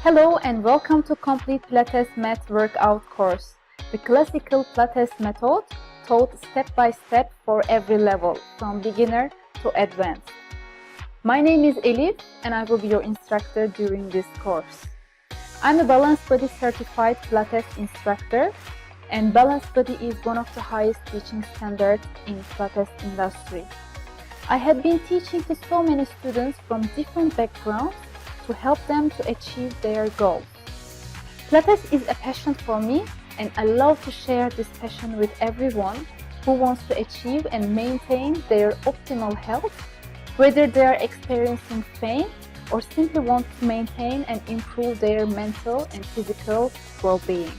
Hello and welcome to Complete Pilates Mat Workout course, the classical Pilates method taught step by step for every level, from beginner to advanced. My name is Elif and I will be your instructor during this course. I'm a Balanced Body certified Pilates instructor, and Balanced Body is one of the highest teaching standards in Pilates industry. I have been teaching to so many students from different backgrounds to help them to achieve their goals. Pilates is a passion for me, and I love to share this passion with everyone who wants to achieve and maintain their optimal health, whether they are experiencing pain or simply want to maintain and improve their mental and physical well-being.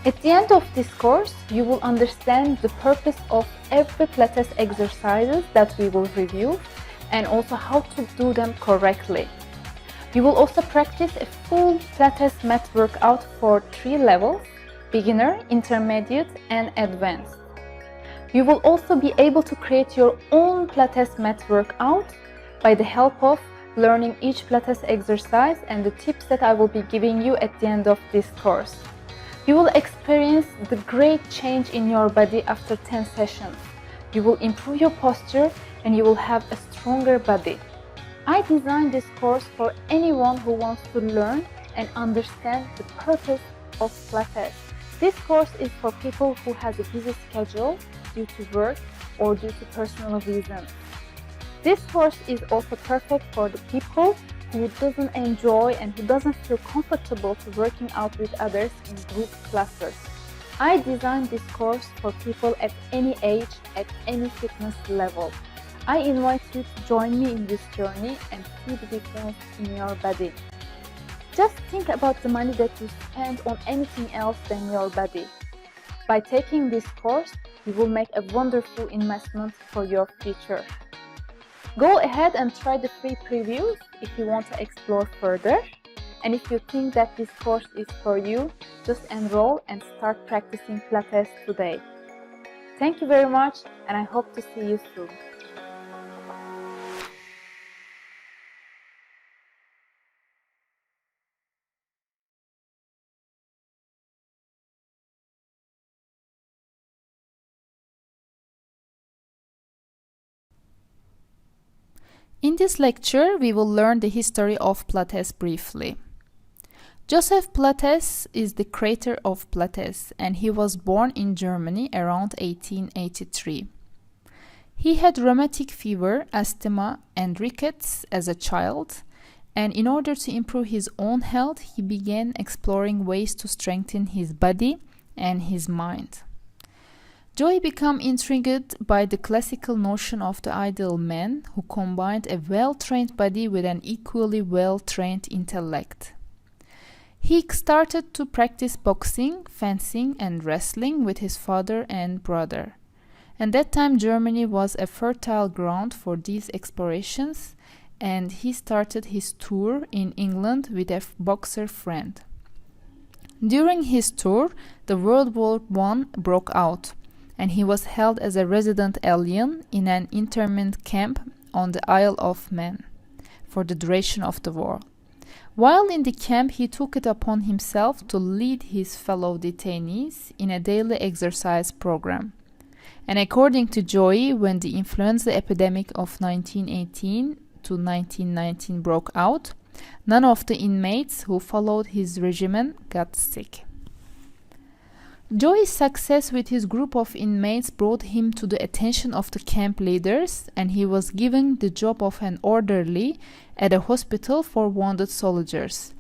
At the end of this course, you will understand the purpose of every Pilates exercises that we will review and also how to do them correctly. You will also practice a full Pilates mat workout for 3 levels: beginner, intermediate, and advanced. You will also be able to create your own Pilates mat workout by the help of learning each Pilates exercise and the tips that I will be giving you at the end of this course. You will experience the great change in your body after 10 sessions. You will improve your posture and you will have a stronger body. I designed this course for anyone who wants to learn and understand the purpose of Pilates. This course is for people who has a busy schedule due to work or due to personal reasons. This course is also perfect for the people who doesn't enjoy and who doesn't feel comfortable to working out with others in group classes. I designed this course for people at any age, at any fitness level. I invite you to join me in this journey and see the difference in your body. Just think about the money that you spend on anything else than your body. By taking this course, you will make a wonderful investment for your future. Go ahead and try the free previews if you want to explore further. And if you think that this course is for you, just enroll and start practicing Pilates today. Thank you very much, and I hope to see you soon. In this lecture, we will learn the history of Pilates briefly. Joseph Pilates is the creator of Pilates, and he was born in Germany around 1883. He had rheumatic fever, asthma, and rickets as a child, and in order to improve his own health, he began exploring ways to strengthen his body and his mind. Joy became intrigued by the classical notion of the ideal man who combined a well-trained body with an equally well-trained intellect. He started to practice boxing, fencing, and wrestling with his father and brother. At that time, Germany was a fertile ground for these explorations, and he started his tour in England with a boxer friend. During his tour, the World War I broke out, and he was held as a resident alien in an internment camp on the Isle of Man for the duration of the war. While in the camp, he took it upon himself to lead his fellow detainees in a daily exercise program. And according to Joy, when the influenza epidemic of 1918 to 1919 broke out, none of the inmates who followed his regimen got sick. Joy's success with his group of inmates brought him to the attention of the camp leaders, and he was given the job of an orderly at a hospital for wounded soldiers.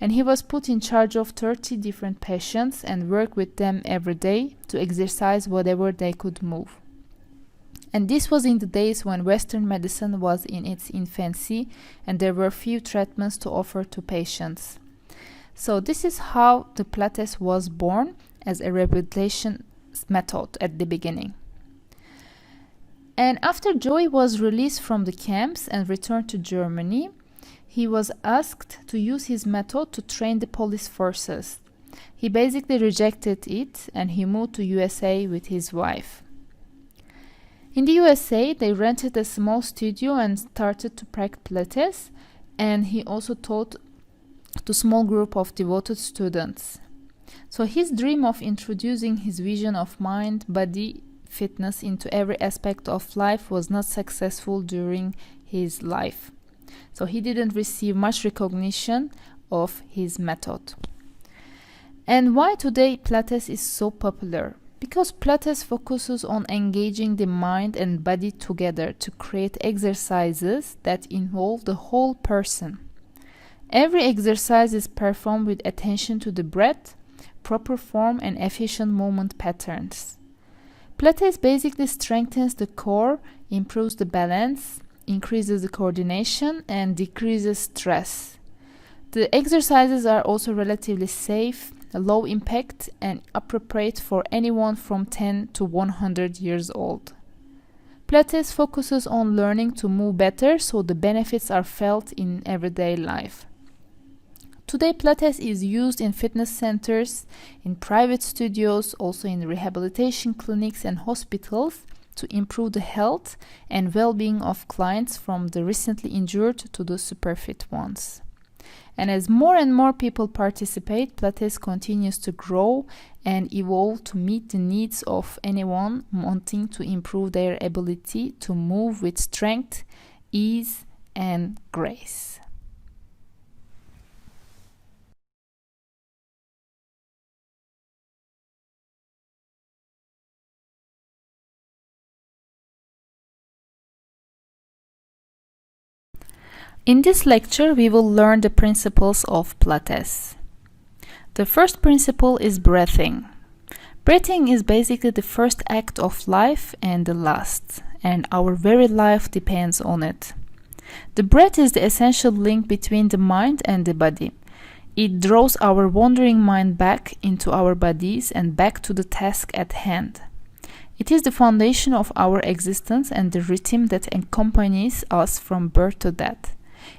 And he was put in charge of 30 different patients and worked with them every day to exercise whatever they could move. And this was in the days when Western medicine was in its infancy and there were few treatments to offer to patients. So this is how the Pilates was born, as a rehabilitation method at the beginning. And after Joy was released from the camps and returned to Germany, he was asked to use his method to train the police forces. He basically rejected it and he moved to USA with his wife. In the USA, they rented a small studio and started to practice Pilates, and he also taught to small group of devoted students. So his dream of introducing his vision of mind, body, fitness into every aspect of life was not successful during his life. So he didn't receive much recognition of his method. And why today Pilates is so popular? Because Pilates focuses on engaging the mind and body together to create exercises that involve the whole person. Every exercise is performed with attention to the breath, proper form, and efficient movement patterns. Pilates basically strengthens the core, improves the balance, increases the coordination, and decreases stress. The exercises are also relatively safe, low impact, and appropriate for anyone from 10 to 100 years old. Pilates focuses on learning to move better, so the benefits are felt in everyday life. Today, Pilates is used in fitness centers, in private studios, also in rehabilitation clinics and hospitals to improve the health and well-being of clients from the recently injured to the super fit ones. And as more and more people participate, Pilates continues to grow and evolve to meet the needs of anyone wanting to improve their ability to move with strength, ease, and grace. In this lecture, we will learn the principles of Pilates. The first principle is breathing. Breathing is basically the first act of life and the last, and our very life depends on it. The breath is the essential link between the mind and the body. It draws our wandering mind back into our bodies and back to the task at hand. It is the foundation of our existence and the rhythm that accompanies us from birth to death.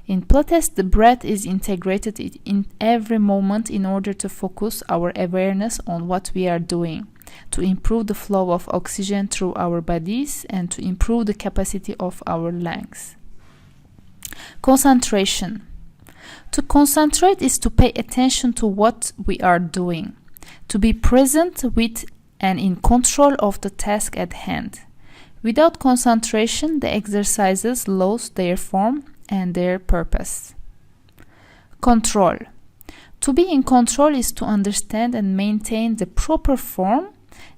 In Pilates, the breath is integrated in every moment in order to focus our awareness on what we are doing, to improve the flow of oxygen through our bodies, and to improve the capacity of our lungs. Concentration. To concentrate is to pay attention to what we are doing, to be present with and in control of the task at hand. Without concentration, the exercises lose their form and their purpose. Control. To be in control is to understand and maintain the proper form,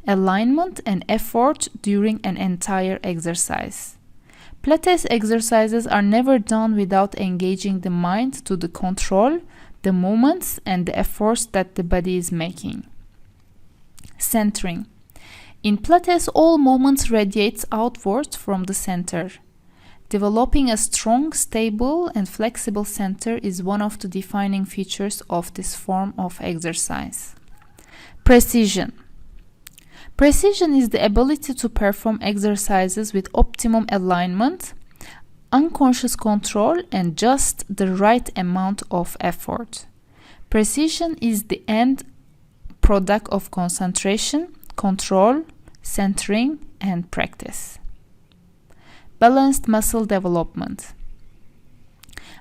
alignment, and effort during an entire exercise. Pilates exercises are never done without engaging the mind to the control, the movements, and the efforts that the body is making. Centering. In Pilates, all movements radiate outwards from the center. Developing a strong, stable, and flexible center is one of the defining features of this form of exercise. Precision. Precision is the ability to perform exercises with optimum alignment, unconscious control, and just the right amount of effort. Precision is the end product of concentration, control, centering, and practice. Balanced muscle development.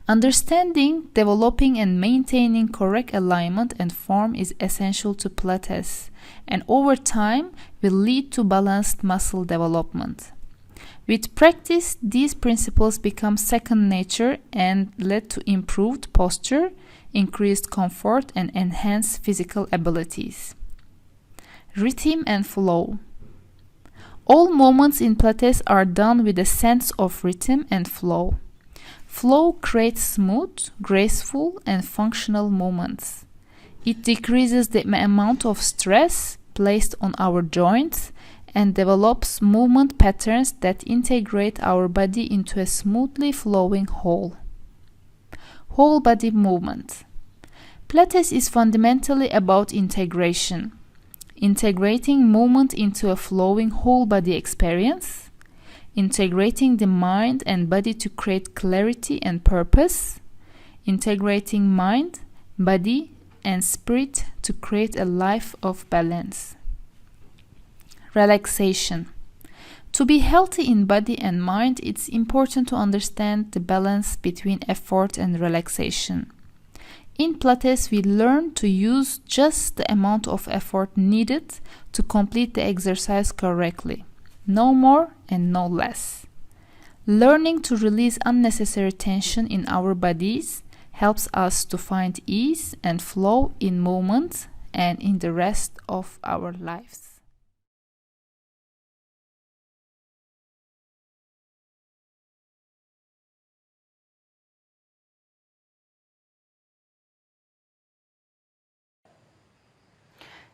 Understanding, developing, and maintaining correct alignment and form is essential to Pilates, and over time will lead to balanced muscle development. With practice, these principles become second nature and lead to improved posture, increased comfort, and enhanced physical abilities. Rhythm and flow. All movements in Pilates are done with a sense of rhythm and flow. Flow creates smooth, graceful, and functional movements. It decreases the amount of stress placed on our joints and develops movement patterns that integrate our body into a smoothly flowing whole. Whole body movement. Pilates is fundamentally about integration. Integrating movement into a flowing whole body experience, integrating the mind and body to create clarity and purpose, integrating mind, body, and spirit to create a life of balance. Relaxation. To be healthy in body and mind, it's important to understand the balance between effort and relaxation. In Pilates, we learn to use just the amount of effort needed to complete the exercise correctly. No more and no less. Learning to release unnecessary tension in our bodies helps us to find ease and flow in movement and in the rest of our lives.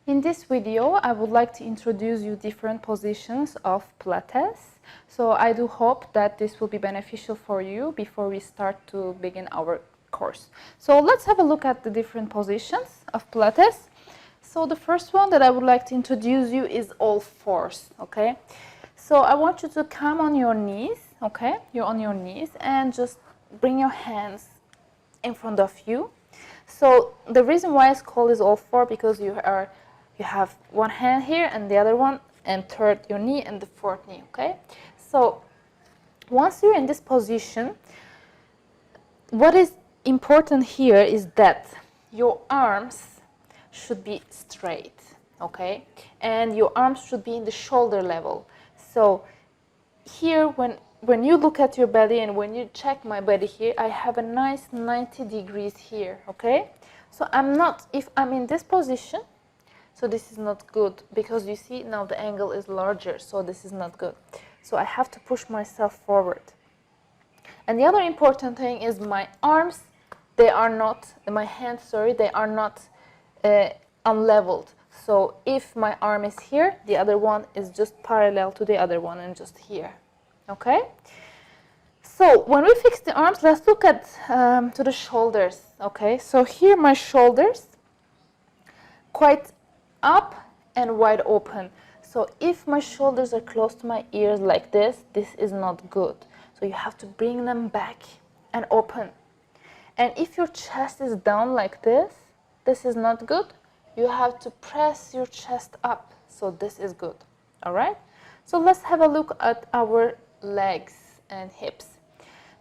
In this video, I would like to introduce you different positions of Pilates. So I do hope that this will be beneficial for you before we start to begin our course. So let's have a look at the different positions of Pilates. So the first one that I would like to introduce you is all fours, okay? So I want you to come on your knees, okay? You're on your knees and just bring your hands in front of you. So the reason why it's called is all four because you have one hand here and the other one and third your knee and the fourth knee, okay? So once you're in this position, what is important here is that your arms should be straight, okay? And your arms should be in the shoulder level. So here when you look at your belly and when you check my body here, I have a nice 90 degrees here, okay? So if I'm in this position, so this is not good because you see now the angle is larger, so this is not good. So I have to push myself forward. And the other important thing is my arms, they are not unleveled. So if my arm is here, the other one is just parallel to the other one and just here, okay? So when we fix the arms, let's look at to the shoulders, okay? So here my shoulders, quite up and wide open. So if my shoulders are close to my ears like this is not good. So you have to bring them back and open. And if your chest is down like this is not good. You have to press your chest up. So this is good, all right? So let's have a look at our legs and hips.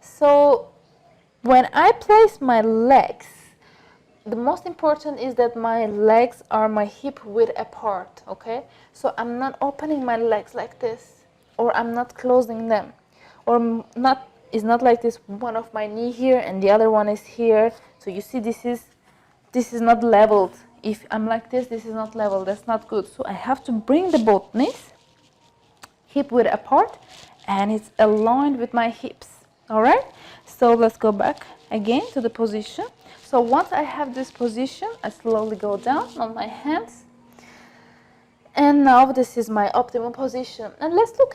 So when I place my legs, the most important is that my legs are my hip width apart, okay? So I'm not opening my legs like this, or I'm not closing them, or it's not like this, one of my knee here and the other one is here. So you see this is not leveled. If I'm like this is not level, that's not good. So I have to bring the both knees hip width apart and it's aligned with my hips, all right? So let's go back again to the position. So once I have this position, I slowly go down on my hands. And now this is my optimal position. And let's look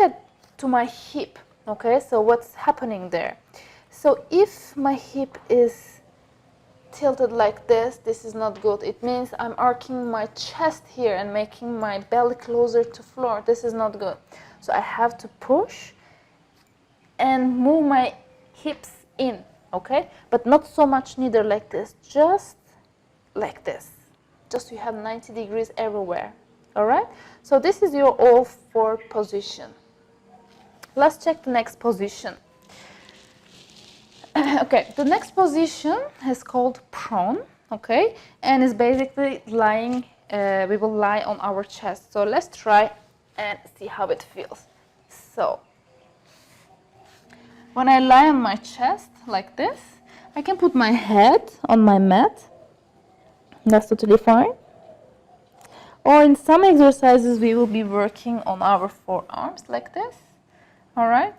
to my hip, okay? So what's happening there? So if my hip is tilted like this is not good. It means I'm arcing my chest here and making my belly closer to floor. This is not good. So I have to push and move my hips in, okay? But not so much neither like this, just like this. Just you have 90 degrees everywhere, all right? So this is your all four position. Let's check the next position. Okay, the next position is called prone, okay? And it's basically lying, we will lie on our chest. So let's try and see how it feels. So when I lie on my chest like this, I can put my head on my mat. That's totally fine. Or in some exercises, we will be working on our forearms like this, all right?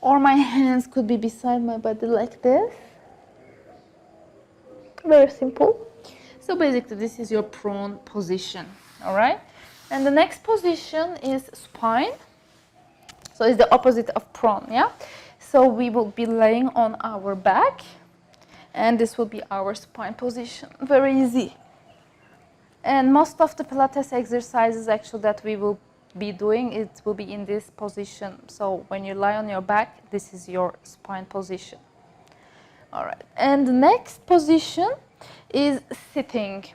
Or my hands could be beside my body like this. Very simple. So basically, this is your prone position, all right? And the next position is spine. So it's the opposite of prone, yeah? So we will be laying on our back, and this will be our spine position. Very easy. And most of the Pilates exercises actually that we will be doing, it will be in this position. So when you lie on your back, this is your spine position. All right. And the next position is sitting.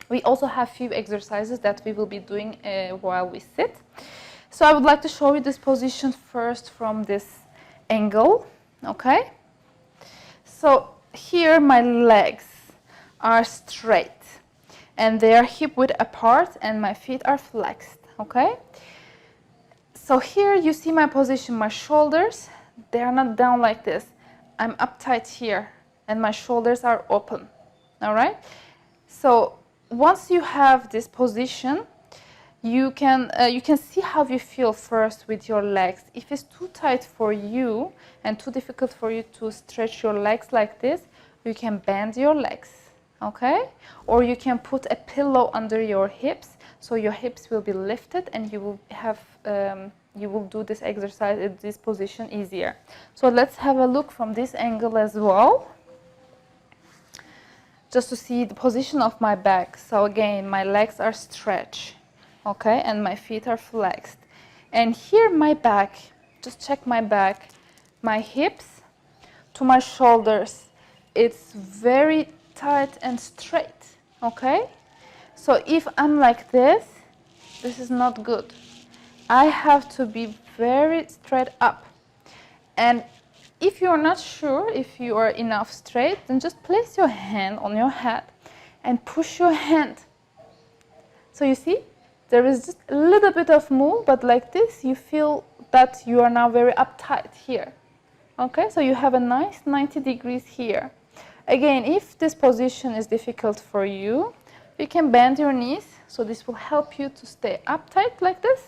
We also have few exercises that we will be doing while we sit. So I would like to show you this position first from this angle, okay? So here my legs are straight and they are hip width apart and my feet are flexed, okay? So here you see my position, my shoulders, they are not down like this. I'm uptight here and my shoulders are open, all right? So once you have this position, you can see how you feel first with your legs. If it's too tight for you and too difficult for you to stretch your legs like this, you can bend your legs, okay? Or you can put a pillow under your hips, so your hips will be lifted and you will have you will do this exercise in this position easier. So let's have a look from this angle as well, just to see the position of my back. So again, my legs are stretched, okay, and my feet are flexed. And here my back, just check my back, my hips to my shoulders, it's very tight and straight, okay? So if I'm like this is not good. I have to be very straight up. And if you're not sure if you are enough straight, then just place your hand on your head and push your hand. So you see, there is just a little bit of move, but like this, you feel that you are now very uptight here. Okay, so you have a nice 90 degrees here. Again, if this position is difficult for you, you can bend your knees. So this will help you to stay uptight like this.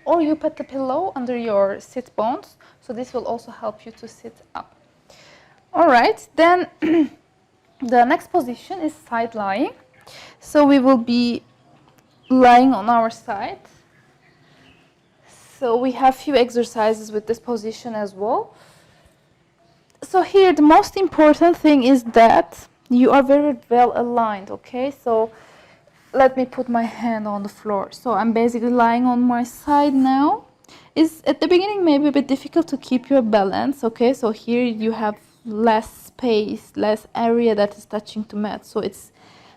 Or you put the pillow under your sit bones. So this will also help you to sit up. All right, then the next position is side lying. So we will be lying on our side. So we have few exercises with this position as well. So here the most important thing is that you are very well aligned, okay? So let me put my hand on the floor. So I'm basically lying on my side now. It's at the beginning maybe a bit difficult to keep your balance, okay? So here you have less space, less area that is touching to mat. So it's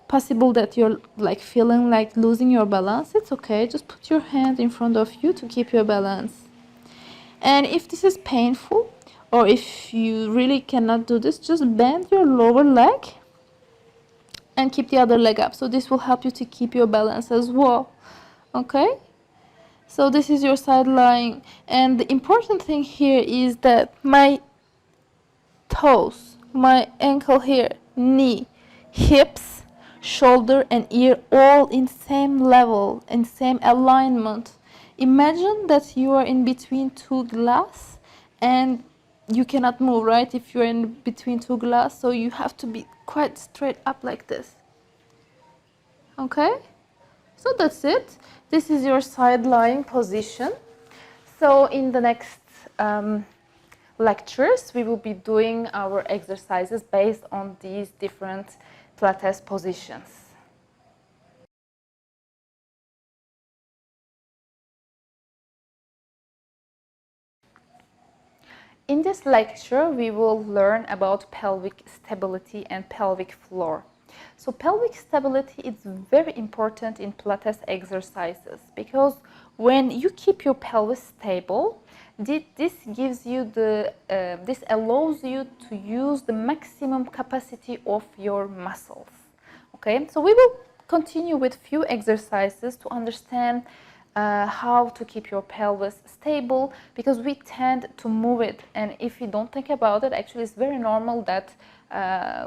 possible that you're like feeling like losing your balance. It's okay, just put your hand in front of you to keep your balance. And if this is painful or if you really cannot do this, just bend your lower leg and keep the other leg up. So this will help you to keep your balance as well, okay? So this is your side lying, and the important thing here is that my toes, my ankle here, knee, hips, shoulder and ear all in same level, in same alignment. Imagine that you are in between two glass and you cannot move, right? If you're in between two glass, so you have to be quite straight up like this. Okay? So that's it. This is your side lying position. So in the next lectures, we will be doing our exercises based on these different Pilates positions. In this lecture, we will learn about pelvic stability and pelvic floor. So pelvic stability is very important in Pilates exercises because when you keep your pelvis stable, this gives you this allows you to use the maximum capacity of your muscles. Okay, so we will continue with few exercises to understand how to keep your pelvis stable, because we tend to move it, and if you don't think about it, actually it's very normal that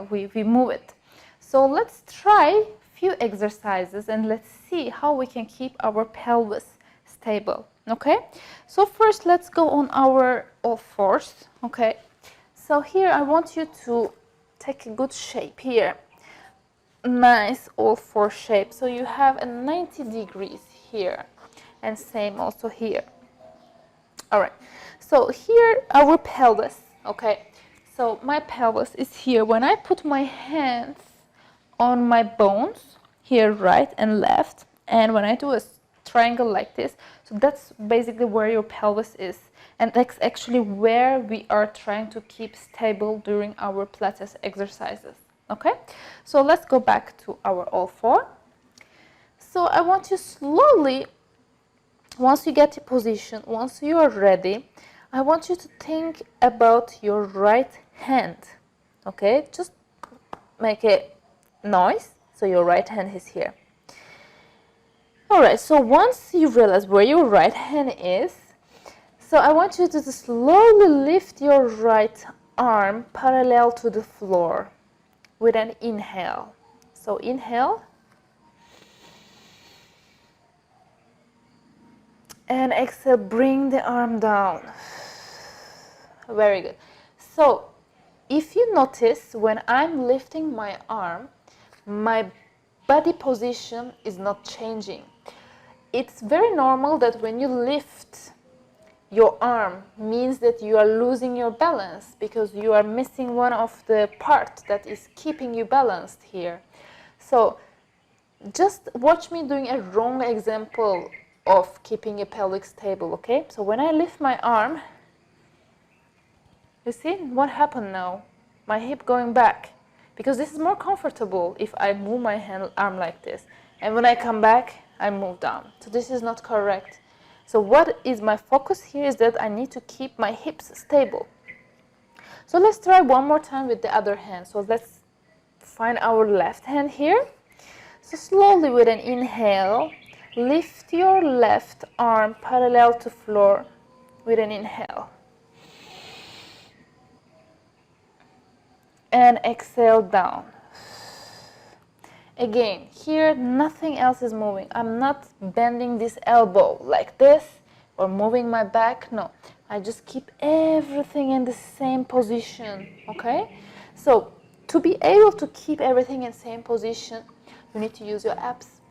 we move it. So let's try few exercises and let's see how we can keep our pelvis stable. Okay, so first let's go on our all fours. Okay, so here I want you to take a good shape here, nice all four shape, so you have a 90 degrees here and same also here. All right, so here our pelvis. Okay, so my pelvis is here. When I put my hands on my bones here, right and left, and when I do a triangle like this, so that's basically where your pelvis is, and that's actually where we are trying to keep stable during our Pilates exercises. Okay, so let's go back to our all four. So I want you slowly, once you get the position, once you are ready, I want you to think about your right hand. Okay, just make a noise. So your right hand is here. Alright, so once you realize where your right hand is, so I want you to slowly lift your right arm parallel to the floor with an inhale. So inhale and exhale, bring the arm down. Very good. So if you notice, when I'm lifting my arm, my body position is not changing. It's very normal that when you lift your arm means that you are losing your balance because you are missing one of the parts that is keeping you balanced here. So just watch me doing a wrong example of keeping a pelvic stable, okay? So when I lift my arm, you see what happened now? My hip going back, because this is more comfortable if I move my arm like this. And when I come back, I move down. So this is not correct. So what is my focus here is that I need to keep my hips stable. So let's try one more time with the other hand. So let's find our left hand here. So slowly with an inhale, lift your left arm parallel to floor with an inhale. And exhale down. Again, here nothing else is moving. I'm not bending this elbow like this or moving my back. No, I just keep everything in the same position, okay? So to be able to keep everything in the same position, you need to use your abs.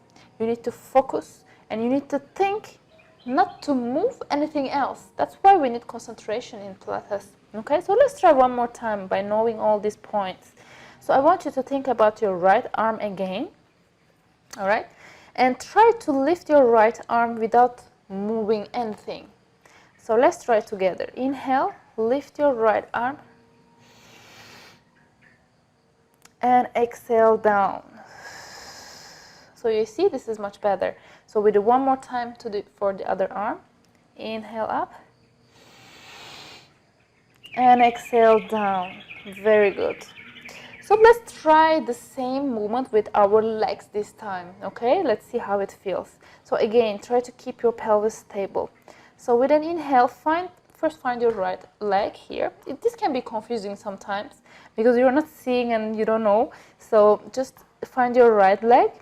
You need to focus and you need to think not to move anything else. That's why we need concentration in Pilates. Okay, so let's try one more time by knowing all these points. So I want you to think about your right arm again, all right? And try to lift your right arm without moving anything. So let's try together. Inhale, lift your right arm. And exhale down. So you see, this is much better. So we do one more time for the other arm. Inhale up. And exhale down. Very good. So let's try the same movement with our legs this time, okay? Let's see how it feels. So again, try to keep your pelvis stable. So with an inhale, first find your right leg here. This can be confusing sometimes because you're not seeing and you don't know. So just find your right leg.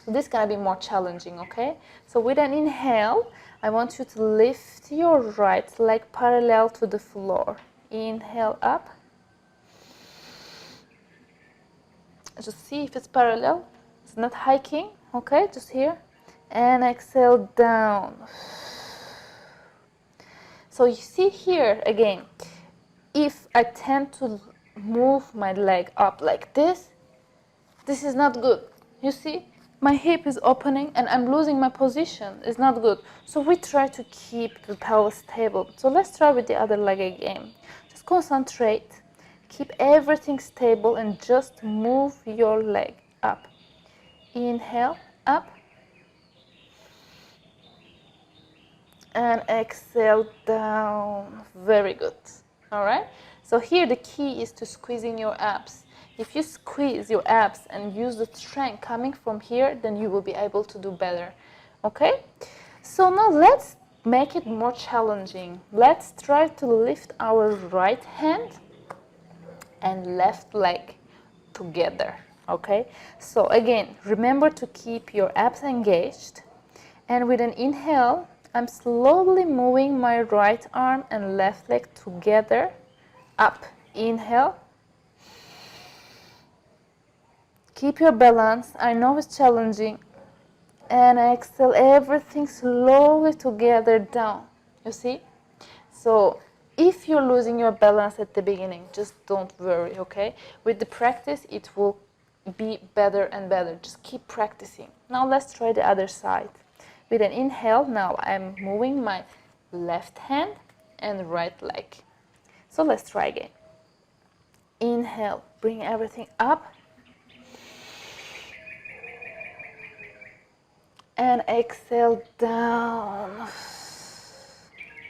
This is gonna be more challenging, okay? So with an inhale, I want you to lift your right leg parallel to the floor. Inhale up. Just see if it's parallel. It's not hiking, okay? Just here. And exhale down. So you see here again, if I tend to move my leg up like this is not good. You see, my hip is opening and I'm losing my position. It's not good. So we try to keep the pelvis stable. So let's try with the other leg again. Just concentrate. Keep everything stable and just move your leg up. Inhale, up. And exhale down. Very good. All right. So here the key is to squeezing your abs. If you squeeze your abs and use the strength coming from here, then you will be able to do better. Okay. So now let's make it more challenging. Let's try to lift our right hand and left leg together. Okay. So again, remember to keep your abs engaged. And with an inhale, I'm slowly moving my right arm and left leg together, up. Inhale. Keep your balance. I know it's challenging. And exhale, everything slowly together down. You see? So if you're losing your balance at the beginning, just don't worry, okay? With the practice, it will be better and better. Just keep practicing. Now let's try the other side. With an inhale, now I'm moving my left hand and right leg. So let's try again. Inhale, bring everything up. And exhale down.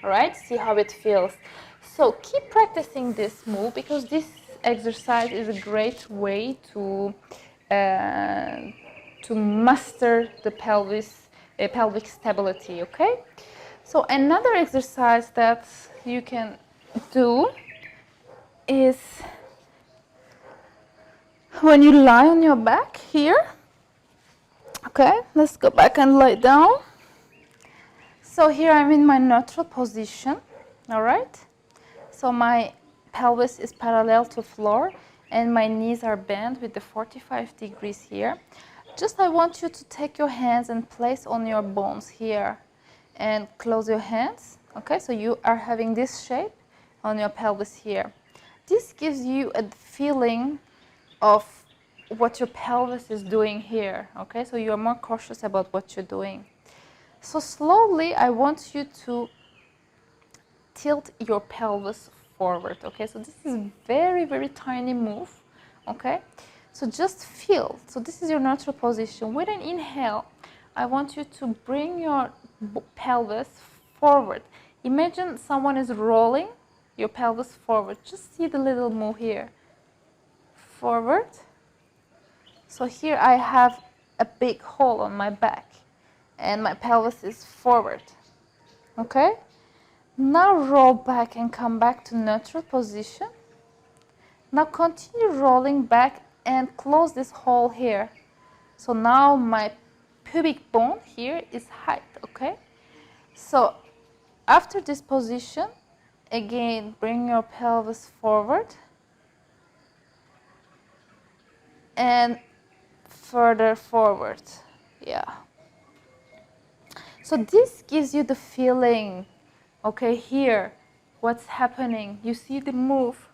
All right, see how it feels. So keep practicing this move because this exercise is a great way to master the pelvic stability, okay? So another exercise that you can do is when you lie on your back here. Okay, let's go back and lie down. So here I'm in my neutral position, all right? So my pelvis is parallel to floor and my knees are bent with the 45 degrees here. Just I want you to take your hands and place on your bones here and close your hands. Okay, so you are having this shape on your pelvis here. This gives you a feeling of what your pelvis is doing here. Okay, so you are more cautious about what you're doing. So slowly I want you to tilt your pelvis forward. Okay, so this is very, very tiny move. Okay, so just feel. So this is your natural position. With an inhale, I want you to bring your pelvis forward. Imagine someone is rolling your pelvis forward. Just see the little move here. Forward. So here I have a big hole on my back and my pelvis is forward. Okay? Now roll back and come back to neutral position. Now continue rolling back and close this hole here. So now my pubic bone here is height, okay? So after this position, again, bring your pelvis forward and further forward. Yeah. So this gives you the feeling, okay, here, what's happening. You see the move,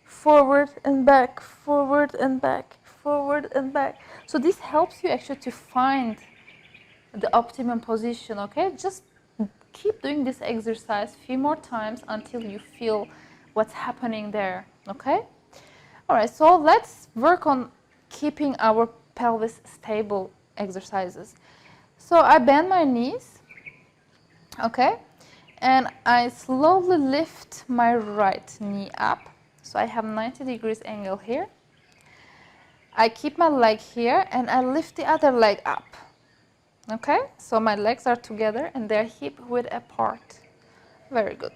forward and back, forward and back, forward and back. So this helps you actually to find the optimum position, okay? Just keep doing this exercise a few more times until you feel what's happening there, okay? All right, so let's work on keeping our pelvis stable exercises. So I bend my knees, okay? And I slowly lift my right knee up. So I have 90 degrees angle here. I keep my leg here and I lift the other leg up. Okay, so my legs are together and they're hip width apart. Very good.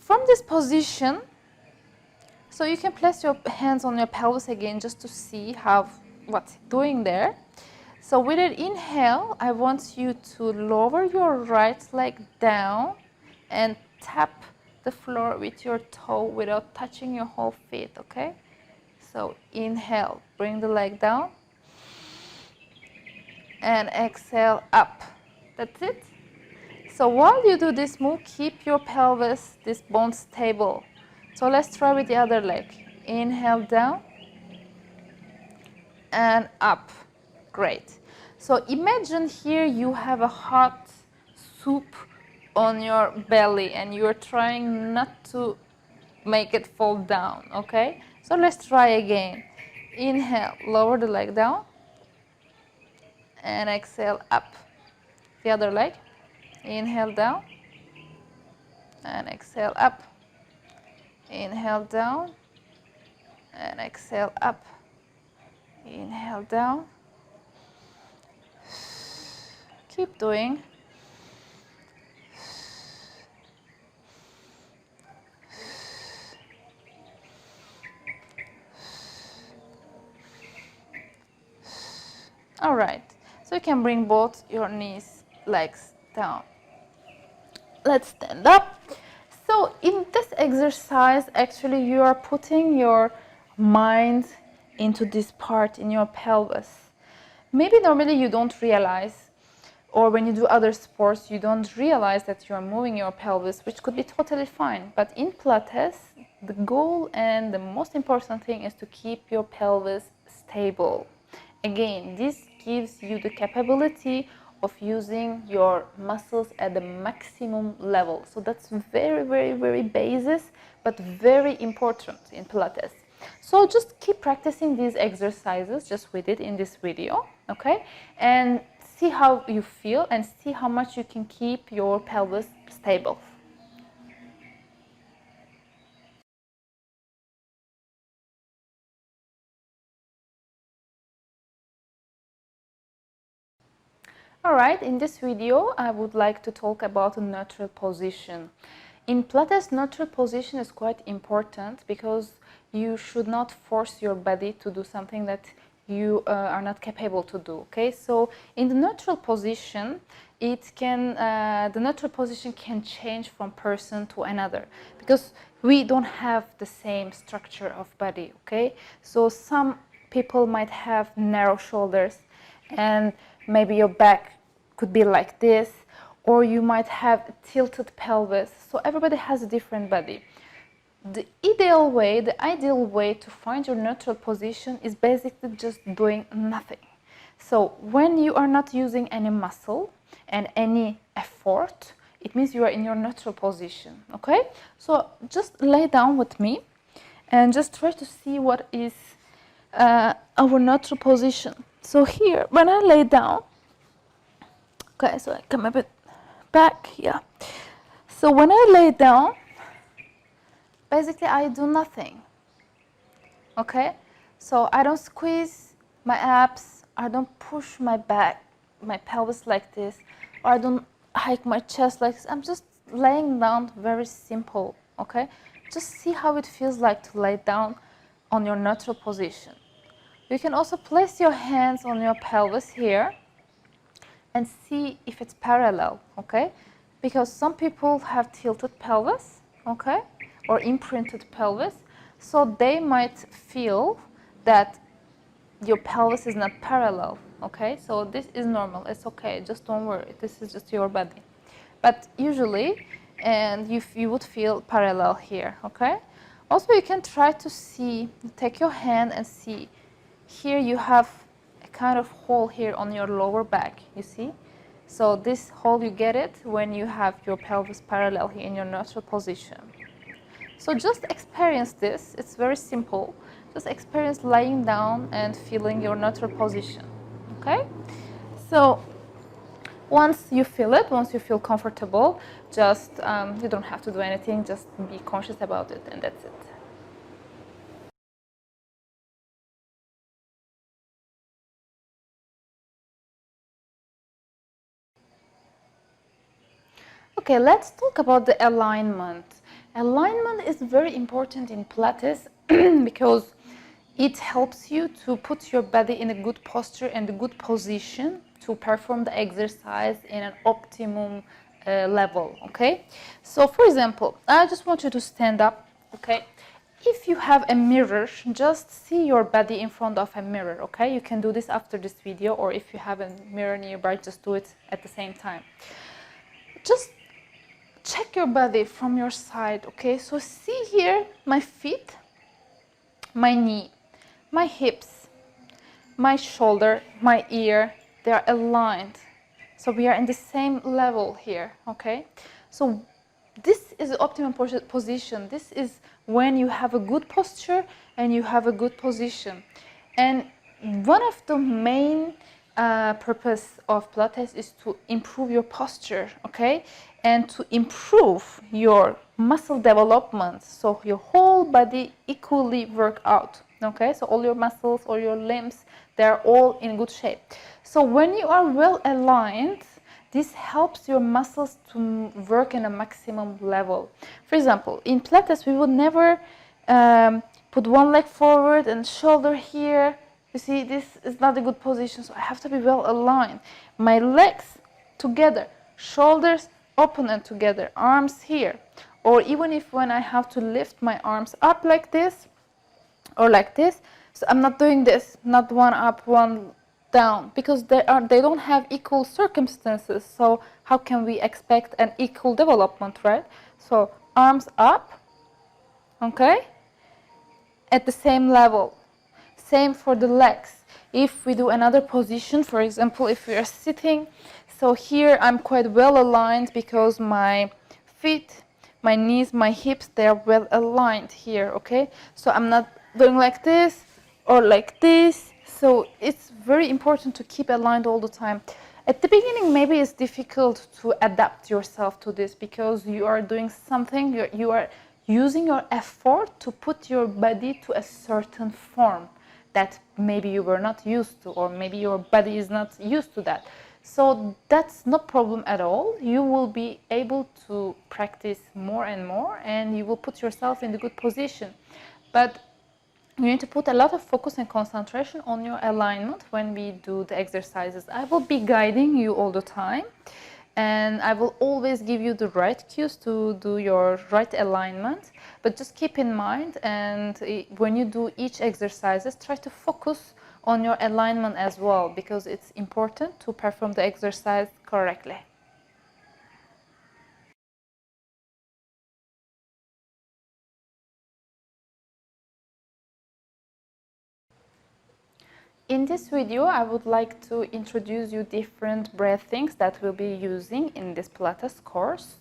From this position, so you can place your hands on your pelvis again just to see what's doing there. So with an inhale, I want you to lower your right leg down and tap the floor with your toe without touching your whole feet, okay? So inhale, bring the leg down and exhale up. That's it. So while you do this move, keep your pelvis, this bone stable. So let's try with the other leg. Inhale down and up. Great. So imagine here you have a hot soup on your belly and you're trying not to make it fall down, okay? So let's try again. Inhale, lower the leg down and exhale up. The other leg. Inhale down and exhale up. Inhale down and exhale up. Inhale down. Keep doing. All right, so you can bring both your legs down. Let's stand up. So in this exercise, actually you are putting your mind into this part in your pelvis. Maybe normally you don't realize, or when you do other sports, you don't realize that you are moving your pelvis, which could be totally fine. But in Pilates, the goal and the most important thing is to keep your pelvis stable. Again, this gives you the capability of using your muscles at the maximum level. So that's very, very, very basis, but very important in Pilates. So just keep practicing these exercises just we did in this video, okay? And see how you feel and see how much you can keep your pelvis stable. Alright, in this video I would like to talk about a neutral position. In Pilates, neutral position is quite important because you should not force your body to do something that you are not capable to do. Okay, so in the neutral position, the neutral position can change from person to another because we don't have the same structure of body. Okay, so some people might have narrow shoulders and maybe your back could be like this, or you might have tilted pelvis. So everybody has a different body. The ideal way to find your neutral position is basically just doing nothing. So when you are not using any muscle and any effort, it means you are in your neutral position. Okay, so just lay down with me and just try to see what is our neutral position. So here, when I lay down, okay, so I come a bit back, yeah. So when I lay down, basically I do nothing, okay? So I don't squeeze my abs, I don't push my back, my pelvis like this, or I don't hike my chest like this. I'm just laying down, very simple, okay? Just see how it feels like to lay down on your neutral position. You can also place your hands on your pelvis here and see if it's parallel, okay? Because some people have tilted pelvis, okay, or imprinted pelvis, so they might feel that your pelvis is not parallel, okay? So this is normal, it's okay, just don't worry, this is just your body. But usually, and you would feel parallel here, okay? Also, you can try to see, take your hand and see, here you have a kind of hole here on your lower back, you see? So this hole, you get it when you have your pelvis parallel here in your neutral position. So just experience this, it's very simple. Just experience lying down and feeling your neutral position, okay? So once you feel it, once you feel comfortable, just, you don't have to do anything, just be conscious about it and that's it. Okay, let's talk about the alignment. Alignment is very important in Pilates because it helps you to put your body in a good posture and a good position to perform the exercise in an optimum level, okay? So for example, I just want you to stand up, okay? If you have a mirror, just see your body in front of a mirror, okay? You can do this after this video, or if you have a mirror nearby, just do it at the same time. Just check your body from your side, okay? So see here my feet, my knee, my hips, my shoulder, my ear, they are aligned. So we are in the same level here, okay? So this is the optimum position. This is when you have a good posture and you have a good position. And one of the main purpose of Pilates is to improve your posture, okay? And to improve your muscle development, so your whole body equally work out, okay? So all your muscles or your limbs, they're all in good shape. So when you are well aligned, this helps your muscles to work in a maximum level. For example, in Pilates, we would never put one leg forward and shoulder here. You see, this is not a good position, so I have to be well aligned. My legs together, shoulders open and together, arms here. Or even if when I have to lift my arms up like this, or like this, so I'm not doing this, not one up, one down, because they don't have equal circumstances. So how can we expect an equal development, right? So arms up, okay, at the same level. Same for the legs. If we do another position, for example, if we are sitting, so here I'm quite well aligned because my feet, my knees, my hips, they are well aligned here, okay? So I'm not doing like this or like this. So it's very important to keep aligned all the time. At the beginning, maybe it's difficult to adapt yourself to this because you are doing something, you are using your effort to put your body to a certain form that maybe you were not used to, or maybe your body is not used to that. So that's no problem at all. You will be able to practice more and more, and you will put yourself in the good position. But you need to put a lot of focus and concentration on your alignment when we do the exercises. I will be guiding you all the time, and I will always give you the right cues to do your right alignment. But just keep in mind, and when you do each exercises, try to focus on your alignment as well, because it's important to perform the exercise correctly. In this video, I would like to introduce you different breathings that we'll be using in this Pilates course.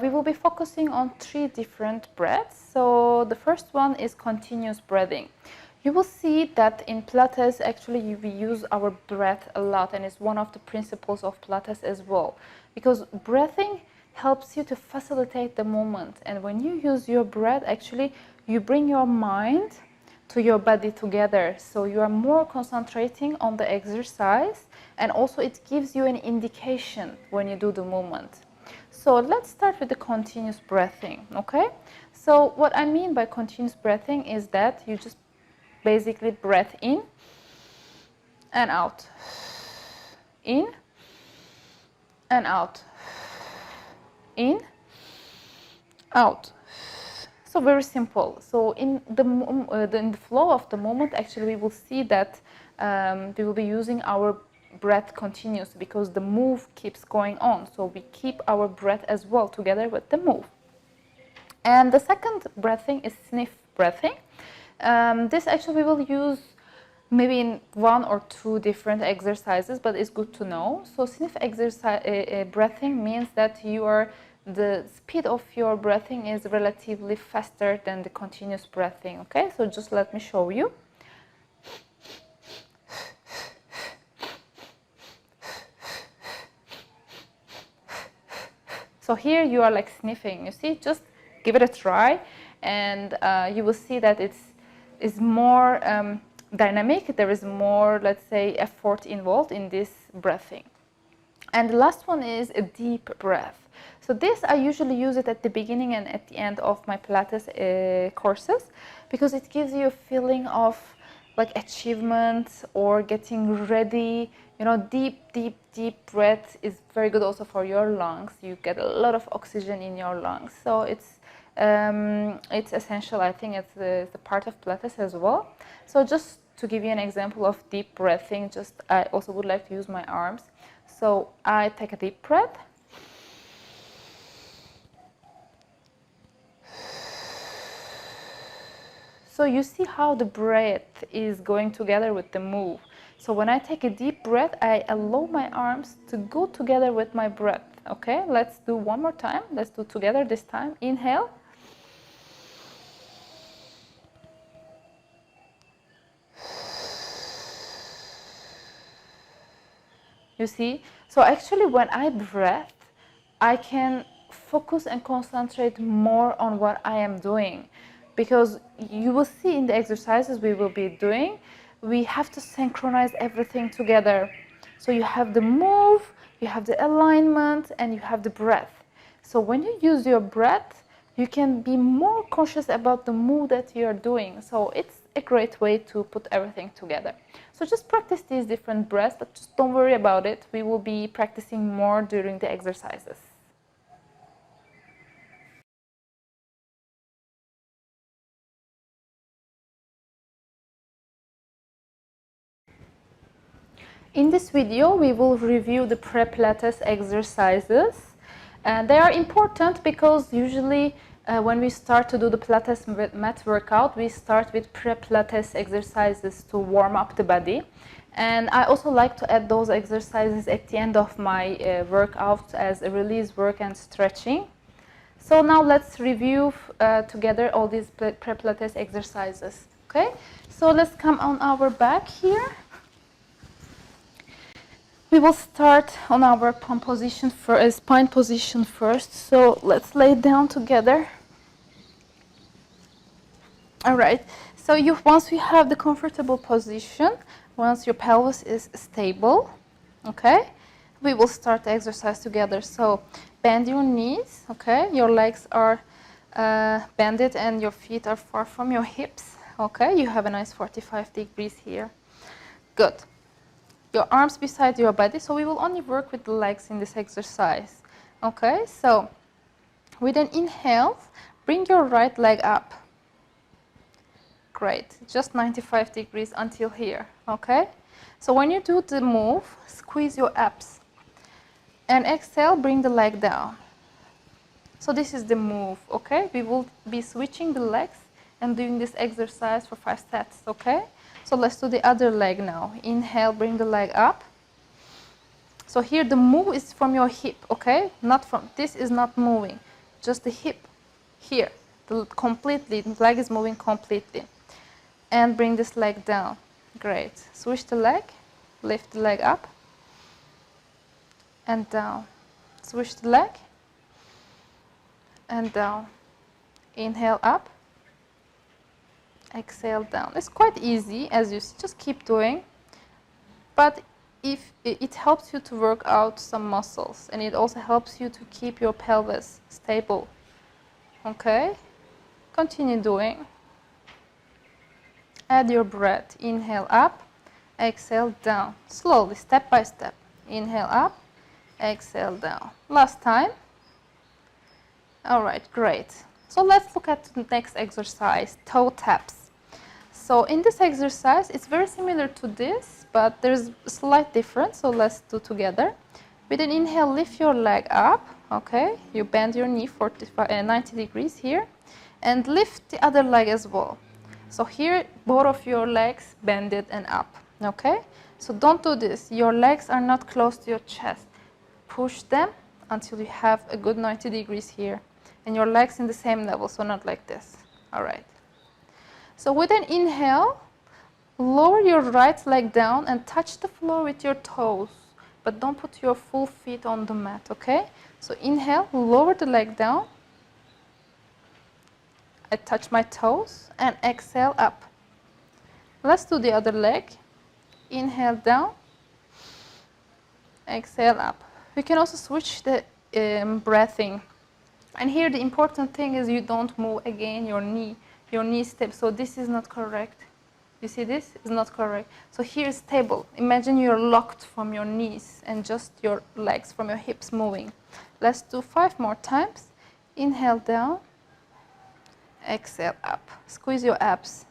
We will be focusing on 3 different breaths. So the first one is continuous breathing. You will see that in Pilates, actually, we use our breath a lot, and it's one of the principles of Pilates as well. Because breathing helps you to facilitate the movement. And when you use your breath, actually, you bring your mind to your body together, so you are more concentrating on the exercise, and also it gives you an indication when you do the movement. So let's start with the continuous breathing. Okay, so what I mean by continuous breathing is that you just basically breathe in and out, in and out, in, out. So very simple. So in the flow of the moment, actually, we will see that we will be using our breath continuously, because the move keeps going on. So we keep our breath as well together with the move. And the second breathing is sniff breathing. This actually we will use maybe in 1 or 2 different exercises, but it's good to know. So sniff exercise breathing means that the speed of your breathing is relatively faster than the continuous breathing. Okay, so just let me show you. So here you are like sniffing, you see, just give it a try, and you will see that it's more dynamic. There is more, let's say, effort involved in this breathing. And the last one is a deep breath. So this, I usually use it at the beginning and at the end of my Pilates courses, because it gives you a feeling of like achievement or getting ready. You know, deep breath is very good also for your lungs. You get a lot of oxygen in your lungs. So it's essential. I think it's the part of Pilates as well. So just to give you an example of deep breathing, I also would like to use my arms. So I take a deep breath. So you see how the breath is going together with the move. So when I take a deep breath, I allow my arms to go together with my breath. Okay, let's do one more time. Let's do together this time. Inhale. You see? So actually when I breathe, I can focus and concentrate more on what I am doing. Because you will see in the exercises we will be doing, we have to synchronize everything together. So you have the move, you have the alignment, and you have the breath. So when you use your breath, you can be more conscious about the move that you are doing. So it's a great way to put everything together. So just practice these different breaths, but just don't worry about it. We will be practicing more during the exercises. In this video, we will review the pre-Pilates exercises. They are important because usually when we start to do the Pilates mat workout, we start with pre-Pilates exercises to warm up the body. And I also like to add those exercises at the end of my workout as a release work and stretching. So now let's review together all these pre-Pilates exercises. Okay, so let's come on our back here. We will start on our spine position first. So let's lay down together. All right. So once you have the comfortable position, once your pelvis is stable, okay, we will start the exercise together. So bend your knees, okay? Your legs are bended and your feet are far from your hips, okay? You have a nice 45 degrees here. Good. Your arms beside your body, so we will only work with the legs in this exercise, okay? So with an inhale, bring your right leg up. Great, just 95 degrees until here, okay? So when you do the move, squeeze your abs. And exhale, bring the leg down. So this is the move, okay? We will be switching the legs and doing this exercise for 5 sets, okay? So let's do the other leg now. Inhale, bring the leg up. So here the move is from your hip, okay? Not from, this is not moving, just the hip here. The leg is moving completely. And bring this leg down. Great. Switch the leg, lift the leg up and down. Switch the leg and down. Inhale up, exhale down. It's quite easy, as you see, just keep doing. But if it helps you to work out some muscles, and it also helps you to keep your pelvis stable. Okay? Continue doing. Add your breath. Inhale up, exhale down. Slowly, step by step. Inhale up, exhale down. Last time. All right, great. So let's look at the next exercise, toe taps. So in this exercise, it's very similar to this, but there's a slight difference, so let's do together. With an inhale, lift your leg up, okay? You bend your knee 90 degrees here, and lift the other leg as well. So here, both of your legs bended and up, okay? So don't do this. Your legs are not close to your chest. Push them until you have a good 90 degrees here. And your legs in the same level, so not like this. All right. So with an inhale, lower your right leg down and touch the floor with your toes. But don't put your full feet on the mat, okay? So inhale, lower the leg down. I touch my toes and exhale up. Let's do the other leg. Inhale down, exhale up. We can also switch the breathing. And here the important thing is you don't move again your knee step. So this is not correct. You see this is not correct. So here is stable. Imagine you're locked from your knees and just your legs from your hips moving. Let's do 5 more times. Inhale down, exhale up. Squeeze your abs.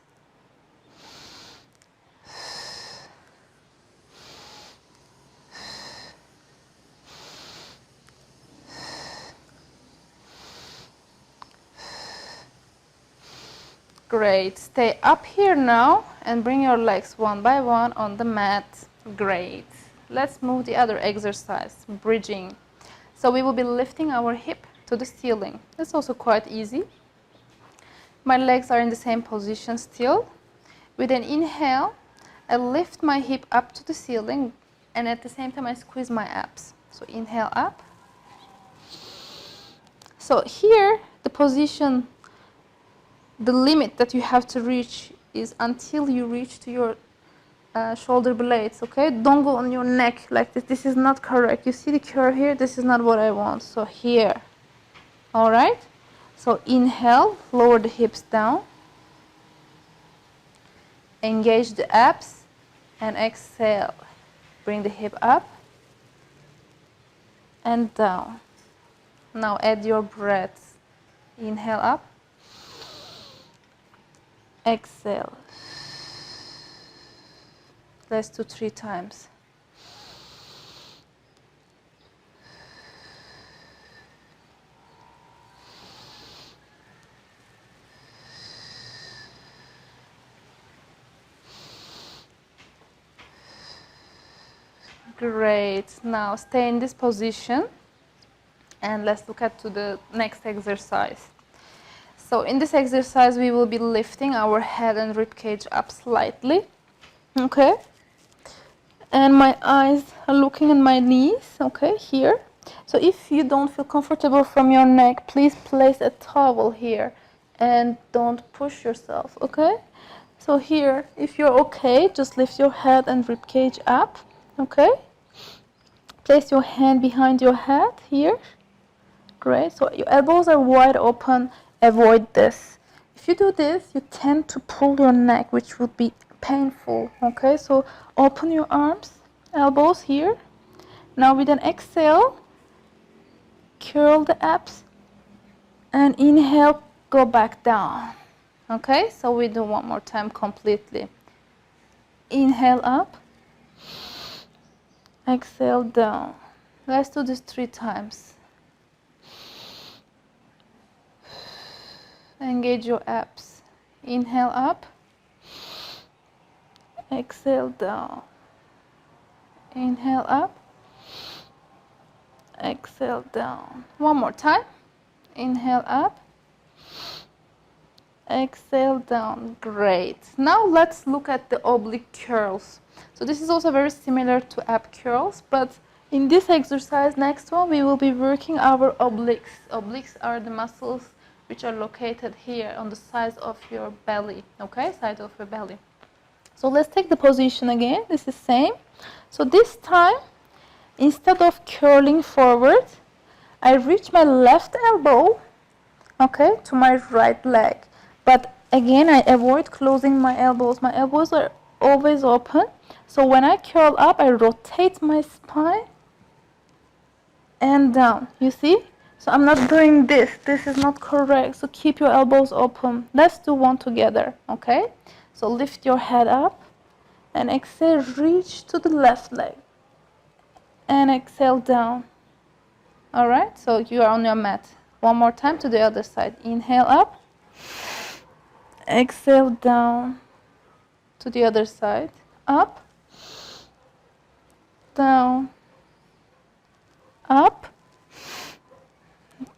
Great. Stay up here now and bring your legs one by one on the mat. Great. Let's move the other exercise, bridging. So we will be lifting our hip to the ceiling. It's also quite easy. My legs are in the same position still. With an inhale, I lift my hip up to the ceiling and at the same time I squeeze my abs. So inhale up. So here the position, the limit that you have to reach is until you reach to your shoulder blades, okay? Don't go on your neck like this. This is not correct. You see the curve here? This is not what I want. So here, all right? So inhale, lower the hips down. Engage the abs and exhale. Bring the hip up and down. Now add your breath. Inhale up. Exhale. Let's do 3 times. Great. Now stay in this position and let's look at to the next exercise. So in this exercise, we will be lifting our head and rib cage up slightly, okay? And my eyes are looking at my knees, okay, here. So if you don't feel comfortable from your neck, please place a towel here and don't push yourself, okay? So here, if you're okay, just lift your head and rib cage up, okay? place your hand behind your head here. Great. So your elbows are wide open. Avoid this. If you do this, you tend to pull your neck, which would be painful. Okay, so open your arms, elbows here. Now with an exhale, curl the abs, and inhale, go back down. Okay, so we do one more time completely. Inhale up, exhale down. Let's do this 3 times. Engage your abs. Inhale up, exhale down. Inhale up, exhale down. One more time. Inhale up, exhale down. Great. Now let's look at the oblique curls. So this is also very similar to ab curls, but in this exercise, next one, we will be working our obliques. Obliques are the muscles which are located here on the sides of your belly, okay, side of your belly. So let's take the position again. This is same. So this time, instead of curling forward, I reach my left elbow, okay, to my right leg. But again, I avoid closing my elbows. My elbows are always open. So when I curl up, I rotate my spine and down. You see? So I'm not doing this. This is not correct. So keep your elbows open. Let's do one together, okay? So lift your head up and exhale, reach to the left leg. And exhale down. All right, so you are on your mat. One more time to the other side. Inhale up. Exhale down. To the other side. Up. Down. Up.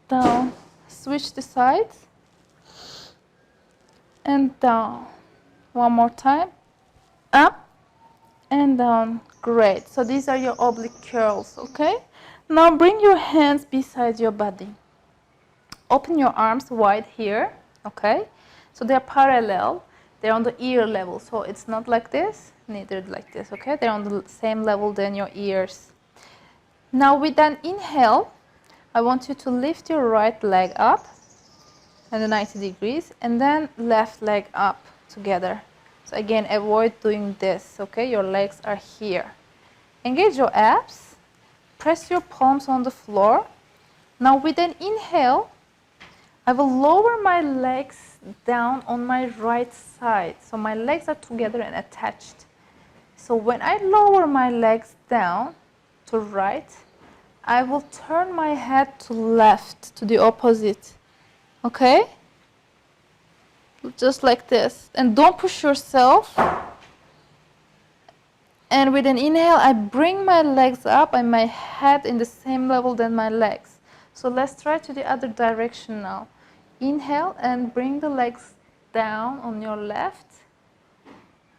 Down. Switch the sides. And down. One more time. Up. And down. Great. So these are your oblique curls, okay? Now bring your hands beside your body. Open your arms wide here, okay? So they're parallel. They're on the ear level. So it's not like this, neither like this, okay? They're on the same level than your ears. Now with an inhale, I want you to lift your right leg up at 90 degrees and then left leg up together. So again, avoid doing this, okay? Your legs are here. Engage your abs. Press your palms on the floor. Now with an inhale, I will lower my legs down on my right side. So my legs are together and attached. So when I lower my legs down to right, I will turn my head to left, to the opposite. Okay? Just like this. And don't push yourself. And with an inhale, I bring my legs up and my head in the same level than my legs. So let's try to the other direction now. Inhale and bring the legs down on your left.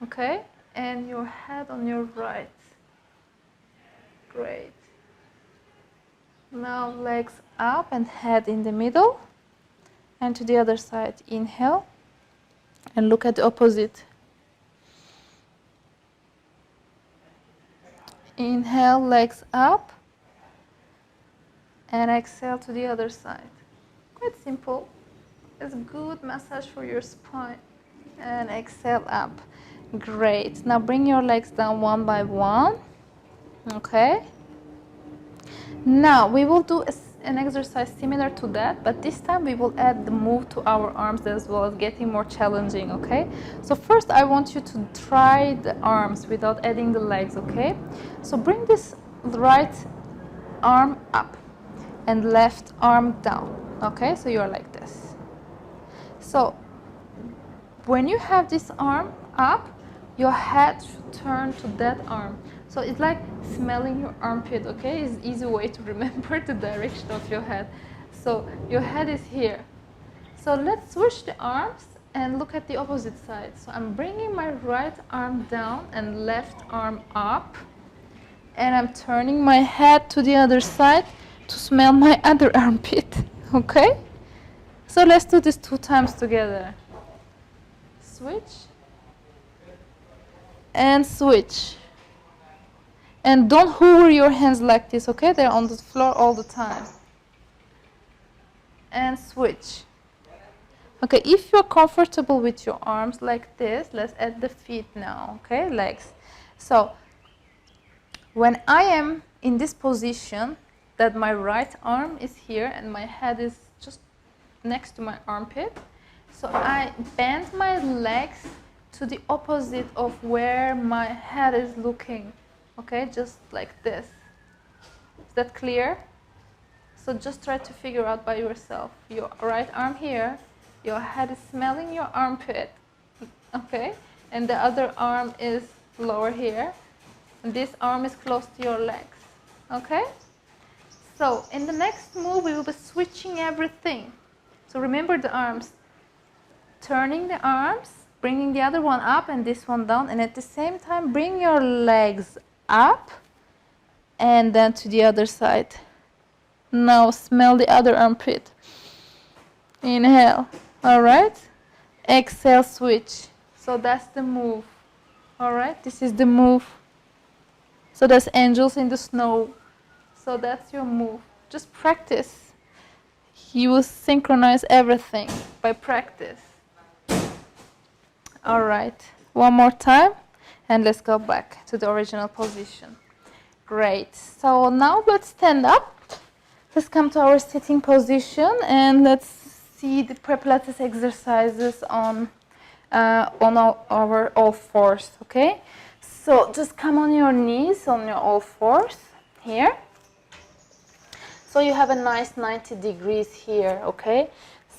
Okay? And your head on your right. Great. Now legs up and head in the middle. And to the other side. Inhale. And look at the opposite. Inhale, legs up, and exhale to the other side. Quite simple. It's a good massage for your spine. And exhale up. Great. Now bring your legs down one by one. Okay. Now we will do an exercise similar to that, but this time we will add the move to our arms as well, as getting more challenging, okay? So first I want you to try the arms without adding the legs, okay? So bring this right arm up and left arm down, okay? So you are like this. So when you have this arm up, your head should turn to that arm. So it's like smelling your armpit, okay? It's an easy way to remember the direction of your head. So your head is here. So let's switch the arms and look at the opposite side. So I'm bringing my right arm down and left arm up. And I'm turning my head to the other side to smell my other armpit, okay? So let's do this 2 times together. Switch. And switch. And don't hover your hands like this, okay? They're on the floor all the time. And switch. Okay, if you're comfortable with your arms like this, let's add the feet now, okay? Legs. So, when I am in this position, that my right arm is here and my head is just next to my armpit, so I bend my legs to the opposite of where my head is looking, okay? Just like this. Is that clear? So just try to figure out by yourself. Your right arm here, your head is smelling your armpit, okay? And the other arm is lower here. And this arm is close to your legs, okay? So in the next move, we will be switching everything. So remember the arms. Turning the arms, bringing the other one up and this one down. And at the same time, bring your legs up and then to the other side. Now smell the other armpit. Inhale. All right. Exhale, switch. So that's the move. All right. This is the move. So that's angels in the snow. So that's your move. Just practice. You will synchronize everything by practice. All right. One more time. And let's go back to the original position. Great. So now let's stand up. Let's come to our sitting position and let's see the Pilates exercises on our all fours, okay? So just come on your knees, on your all fours, here. So you have a nice 90 degrees here, okay?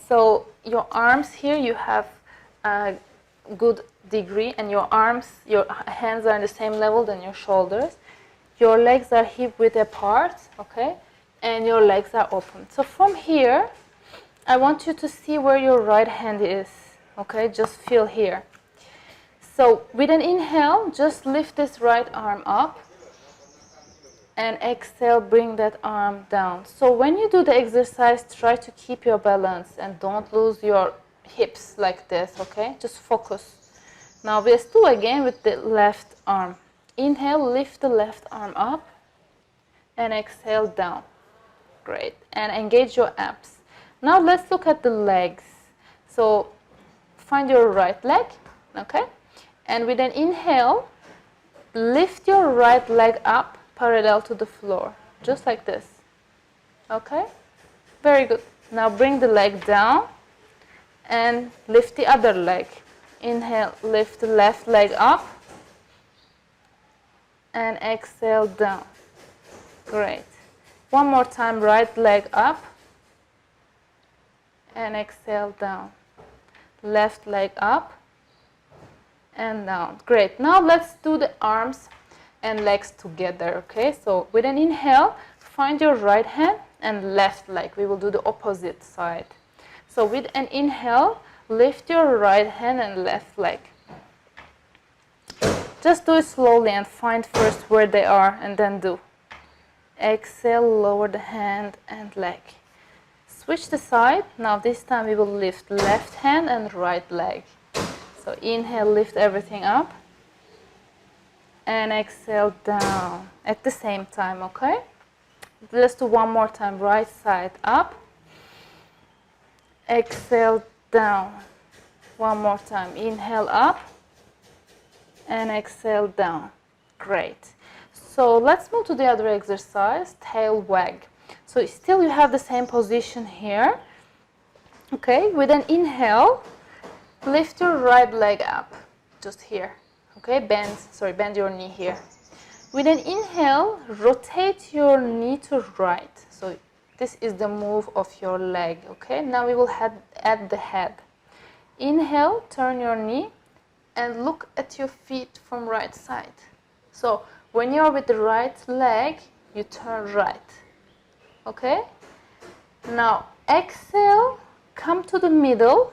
So your arms here, you have a good degree, and your arms, your hands are on the same level than your shoulders. Your legs are hip width apart, okay? And your legs are open. So from here, I want you to see where your right hand is, okay? Just feel here. So with an inhale, just lift this right arm up. And exhale, bring that arm down. So when you do the exercise, try to keep your balance and don't lose your hips like this, okay? Just focus. Now let's do again with the left arm. Inhale, lift the left arm up and exhale down. Great. And engage your abs. Now let's look at the legs. So find your right leg, okay? And with an inhale, lift your right leg up parallel to the floor, just like this. Okay? Very good. Now bring the leg down and lift the other leg. Inhale, lift the left leg up and exhale down. Great. One more time, right leg up and exhale down. Left leg up and down. Great. Now let's do the arms and legs together, okay? So with an inhale, find your right hand and left leg. We will do the opposite side. So with an inhale, lift your right hand and left leg. Just do it slowly and find first where they are and then do. Exhale, lower the hand and leg. Switch the side. Now this time we will lift left hand and right leg. So inhale, lift everything up. And exhale down at the same time, okay? Let's do one more time. Right side up. Exhale down. One more time. Inhale up. And exhale down. Great. So let's move to the other exercise, tail wag. So still you have the same position here. Okay, with an inhale, lift your right leg up, just here. Okay, bend your knee here. With an inhale, rotate your knee to right. So this is the move of your leg, okay? Now we will add the head. Inhale, turn your knee and look at your feet from right side. So when you're with the right leg, you turn right, okay? Now exhale, come to the middle.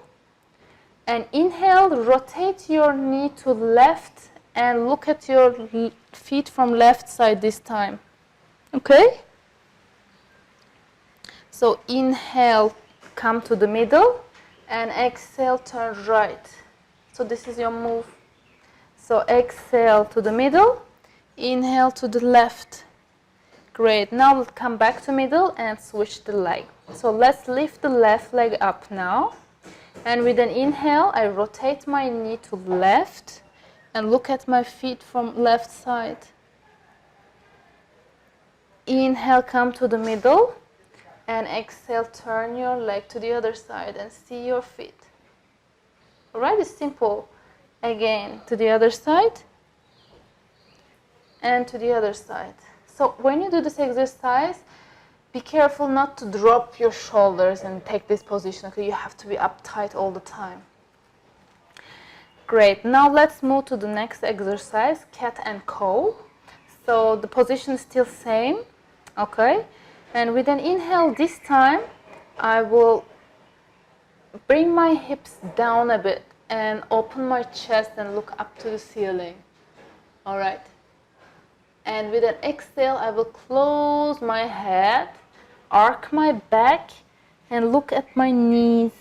And inhale, rotate your knee to left and look at your feet from left side this time. Okay? So inhale, come to the middle and exhale, turn right. So this is your move. So exhale to the middle, Inhale to the left. Great. Now let's come back to middle and switch the leg. So let's lift the left leg up now. And with an inhale, I rotate my knee to left and look at my feet from left side. Inhale, come to the middle. And exhale, turn your leg to the other side and see your feet. Alright, it's simple. Again, to the other side. And to the other side. So when you do this exercise, be careful not to drop your shoulders and take this position, because you have to be uptight all the time. Great. Now let's move to the next exercise, cat and cow. So the position is still same, okay? And with an inhale this time, I will bring my hips down a bit and open my chest and look up to the ceiling. All right. And with an exhale, I will close my head, arc my back, and look at my knees.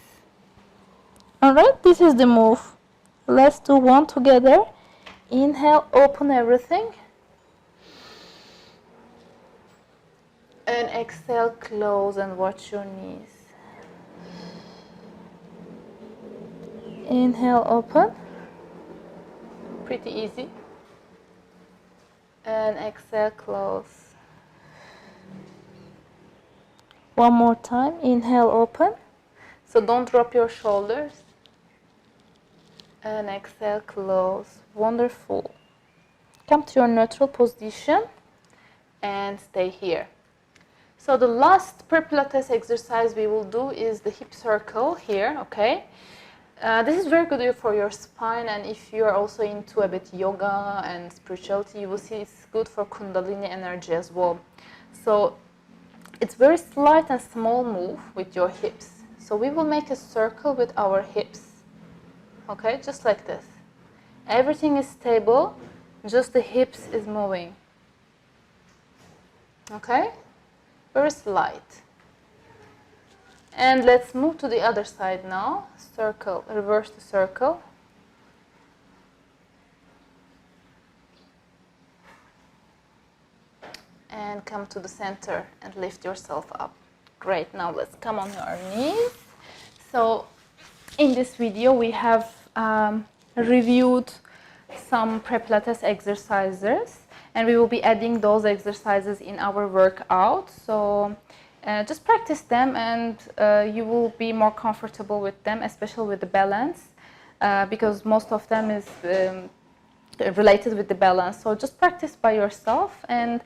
All right, this is the move. Let's do one together. Inhale, open everything. And exhale, close and watch your knees. Inhale, open. Pretty easy. And exhale, close. One more time. Inhale, open. So don't drop your shoulders. And exhale, close. Wonderful. Come to your neutral position and stay here. So the last Pilates exercise we will do is the hip circle here, okay? This is very good for your spine, and if you are also into a bit yoga and spirituality, you will see it's good for Kundalini energy as well. So it's very slight and small move with your hips. So we will make a circle with our hips, okay? Just like this. Everything is stable, just the hips is moving, okay? Very slight. And let's move to the other side now. Circle, reverse the circle. And come to the center and lift yourself up. Great, now let's come on your knees. So in this video we have reviewed some Pilates exercises, and we will be adding those exercises in our workout. So just practice them, and you will be more comfortable with them, especially with the balance, because most of them is related with the balance. So just practice by yourself, and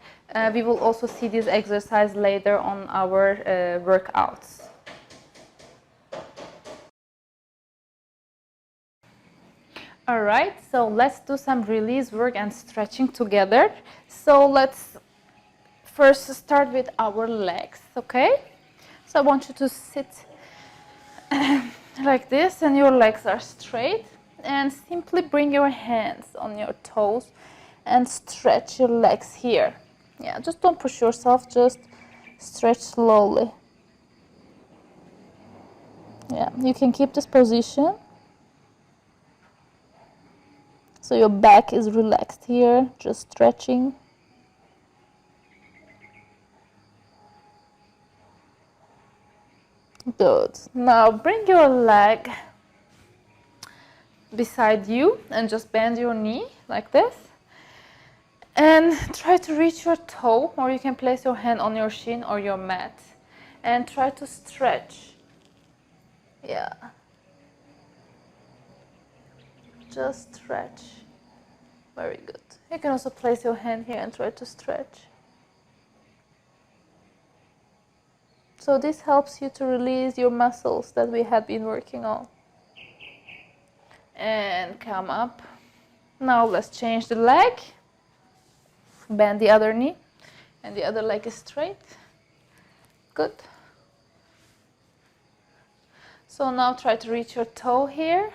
we will also see this exercise later on our workouts. All right, so let's do some release work and stretching together. So let's first start with our legs, okay? So I want you to sit like this, and your legs are straight, and simply bring your hands on your toes and stretch your legs here. Yeah, just don't push yourself, just stretch slowly. Yeah, you can keep this position. So your back is relaxed here, just stretching. Good. Now bring your leg beside you and just bend your knee like this. And try to reach your toe, or you can place your hand on your shin or your mat. And try to stretch. Yeah. Just stretch. Very good. You can also place your hand here and try to stretch. So this helps you to release your muscles that we had been working on. And come up. Now let's change the leg. Bend the other knee. And the other leg is straight. Good. So now try to reach your toe here,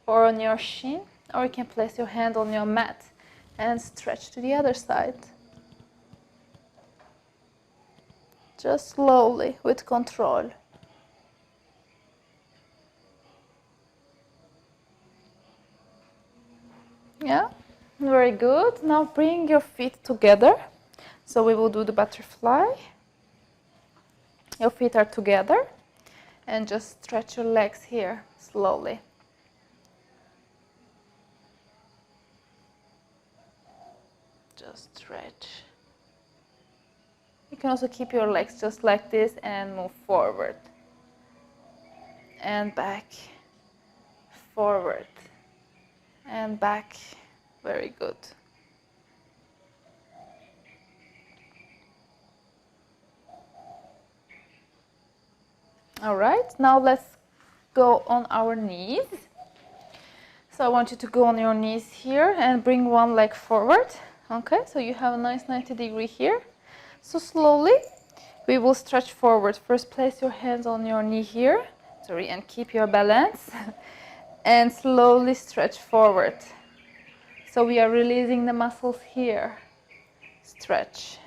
or on your shin, or you can place your hand on your mat and stretch to the other side. Just slowly, with control. Yeah? Very good. Now bring your feet together. So we will do the butterfly. Your feet are together and just stretch your legs here slowly. Just stretch. You can also keep your legs just like this and move forward and back, forward and back. Very good. All right, now let's go on our knees. So I want you to go on your knees here and bring one leg forward. Okay, so you have a nice 90-degree here. So slowly we will stretch forward. First, place your hands on your knee here. Sorry, and keep your balance. And slowly stretch forward. So we are releasing the muscles here. Stretch.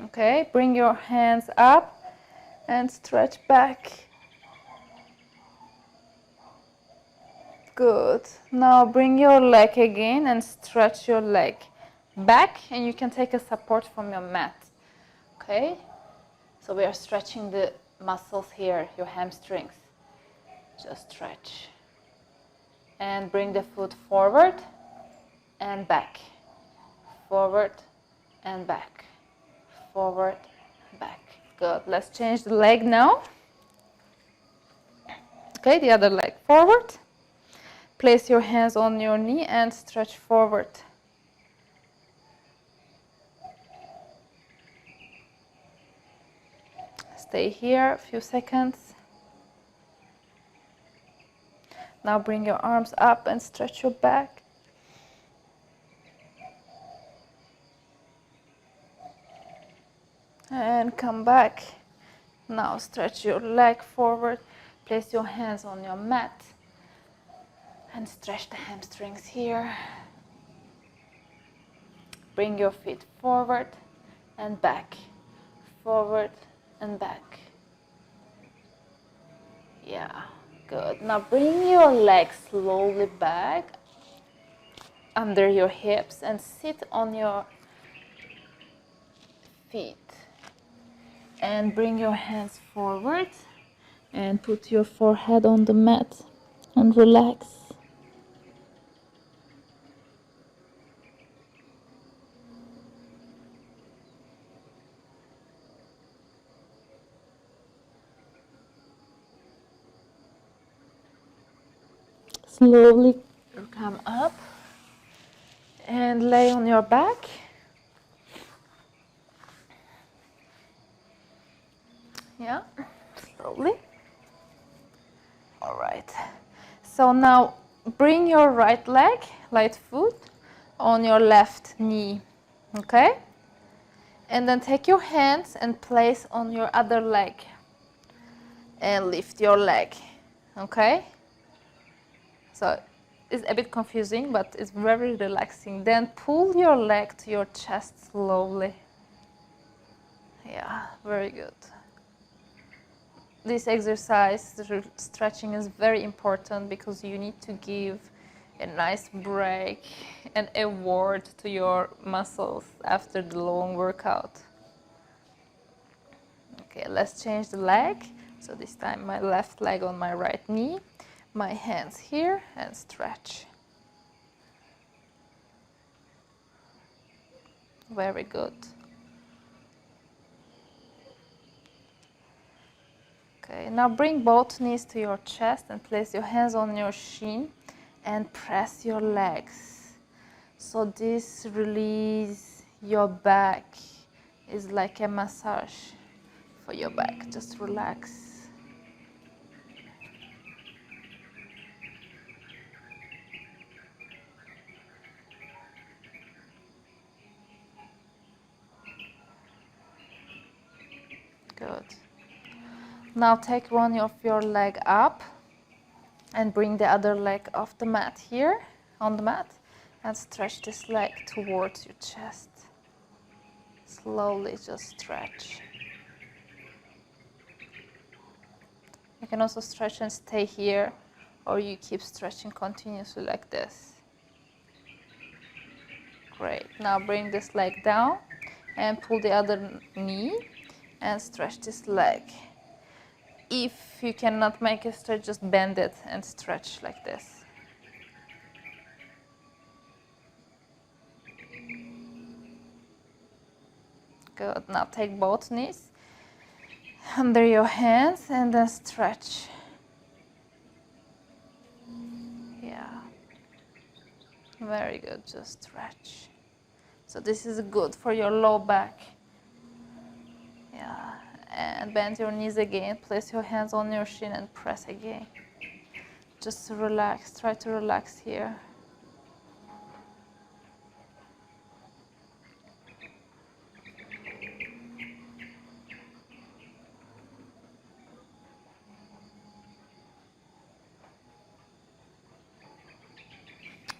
Okay, bring your hands up and stretch back. Good. Now bring your leg again and stretch your leg back, and you can take a support from your mat. Okay? So we are stretching the muscles here, your hamstrings. Just stretch. And bring the foot forward and back. Forward and back. Forward, back. Good. Let's change the leg now. Okay, the other leg forward. Place your hands on your knee and stretch forward. Stay here a few seconds. Now bring your arms up and stretch your back. And come back. Now stretch your leg forward. Place your hands on your mat. And stretch the hamstrings here. Bring your feet forward and back. Forward and back. Yeah, good. Now bring your legs slowly back under your hips and sit on your feet. And bring your hands forward and put your forehead on the mat and relax. Slowly come up and lay on your back. Yeah, slowly. All right. So now bring your right leg, right foot, on your left knee. Okay? And then take your hands and place on your other leg. And lift your leg. Okay? So it's a bit confusing, but it's very relaxing. Then pull your leg to your chest slowly. Yeah, very good. This exercise, the stretching, is very important because you need to give a nice break and a word to your muscles after the long workout. Okay, let's change the leg. So this time my left leg on my right knee, my hands here, and stretch. Very good. Okay, now bring both knees to your chest and place your hands on your shin and press your legs. So this release your back is like a massage for your back. Just relax. Good. Now take one of your leg up and bring the other leg off the mat here, on the mat, and stretch this leg towards your chest. Slowly just stretch. You can also stretch and stay here, or you keep stretching continuously like this. Great. Now bring this leg down and pull the other knee and stretch this leg. If you cannot make a stretch, just bend it and stretch like this. Good. Now take both knees under your hands and then stretch. Yeah. Very good. Just stretch. So this is good for your low back. Yeah. And bend your knees again. Place your hands on your shin and press again. Just relax. Try to relax here.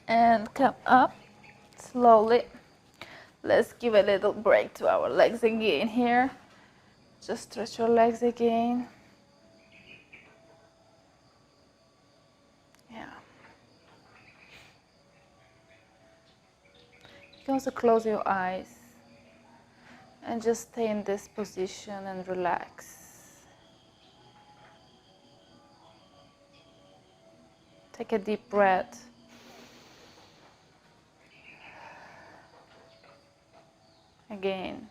And come up slowly. Let's give a little break to our legs again here. Just stretch your legs again. Yeah. You can also close your eyes and just stay in this position and relax. Take a deep breath. Again.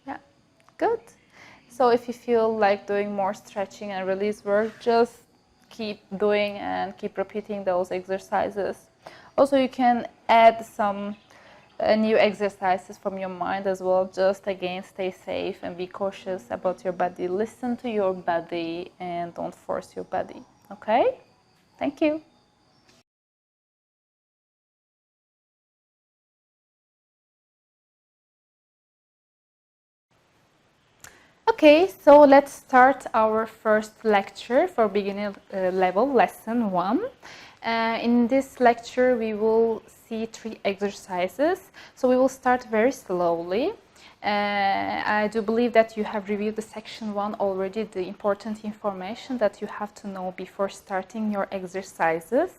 Yeah, good. So if you feel like doing more stretching and release work, just keep doing and keep repeating those exercises. Also, you can add some new exercises from your mind as well. Just again, stay safe and be cautious about your body. Listen to your body and don't force your body. Okay? Thank you. Okay, so let's start our first lecture for beginner level, lesson 1. In this lecture, we will see 3 exercises. So we will start very slowly. I do believe that you have reviewed the section 1 already, the important information that you have to know before starting your exercises.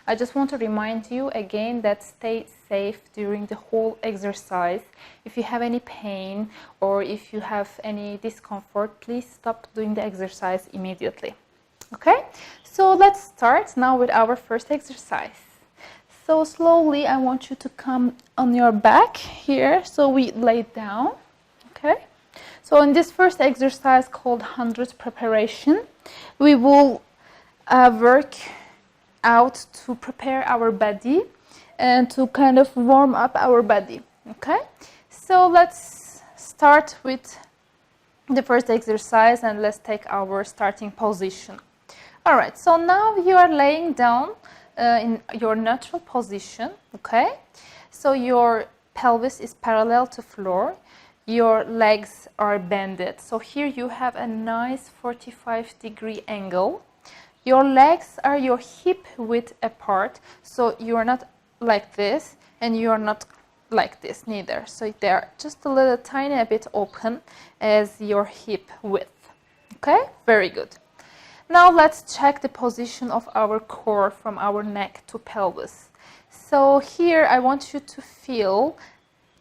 I just want to remind you again that stay safe during the whole exercise. If you have any pain or if you have any discomfort, please stop doing the exercise immediately. Okay, so let's start now with our first exercise. So slowly I want you to come on your back here, so we lay down. Okay, so in this first exercise called 100 preparation, we will work out to prepare our body and to kind of warm up our body. Okay, so let's start with the first exercise and let's take our starting position. All right, so now you are laying down in your natural position. Okay, so your pelvis is parallel to floor, your legs are bended, so here you have a nice 45-degree angle. Your legs are your hip width apart, so you are not like this and you are not like this neither. So they are just a little tiny bit open as your hip width. Okay, very good. Now let's check the position of our core from our neck to pelvis. So here I want you to feel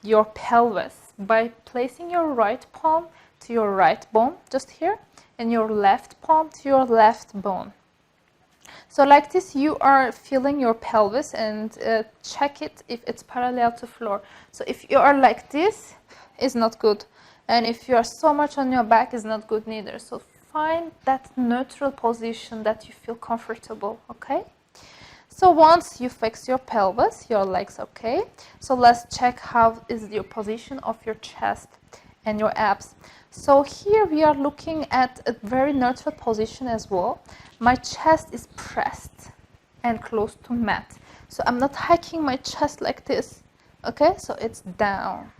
your pelvis by placing your right palm to your right bone, just here, and your left palm to your left bone. So like this, you are feeling your pelvis and check it if it's parallel to floor. So if you are like this, it's not good. And if you are so much on your back, it's not good neither. So find that neutral position that you feel comfortable, okay? So once you fix your pelvis, your legs okay. So let's check how is your position of your chest and your abs. So here we are looking at a very neutral position as well. My chest is pressed and close to mat. So I'm not hiking my chest like this, okay? So it's down.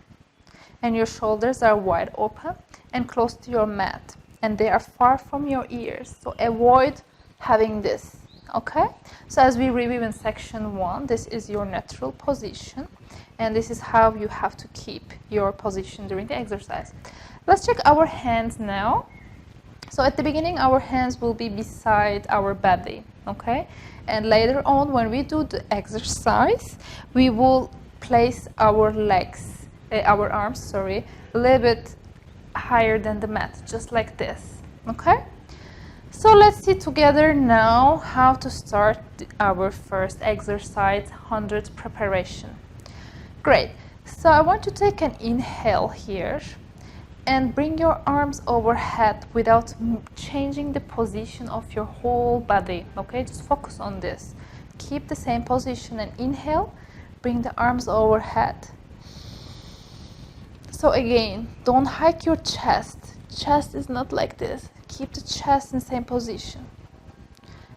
And your shoulders are wide open and close to your mat. And they are far from your ears. So avoid having this. Okay, so as we review in section 1, this is your natural position, and this is how you have to keep your position during the exercise. Let's check our hands now. So at the beginning, our hands will be beside our body, okay? And later on, when we do the exercise, we will place our legs, our arms, sorry, a little bit higher than the mat, just like this, okay? So let's see together now how to start our first exercise, 100 preparation. Great. So I want to take an inhale here and bring your arms overhead without changing the position of your whole body. Okay, just focus on this. Keep the same position and inhale, bring the arms overhead. So again, don't hike your chest. Chest is not like this. Keep the chest in the same position.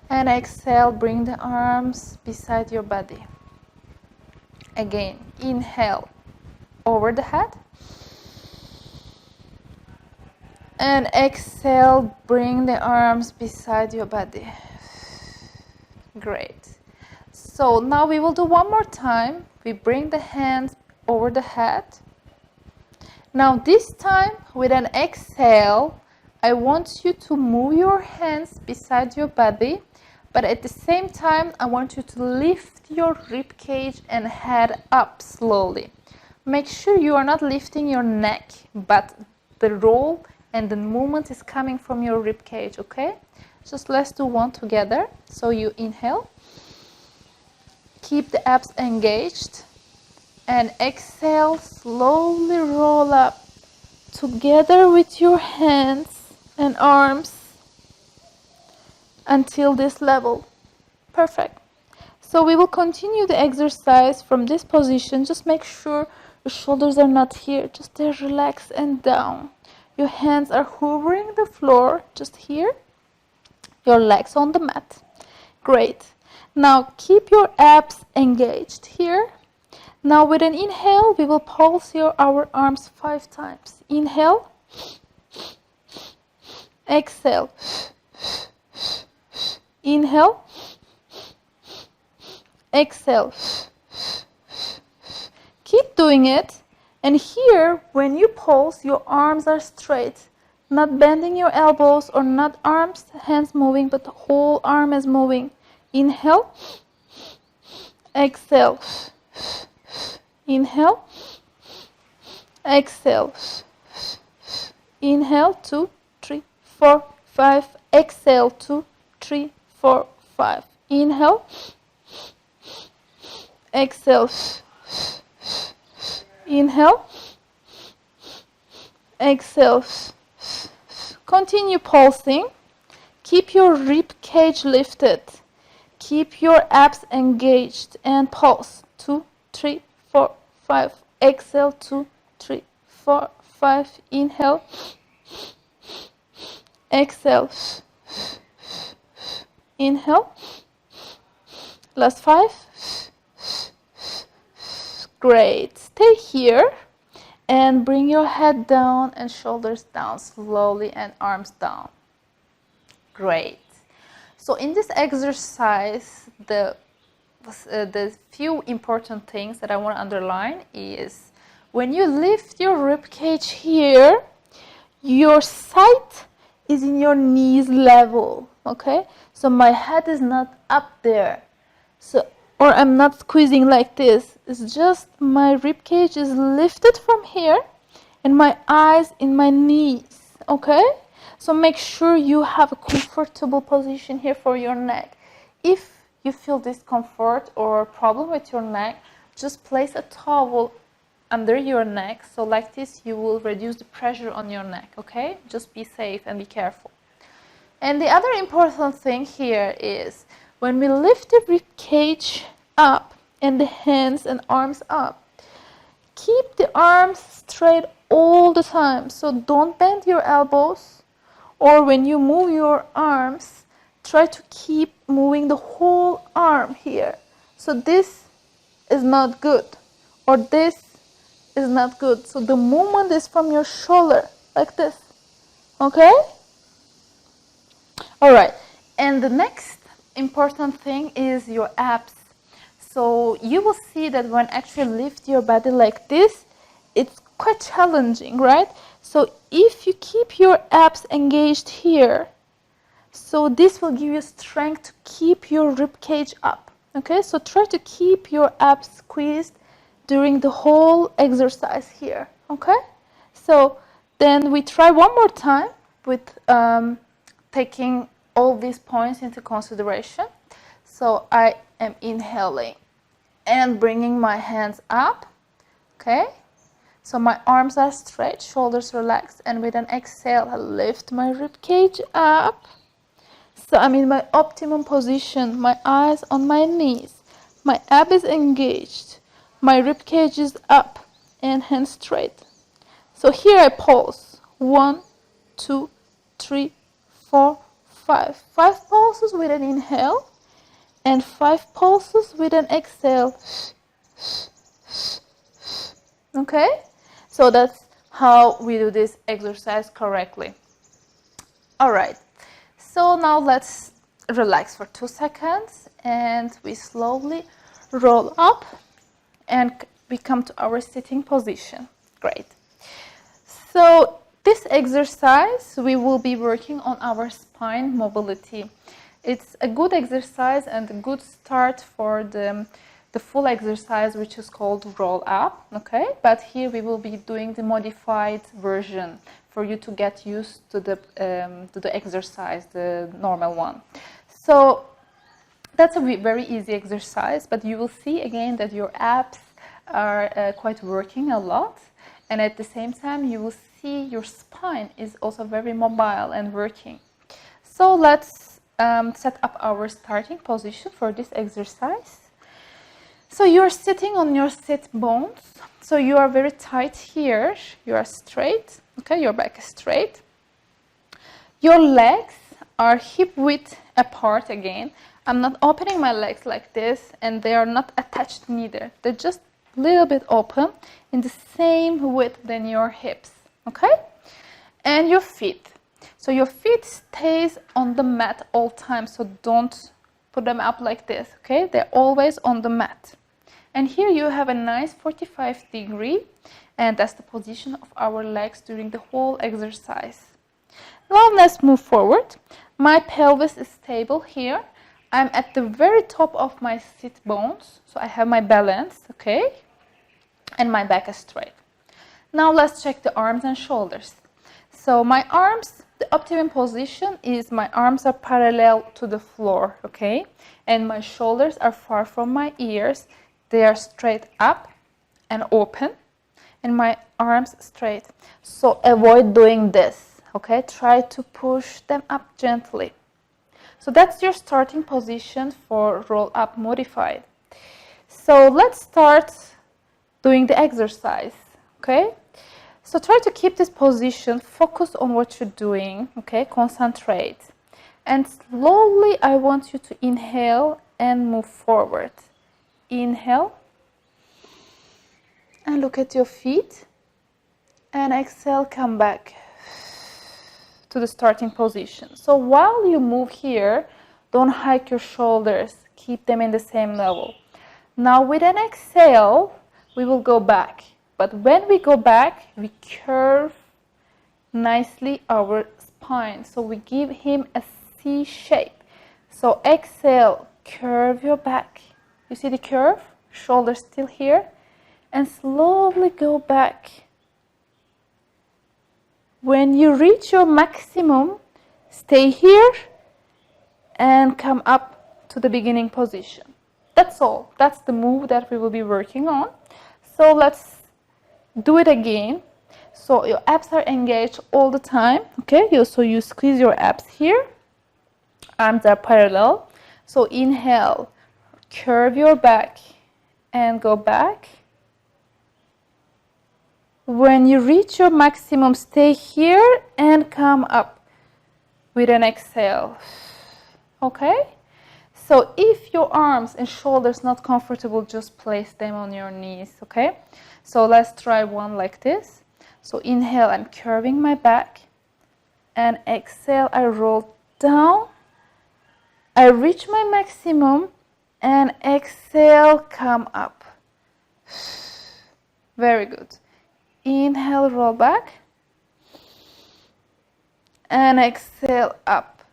And exhale, bring the arms beside your body. Again, inhale over the head. And exhale, bring the arms beside your body. Great. So now we will do one more time. We bring the hands over the head. Now this time with an exhale, I want you to move your hands beside your body, but at the same time, I want you to lift your rib cage and head up slowly. Make sure you are not lifting your neck, but the roll and the movement is coming from your rib cage, okay? Just let's do one together. So you inhale, keep the abs engaged, and exhale, slowly roll up together with your hands and arms until this level. Perfect. So we will continue the exercise from this position. Just make sure your shoulders are not here, just there, relax and down. Your hands are hovering the floor, just here. Your legs on the mat. Great. Now keep your abs engaged here. Now with an inhale, we will pulse our arms 5 times. Inhale. Exhale. Inhale. Exhale. Keep doing it. And here, when you pulse, your arms are straight, not bending your elbows or not arms, hands moving, but the whole arm is moving. Inhale, exhale, inhale, exhale, inhale, 2, 3, 4, 5, exhale, 2, 3, 4, 5, inhale, exhale, inhale, exhale, continue pulsing, keep your rib cage lifted, keep your abs engaged and pulse, 2, 3, 4, 5, exhale, 2, 3, 4, 5, inhale, exhale, inhale, last 5, great, stay here and bring your head down and shoulders down slowly and arms down. Great. So in this exercise, the few important things that I want to underline is when you lift your rib cage here, your sight is in your knees level, okay? So my head is not up there. So or I'm not squeezing like this. It's just my rib cage is lifted from here and my eyes in my knees, okay? So make sure you have a comfortable position here for your neck. If you feel discomfort or problem with your neck, just place a towel under your neck. So like this, you will reduce the pressure on your neck, okay? Just be safe and be careful. And the other important thing here is when we lift the rib cage up and the hands and arms up, keep the arms straight all the time. So don't bend your elbows, or when you move your arms, try to keep moving the whole arm here. So this is not good, or this is not good. So the movement is from your shoulder, like this, okay? All right, and the next important thing is your abs. So you will see that when actually lift your body like this, it's quite challenging, right? So if you keep your abs engaged here, so this will give you strength to keep your rib cage up. Okay, so try to keep your abs squeezed during the whole exercise here. Okay, so then we try one more time with taking all these points into consideration. So I am inhaling and bringing my hands up. Okay, so my arms are straight, shoulders relaxed, and with an exhale I lift my rib cage up. So I'm in my optimum position, my eyes on my knees, my ab is engaged, my rib cage is up and hands straight. So here I pulse. 1, 2, 3, 4, 5. 5 pulses with an inhale and 5 pulses with an exhale. Okay? So that's how we do this exercise correctly. Alright. So now let's relax for 2 seconds and we slowly roll up and we come to our sitting position. Great. So this exercise we will be working on our spine mobility. It's a good exercise and a good start for the full exercise, which is called roll up. Okay, but here we will be doing the modified version for you to get used to the exercise, the normal one. So that's a very easy exercise, but you will see again that your abs are quite working a lot, and at the same time you will see your spine is also very mobile and working. So let's set up our starting position for this exercise. So you are sitting on your sit bones. So you are very tight here. You are straight. Okay, your back is straight. Your legs are hip width apart again. I'm not opening my legs like this, and they are not attached neither. They're just a little bit open in the same width than your hips. Okay? And your feet. So your feet stays on the mat all time, so don't put them up like this, okay? They're always on the mat. And here you have a nice 45 degree, and that's the position of our legs during the whole exercise. Now let's move forward. My pelvis is stable here. I'm at the very top of my sit bones, so I have my balance, okay? And my back is straight. Now let's check the arms and shoulders. So my arms, the optimum position is my arms are parallel to the floor, okay? And my shoulders are far from my ears. They are straight up and open, and my arms straight. So avoid doing this, okay? Try to push them up gently. So that's your starting position for roll up modified. So let's start doing the exercise, okay? So try to keep this position, focus on what you're doing, okay? Concentrate. And slowly I want you to inhale and move forward. Inhale and look at your feet, and exhale, come back to the starting position. So while you move here, don't hike your shoulders, keep them in the same level. Now with an exhale, we will go back. But when we go back, we curve nicely our spine. So we give him a C shape. So exhale, curve your back. You see the curve? Shoulders still here. And slowly go back. When you reach your maximum, stay here and come up to the beginning position. That's all. That's the move that we will be working on. So let's do it again. So your abs are engaged all the time. Okay, so you squeeze your abs here. Arms are parallel. So inhale, curve your back and go back. When you reach your maximum, stay here and come up with an exhale. Okay? So if your arms and shoulders not comfortable, just place them on your knees, okay? So let's try one like this. So inhale, I'm curving my back, and exhale, I roll down I reach my maximum and exhale, come up. Very good. Inhale, roll back. And exhale, up.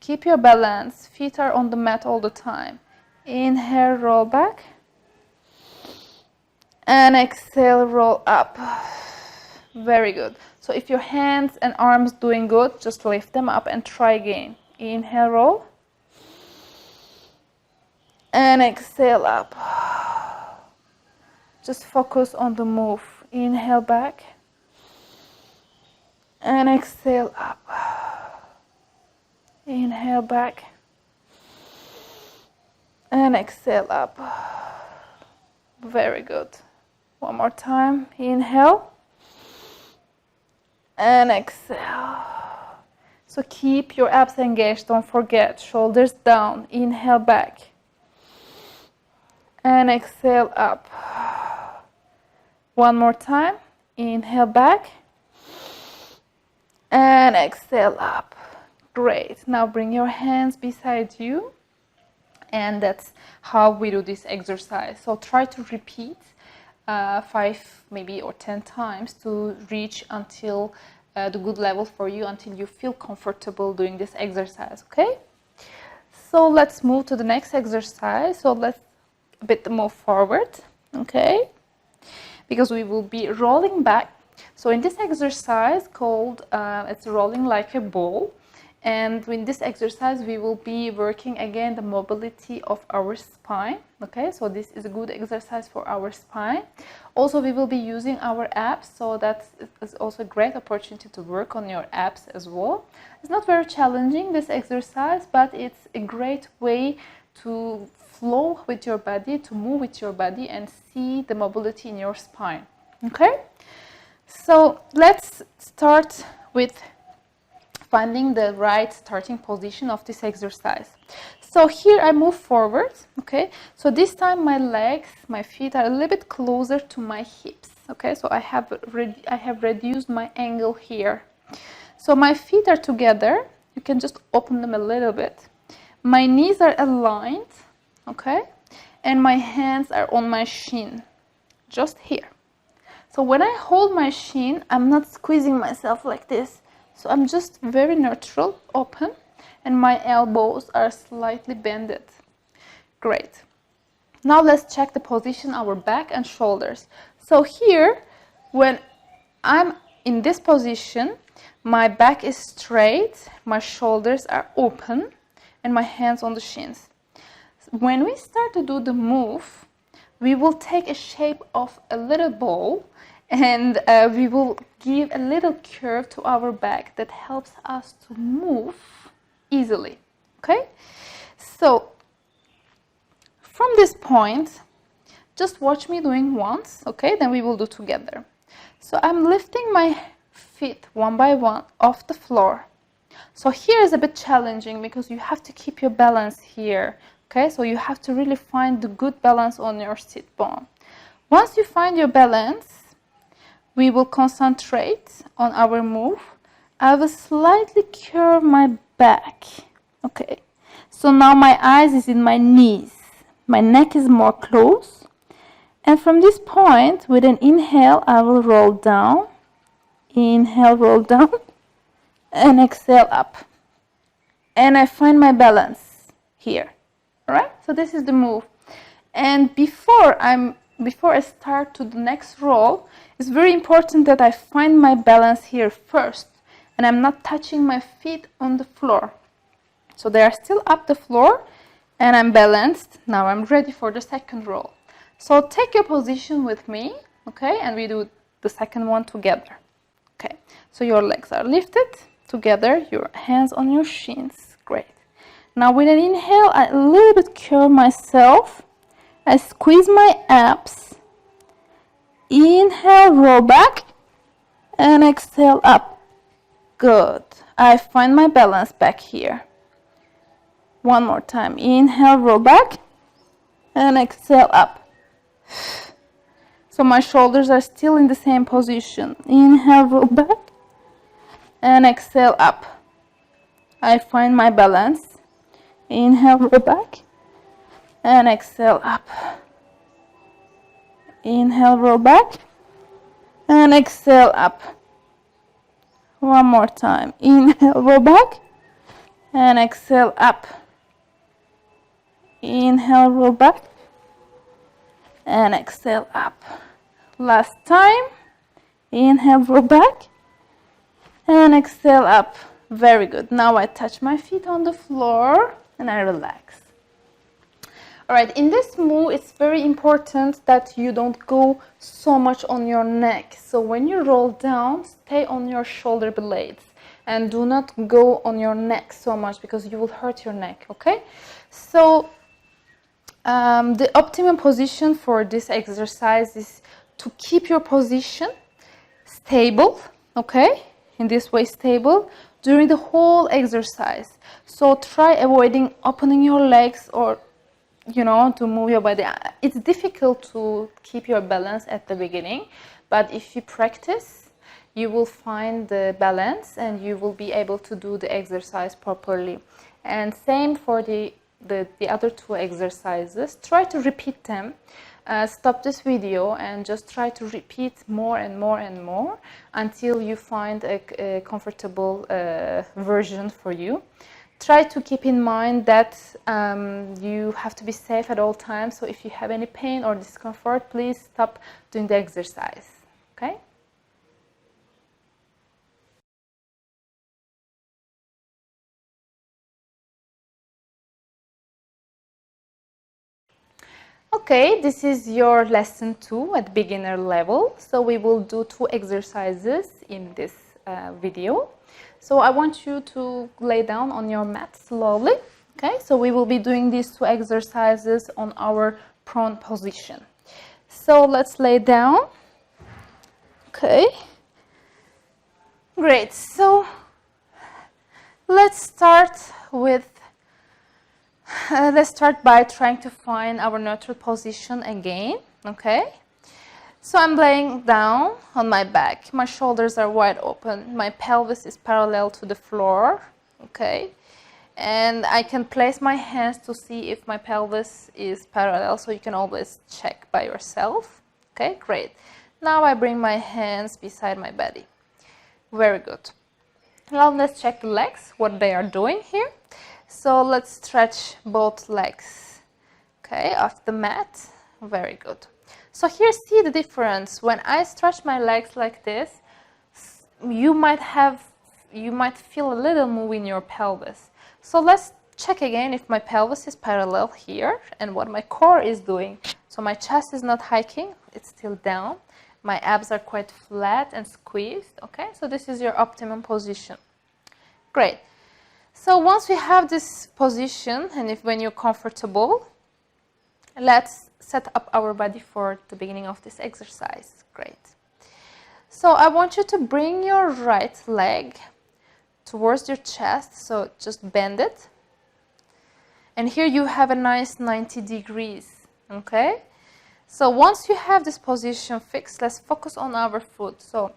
Keep your balance. Feet are on the mat all the time. Inhale, roll back. And exhale, roll up. Very good. So if your hands and arms doing good, just lift them up and try again. Inhale, roll. And exhale, up. Just focus on the move. Inhale back. And exhale, up. Inhale back. And exhale, up. Very good. One more time. Inhale. And exhale. So keep your abs engaged. Don't forget. Shoulders down. Inhale back. And exhale, up. One more time. Inhale back. And exhale, up. Great. Now bring your hands beside you. And that's how we do this exercise. So try to repeat 5 maybe or 10 times to reach until the good level for you, until you feel comfortable doing this exercise. Okay, so let's move to the next exercise. So let's a bit move forward. Okay, because we will be rolling back. So in this exercise called it's rolling like a ball. And in this exercise, we will be working again the mobility of our spine. Okay, so this is a good exercise for our spine. Also, we will be using our abs, so that is also a great opportunity to work on your abs as well. It's not very challenging, this exercise, but it's a great way to flow with your body, to move with your body and see the mobility in your spine. Okay, so let's start with finding the right starting position of this exercise. So here I move forward, okay? So this time my legs, my feet are a little bit closer to my hips, okay? So I have reduced my angle here. So my feet are together. You can just open them a little bit. My knees are aligned, okay? And my hands are on my shin, just here. So when I hold my shin, I'm not squeezing myself like this. So I'm just very neutral, open, and my elbows are slightly bended. Great. Now let's check the position, our back and shoulders. So here, when I'm in this position, my back is straight, my shoulders are open, and my hands on the shins. When we start to do the move, we will take a shape of a little ball, and we will give a little curve to our back that helps us to move easily. Okay, so from this point, just watch me doing once, okay, then we will do together. So I'm lifting my feet one by one off the floor. So here is a bit challenging because you have to keep your balance here, okay, so you have to really find the good balance on your sit bone. Once you find your balance, we will concentrate on our move. I will slightly curve my back. Okay, so now my eyes is in my knees. My neck is more close. And from this point, with an inhale, I will roll down. Inhale, roll down. And exhale, up. And I find my balance here. All right, so this is the move. And before I start to the next roll, it's very important that I find my balance here first, and I'm not touching my feet on the floor. So they are still up the floor, and I'm balanced. Now I'm ready for the second roll. So take your position with me, okay, and we do the second one together. Okay, so your legs are lifted together, your hands on your shins. Great. Now with an inhale, I a little bit curve myself. I squeeze my abs. Inhale, roll back, and exhale, up. Good. I find my balance back here. One more time. Inhale, roll back, and exhale, up. So my shoulders are still in the same position. Inhale, roll back, and exhale, up. I find my balance. Inhale, roll back, and exhale up. Inhale, roll back, and exhale up. One more time. Inhale, roll back, and exhale up. Inhale, roll back, and exhale up. Last time. Inhale, roll back, and exhale up. Very good. Now I touch my feet on the floor and I relax. All right, in this move, it's very important that you don't go so much on your neck. So when you roll down, stay on your shoulder blades and do not go on your neck so much because you will hurt your neck, okay? So the optimum position for this exercise is to keep your position stable, okay? In this way, stable during the whole exercise. So try avoiding opening your legs or to move your body. It's difficult to keep your balance at the beginning, but if you practice, you will find the balance and you will be able to do the exercise properly. And same for the other two exercises. Try to repeat them. Stop this video and just try to repeat more and more and more until you find a comfortable version for you. Try to keep in mind that you have to be safe at all times. So if you have any pain or discomfort, please stop doing the exercise. Okay? Okay, this is your lesson 2 at beginner level. So we will do 2 exercises in this video. So I want you to lay down on your mat slowly. Okay, so we will be doing these 2 exercises on our prone position. So let's lay down. Okay, great. So let's start by trying to find our neutral position again. Okay. So I'm laying down on my back. My shoulders are wide open. My pelvis is parallel to the floor. Okay. And I can place my hands to see if my pelvis is parallel. So you can always check by yourself. Okay, great. Now I bring my hands beside my body. Very good. Now let's check the legs, what they are doing here. So let's stretch both legs. Okay, off the mat. Very good. So here, see the difference. When I stretch my legs like this, you might feel a little move in your pelvis. So let's check again if my pelvis is parallel here and what my core is doing. So my chest is not hiking, it's still down. My abs are quite flat and squeezed. Okay, so this is your optimum position. Great. So once we have this position, and when you're comfortable, let's set up our body for the beginning of this exercise. Great. So I want you to bring your right leg towards your chest. So just bend it. And here you have a nice 90 degrees. Okay. So once you have this position fixed, let's focus on our foot. So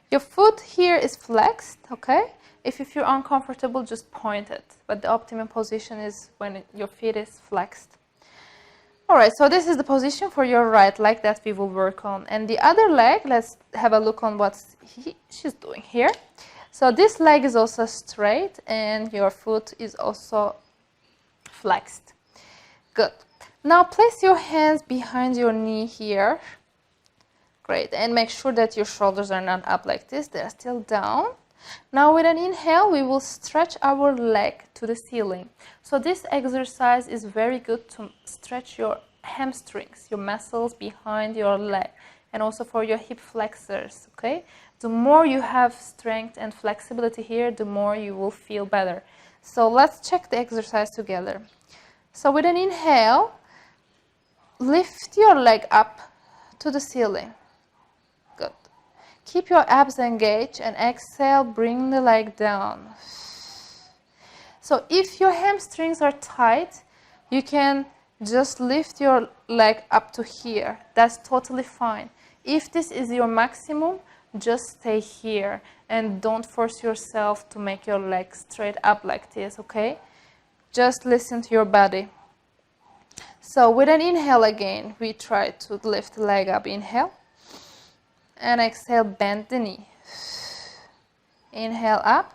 your foot here is flexed. Okay. If you're uncomfortable, just point it. But the optimum position is when your feet is flexed. Alright, so this is the position for your right leg that we will work on. And the other leg, let's have a look on what she's doing here. So this leg is also straight and your foot is also flexed. Good. Now place your hands behind your knee here. Great. And make sure that your shoulders are not up like this. They're still down. Now with an inhale, we will stretch our leg to the ceiling. So this exercise is very good to stretch your hamstrings, your muscles behind your leg, and also for your hip flexors, okay? The more you have strength and flexibility here, the more you will feel better. So let's check the exercise together. So with an inhale, lift your leg up to the ceiling. Good. Keep your abs engaged and exhale, bring the leg down. So if your hamstrings are tight, you can just lift your leg up to here. That's totally fine. If this is your maximum, just stay here and don't force yourself to make your legs straight up like this, okay? Just listen to your body. So with an inhale again, we try to lift the leg up. Inhale. And exhale, bend the knee. Inhale up.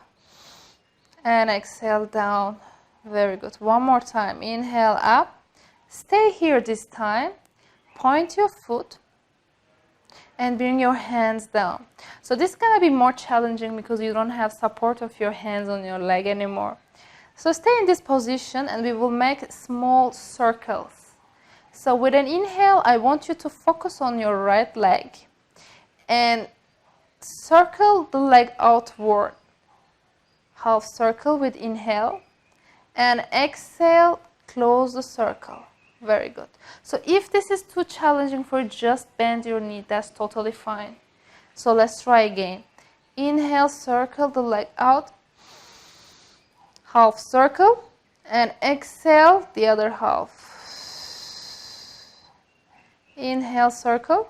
And exhale down. Very good. One more time. Inhale up. Stay here this time. Point your foot. And bring your hands down. So this is going to be more challenging because you don't have support of your hands on your leg anymore. So stay in this position and we will make small circles. So with an inhale, I want you to focus on your right leg and circle the leg outward. Half circle with inhale and exhale, close the circle. Very good. So if this is too challenging for you, just bend your knee. That's totally fine. So let's try again. Inhale, circle the leg out. Half circle. And exhale, the other half. Inhale, circle.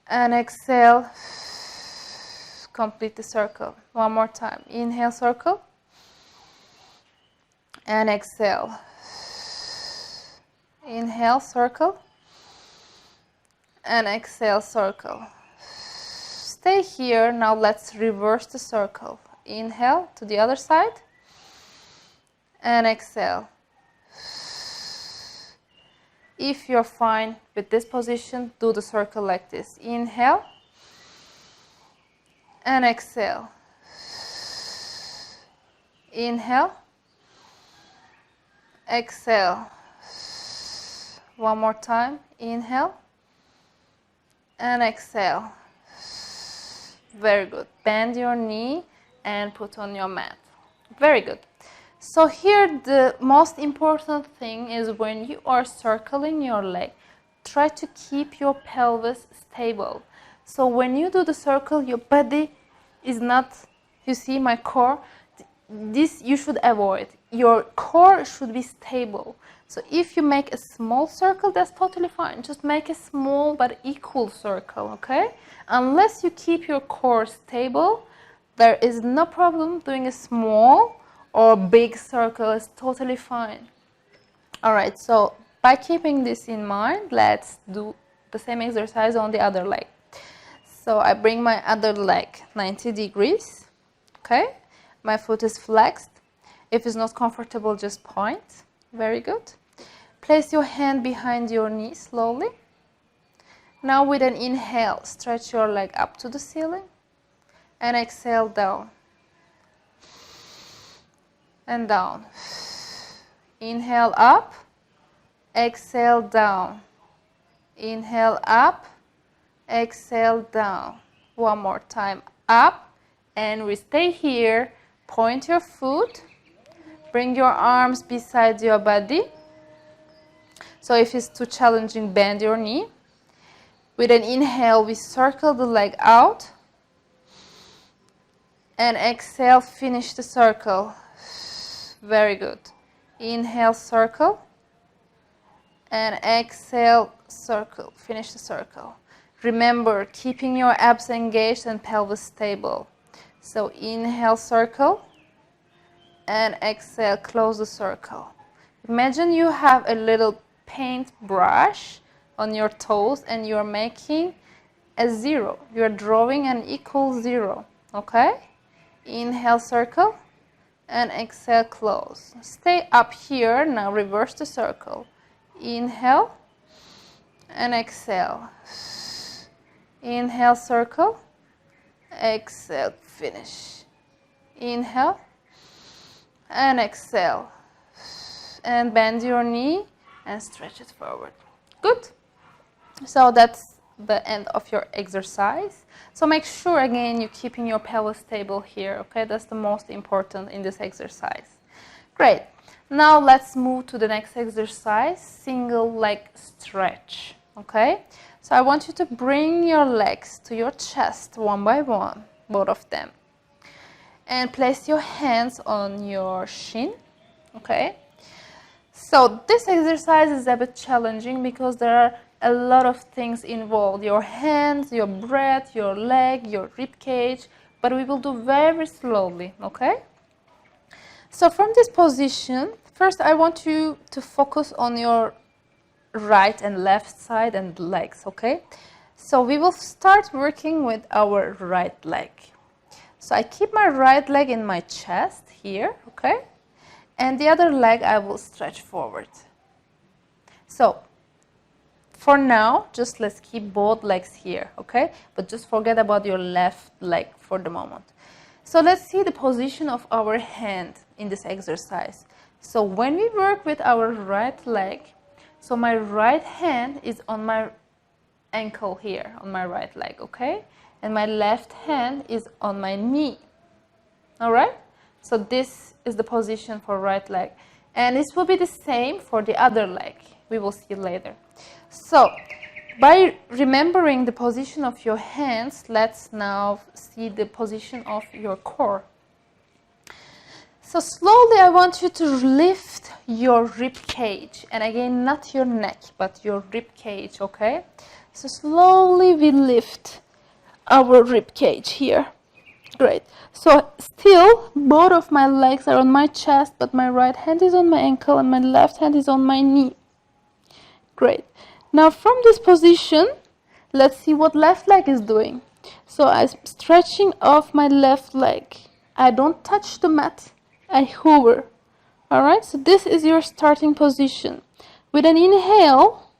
And exhale, complete the circle. One more time. Inhale, circle. And exhale. Inhale, circle. And exhale, circle. Stay here. Now let's reverse the circle. Inhale to the other side. And exhale. If you're fine with this position, do the circle like this. Inhale. And exhale. Inhale. Exhale. One more time. Inhale. And exhale. Very good. Bend your knee and put on your mat. Very good. So here the most important thing is when you are circling your leg, try to keep your pelvis stable. So when you do the circle, your body is not, you see my core, this you should avoid. Your core should be stable. So if you make a small circle, that's totally fine. Just make a small but equal circle, okay? Unless you keep your core stable, there is no problem doing a small or big circle. Is totally fine. All right, so by keeping this in mind, let's do the same exercise on the other leg. So I bring my other leg 90 degrees, okay? My foot is flexed. If it's not comfortable, just point. Very good. Place your hand behind your knee slowly. Now with an inhale, stretch your leg up to the ceiling and exhale down and down. Inhale up, exhale down. Inhale up, exhale down. One more time, up, and we stay here. Point your foot, bring your arms beside your body. So if it's too challenging, bend your knee. With an inhale, we circle the leg out. And exhale, finish the circle. Very good. Inhale, circle. And exhale, circle. Finish the circle. Remember, keeping your abs engaged and pelvis stable. So inhale, circle. And exhale, close the circle. Imagine you have a little paint brush on your toes and you're making a zero. You're drawing an equal zero. Okay? Inhale, circle. And exhale, close. Stay up here. Now reverse the circle. Inhale. And exhale. Inhale, circle. Exhale, finish. Inhale. And exhale. And bend your knee and stretch it forward. Good. So that's the end of your exercise. So make sure again you're keeping your pelvis stable here, okay? That's the most important in this exercise. Great. Now let's move to the next exercise, single leg stretch, okay? So I want you to bring your legs to your chest one by one, both of them. And place your hands on your shin, okay? So this exercise is a bit challenging because there are a lot of things involved, your hands, your breath, your leg, your rib cage, but we will do very slowly, okay? So from this position, first I want you to focus on your right and left side and legs, okay? So we will start working with our right leg. So I keep my right leg in my chest here, okay? And the other leg I will stretch forward. So for now, just let's keep both legs here, okay? But just forget about your left leg for the moment. So let's see the position of our hand in this exercise. So when we work with our right leg, so my right hand is on my ankle here, on my right leg, okay? And my left hand is on my knee, all right? So this is the position for right leg. And this will be the same for the other leg. We will see later. So by remembering the position of your hands, let's now see the position of your core. So slowly I want you to lift your rib cage, and again not your neck but your rib cage, okay? So slowly we lift our rib cage here. Great. So still both of my legs are on my chest, but my right hand is on my ankle and my left hand is on my knee. Great. Now from this position, let's see what left leg is doing. So I'm stretching off my left leg. I don't touch the mat, I hover. Alright, so this is your starting position. With an inhale,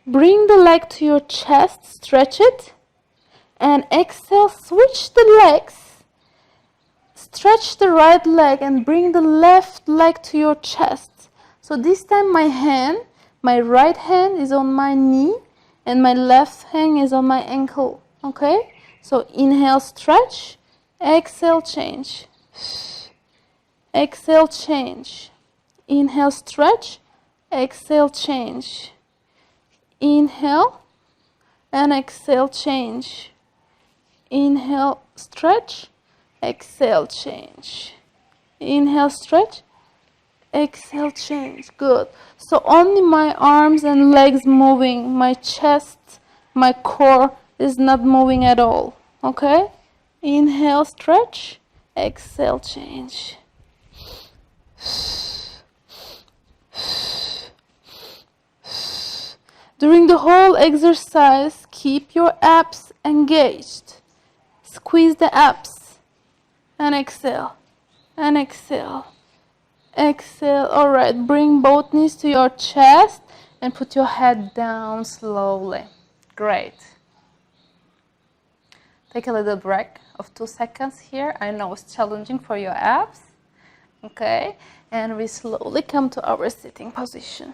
bring the leg to your chest, stretch it, and exhale, switch the legs. Stretch the right leg and bring the left leg to your chest. So this time my right hand is on my knee and my left hand is on my ankle, okay? So inhale, stretch, exhale, change. Exhale, change. Inhale, stretch, exhale, change. Inhale and exhale, change. Inhale, stretch, exhale, change. Inhale, stretch, exhale, change. Good. So only my arms and legs moving, my chest, my core is not moving at all. Okay? Inhale, stretch, exhale, change. During the whole exercise, keep your abs engaged. Squeeze the abs and exhale, and exhale. Exhale. All right, bring both knees to your chest and put your head down slowly. Great. Take a little break of 2 seconds here. I know it's challenging for your abs. Okay, and we slowly come to our sitting position.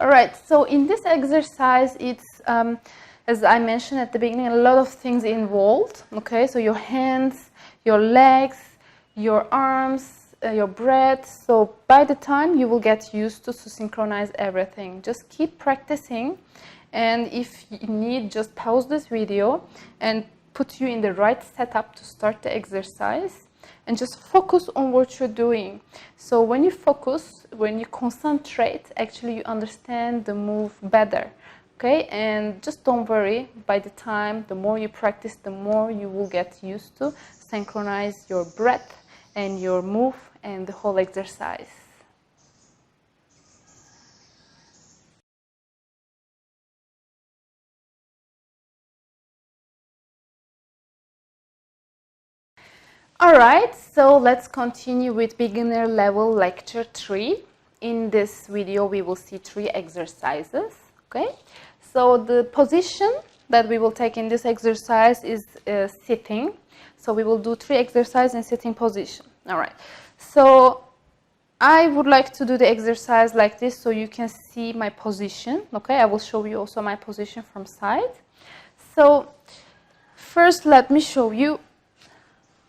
All right, so in this exercise, it's, as I mentioned at the beginning, a lot of things involved. Okay, so your hands, your legs, your arms, your breath. So by the time you will get used to synchronize everything, just keep practicing. And if you need, just pause this video and put you in the right setup to start the exercise. And just focus on what you're doing. So when you focus, when you concentrate, actually you understand the move better. Okay, and just don't worry, by the time, the more you practice, the more you will get used to synchronize your breath and your move and the whole exercise. Alright, so let's continue with beginner level lecture 3. In this video, we will see 3 exercises. Okay, so the position that we will take in this exercise is sitting. So we will do 3 exercises in sitting position. Alright, so I would like to do the exercise like this so you can see my position. Okay, I will show you also my position from side. So first, let me show you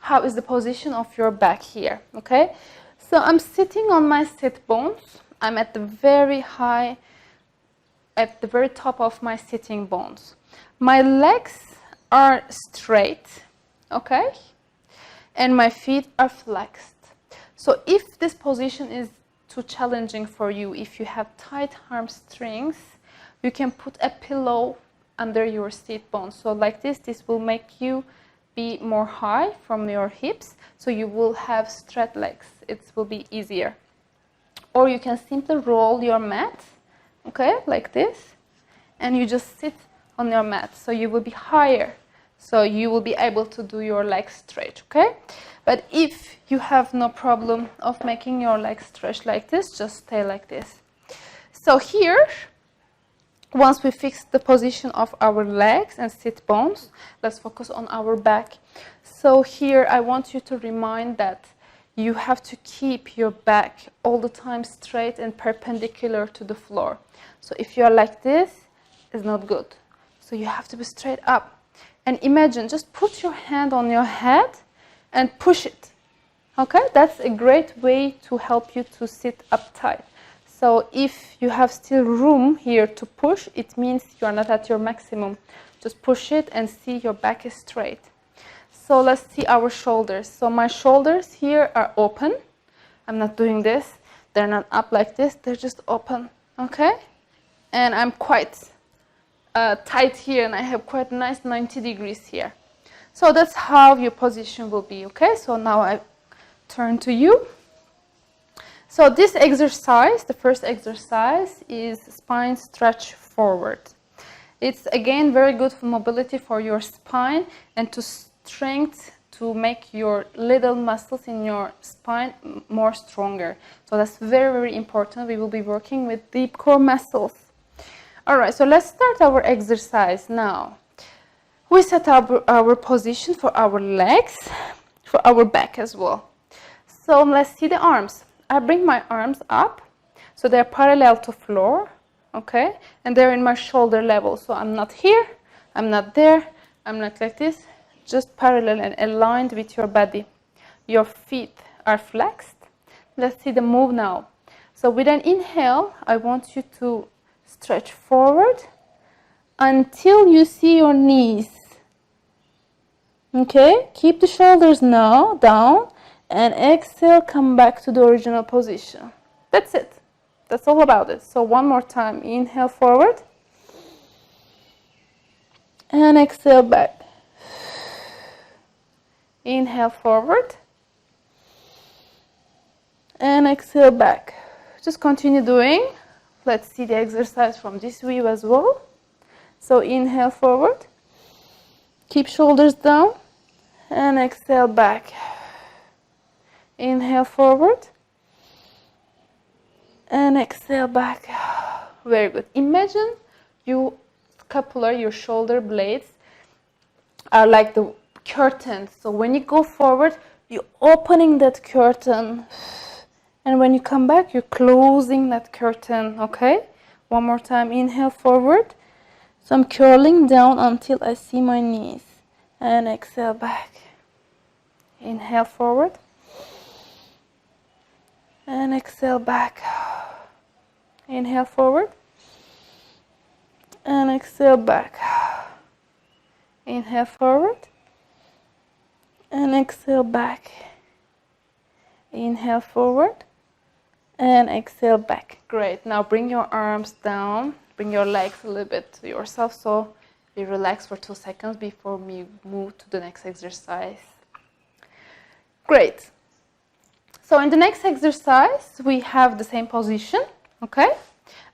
how is the position of your back here. Okay, so I'm sitting on my sit bones. I'm at the very top of my sitting bones. My legs are straight, okay, and my feet are flexed. So if this position is too challenging for you, if you have tight hamstrings, you can put a pillow under your sit bone. So like this will make you be more high from your hips, so you will have straight legs. It will be easier. Or you can simply roll your mat, okay, like this, and you just sit on your mat, so you will be higher, so you will be able to do your legs straight, okay? But if you have no problem of making your legs stretch like this, just stay like this. So here, once we fix the position of our legs and sit bones, let's focus on our back. So here I want you to remind that you have to keep your back all the time straight and perpendicular to the floor. So if you are like this, it's not good. So you have to be straight up. And imagine, just put your hand on your head and push it. Okay, that's a great way to help you to sit uptight. So if you have still room here to push, it means you are not at your maximum. Just push it and see your back is straight. So let's see our shoulders. So my shoulders here are open. I'm not doing this. They're not up like this. They're just open. Okay? And I'm quite tight here, and I have quite nice 90 degrees here. So that's how your position will be. Okay? So now I turn to you. So this exercise, the first exercise, is spine stretch forward. It's again very good for mobility for your spine and to strength, to make your little muscles in your spine more stronger. So that's very, very important. We will be working with deep core muscles. All right, so let's start our exercise now. We set up our position for our legs, for our back as well. So let's see the arms. I bring my arms up, so they're parallel to floor, okay? And they're in my shoulder level, so I'm not here, I'm not there, I'm not like this, just parallel and aligned with your body. Your feet are flexed. Let's see the move now. So with an inhale, I want you to stretch forward until you see your knees. Okay, keep the shoulders now down. And exhale, come back to the original position. That's it. That's all about it. So one more time. Inhale forward. And exhale back. Inhale forward. And exhale back. Just continue doing. Let's see the exercise from this view as well. So inhale forward. Keep shoulders down. And exhale back. Inhale forward and exhale back. Very good. Imagine your scapular, your shoulder blades are like the curtains. So when you go forward, you're opening that curtain. And when you come back, you're closing that curtain. Okay? One more time. Inhale forward. So I'm curling down until I see my knees. And exhale back. Inhale forward. And exhale back. Inhale forward. And exhale back. Inhale forward. And exhale back. Inhale forward. And exhale back. Great. Now bring your arms down. Bring your legs a little bit to yourself. So you relax for 2 seconds before we move to the next exercise. Great. So in the next exercise, we have the same position, okay?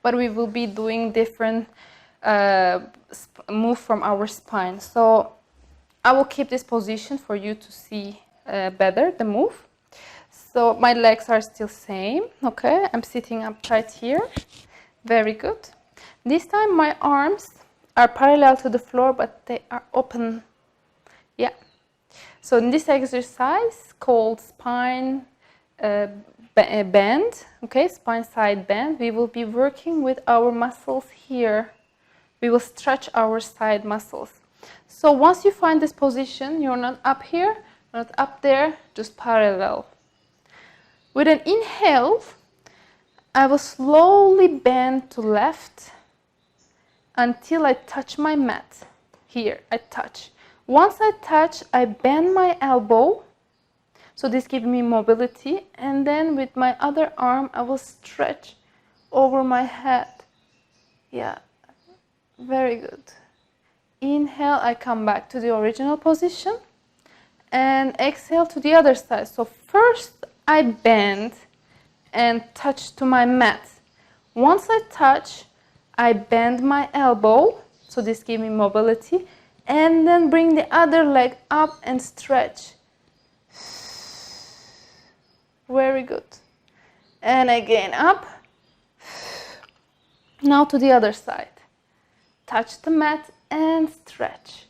But we will be doing different move from our spine. So I will keep this position for you to see better the move. So my legs are still same, okay? I'm sitting upright here. Very good. This time my arms are parallel to the floor, but they are open. Yeah. So in this exercise called spine bend, okay, spine side bend, we will be working with our muscles here. We will stretch our side muscles. So once you find this position, you're not up here, not up there, just parallel. With an inhale, I will slowly bend to left until I touch my mat. Here, I touch. Once I touch, I bend my elbow. So this gives me mobility, and then with my other arm, I will stretch over my head. Yeah, Very good. Inhale, I come back to the original position. And exhale to the other side. So first I bend and touch to my mat. Once I touch, I bend my elbow. So this gives me mobility. And then bring the other leg up and stretch. Very good. And again up. Now to the other side. Touch the mat and stretch.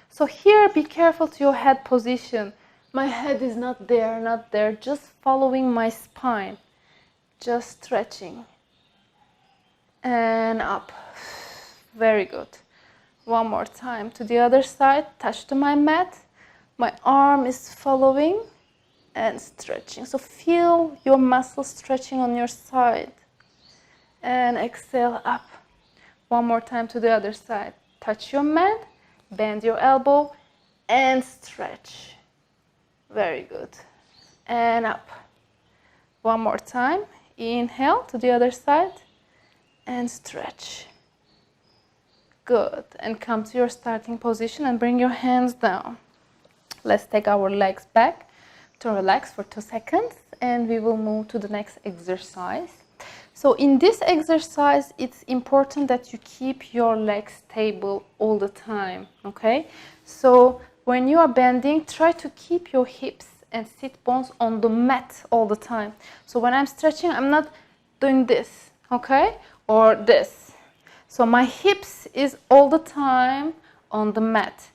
So here, be careful to your head position. My head is not there, just following my spine. Just stretching. And up. Very good. One more time to the other side. Touch to my mat. My arm is following and stretching. So feel your muscles stretching on your side. And exhale up. One more time to the other side. Touch your mat, bend your elbow, and stretch. Very good. And up. One more time. Inhale to the other side, and stretch. Good. And come to your starting position and bring your hands down. Let's take our legs back to relax for 2 seconds, and we will move to the next exercise. So in this exercise, it's important that you keep your legs stable all the time, okay? So when you are bending, try to keep your hips and sit bones on the mat all the time. So when I'm stretching, I'm not doing this, okay? Or this. So my hips is all the time on the mat.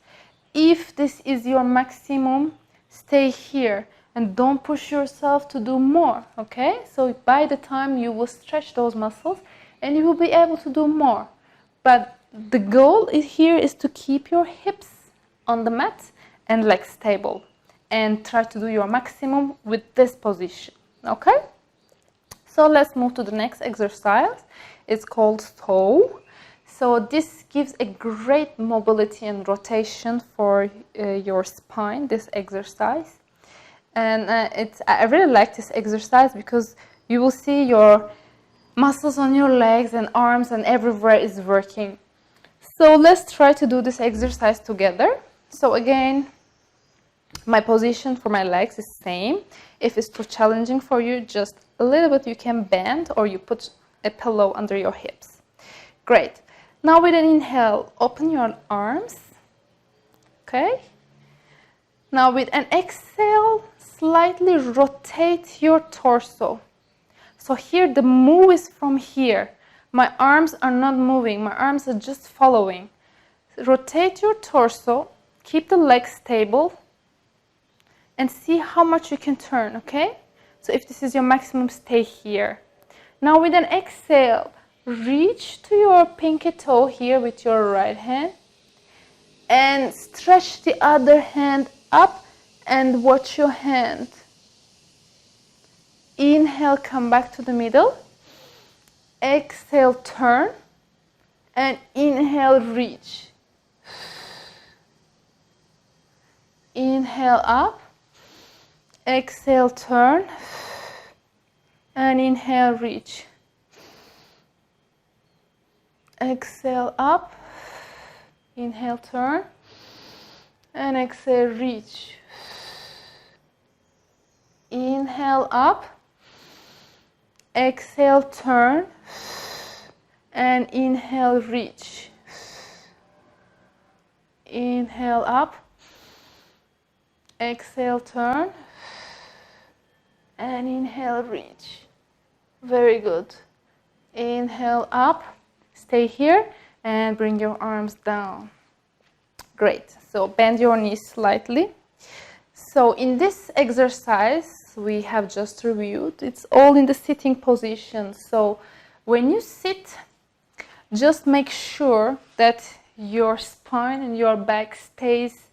If this is your maximum, stay here. And don't push yourself to do more, okay? So by the time you will stretch those muscles and you will be able to do more. But the goal here is to keep your hips on the mat and legs stable. And try to do your maximum with this position, okay? So let's move to the next exercise. It's called toe. So this gives a great mobility and rotation for your spine, this exercise. And I really like this exercise because you will see your muscles on your legs and arms and everywhere is working. So let's try to do this exercise together. So again, my position for my legs is same. If it's too challenging for you, just a little bit you can bend or you put a pillow under your hips. Great. Now with an inhale, open your arms. Okay. Now with an exhale, slightly rotate your torso. So here the move is from here. My arms are not moving. My arms are just following. Rotate your torso. Keep the legs stable. And see how much you can turn, okay? So if this is your maximum, stay here. Now with an exhale, reach to your pinky toe here with your right hand. And stretch the other hand up and watch your hand. Inhale, come back to the middle. Exhale, turn. And inhale, reach. Inhale up. Exhale, turn. And inhale, reach. Exhale up. Inhale, turn. And exhale, reach. Inhale up. Exhale, turn. And inhale, reach. Inhale up. Exhale, turn. And inhale, reach. Very good. Inhale up. Stay here and bring your arms down. Great. So bend your knees slightly. So in this exercise, we have just reviewed, it's all in the sitting position. So when you sit, just make sure that your spine and your back stays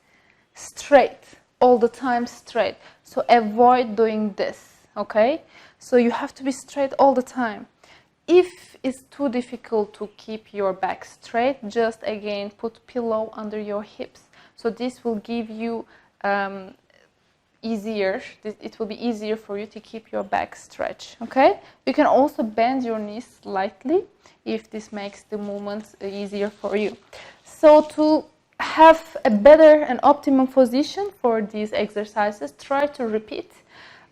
straight, all the time straight. So avoid doing this, okay? So you have to be straight all the time. If it's too difficult to keep your back straight, just again put pillow under your hips. So this will give you easier. It will be easier for you to keep your back stretched. Okay, you can also bend your knees slightly if this makes the movements easier for you. So to have a better and optimum position for these exercises, try to repeat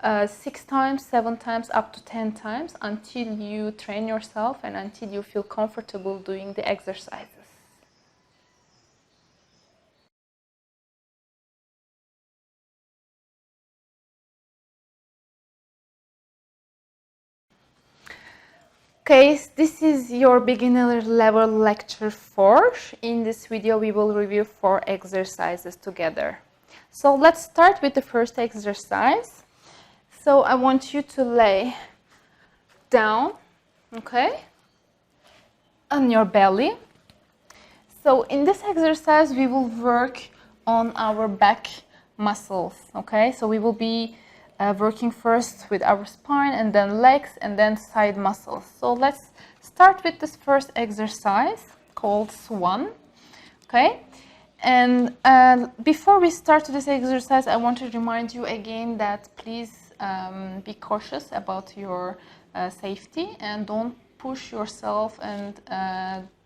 6 times, 7 times, up to 10 times until you train yourself and until you feel comfortable doing the exercises. Okay, this is your beginner level lecture 4. In this video, we will review 4 exercises together. So let's start with the first exercise. So I want you to lay down, okay, on your belly. So in this exercise, we will work on our back muscles, okay? So we will be working first with our spine and then legs and then side muscles. So let's start with this first exercise called Swan, okay? And before we start this exercise, I want to remind you again that please be cautious about your safety and don't push yourself and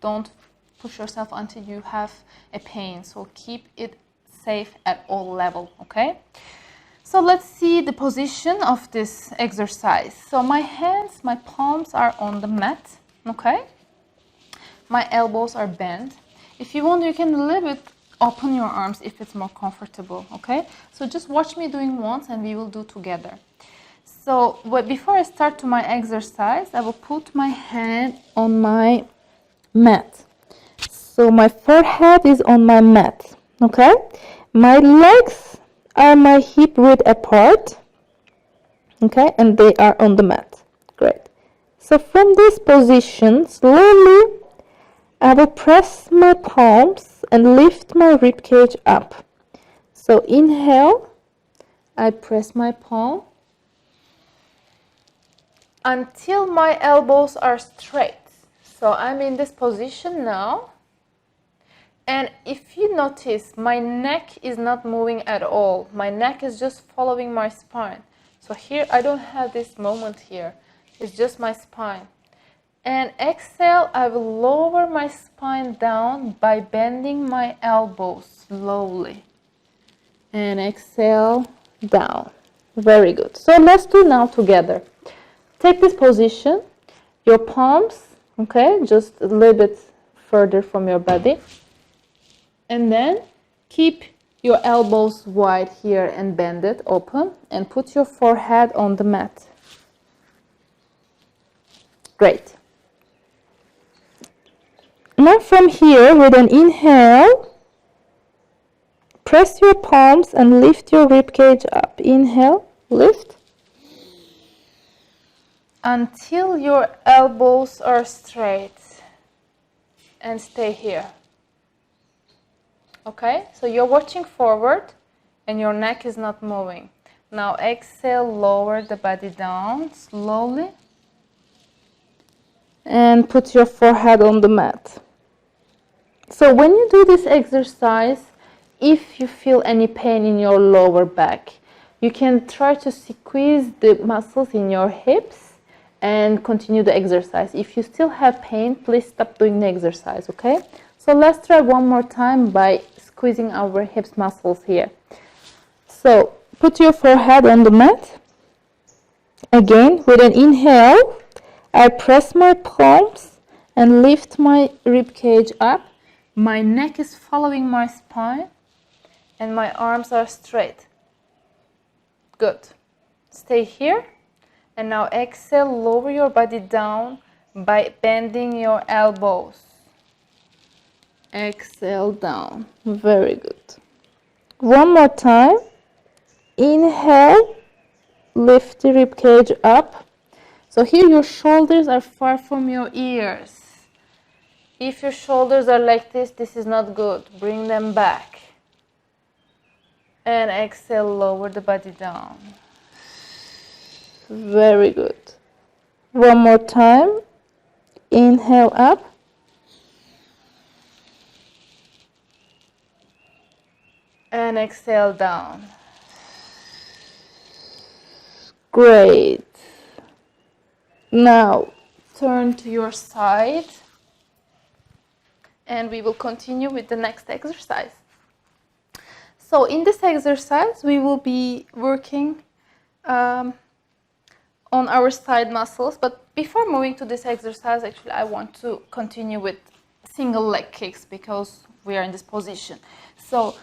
don't push yourself until you have a pain. So keep it safe at all levels, okay? So let's see the position of this exercise. So my hands, my palms are on the mat, okay? My elbows are bent. If you want, you can a little bit open your arms if it's more comfortable, okay? So just watch me doing once and we will do together. So before I start to my exercise, I will put my hand on my mat. So my forehead is on my mat, okay? My legs are my hip width apart, okay? And they are on the mat. Great. So from this position, slowly, I will press my palms and lift my rib cage up. So inhale, I press my palm until my elbows are straight. So I'm in this position now. And if you notice, my neck is not moving at all. My neck is just following my spine. So here, I don't have this moment here. It's just my spine. And exhale, I will lower my spine down by bending my elbows slowly. And exhale, down. Very good. So let's do now together. Take this position, your palms, okay, just a little bit further from your body. And then keep your elbows wide here and bend it open and put your forehead on the mat. Great. Now from here, with an inhale, press your palms and lift your rib cage up. Inhale, lift. Until your elbows are straight. And stay here. Okay, so you're watching forward and your neck is not moving. Now exhale, lower the body down slowly and put your forehead on the mat. So when you do this exercise, if you feel any pain in your lower back, you can try to squeeze the muscles in your hips and continue the exercise. If you still have pain, please stop doing the exercise, okay? So let's try one more time by squeezing our hips muscles here. So put your forehead on the mat. Again, with an inhale, I press my palms and lift my rib cage up. My neck is following my spine and my arms are straight. Good. Stay here. And now exhale, lower your body down by bending your elbows. Exhale down. Very good. One more time. Inhale, lift the rib cage up. So here your shoulders are far from your ears. If your shoulders are like this is not good. Bring them back. And exhale, lower the body down. Very good. One more time. Inhale up. And exhale down. Great. Now turn to your side and we will continue with the next exercise. So in this exercise, we will be working on our side muscles. But before moving to this exercise, actually, I want to continue with single leg kicks because we are in this position. So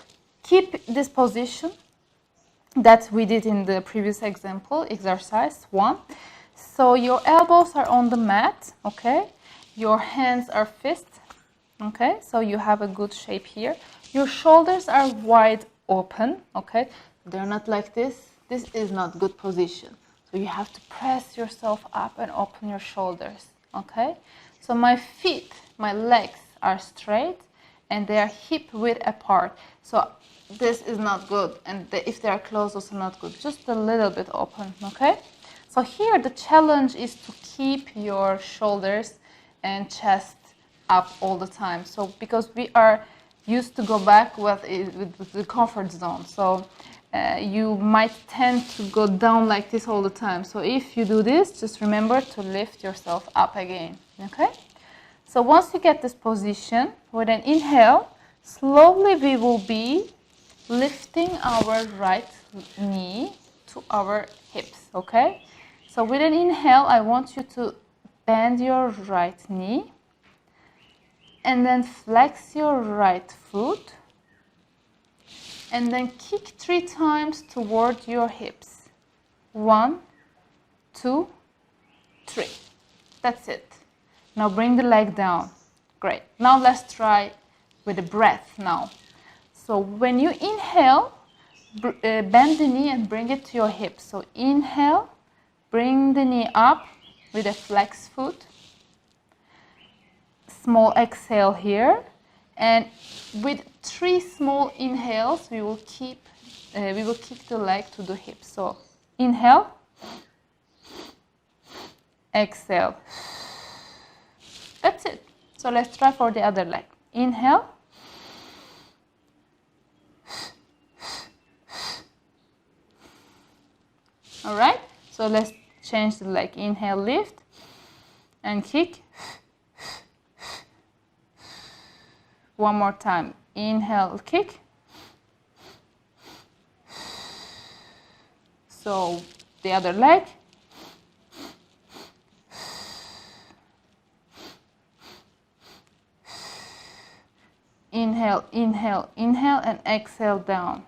keep this position that we did in the previous example, exercise 1. So your elbows are on the mat, okay? Your hands are fists, okay? So you have a good shape here. Your shoulders are wide open, okay? They're not like this. This is not good position. So you have to press yourself up and open your shoulders, okay? So my feet, my legs are straight and they are hip width apart. So this is not good, and if they are closed, also not good. Just a little bit open, okay? So here the challenge is to keep your shoulders and chest up all the time. So because we are used to go back with the comfort zone, so you might tend to go down like this all the time. So if you do this, just remember to lift yourself up again, okay? So once you get this position, with an inhale, slowly we will be lifting our right knee to our hips, okay? So with an inhale, I want you to bend your right knee and then flex your right foot and then kick 3 times toward your hips. 1, 2, 3. That's it. Now bring the leg down. Great. Now let's try with the breath now. So when you inhale, bend the knee and bring it to your hips. So inhale, bring the knee up with a flex foot. Small exhale here. And with 3 small inhales, we will kick the leg to the hips. So inhale, exhale. That's it. So let's try for the other leg. Inhale. All right. So let's change the leg. Inhale, lift and kick. One more time. Inhale, kick. So the other leg. Inhale, inhale, inhale, and exhale down.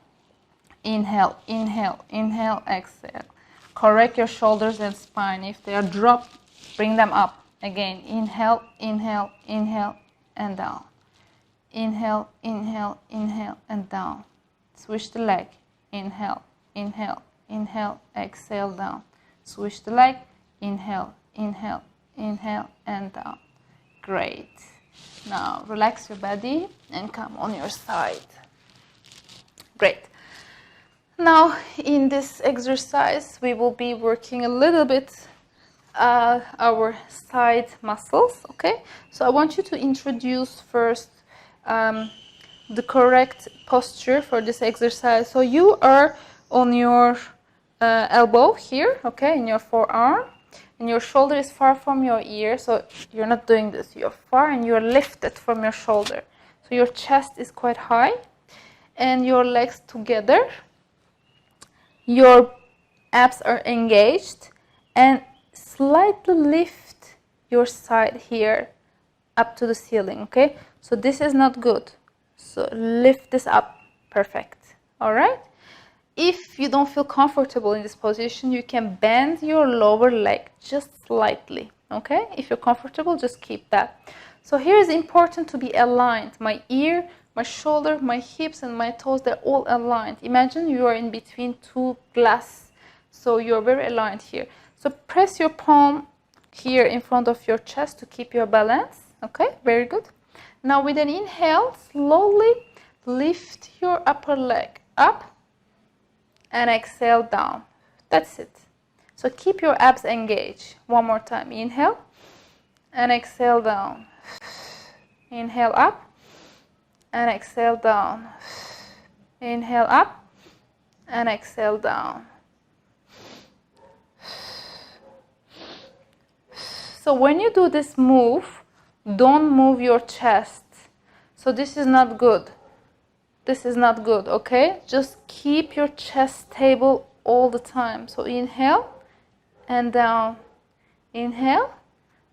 Inhale, inhale, inhale, exhale. Correct your shoulders and spine. If they are dropped, bring them up. Again, inhale, inhale, inhale, and down. Inhale, inhale, inhale, and down. Switch the leg. Inhale, inhale, inhale, exhale, down. Switch the leg. Inhale, inhale, inhale, and down. Great. Now relax your body and come on your side. Great. Now in this exercise we will be working a little bit our side muscles, okay? So I want you to introduce first the correct posture for this exercise. So you are on your elbow here, okay, in your forearm. And your shoulder is far from your ear, so you're not doing this. You're far and you're lifted from your shoulder. So your chest is quite high and your legs together. Your abs are engaged and slightly lift your side here up to the ceiling, okay? So this is not good. So lift this up. Perfect. All right? If you don't feel comfortable in this position, you can bend your lower leg just slightly, okay? If you're comfortable, just keep that. So here is important to be aligned. My ear, my shoulder, my hips, and my toes, they're all aligned. Imagine you are in between 2 glass. So you're very aligned here. So press your palm here in front of your chest to keep your balance, okay? Very good. Now with an inhale, slowly lift your upper leg up. And exhale down. That's it. So keep your abs engaged. One more time. Inhale and exhale down. Inhale up and exhale down. Inhale up and exhale down. So when you do this move, don't move your chest. So this is not good. This is not good, okay? Just keep your chest stable all the time. So inhale and down. Inhale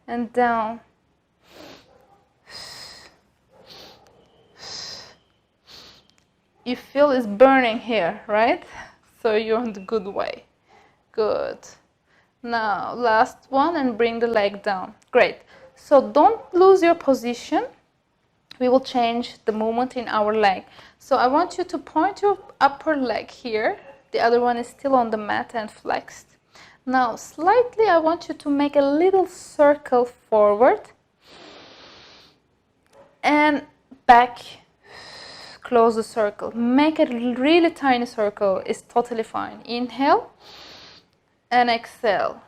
and down. You feel it's burning here, right? So you're on the good way. Good. Now, last one, and bring the leg down. Great. So don't lose your position. We will change the movement in our leg. So I want you to point your upper leg here. The other one is still on the mat and flexed. Now, slightly, I want you to make a little circle forward and back. Close the circle. Make a really tiny circle. It's totally fine. Inhale and exhale.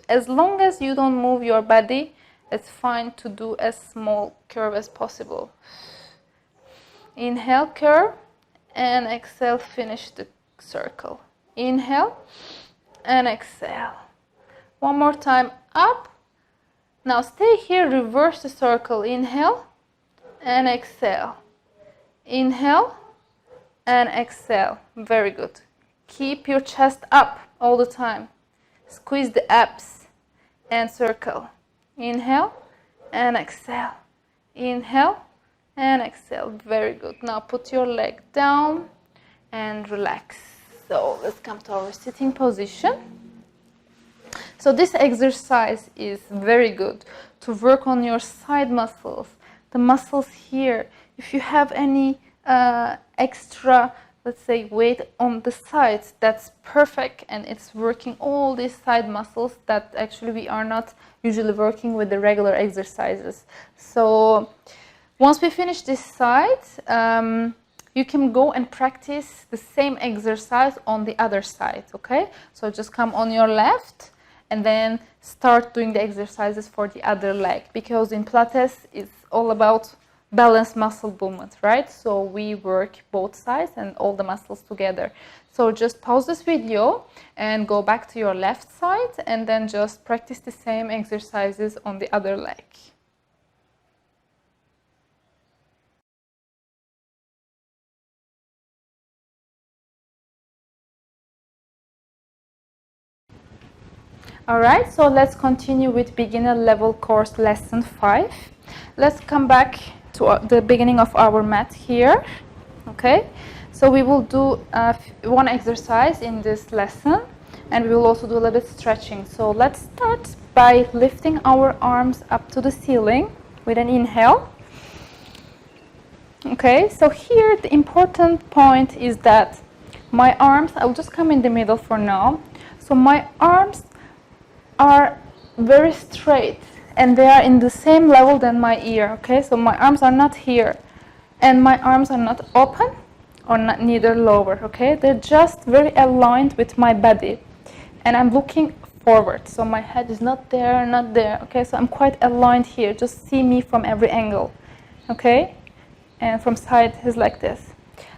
As long as you don't move your body, it's fine to do as small curve as possible. Inhale, curve, and exhale, finish the circle. Inhale and exhale. One more time, up. Now stay here, reverse the circle. Inhale and exhale. Inhale and exhale. Very good. Keep your chest up all the time. Squeeze the abs and circle. Inhale and exhale. Inhale and exhale. Very good. Now put your leg down and relax. So let's come to our sitting position. So this exercise is very good to work on your side muscles, the muscles here. If you have any extra, let's say, weight on the sides, that's perfect, and it's working all these side muscles that actually we are not usually working with the regular exercises. So once we finish this side, you can go and practice the same exercise on the other side, okay? So just come on your left and then start doing the exercises for the other leg, because in Pilates it's all about balance muscle movement, right? So we work both sides and all the muscles together. So just pause this video and go back to your left side and then just practice the same exercises on the other leg. Alright, so let's continue with beginner level course lesson 5. Let's come back to the beginning of our mat here. Okay, so we will do one exercise in this lesson, and we will also do a little bit stretching. So let's start by lifting our arms up to the ceiling with an inhale. Okay, so here the important point is that my arms, I'll just come in the middle for now. So my arms are very straight and they are in the same level than my ear. Okay, so my arms are not here and my arms are not open or not neither lower. Okay, they're just very aligned with my body and I'm looking forward, so my head is not there, not there. Okay, so I'm quite aligned here. Just see me from every angle. Okay, and from side is like this.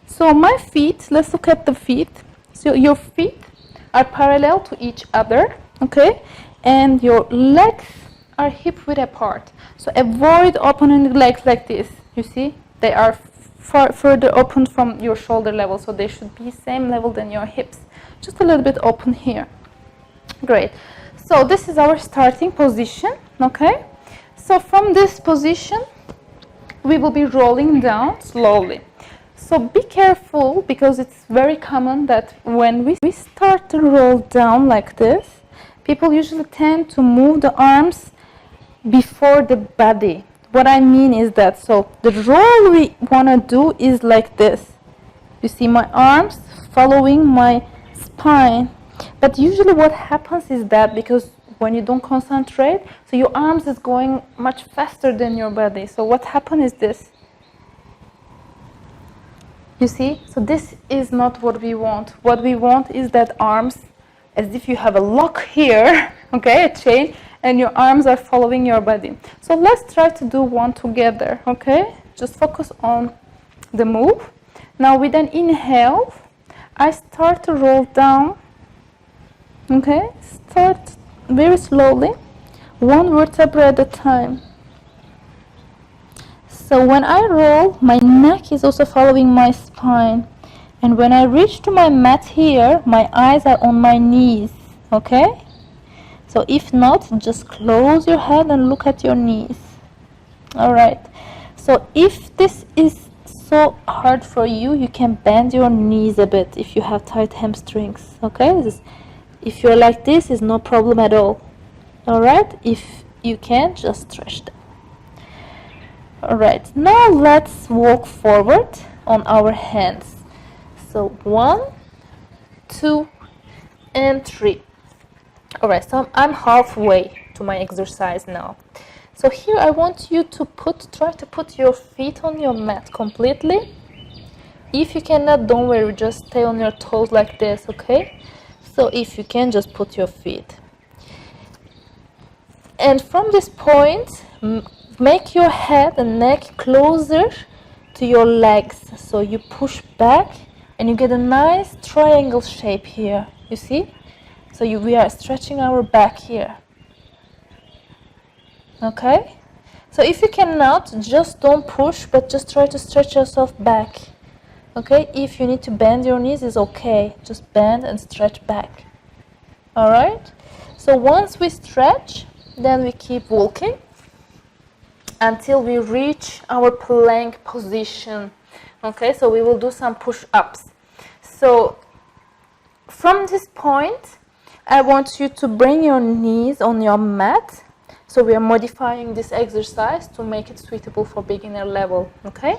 So my feet, let's look at the feet. So your feet are parallel to each other. Okay, and your legs are hip width apart. So avoid opening the legs like this. You see, they are far further open from your shoulder level, so they should be same level than your hips. Just a little bit open here. Great. So this is our starting position. Okay, so from this position we will be rolling down slowly. So be careful, because it's very common that when we start to roll down like this, people usually tend to move the arms before the body. What I mean is that, so the roll we want to do is like this. You see my arms following my spine. But usually what happens is that, because when you don't concentrate, so your arms is going much faster than your body. So what happens is this. You see? So this is not what we want. What we want is that arms, as if you have a lock here, okay, a chain, and your arms are following your body. So let's try to do one together, okay? Just focus on the move. Now with an inhale, I start to roll down, okay? Start very slowly. one vertebra at a time. So when I roll, my neck is also following my spine. And when I reach to my mat here, my eyes are on my knees, okay? So if not, just close your head and look at your knees. Alright, so if this is so hard for you, you can bend your knees a bit if you have tight hamstrings, okay? If you're like this, is no problem at all. Alright, if you can, just stretch them. Alright, now let's walk forward on our hands. So 1, 2, and 3. Alright, so I'm halfway to my exercise now. So here I want you to try to put your feet on your mat completely. If you cannot, don't worry, just stay on your toes like this, okay? So if you can, just put your feet. And from this point, make your head and neck closer to your legs. So you push back and you get a nice triangle shape here, you see? So we are stretching our back here. Okay, so if you cannot, just don't push, but just try to stretch yourself back. Okay, if you need to bend your knees, is okay, just bend and stretch back. All right, so once we stretch, then we keep walking until we reach our plank position. Okay, so we will do some push-ups. So from this point, I want you to bring your knees on your mat. So we are modifying this exercise to make it suitable for beginner level, okay?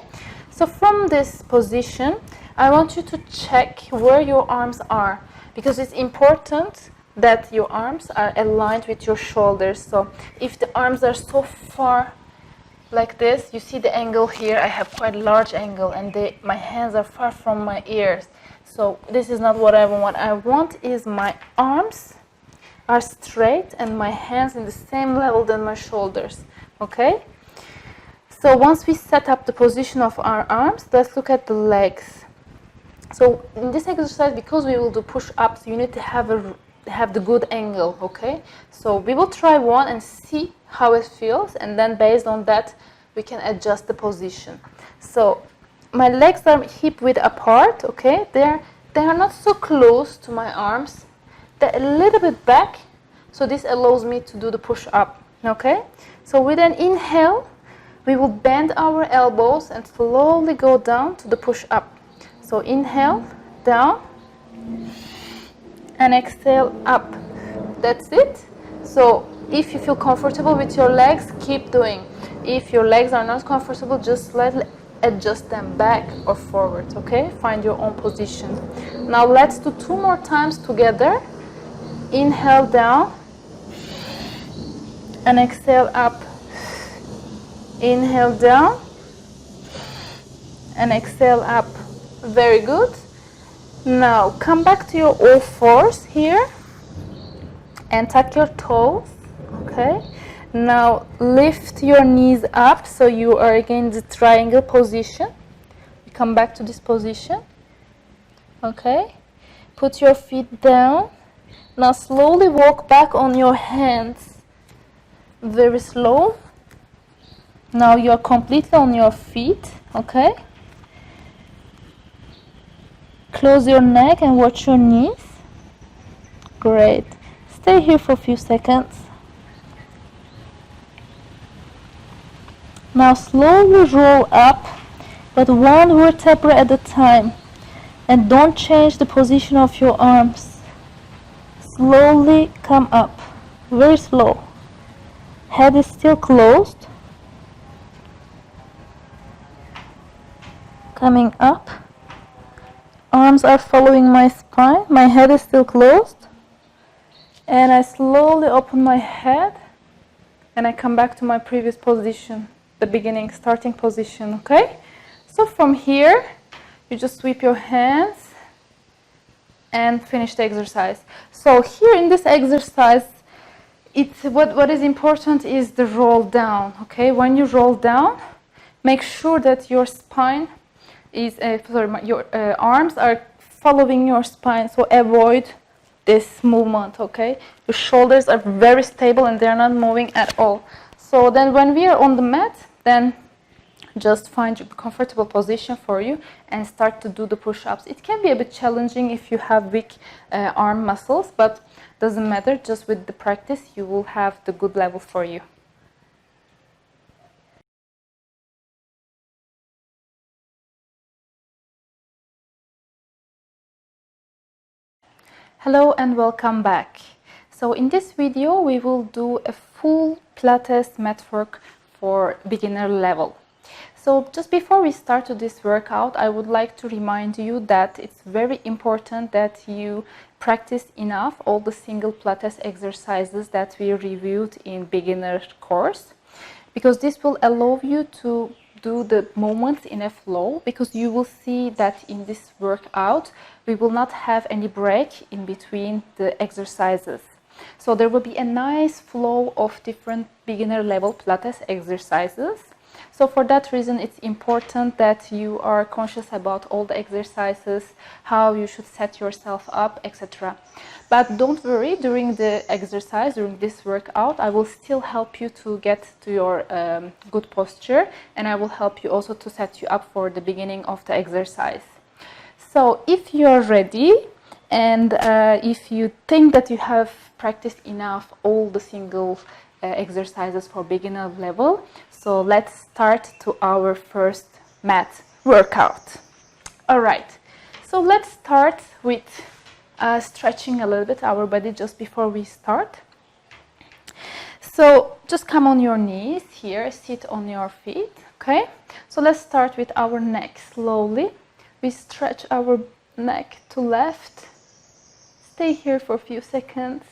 So from this position, I want you to check where your arms are, because it's important that your arms are aligned with your shoulders. So if the arms are so far like this, you see the angle here, I have quite a large angle, and my hands are far from my ears. So this is not what I want. What I want is my arms are straight and my hands in the same level than my shoulders, okay? So once we set up the position of our arms, let's look at the legs. So in this exercise, because we will do push-ups, you need to have the good angle, okay? So we will try one and see how it feels, and then based on that, we can adjust the position. So my legs are hip width apart, okay? They are not so close to my arms. They're a little bit back, so this allows me to do the push-up, okay? So with an inhale, we will bend our elbows and slowly go down to the push-up. So inhale, down, and exhale, up. That's it. So if you feel comfortable with your legs, keep doing. If your legs are not comfortable, just slightly adjust them back or forward, okay? Find your own position. Now let's do 2 more times together. Inhale down and exhale up. Inhale down and exhale up. Very good. Now come back to your all fours here and tuck your toes, okay? Now lift your knees up so you are again in the triangle position. Come back to this position, okay? Put your feet down. Now slowly walk back on your hands, very slow. Now you are completely on your feet, okay? Close your neck and watch your knees. Great. Stay here for a few seconds. Now slowly roll up, but one vertebra at a time. And don't change the position of your arms. Slowly come up, very slow. Head is still closed. Coming up. Arms are following my spine. My head is still closed. And I slowly open my head and I come back to my previous position, the beginning, starting position, okay? So from here, you just sweep your hands and finish the exercise. So here in this exercise, what is important is the roll down, okay? When you roll down, make sure that your spine is, your arms are following your spine, so avoid this movement, okay? Your shoulders are very stable and they're not moving at all. So then when we are on the mat, then just find a comfortable position for you and start to do the push-ups. It can be a bit challenging if you have weak arm muscles, but doesn't matter. Just with the practice, you will have the good level for you. Hello and welcome back. So in this video, we will do a full Pilates mat work for beginner level. So just before we start this workout, I would like to remind you that it's very important that you practice enough all the single Pilates exercises that we reviewed in beginner course, because this will allow you to do the movements in a flow, because you will see that in this workout we will not have any break in between the exercises. So there will be a nice flow of different beginner level Pilates exercises. So for that reason, it's important that you are conscious about all the exercises, how you should set yourself up, etc. But don't worry, during the exercise, during this workout, I will still help you to get to your good posture, and I will help you also to set you up for the beginning of the exercise. So if you're ready, and if you think that you have practiced enough all the single exercises for beginner level, so let's start to our first mat workout. All right, so let's start with stretching a little bit our body just before we start. So just come on your knees here, sit on your feet, okay? So let's start with our neck slowly. We stretch our neck to left. Stay here for a few seconds.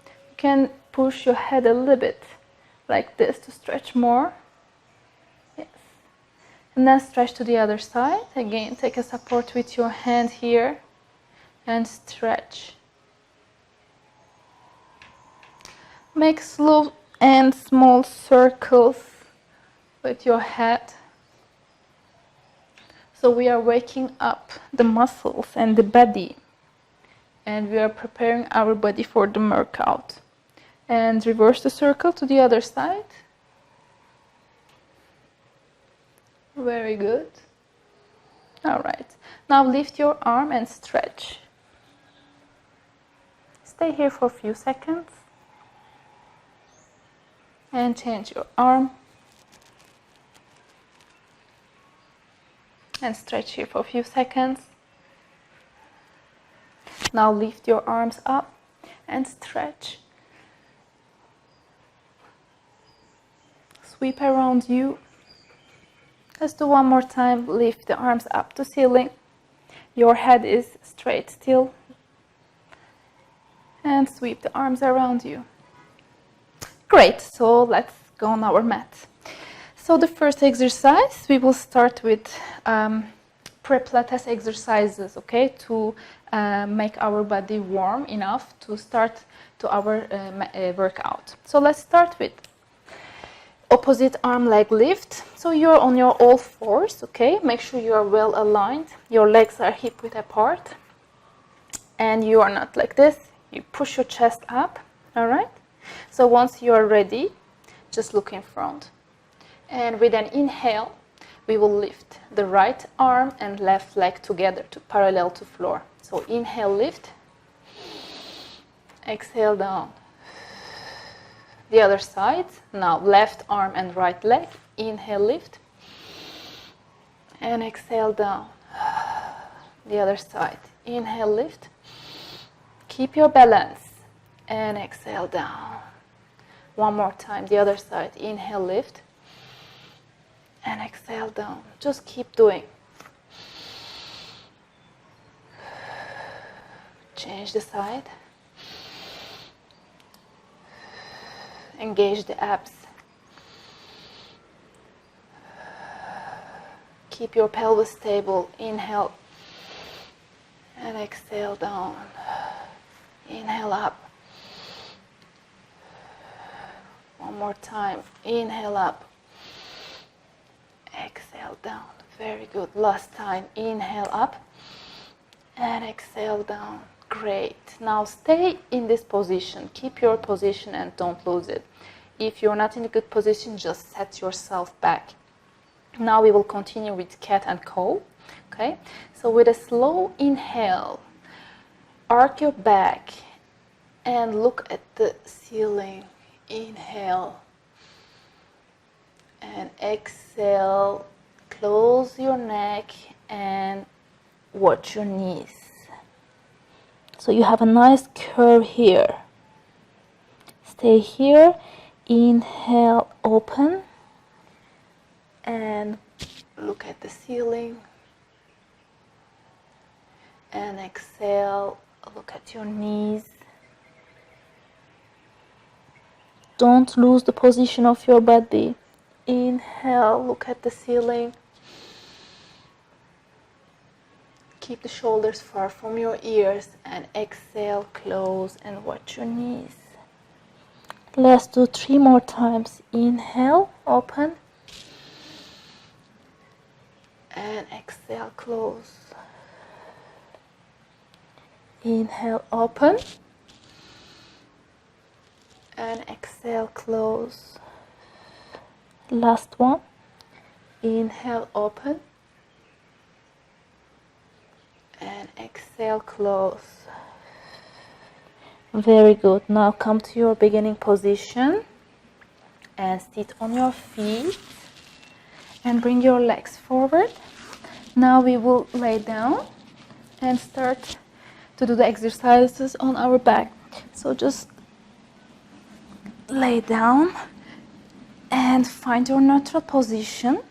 You can push your head a little bit like this to stretch more. Yes. And then stretch to the other side. Again, take a support with your hand here and stretch. Make slow and small circles with your head. So we are waking up the muscles and the body, and we are preparing our body for the workout. And reverse the circle to the other side. Very good. All right. Now lift your arm and stretch. Stay here for a few seconds. And change your arm. And stretch here for a few seconds. Now lift your arms up and stretch. Sweep around you. Let's do one more time. Lift the arms up to ceiling. Your head is straight still. And sweep the arms around you. Great, so let's go on our mat. So the first exercise, we will start with pre-Pilates exercises, okay, to make our body warm enough to start to our workout. So let's start with opposite arm leg lift. So you're on your all fours, okay? Make sure you are well aligned. Your legs are hip width apart. And you are not like this. You push your chest up, all right? So once you are ready, just look in front. And with an inhale, we will lift the right arm and left leg together to parallel to floor. So inhale, lift. Exhale, down. The other side. Now left arm and right leg. Inhale, lift. And exhale, down. The other side. Inhale, lift. Keep your balance. And exhale, down. One more time. The other side. Inhale, lift. And exhale, down. Just keep doing. Change the side. Engage the abs. Keep your pelvis stable. Inhale. And exhale, down. Inhale up. One more time. Inhale up. Exhale down. Very good. Last time. Inhale up. And exhale down. Great. Now stay in this position. Keep your position and don't lose it. If you're not in a good position, just set yourself back. Now we will continue with cat and cow. Okay, so with a slow inhale, arc your back and look at the ceiling. Inhale and exhale. Close your neck and watch your knees. So you have a nice curve here. Stay here. Inhale, open and look at the ceiling. And exhale, look at your knees. Don't lose the position of your body. Inhale, look at the ceiling. Keep the shoulders far from your ears and exhale, close and watch your knees. Let's do 3 more times. Inhale, open and exhale, close. Inhale, open and exhale, close. Last one. Inhale, open and exhale, close. Very good. Now come to your beginning position and sit on your feet and bring your legs forward. Now we will lay down and start to do the exercises on our back. So just lay down and find your neutral position.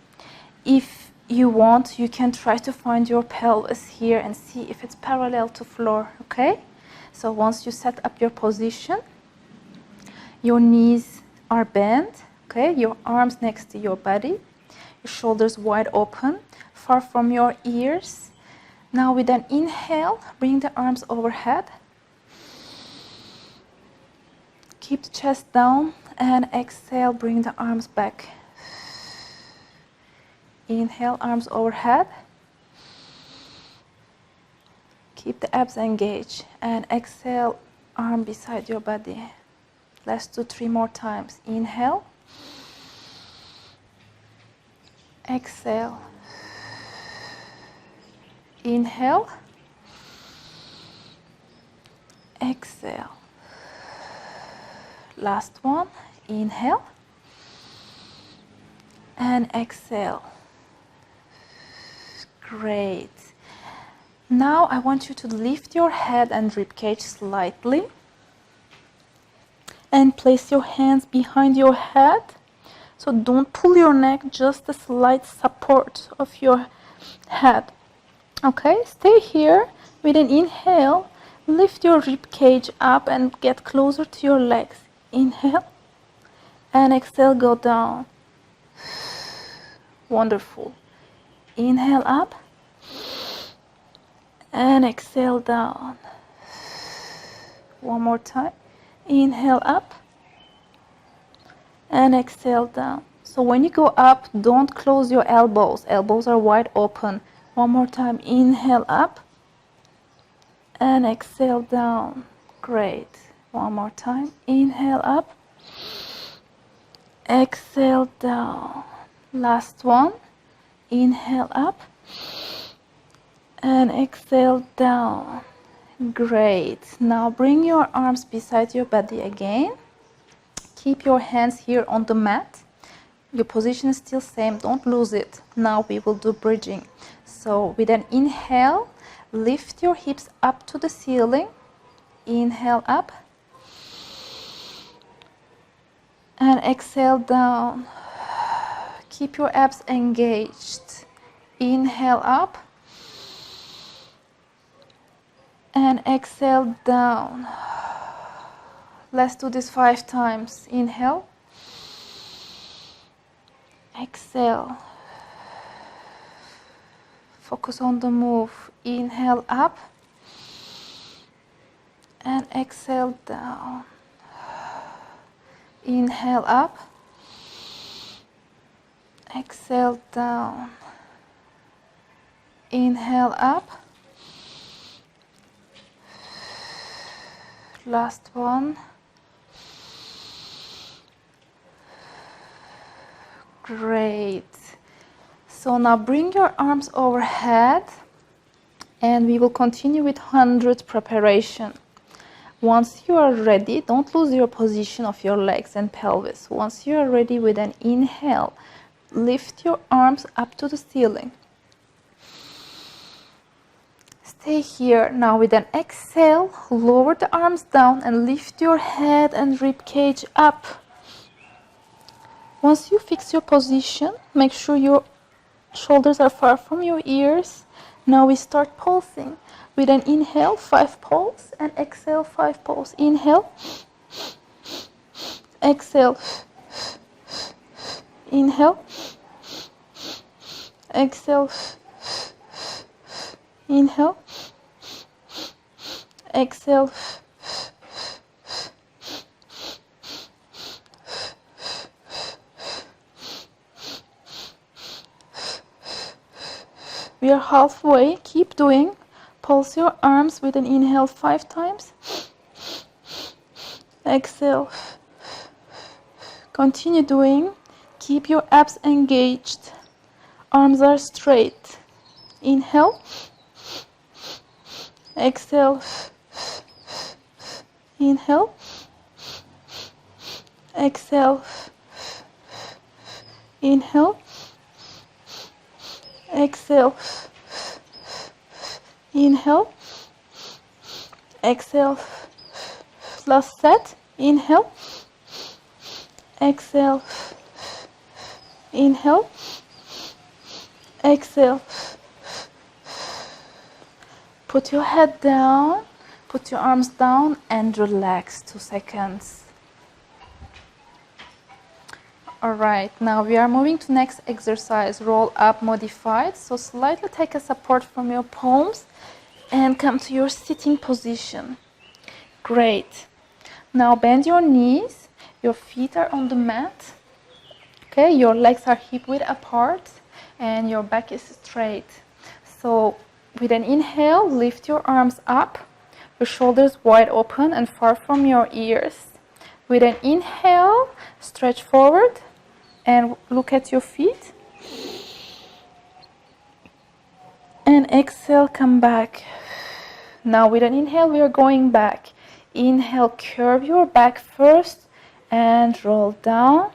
If you want, you can try to find your pelvis here and see if it's parallel to floor, okay? So once you set up your position, your knees are bent, okay? Your arms next to your body, your shoulders wide open, far from your ears. Now with an inhale, bring the arms overhead. Keep the chest down and exhale, bring the arms back. Inhale, arms overhead. Keep the abs engaged and exhale, arm beside your body. Let's do 3 more times. Inhale. Exhale. Inhale. Exhale. Last one. Inhale. And exhale. Great. Now I want you to lift your head and ribcage slightly and place your hands behind your head. So don't pull your neck, just a slight support of your head. Okay, stay here. With an inhale, lift your ribcage up and get closer to your legs. Inhale and exhale, go down. Wonderful. Inhale up and exhale down. One more time. Inhale up and exhale down. So when you go up, don't close your elbows. Elbows are wide open. One more time. Inhale up and exhale down. Great. One more time. Inhale up. Exhale down. Last one. Inhale up and exhale down. Great. Now bring your arms beside your body again. Keep your hands here on the mat. Your position is still same, don't lose it. Now we will do bridging. So with an inhale, lift your hips up to the ceiling. Inhale up and exhale down. Keep your abs engaged. Inhale up and exhale down. Let's do this 5 times. Inhale, exhale. Focus on the move. Inhale up and exhale down. Inhale up, exhale down. Inhale up Last one. Great. So now bring your arms overhead and we will continue with 100 preparation. Once you are ready, don't lose your position of your legs and pelvis. Once you are ready, with an inhale, lift your arms up to the ceiling. Stay here. Now with an exhale, lower the arms down and lift your head and rib cage up. Once you fix your position, make sure your shoulders are far from your ears. Now we start pulsing. With an inhale, 5 pulse, and exhale, 5 pulse. Inhale, exhale, inhale, exhale, inhale, exhale, we are halfway. Keep doing. Pulse your arms with an inhale 5 times. Exhale. Continue doing. Keep your abs engaged. Arms are straight. Inhale. Exhale. Inhale. Exhale. Inhale. Exhale. Inhale. Exhale. Last set. Inhale. Exhale. Inhale. Exhale. Put your head down. Put your arms down and relax 2 seconds. Alright, now we are moving to next exercise, roll up modified. So slightly take a support from your palms and come to your sitting position. Great. Now bend your knees, your feet are on the mat. Okay, your legs are hip width apart and your back is straight. So with an inhale, lift your arms up, your shoulders wide open and far from your ears. With an inhale, stretch forward and look at your feet. And exhale, come back. Now with an inhale, we are going back. Inhale, curve your back first and roll down.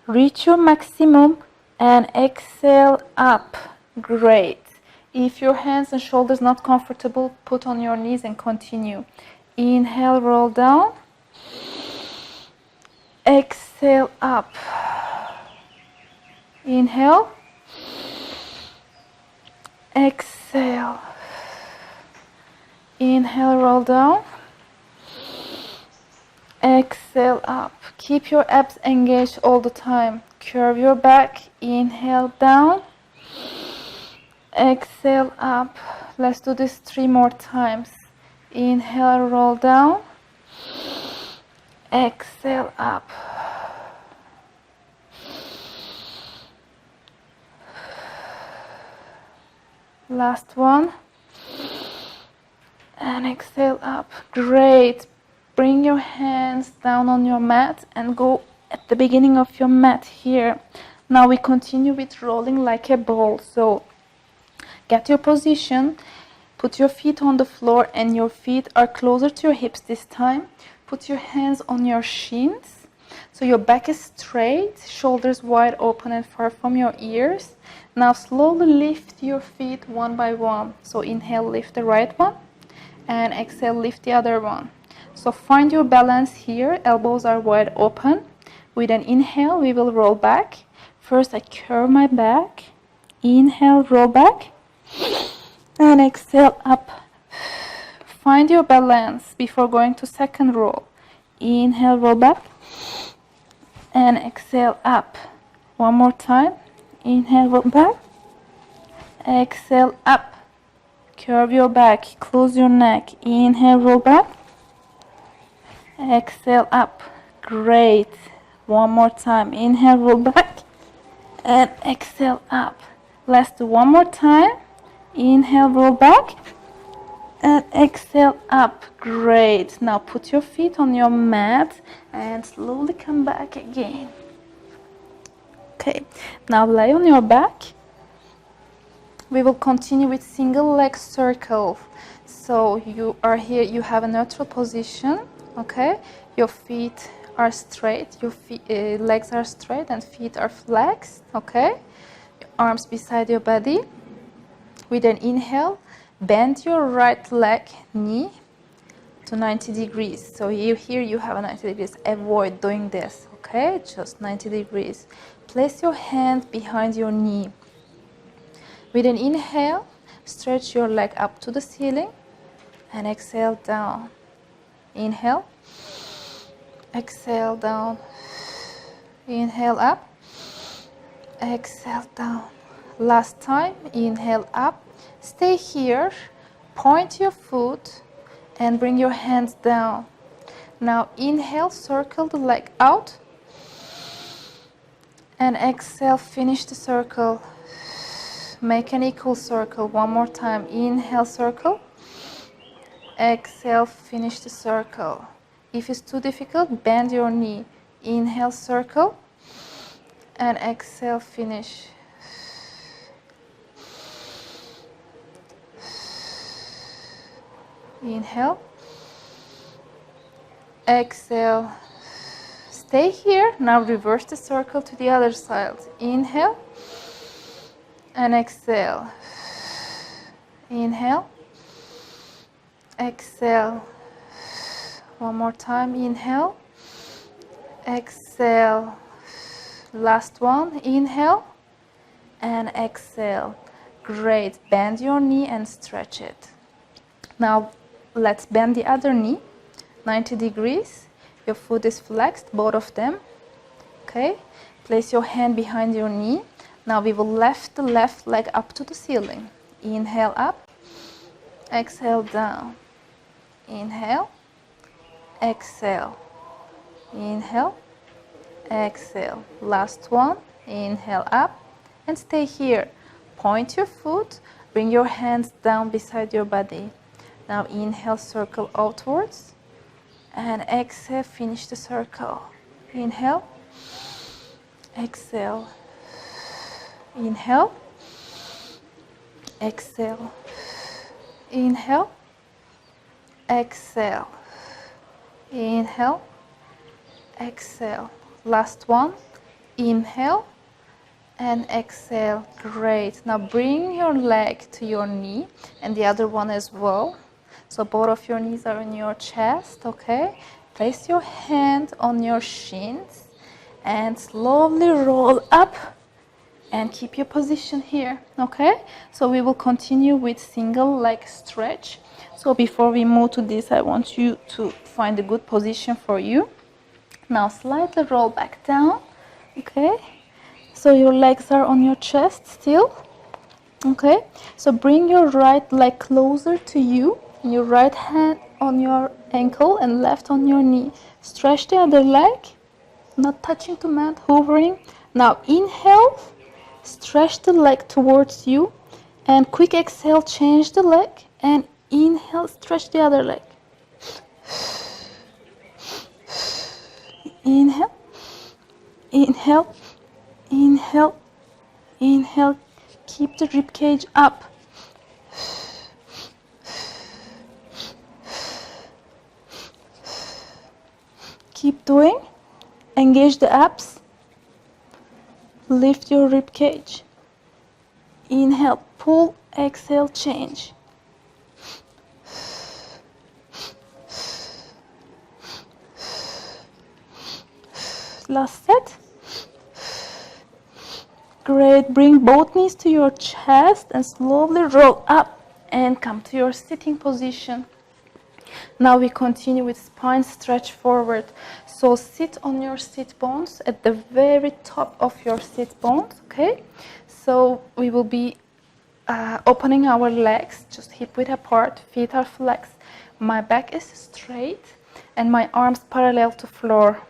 Reach your maximum and exhale up. Great. If your hands and shoulders not comfortable, put on your knees and continue. Inhale, roll down. Exhale up. Inhale. Exhale. Inhale, roll down. Exhale up. Keep your abs engaged all the time. Curve your back. Inhale down. Exhale up. Let's do this 3 more times. Inhale, roll down. Exhale up. Last one. And exhale up. Great. Bring your hands down on your mat and go at the beginning of your mat here. Now we continue with rolling like a ball. So get your position. Put your feet on the floor and your feet are closer to your hips this time. Put your hands on your shins. So your back is straight, shoulders wide open and far from your ears. Now slowly lift your feet one by one. So inhale, lift the right one. And exhale, lift the other one. So find your balance here. Elbows are wide open. With an inhale, we will roll back. First, I curve my back. Inhale, roll back. And exhale, up. Find your balance before going to second roll. Inhale, roll back. And exhale, up. One more time. Inhale, roll back. Exhale, up. Curve your back, close your neck. Inhale, roll back. Exhale, up. Great. One more time. Inhale, roll back. And exhale, up. Let's do one more time. Inhale, roll back. and exhale up. Great. Now put your feet on your mat and slowly come back again. Okay, now lay on your back. We will continue with single leg circle. So you are here, you have a neutral position. Okay, your feet are straight, your legs are straight and feet are flexed. Okay, arms beside your body. With an inhale, bend your right leg knee to 90 degrees. So here you have a 90 degrees. Avoid doing this, okay? Just 90 degrees. Place your hand behind your knee. With an inhale, stretch your leg up to the ceiling and exhale down. Inhale, exhale down. Inhale up, exhale down. Last time, inhale up. Stay here, point your foot and bring your hands down. Now inhale, circle the leg out and exhale, finish the circle. Make an equal circle. One more time. Inhale, circle. Exhale, finish the circle. If it's too difficult, bend your knee. Inhale, circle and exhale, finish. Inhale, exhale, stay here. Now reverse the circle to the other side. Inhale and exhale. Inhale, exhale. One more time. Inhale, exhale. Last one. Inhale and exhale. Great. Bend your knee and stretch it. Now let's bend the other knee 90 degrees. Your foot is flexed, both of them. Okay, place your hand behind your knee. Now we will lift the left leg up to the ceiling. Inhale up, exhale down. Inhale, exhale. Inhale, exhale. Last one. Inhale up and stay here. Point your foot, bring your hands down beside your body. Now inhale, circle outwards and exhale, finish the circle. Inhale, exhale. Inhale, exhale. Inhale, exhale. Inhale, exhale. Last one. Inhale and exhale. Great. Now bring your leg to your knee and the other one as well. So both of your knees are on your chest, okay? Place your hand on your shins and slowly roll up and keep your position here, okay? So we will continue with single leg stretch. So before we move to this, I want you to find a good position for you. Now slightly roll back down, okay? So your legs are on your chest still, okay? So bring your right leg closer to you. Your right hand on your ankle and left on your knee. Stretch the other leg, not touching to mat, hovering. Now inhale, stretch the leg towards you and quick exhale, change the leg and inhale, stretch the other leg. Inhale, inhale, inhale, inhale. Keep the rib cage up. Keep doing. Engage the abs. Lift your rib cage. Inhale, pull, exhale, change. Last set. Great. Bring both knees to your chest and slowly roll up and come to your sitting position. Now we continue with spine stretch forward. So sit on your sit bones at the very top of your sit bones, okay? So we will be opening our legs, just hip width apart, feet are flexed. My back is straight and my arms parallel to floor.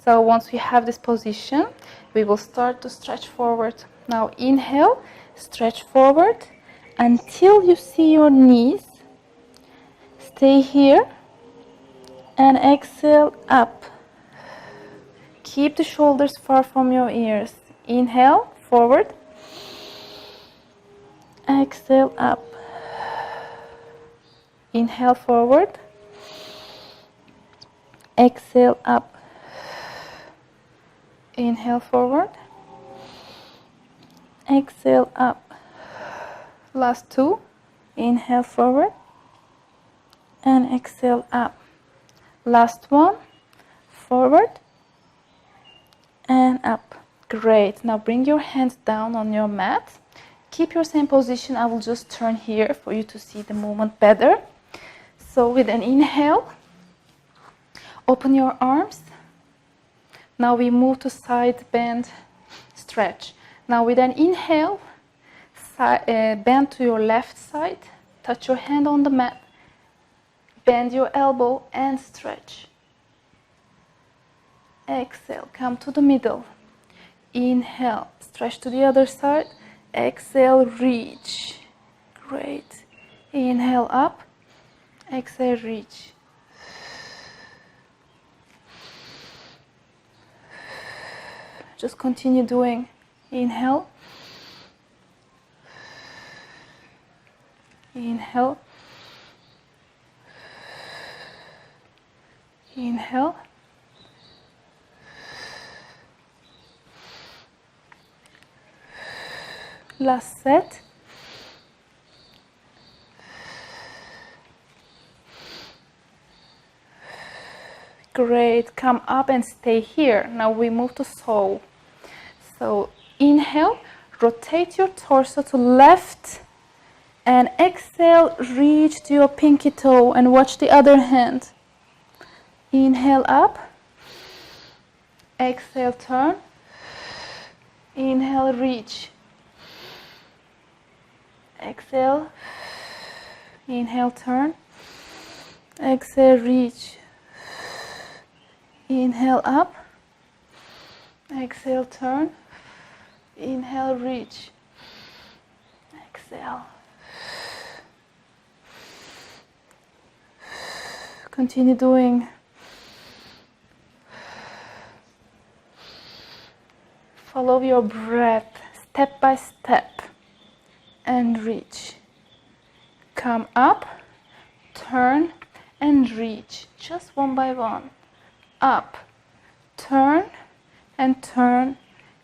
So once we have this position, we will start to stretch forward. Now inhale, stretch forward until you see your knees stay here and exhale up. Keep the shoulders far from your ears. Inhale, forward. Exhale, up. Inhale, forward. Exhale, up. Inhale, forward. Exhale, up. Last two. Inhale, forward. And exhale, up. Last one. Forward. And up. Great. Now bring your hands down on your mat. Keep your same position. I will just turn here for you to see the movement better. So with an inhale, open your arms. Now we move to side bend stretch. Now with an inhale, bend to your left side. Touch your hand on the mat. Bend your elbow and stretch. Exhale, come to the middle. Inhale, stretch to the other side. Exhale, reach. Great. Inhale, up. Exhale, reach. Just continue doing. Inhale. Inhale. Inhale. Last set. Great. Come up and stay here. Now we move to soul. So inhale, rotate your torso to left, and exhale, reach to your pinky toe and watch the other hand. Inhale up. Exhale, turn. Inhale, reach. Exhale. Inhale, turn. Exhale, reach. Inhale, up. Exhale, turn. Inhale, reach. Exhale. Continue doing. Follow your breath step by step and reach. Come up, turn and reach. Just one by one. Up, turn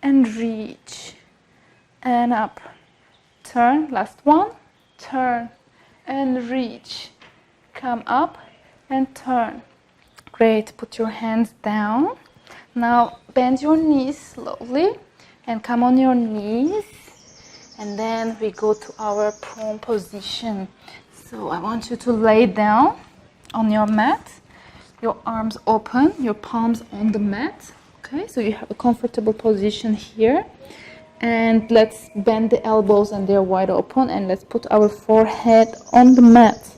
and reach. And up, turn, last one, turn and reach. Come up and turn. Great, put your hands down. Now bend your knees slowly and come on your knees, and then we go to our prone position. So I want you to lay down on your mat, your arms open, your palms on the mat. Okay, so you have a comfortable position here, and let's bend the elbows and they're wide open, and let's put our forehead on the mat.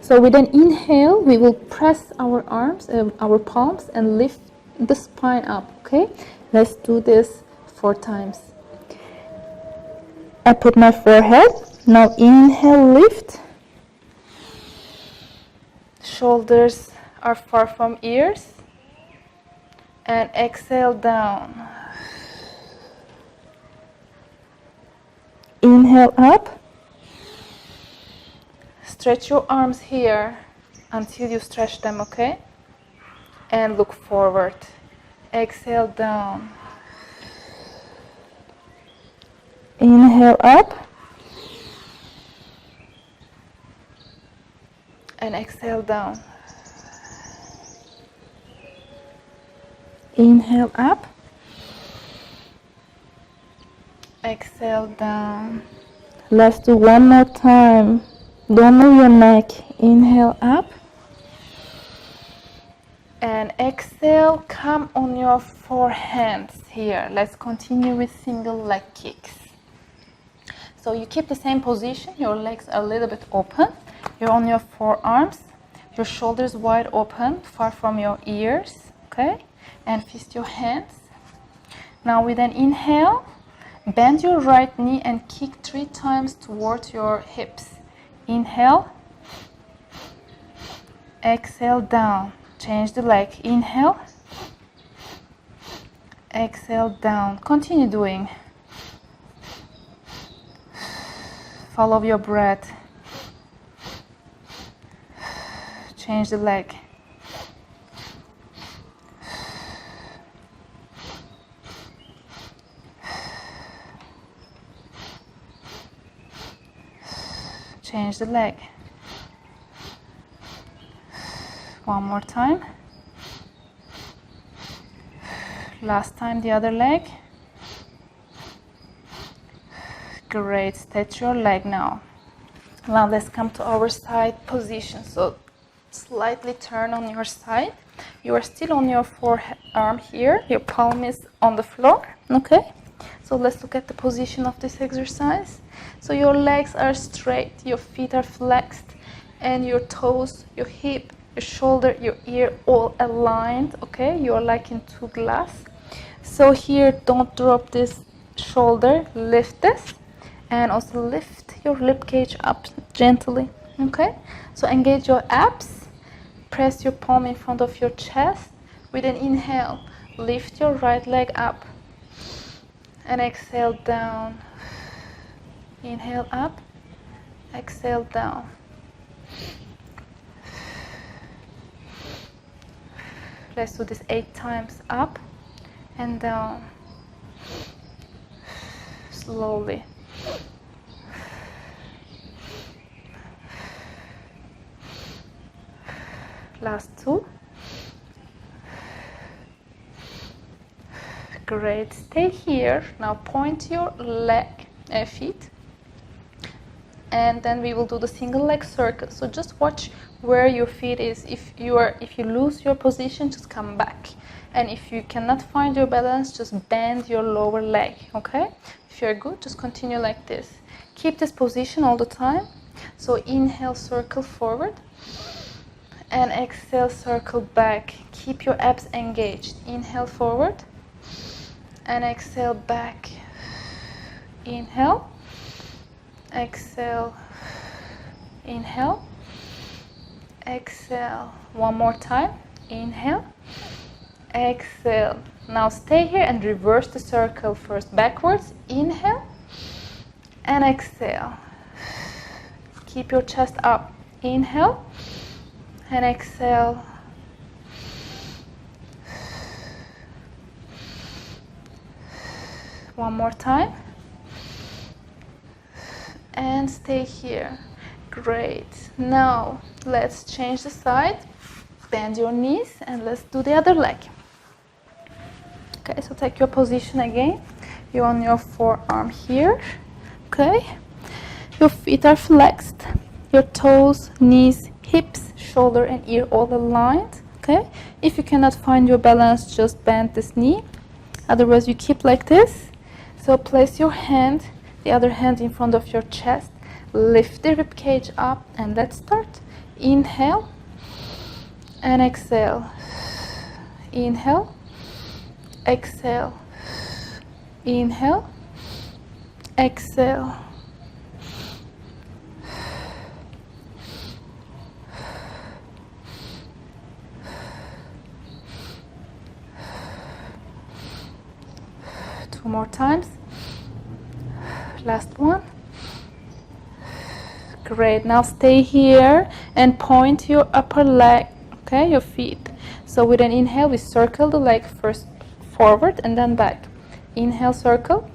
So with an inhale, we will press our arms, our palms, and lift the spine up, okay? Let's do this 4 times. I put my forehead. Now inhale, lift. Shoulders are far from ears. And exhale, down. Inhale, up. Stretch your arms here until you stretch them, okay? And look forward. Exhale, down. Inhale, up. And exhale, down. Inhale, up. Exhale, down. Let's do one more time. Don't move your neck. Inhale, up. And exhale, come on your 4 hands here. Let's continue with single leg kicks. So you keep the same position, your legs are a little bit open. You're on your forearms, your shoulders wide open, far from your ears, okay? And fist your hands. Now with an inhale, bend your right knee and kick 3 times towards your hips. Inhale, exhale, down. Change the leg. Inhale, exhale, down. Continue doing. Follow your breath. Change the leg. Change the leg. One more time. Last time, the other leg. Great. Stretch your leg now. Now let's come to our side position. So slightly turn on your side. You are still on your forearm here. Your palm is on the floor. Okay. So let's look at the position of this exercise. So your legs are straight, your feet are flexed, and your toes, your hip, your shoulder, your ear all aligned. Okay, you're like in two glass. So here, don't drop this shoulder, lift this, and also lift your rib cage up gently. Okay, so engage your abs, press your palm in front of your chest. With an inhale, lift your right leg up, and exhale down. Inhale up, exhale down. Let's do this 8 times. Up and down. Slowly. Last 2. Great. Stay here. Now point your feet. And then we will do the single leg circle. So just watch where your feet is. If you lose your position, just come back. And if you cannot find your balance, just bend your lower leg. Okay? If you're good, just continue like this. Keep this position all the time. So inhale, circle forward, and exhale, circle back. Keep your abs engaged. Inhale forward, and exhale back. Inhale, exhale, inhale, exhale. One more time. Inhale, exhale. Now stay here and reverse the circle first. Backwards. Inhale and exhale. Keep your chest up. Inhale and exhale. One more time. And stay here. Great. Now let's change the side. Bend your knees and let's do the other leg. Okay, so take your position again. You're on your forearm here. Okay. Your feet are flexed. Your toes, knees, hips, shoulder and ear all aligned. Okay. If you cannot find your balance, just bend this knee. Otherwise, you keep like this. So place your hand, the other hand in front of your chest. Lift the rib cage up and let's start. Inhale and exhale. Inhale, exhale. Inhale, exhale. Two more times. Last one. Great. Now stay here and point your upper leg, okay, your feet. So with an inhale, we circle the leg first forward and then back. Inhale, circle.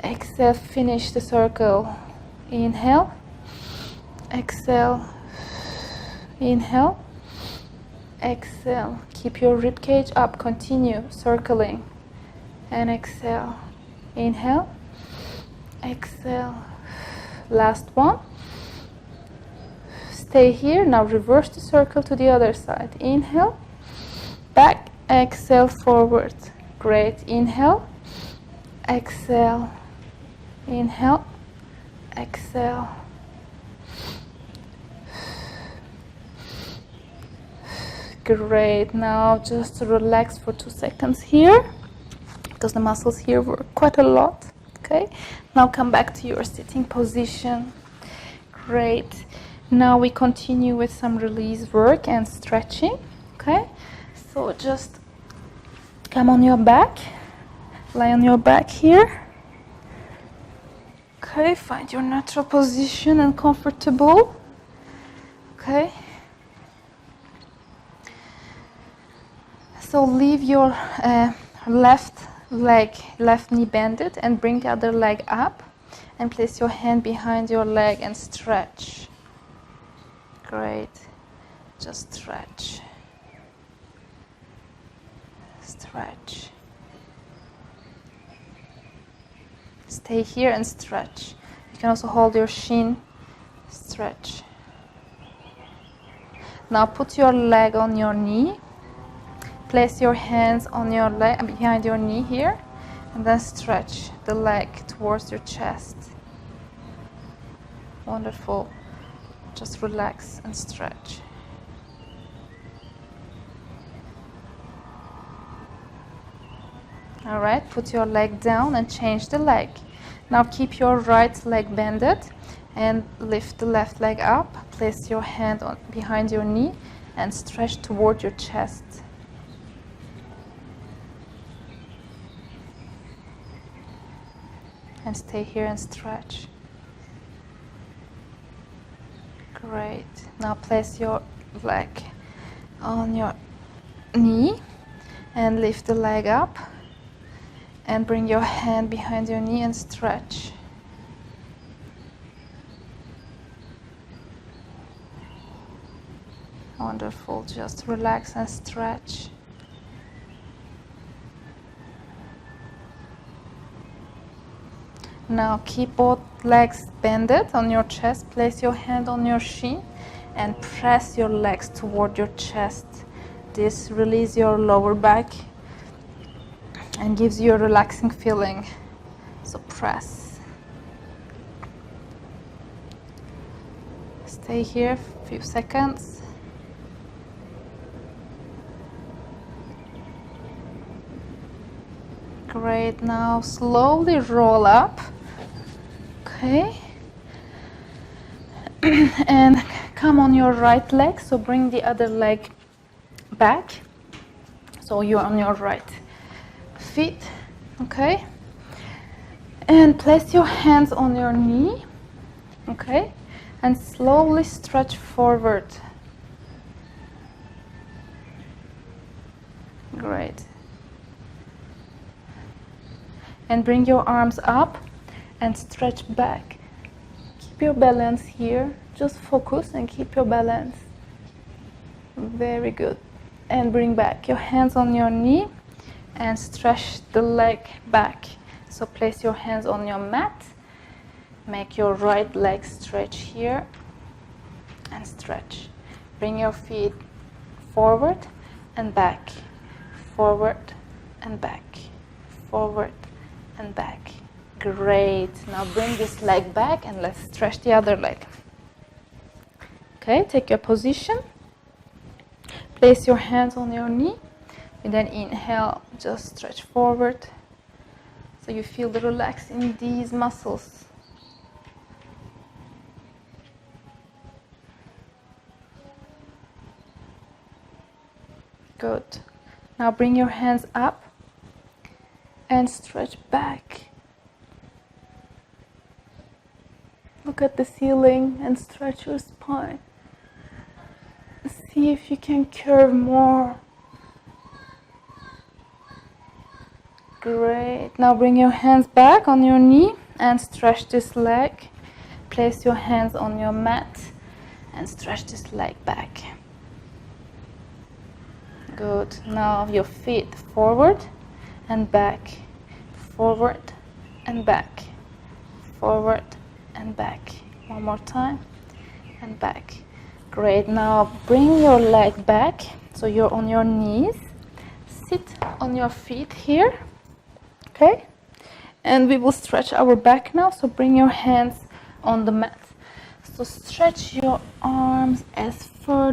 Exhale, finish the circle. Inhale, exhale. Inhale, exhale. Keep your rib cage up. Continue circling. And exhale. Inhale, exhale. Last one. Stay here. Now reverse the circle to the other side. Inhale, back, exhale, forward. Great. Inhale, exhale. Inhale, exhale. Great. Now just relax for 2 seconds here, because the muscles here work quite a lot. Okay, now come back to your sitting position. Great. Now we continue with some release work and stretching. Okay, so just come on your back, lie on your back here. Okay, find your natural position and comfortable. Okay, so leave your left knee bended and bring the other leg up and place your hand behind your leg and stretch. Great, just stretch, stretch. Stay here and stretch. You can also hold your shin, stretch. Now put your leg on your knee. Place your hands on your leg behind your knee here, and then stretch the leg towards your chest. Wonderful. Just relax and stretch. All right, put your leg down and change the leg. Now keep your right leg bended and lift the left leg up. Place your hand behind your knee and stretch toward your chest. And stay here and stretch. Great. Now place your leg on your knee and lift the leg up and bring your hand behind your knee and stretch. Wonderful. Just relax and stretch. Now keep both legs bended on your chest. Place your hand on your shin and press your legs toward your chest. This releases your lower back and gives you a relaxing feeling. So press. Stay here for a few seconds. Great. Now slowly roll up. Okay, and come on your right leg, so bring the other leg back, so you're on your right feet. Okay, and place your hands on your knee. Okay, and slowly stretch forward. Great, and bring your arms up and stretch back. Keep your balance here. Just focus and keep your balance. Very good. And bring back your hands on your knee and stretch the leg back. So place your hands on your mat. Make your right leg stretch here and stretch. Bring your feet forward and back. Forward and back. Forward and back. Great. Now bring this leg back and let's stretch the other leg. Okay, take your position. Place your hands on your knee. And then inhale, just stretch forward. So you feel the relax in these muscles. Good. Now bring your hands up and stretch back. Look at the ceiling and stretch your spine. See if you can curve more. Great. Now bring your hands back on your knee and stretch this leg. Place your hands on your mat and stretch this leg back. Good. Now your feet forward and back. Forward and back. Forward and back. One more time and back. Great. Now bring your leg back so you're on your knees. Sit on your feet here. Okay, and we will stretch our back now, so bring your hands on the mat. So stretch your arms as far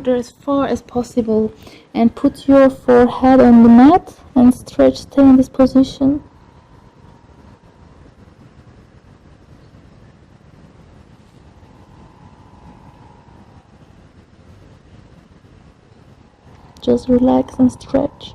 as possible and put your forehead on the mat and stretch. Stay in this position. just relax and stretch.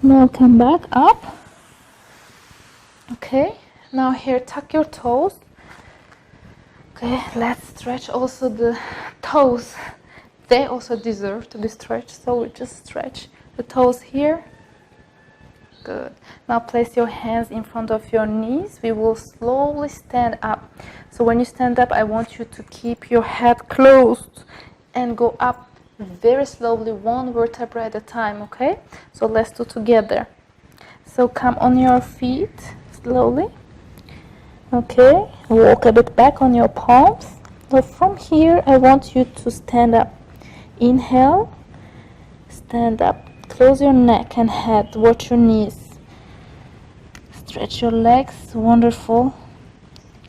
Now come back up. Okay, now here tuck your toes. Okay, let's stretch also the toes. They also deserve to be stretched, so we just stretch the toes here. Good. Now place your hands in front of your knees. We will slowly stand up. So when you stand up, I want you to keep your head closed and go up very slowly, one vertebra at a time, okay? So let's do together. So come on your feet slowly. Okay, walk a bit back on your palms. Now from here, I want you to stand up. Inhale, stand up. Close your neck and head. Watch your knees. Stretch your legs. Wonderful.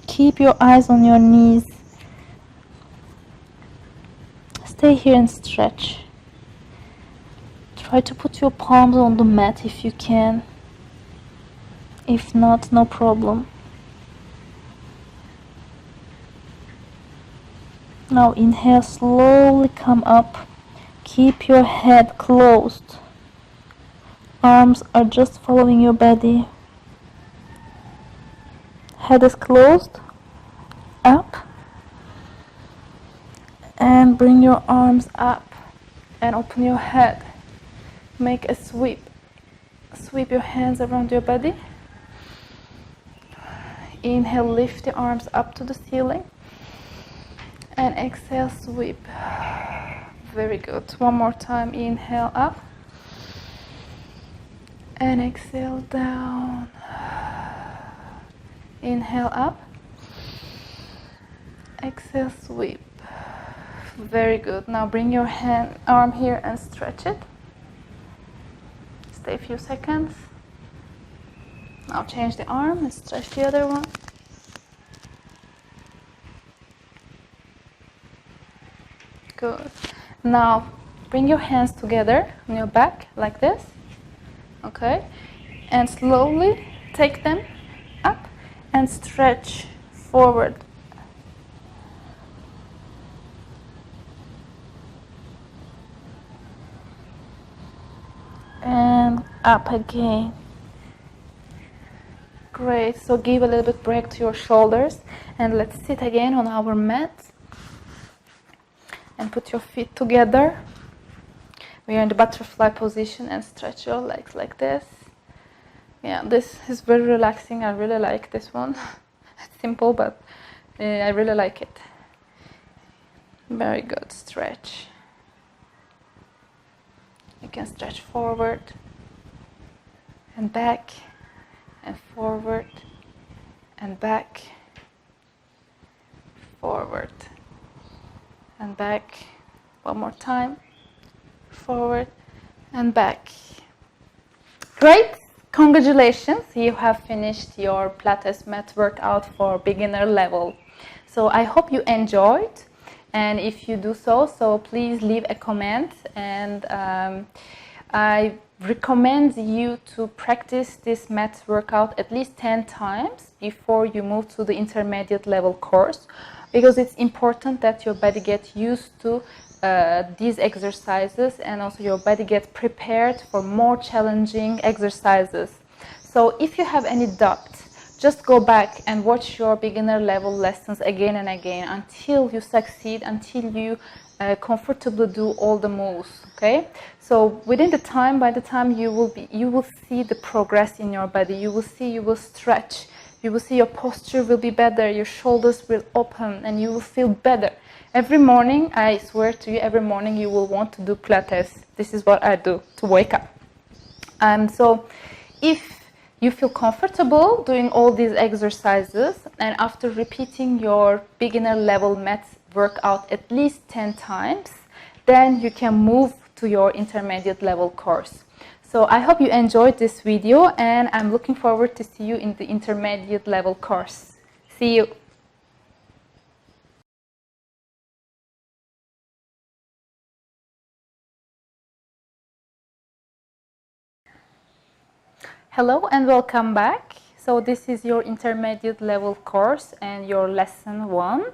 Keep your eyes on your knees. Stay here and stretch. Try to put your palms on the mat if you can. If not, no problem. Now inhale, slowly come up. Keep your head closed. Arms are just following your body. Head is closed. Up. And bring your arms up and open your head. Make a sweep. Sweep your hands around your body. Inhale, lift the arms up to the ceiling. And exhale, sweep. Very good. One more time. Inhale up. And exhale down. Inhale up. Exhale, sweep. Very good. Now bring your arm here and stretch it. Stay a few seconds. Now change the arm and stretch the other one. Good. Now bring your hands together on your back like this. Okay. And slowly take them up and stretch forward. And up again. Great. So give a little bit break to your shoulders and let's sit again on our mat and put your feet together. We are in the butterfly position and stretch your legs like this. Yeah, this is very relaxing. I really like this one. It's simple, but I really like it. Very good. Stretch. You can stretch forward and back and forward and back, forward and back. One more time. Forward and back. Great. Congratulations. You have finished your Pilates mat workout for beginner level. So I hope you enjoyed. And if you do so please leave a comment, and I recommend you to practice this mat workout at least 10 times before you move to the intermediate level course, because it's important that your body gets used to these exercises and also your body gets prepared for more challenging exercises. So if you have any doubt, just go back and watch your beginner level lessons again and again until you succeed, until you comfortably do all the moves. Okay, so within the time, by the time you will see the progress in your body. You will stretch. You will see your posture will be better. Your shoulders will open, and you will feel better. Every morning, I swear to you, every morning you will want to do Pilates. This is what I do to wake up. So if you feel comfortable doing all these exercises, and after repeating your beginner level mat workout at least 10 times, then you can move to your intermediate level course. So I hope you enjoyed this video, and I'm looking forward to see you in the intermediate level course. See you. Hello and welcome back. So this is your intermediate level course and your lesson 1.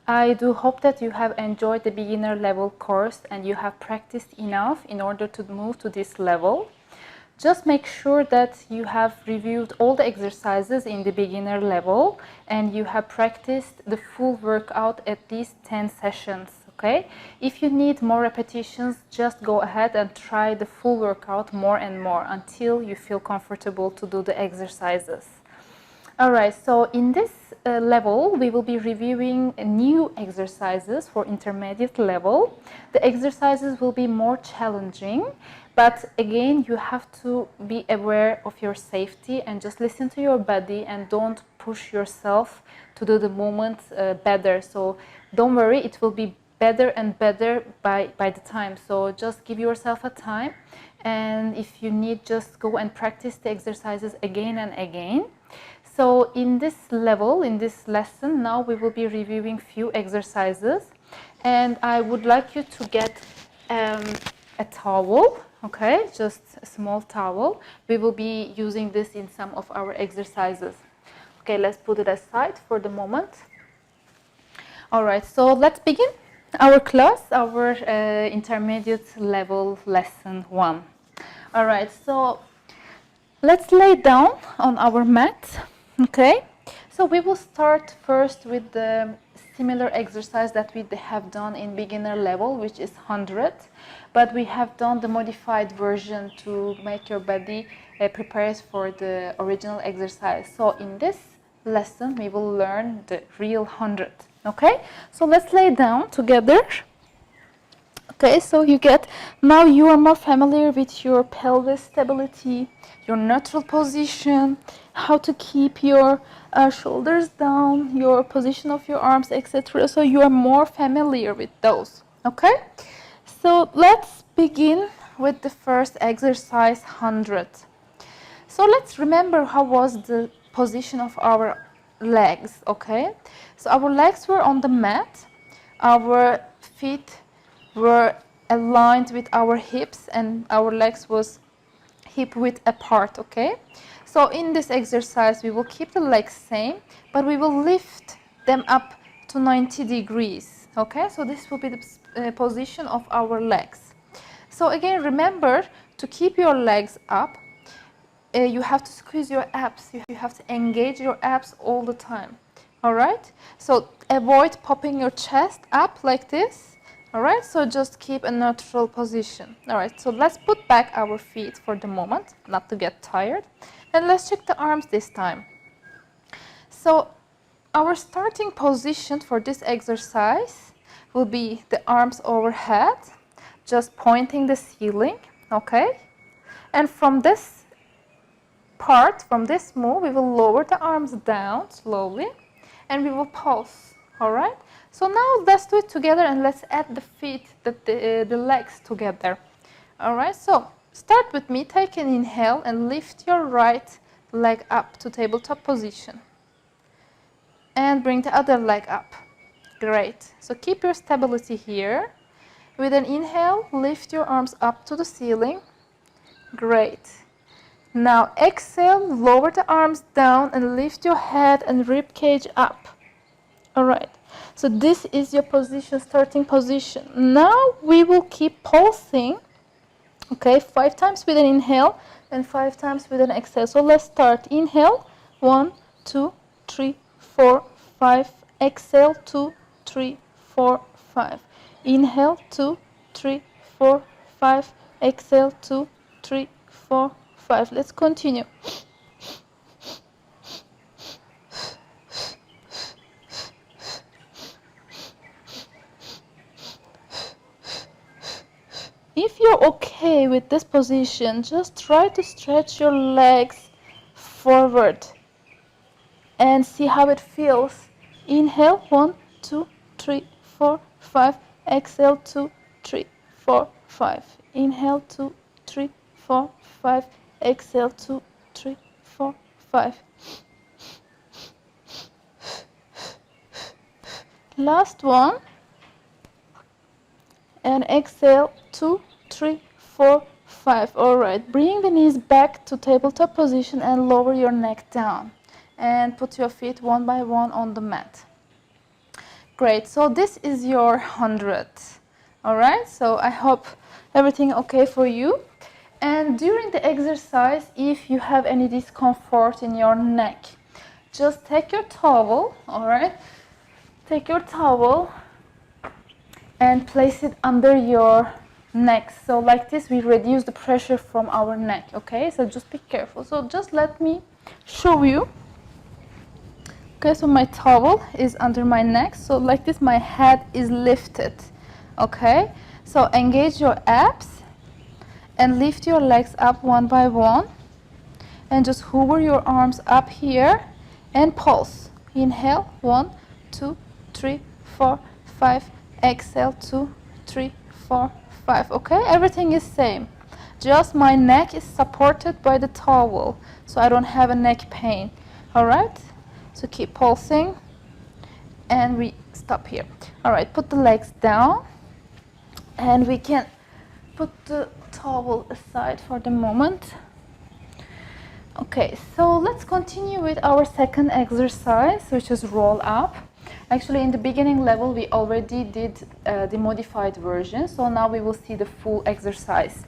I do hope that you have enjoyed the beginner level course and you have practiced enough in order to move to this level. Just make sure that you have reviewed all the exercises in the beginner level and you have practiced the full workout at least 10 sessions. Okay? If you need more repetitions, just go ahead and try the full workout more and more until you feel comfortable to do the exercises. Alright, so in this level, we will be reviewing new exercises for intermediate level. The exercises will be more challenging, but again, you have to be aware of your safety and just listen to your body and don't push yourself to do the movement better. So don't worry, it will be better and better by the time. So just give yourself a time, and if you need, just go and practice the exercises again and again. So in this level, in this lesson, now we will be reviewing few exercises, and I would like you to get a towel, okay, just a small towel. We will be using this in some of our exercises. Okay, let's put it aside for the moment. All right, so let's begin our class, our intermediate level lesson 1. All right, so let's lay down on our mat. Okay, so we will start first with the similar exercise that we have done in beginner level, which is 100, but we have done the modified version to make your body prepared for the original exercise. So in this lesson, we will learn the real 100. Okay, so let's lay down together. Okay, so now you are more familiar with your pelvis stability, your neutral position, how to keep your shoulders down, your position of your arms, etc. So you are more familiar with those. Okay, so let's begin with the first exercise, 100. So let's remember how was the position of our legs. Okay, so our legs were on the mat, our feet were aligned with our hips, and our legs was hip width apart. Okay, so in this exercise we will keep the legs same, but we will lift them up to 90 degrees. Okay, so this will be the position of our legs. So again, remember to keep your legs up. You have to squeeze your abs, you have to engage your abs all the time. All right, so avoid popping your chest up like this. All right, so just keep a neutral position. All right, so let's put back our feet for the moment, not to get tired. And let's check the arms this time. So our starting position for this exercise will be the arms overhead, just pointing the ceiling, okay? And from this move, we will lower the arms down slowly, and we will pause, all right? So now let's do it together, and let's add the feet, the legs together. All right, so start with me. Take an inhale and lift your right leg up to tabletop position. And bring the other leg up. Great. So keep your stability here. With an inhale, lift your arms up to the ceiling. Great. Now exhale, lower the arms down and lift your head and rib cage up. All right. So this is your position, starting position. Now we will keep pulsing, okay, 5 times with an inhale and 5 times with an exhale. So let's start. Inhale, 1, 2, 3, 4, 5. Exhale, 2, 3, 4, 5. Inhale, 2, 3, 4, 5. Exhale, 2, 3, 4, 5. Let's continue. If you're okay with this position, just try to stretch your legs forward and see how it feels. Inhale, 1, 2, 3, 4, 5. Exhale, 2, 3, 4, 5. Inhale, 2, 3, 4, 5. Exhale, 2, 3, 4, 5. Last one. And exhale, 2, 3, 4, 5. All right, bring the knees back to tabletop position and lower your neck down and put your feet one by one on the mat. Great, so this is your 100. All right, so I hope everything okay for you. And during the exercise, if you have any discomfort in your neck, just take your towel, all right? Take your towel and place it under your neck. So like this, we reduce the pressure from our neck, okay? So just be careful. So just let me show you. Okay, so my towel is under my neck. So like this, my head is lifted, okay? So engage your abs and lift your legs up one by one. And just hover your arms up here and pulse. Inhale, 1, 2, 3, 4, 5. Exhale, 2, 3, 4, 5. Okay, everything is same. Just my neck is supported by the towel, so I don't have a neck pain. All right, so keep pulsing and we stop here. All right, put the legs down and we can put the towel aside for the moment. Okay, so let's continue with our second exercise, which is roll up. Actually, in the beginning level, we already did the modified version, so now we will see the full exercise.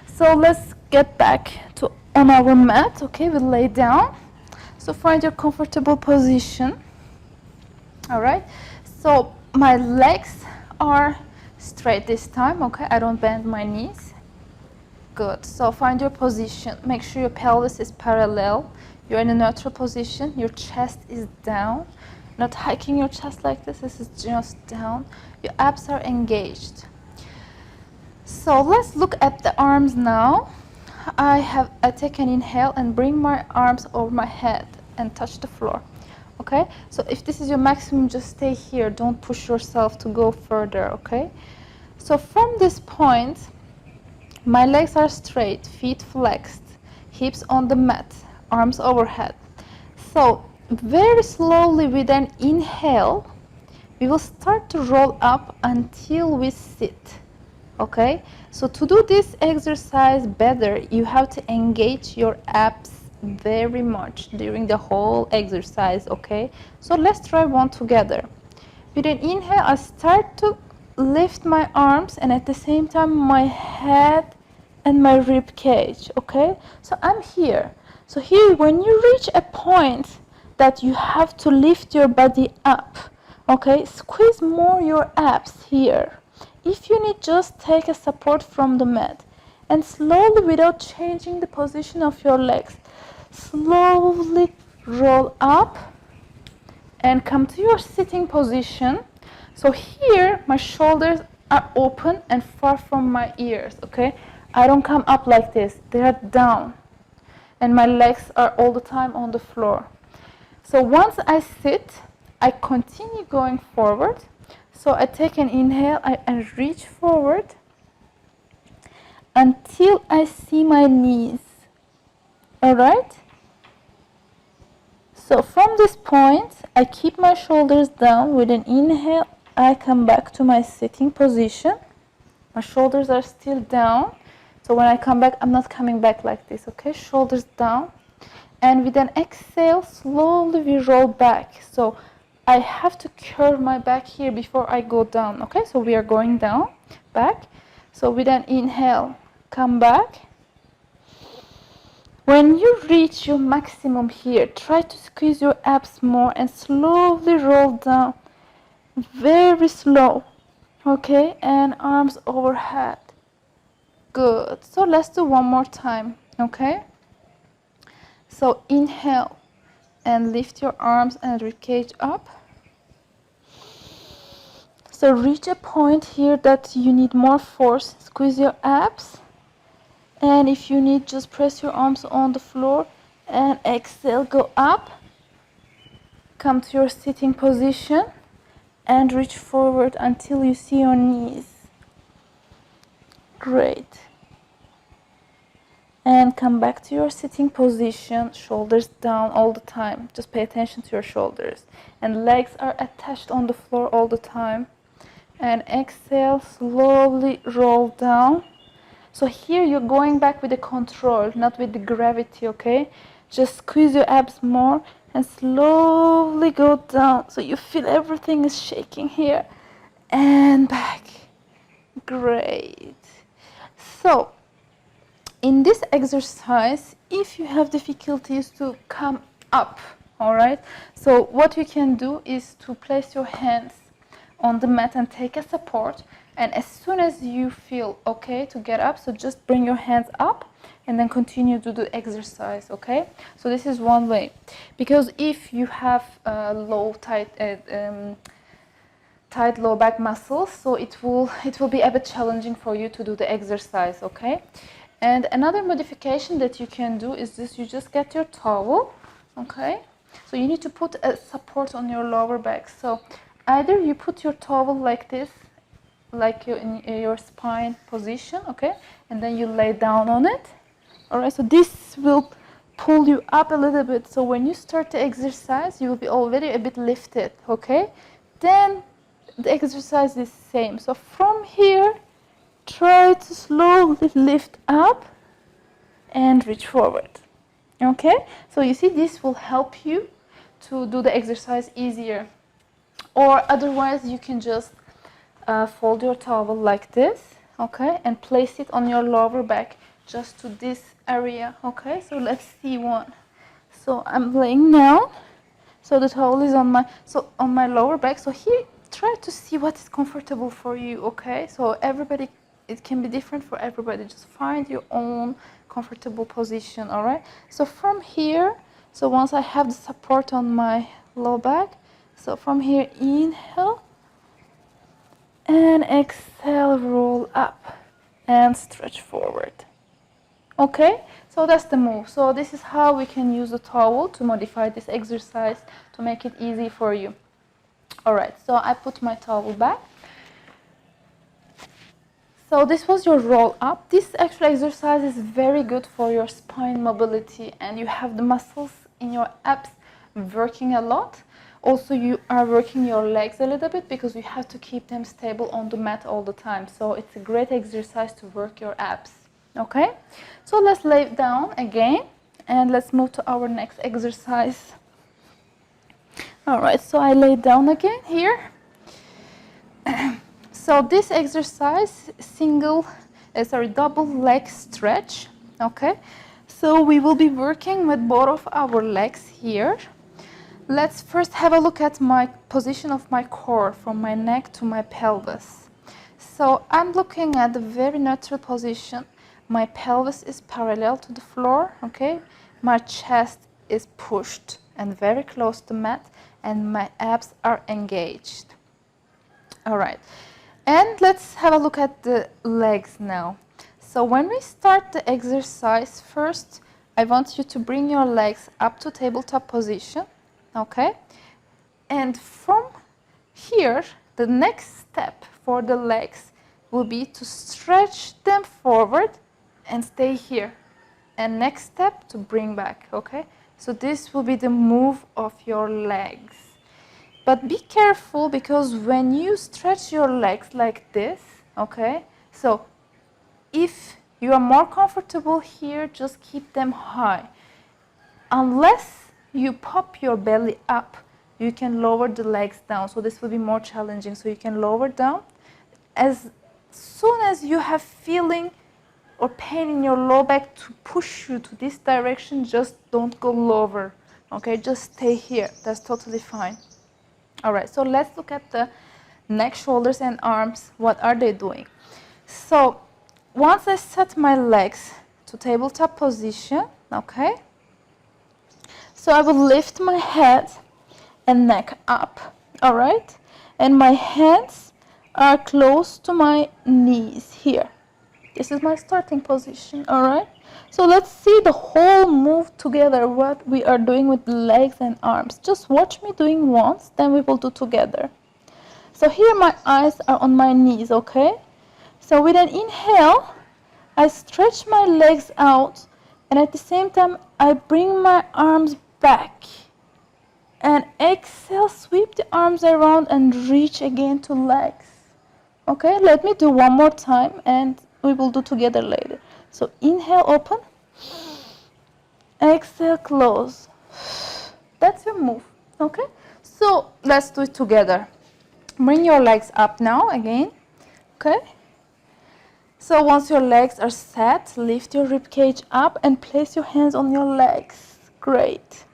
So let's get back to on our mat. Okay, we'll lay down. So find your comfortable position. All right, so my legs are straight this time. Okay, I don't bend my knees. Good. So find your position. Make sure your pelvis is parallel. You're in a neutral position. Your chest is down. Not hiking your chest like this. This is just down. Your abs are engaged. So let's look at the arms now. I take an inhale and bring my arms over my head and touch the floor. Okay? So if this is your maximum, just stay here. Don't push yourself to go further. Okay? So from this point, my legs are straight, feet flexed, hips on the mat, arms overhead. So very slowly with an inhale, we will start to roll up until we sit. Okay? So to do this exercise better, you have to engage your abs very much during the whole exercise. Okay? So let's try one together. With an inhale, I start to lift my arms and at the same time my head and my rib cage. Okay, so I'm here. So here, when you reach a point that you have to lift your body up, okay, squeeze more your abs here. If you need, just take a support from the mat and slowly, without changing the position of your legs, slowly roll up and come to your sitting position. So here, my shoulders are open and far from my ears, okay? I don't come up like this. They are down. And my legs are all the time on the floor. So once I sit, I continue going forward. So I take an inhale and reach forward until I see my knees. All right? So from this point, I keep my shoulders down. With an inhale, I come back to my sitting position. My shoulders are still down. So when I come back, I'm not coming back like this, okay? Shoulders down. And with an exhale, slowly we roll back. So I have to curve my back here before I go down, okay? So we are going down, back. So with an inhale, come back. When you reach your maximum here, try to squeeze your abs more and slowly roll down. Very slow, okay? And arms overhead. Good. So let's do one more time, okay? So inhale and lift your arms and rib cage up. So reach a point here that you need more force. Squeeze your abs. And if you need, just press your arms on the floor and exhale, go up. Come to your sitting position and reach forward until you see your knees. Great. And come back to your sitting position, shoulders down all the time. Just pay attention to your shoulders. And legs are attached on the floor all the time. And exhale, slowly roll down. So here you're going back with the control, not with the gravity, okay? Just squeeze your abs more and slowly go down so you feel everything is shaking here and back. Great. So in this exercise, if you have difficulties to come up, all right, so what you can do is to place your hands on the mat and take a support, and as soon as you feel okay to get up, so just bring your hands up and then continue to do exercise, okay? So this is one way, because if you have tight low back muscles, so it will be a bit challenging for you to do the exercise, okay? And another modification that you can do is this: you just get your towel, okay? So you need to put a support on your lower back. So either you put your towel like this, like in your spine position, okay? And then you lay down on it, all right? So this will pull you up a little bit. So when you start the exercise, you will be already a bit lifted, okay? Then the exercise is the same. So from here, try to slowly lift up and reach forward, okay? So you see, this will help you to do the exercise easier. Or otherwise, you can just fold your towel like this, okay? And place it on your lower back, just to this area, okay? So let's see one. So I'm laying down. So the towel is on my lower back. So here, try to see what is comfortable for you, okay? So everybody, it can be different for everybody. Just find your own comfortable position, all right? So from here, so once I have the support on my low back, so from here, inhale and exhale, roll up and stretch forward. Okay, so that's the move. So this is how we can use the towel to modify this exercise to make it easy for you. All right, so I put my towel back. So this was your roll up. This actual exercise is very good for your spine mobility, and you have the muscles in your abs working a lot. Also, you are working your legs a little bit because you have to keep them stable on the mat all the time. So it's a great exercise to work your abs. Okay, so let's lay down again and let's move to our next exercise. All right, so I lay down again here. So this exercise, double leg stretch, okay? So we will be working with both of our legs here. Let's first have a look at my position of my core from my neck to my pelvis. So I'm looking at the very neutral position. My pelvis is parallel to the floor, okay? My chest is pushed and very close to the mat, and my abs are engaged. All right, and let's have a look at the legs now. So when we start the exercise, first I want you to bring your legs up to tabletop position, okay? And from here, the next step for the legs will be to stretch them forward and stay here. And next step, to bring back, okay? So this will be the move of your legs. But be careful, because when you stretch your legs like this, okay? So if you are more comfortable here, just keep them high. Unless you pop your belly up, you can lower the legs down. So this will be more challenging. So you can lower down. As soon as you have feeling or pain in your low back to push you to this direction, just don't go lower, okay? Just stay here. That's totally fine. All right, so let's look at the neck, shoulders, and arms. What are they doing? So once I set my legs to tabletop position, okay? So I will lift my head and neck up, all right? And my hands are close to my knees here. This is my starting position, all right? So let's see the whole move together, what we are doing with the legs and arms. Just watch me doing once, then we will do together. So here my eyes are on my knees, okay? So with an inhale, I stretch my legs out, and at the same time, I bring my arms back. And exhale, sweep the arms around and reach again to legs. Okay, let me do one more time, and we will do together later. So inhale, open. Exhale, close. That's your move, okay? So let's do it together. Bring your legs up now again, okay? So once your legs are set, lift your rib cage up and place your hands on your legs. Great.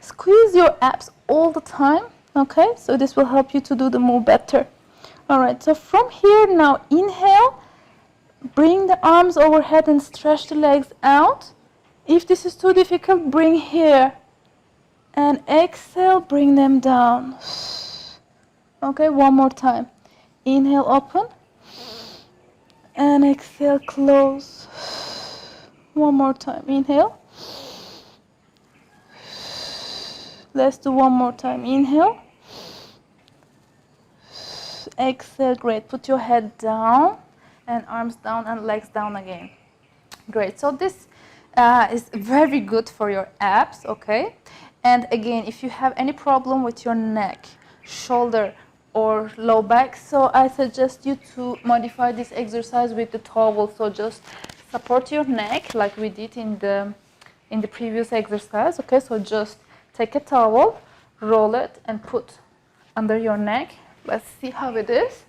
Squeeze your abs all the time, okay? So this will help you to do the move better. All right, so from here now, inhale, bring the arms overhead and stretch the legs out. If this is too difficult, bring here. And exhale, bring them down. Okay, one more time. Inhale, open. And exhale, close. One more time. Inhale. Let's do one more time. Inhale. Exhale, great. Put your head down and arms down and legs down again. Great. So this is very good for your abs, okay? And again, if you have any problem with your neck, shoulder, or low back, so I suggest you to modify this exercise with the towel. So just support your neck like we did in the previous exercise, okay? So just take a towel, roll it, and put under your neck. Let's see how it is.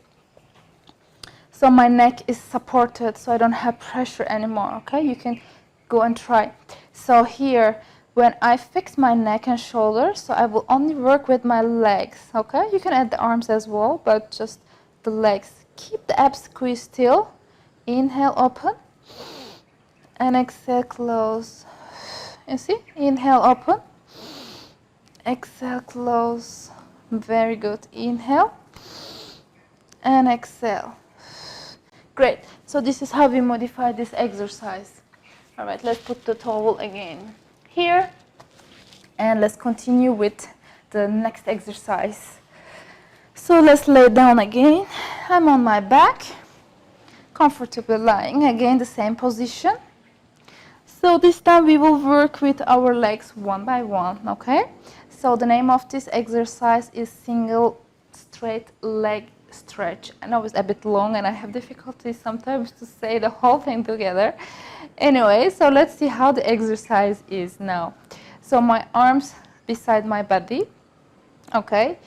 So my neck is supported, so I don't have pressure anymore, okay? You can go and try. So here, when I fix my neck and shoulders, so I will only work with my legs, okay? You can add the arms as well, but just the legs. Keep the abs squeezed still. Inhale, open. And exhale, close. You see? Inhale, open. Exhale, close. Very good. Inhale. And exhale. Great. So this is how we modify this exercise. All right, let's put the towel again here. And let's continue with the next exercise. So let's lay down again. I'm on my back, comfortably lying. Again, the same position. So this time we will work with our legs one by one, okay? So the name of this exercise is single straight leg stretch. I know it's a bit long and I have difficulty sometimes to say the whole thing together. Anyway, so let's see how the exercise is now. So my arms beside my body, okay?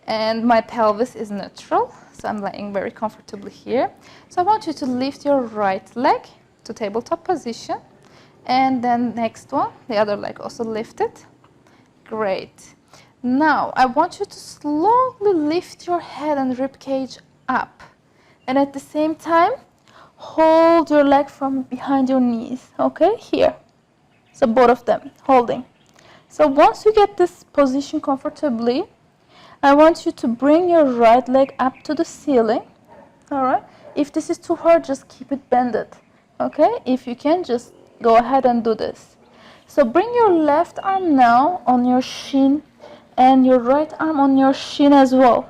And my pelvis is neutral. So I'm lying very comfortably here. So I want you to lift your right leg to tabletop position. And then next one, the other leg also lifted. Great. Now, I want you to slowly lift your head and rib cage up. And at the same time, hold your leg from behind your knees, okay? Here. So both of them, holding. So once you get this position comfortably, I want you to bring your right leg up to the ceiling, all right? If this is too hard, just keep it bended, okay? If you can, just go ahead and do this. So bring your left arm now on your shin and your right arm on your shin as well.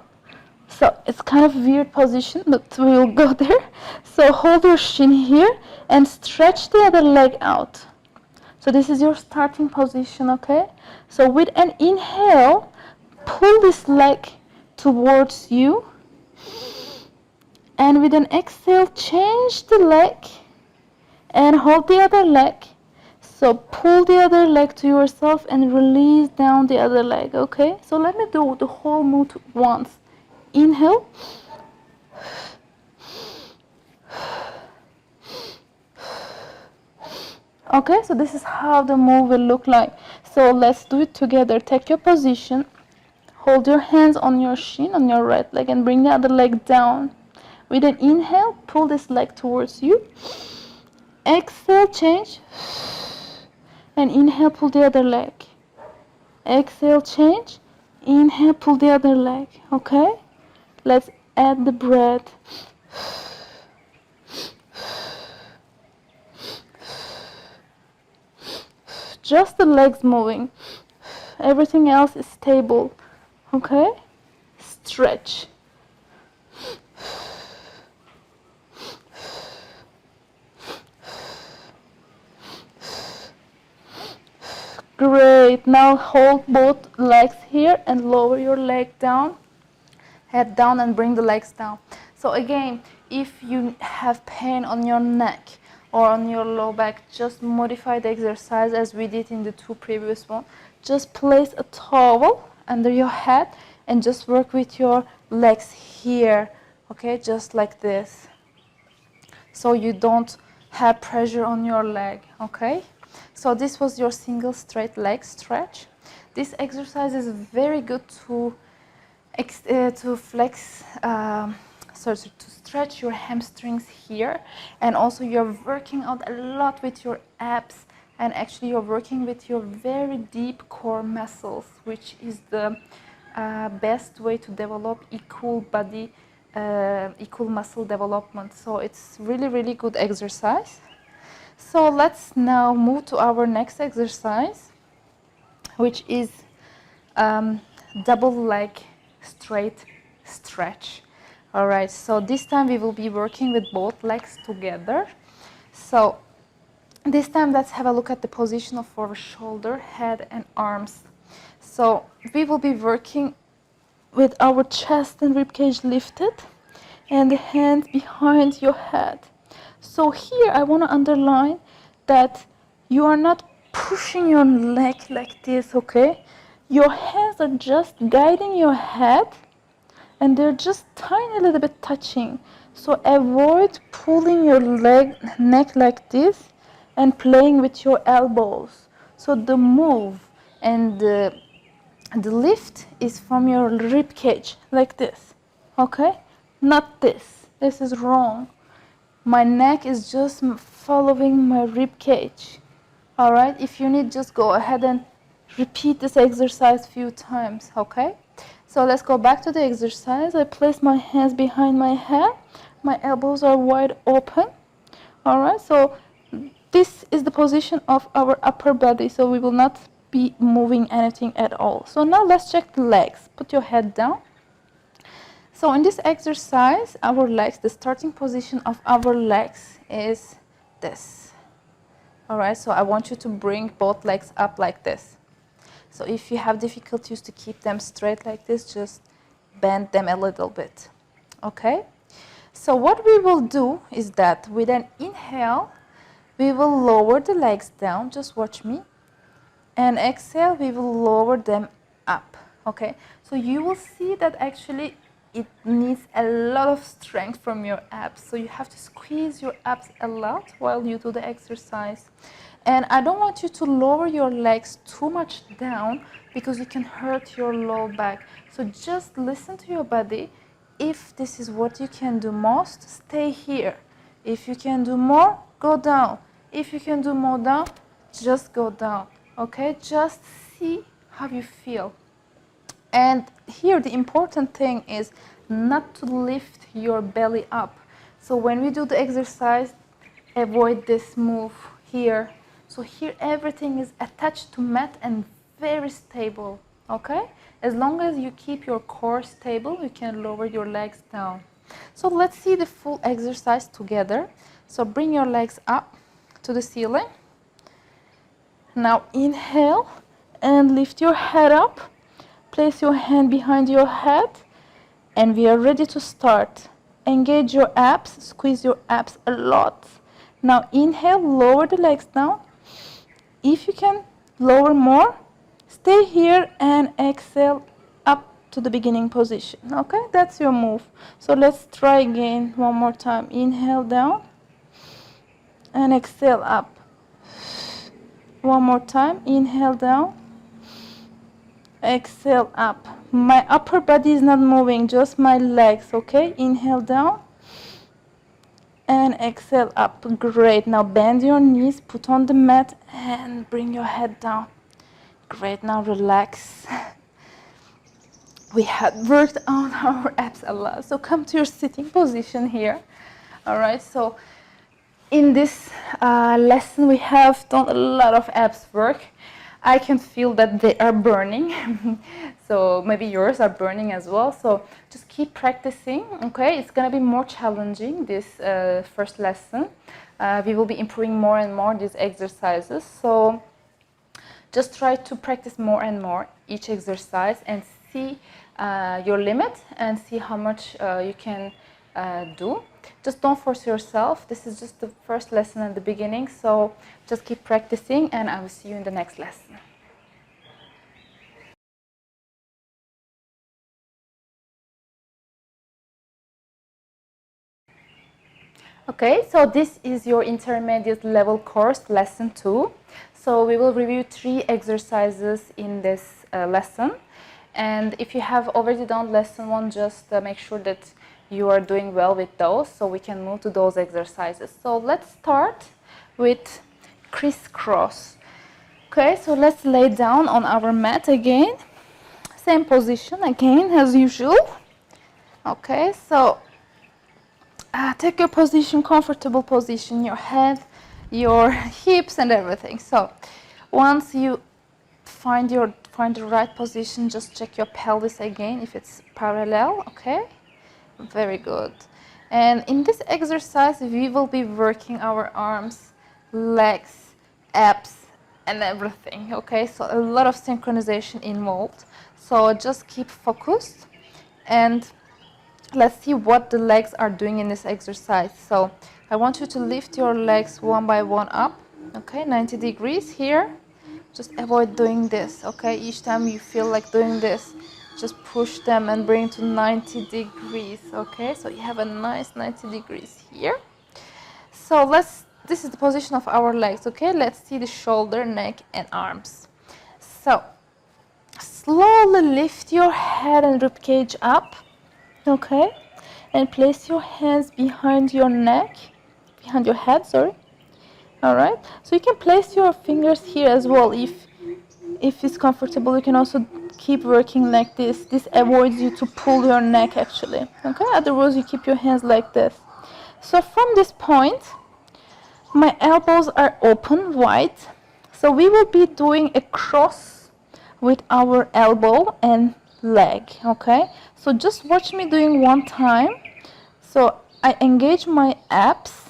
So it's kind of weird position, but we will go there. So hold your shin here and stretch the other leg out. So this is your starting position, okay? So with an inhale, pull this leg towards you. And with an exhale, change the leg and hold the other leg. So pull the other leg to yourself and release down the other leg, okay? So let me do the whole move once. Inhale. Okay, so this is how the move will look like. So let's do it together. Take your position. Hold your hands on your shin, on your right leg, and bring the other leg down. With an inhale, pull this leg towards you. Exhale, change. And inhale, pull the other leg. Exhale, change. Inhale, pull the other leg. Okay? Let's add the breath. Just the legs moving. Everything else is stable. Okay? Stretch. Great. Now hold both legs here and lower your leg down. Head down and bring the legs down. So again, if you have pain on your neck or on your low back, just modify the exercise as we did in the 2 previous ones. Just place a towel under your head and just work with your legs here, okay, just like this, so you don't have pressure on your leg, okay? So this was your single straight leg stretch. This exercise is very good to flex, to stretch your hamstrings here, and also you're working out a lot with your abs, and actually you're working with your very deep core muscles, which is the best way to develop equal body, equal muscle development. So it's really good exercise. So let's now move to our next exercise, which is double leg straight stretch. All right, so this time we will be working with both legs together. So this time let's have a look at the position of our shoulder, head and arms. So we will be working with our chest and ribcage lifted and the hands behind your head. So here I want to underline that you are not pushing your leg like this, okay? Your hands are just guiding your head and they're just tiny little bit touching. So avoid pulling your neck like this and playing with your elbows. So the move and the lift is from your rib cage like this, okay? Not this. This is wrong. My neck is just following my rib cage. All right, if you need, just go ahead and repeat this exercise few times, okay? So let's go back to the exercise. I place my hands behind my head. My elbows are wide open. All right, so this is the position of our upper body, so we will not be moving anything at all. So now let's check the legs. Put your head down. So in this exercise, our legs, the starting position of our legs is this. All right, so I want you to bring both legs up like this. So if you have difficulties to keep them straight like this, just bend them a little bit, okay? So what we will do is that with an inhale, we will lower the legs down, just watch me, and exhale, we will lower them up, okay? So you will see that actually it needs a lot of strength from your abs. So you have to squeeze your abs a lot while you do the exercise. And I don't want you to lower your legs too much down because you can hurt your low back. So just listen to your body. If this is what you can do most, stay here. If you can do more, go down. If you can do more down, just go down, okay? Just see how you feel. And here the important thing is not to lift your belly up. So when we do the exercise, avoid this move here. So here everything is attached to mat and very stable, okay? As long as you keep your core stable, you can lower your legs down. So let's see the full exercise together. So bring your legs up to the ceiling. Now inhale and lift your head up. Place your hand behind your head and we are ready to start. Engage your abs, squeeze your abs a lot. Now inhale, lower the legs down. If you can lower more, stay here and exhale up to the beginning position, okay? That's your move. So let's try again one more time. Inhale down and exhale up. One more time, inhale down. Exhale up. My upper body is not moving, just my legs, okay? Inhale down and exhale up. Great. Now bend your knees, put on the mat and bring your head down. Great. Now relax. We had worked on our abs a lot. So come to your sitting position here. All right. So in this lesson, we have done a lot of abs work. I can feel that they are burning. So maybe yours are burning as well. So just keep practicing, okay? It's gonna be more challenging, this first lesson. We will be improving more and more these exercises. So just try to practice more and more each exercise and see your limit and see how much you can do. Just don't force yourself. This is just the first lesson at the beginning, so just keep practicing, and I will see you in the next lesson. Okay, so this is your intermediate level course, lesson 2. So we will review 3 exercises in this lesson. And if you have already done lesson 1, just make sure that you are doing well with those, so we can move to those exercises. So let's start with crisscross. Okay, so let's lay down on our mat again. Same position again as usual. Okay, so take your position, comfortable position, your head, your hips and everything. So once you find the right position, just check your pelvis again if it's parallel. Okay, very good. And in this exercise we will be working our arms, legs, abs and everything. Okay, so a lot of synchronization involved, so just keep focused and let's see what the legs are doing in this exercise. So I want you to lift your legs one by one up. Okay, 90 degrees here. Just avoid doing this. Okay, each time you feel like doing this, just push them and bring to 90 degrees. Okay, so you have a nice 90 degrees here. So this is the position of our legs. Okay, let's see the shoulder, neck and arms. So slowly lift your head and rib cage up. Okay, and place your hands behind your neck, behind your head, sorry. All right, so you can place your fingers here as well if it's comfortable. You can also keep working like this. This avoids you to pull your neck actually. Okay, otherwise you keep your hands like this. So from this point, my elbows are open, wide. So we will be doing a cross with our elbow and leg. Okay, so just watch me doing one time. So I engage my abs.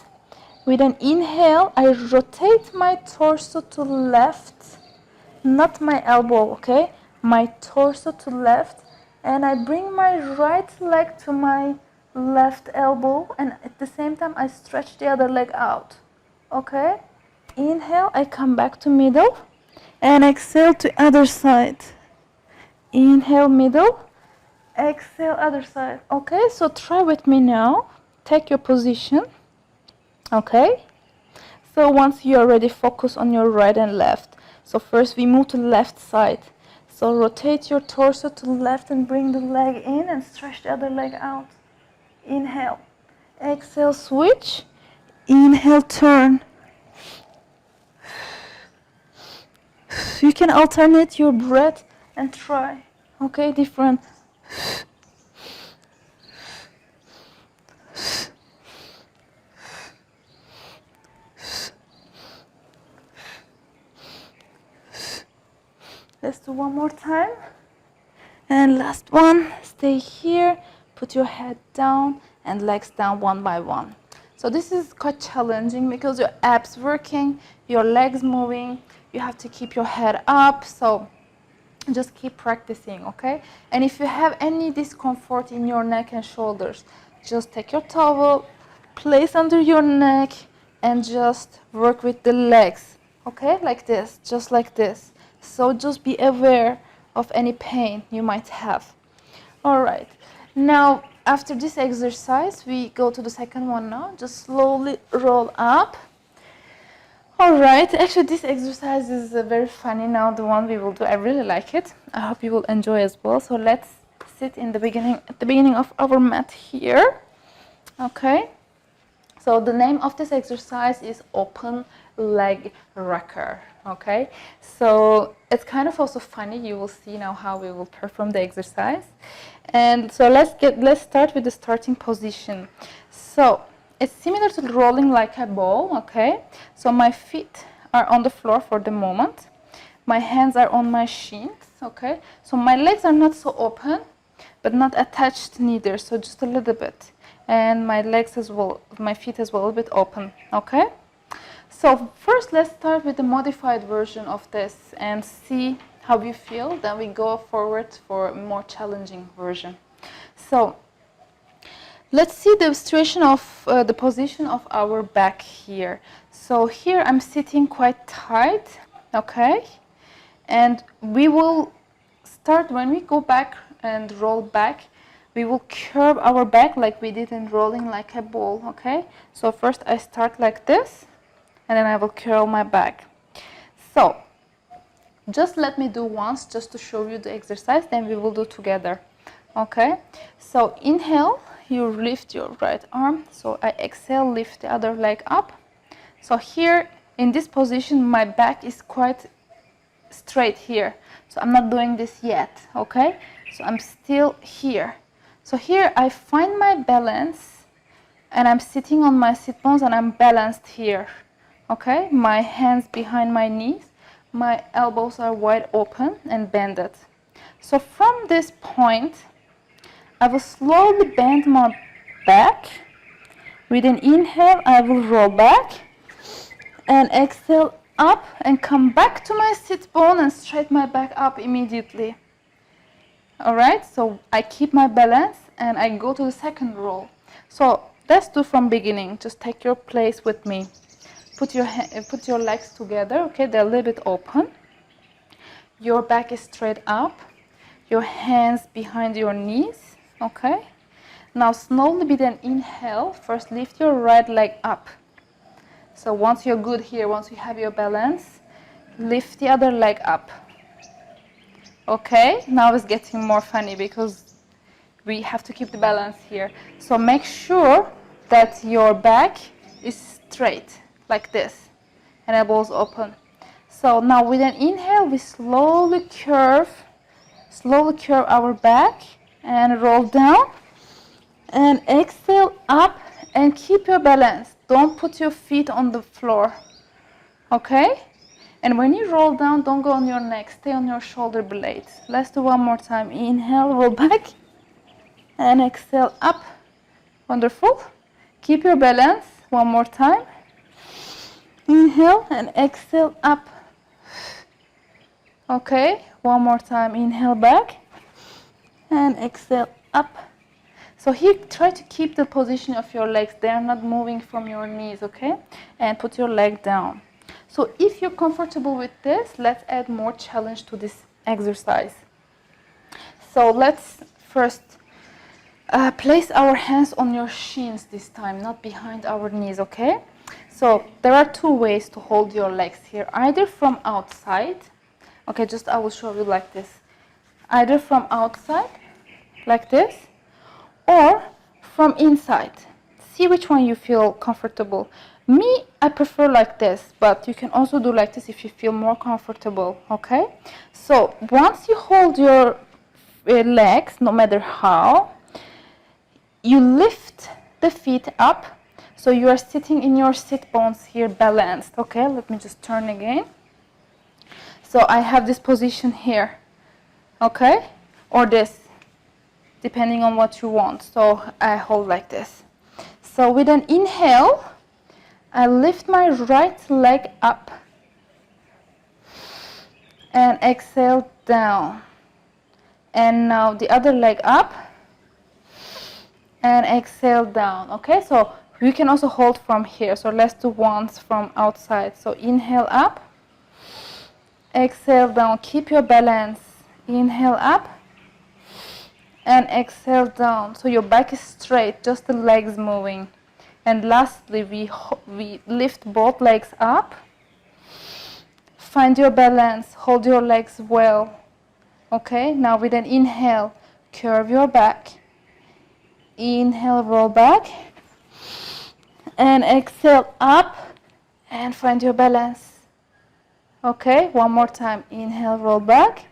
With an inhale, I rotate my torso to left, not my elbow, okay? My torso to left, and I bring my right leg to my left elbow, and at the same time I stretch the other leg out. Okay? Inhale, I come back to middle, and exhale to other side. Inhale, middle, exhale, other side. Okay, so try with me now. Take your position. Okay, so once you are ready, focus on your right and left. So first we move to the left side. So rotate your torso to the left and bring the leg in and stretch the other leg out. Inhale, exhale, switch. Inhale, turn. You can alternate your breath and try. Okay, different. Let's do one more time. And last one, stay here, put your head down and legs down one by one. So this is quite challenging because your abs working, your legs moving, you have to keep your head up, so just keep practicing, okay? And if you have any discomfort in your neck and shoulders, just take your towel, place under your neck and just work with the legs, okay? Like this, just like this. So just be aware of any pain you might have. All right, now after this exercise we go to the second one now. Just slowly roll up. All right, actually this exercise is very funny now, the one we will do. I really like it. I hope you will enjoy as well. So let's sit in the beginning of our mat here. Okay, so the name of this exercise is open leg rocker. Okay, so it's kind of also funny. You will see now how we will perform the exercise. And so let's start with the starting position. So it's similar to rolling like a ball. Okay, so my feet are on the floor for the moment. My hands are on my shins. Okay, so my legs are not so open but not attached neither, so just a little bit, and my legs as well, my feet as well, a bit open. Okay, so first let's start with the modified version of this and see how you feel. Then we go forward for a more challenging version. So let's see the situation of the position of our back here. So here I'm sitting quite tight, okay? And we will start when we go back and roll back. We will curve our back like we did in rolling like a ball, okay? So first I start like this, and then I will curl my back. So just let me do once just to show you the exercise, then we will do together, okay? So inhale, you lift your right arm. So I exhale, lift the other leg up. So here in this position, my back is quite straight here. So I'm not doing this yet, okay? So I'm still here. So here I find my balance, and I'm sitting on my sit bones, and I'm balanced here, okay? My hands behind my knees, my elbows are wide open and bended. So from this point, I will slowly bend my back. With an inhale, I will roll back, and exhale up and come back to my sit bone and straighten my back up immediately. All right, so I keep my balance and I go to the second roll. So let's do from beginning. Just take your place with me. Put your legs together, okay? They're a little bit open. Your back is straight up. Your hands behind your knees, okay? Now slowly with an inhale, first lift your right leg up. So once you're good here, once you have your balance, lift the other leg up. Okay, now it's getting more funny because we have to keep the balance here. So make sure that your back is straight, like this, and elbows open. So now with an inhale, we slowly curve our back and roll down. And exhale up and keep your balance. Don't put your feet on the floor, okay? And when you roll down, don't go on your neck. Stay on your shoulder blades. Let's do one more time. Inhale, roll back. And exhale up. Wonderful. Keep your balance. One more time. Inhale and exhale up. Okay, one more time. Inhale back. And exhale up. So here, try to keep the position of your legs. They are not moving from your knees, okay? And put your leg down. So if you're comfortable with this, let's add more challenge to this exercise. So let's first place our hands on your shins this time, not behind our knees, okay? So there are two ways to hold your legs here. Either from outside, okay, just I will show you like this. Either from outside, like this, or from inside. See which one you feel comfortable. Me, I prefer like this, but you can also do like this if you feel more comfortable, okay? So once you hold your legs, no matter how, you lift the feet up, so you are sitting in your sit bones here balanced, okay? Let me just turn again. So I have this position here, okay? Or this, depending on what you want. So I hold like this. So with an inhale, I lift my right leg up and exhale down. And now the other leg up and exhale down. Okay, so you can also hold from here. So let's do once from outside. So inhale up, exhale down. Keep your balance. Inhale up and exhale down. So your back is straight, just the legs moving. And lastly, we lift both legs up. Find your balance, hold your legs well. Okay, now with an inhale, curve your back. Inhale, roll back. And exhale up and find your balance. Okay, one more time. Inhale, roll back.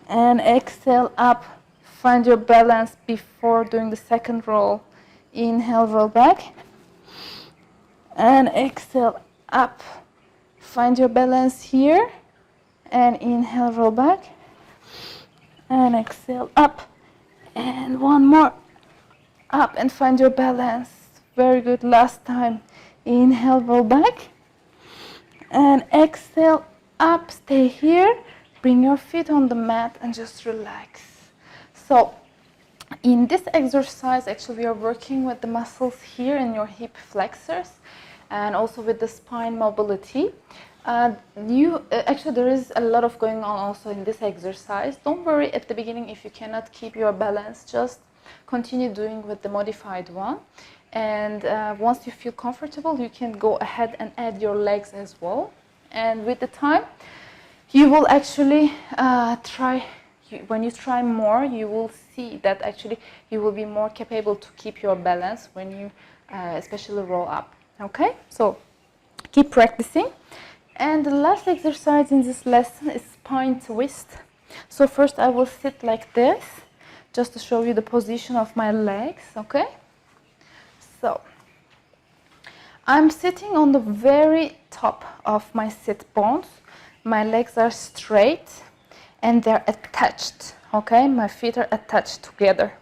And exhale up. Find your balance before doing the second roll. Inhale, roll back. And exhale up. Find your balance here. And inhale, roll back. And exhale up. And one more. Up and find your balance. Very good. Last time. Inhale, roll back. And exhale up. Stay here. Bring your feet on the mat and just relax. So In this exercise, actually, we are working with the muscles here in your hip flexors and also with the spine mobility. Actually, there is a lot of going on also in this exercise. Don't worry at the beginning if you cannot keep your balance. Just continue doing with the modified one. And once you feel comfortable, you can go ahead and add your legs as well. And with the time, you will actually when you try more, you will see that actually you will be more capable to keep your balance when you especially roll up. Okay, so keep practicing. And the last exercise in this lesson is spine twist. So first I will sit like this, just to show you the position of my legs, okay? So I'm sitting on the very top of my sit bones. My legs are straight and they're attached, okay? My feet are attached together,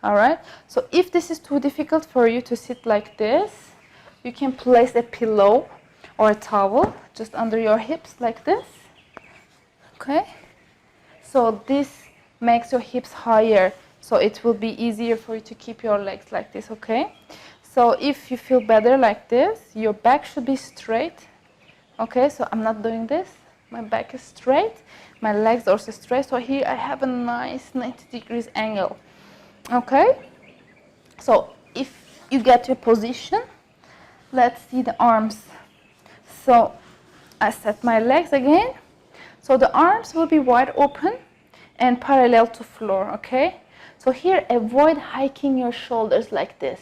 all right? So if this is too difficult for you to sit like this, you can place a pillow or a towel just under your hips like this, okay? So this makes your hips higher, so it will be easier for you to keep your legs like this, okay? So if you feel better like this, your back should be straight, okay? So I'm not doing this. My back is straight, my legs also straight, so here I have a nice 90 degrees angle, okay? So if you get your position, let's see the arms. So I set my legs again. So the arms will be wide open and parallel to floor, okay? So here, avoid hiking your shoulders like this.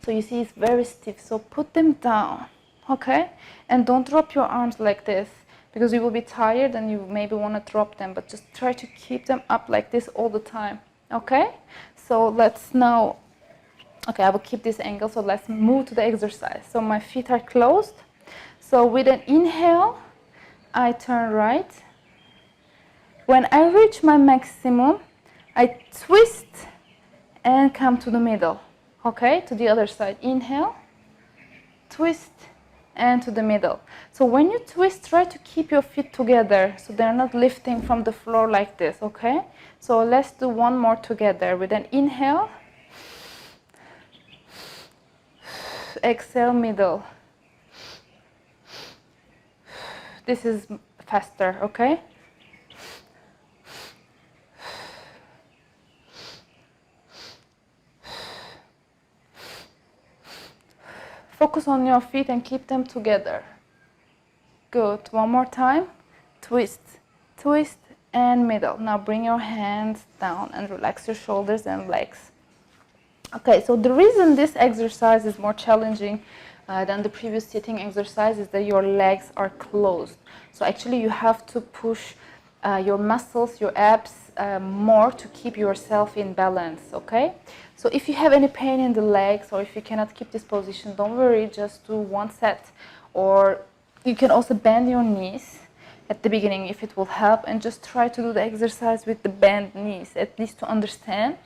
So you see it's very stiff, so put them down, okay? And don't drop your arms like this, because you will be tired and you maybe want to drop them, but just try to keep them up like this all the time, okay? So let's now, okay, I will keep this angle, so let's move to the exercise. So my feet are closed. So with an inhale, I turn right. When I reach my maximum, I twist and come to the middle, okay? To the other side. Inhale, twist, and to the middle. So when you twist, try to keep your feet together so they're not lifting from the floor like this, okay? So let's do one more together. With an inhale, exhale, middle. This is faster, okay? Focus on your feet and keep them together. Good. One more time. Twist, twist, and middle. Now bring your hands down and relax your shoulders and legs. Okay, so the reason this exercise is more challenging than the previous sitting exercise is that your legs are closed. So actually you have to push your muscles, your abs more to keep yourself in balance, okay? So if you have any pain in the legs or if you cannot keep this position, don't worry, just do one set. Or you can also bend your knees at the beginning if it will help, and just try to do the exercise with the bent knees, at least to understand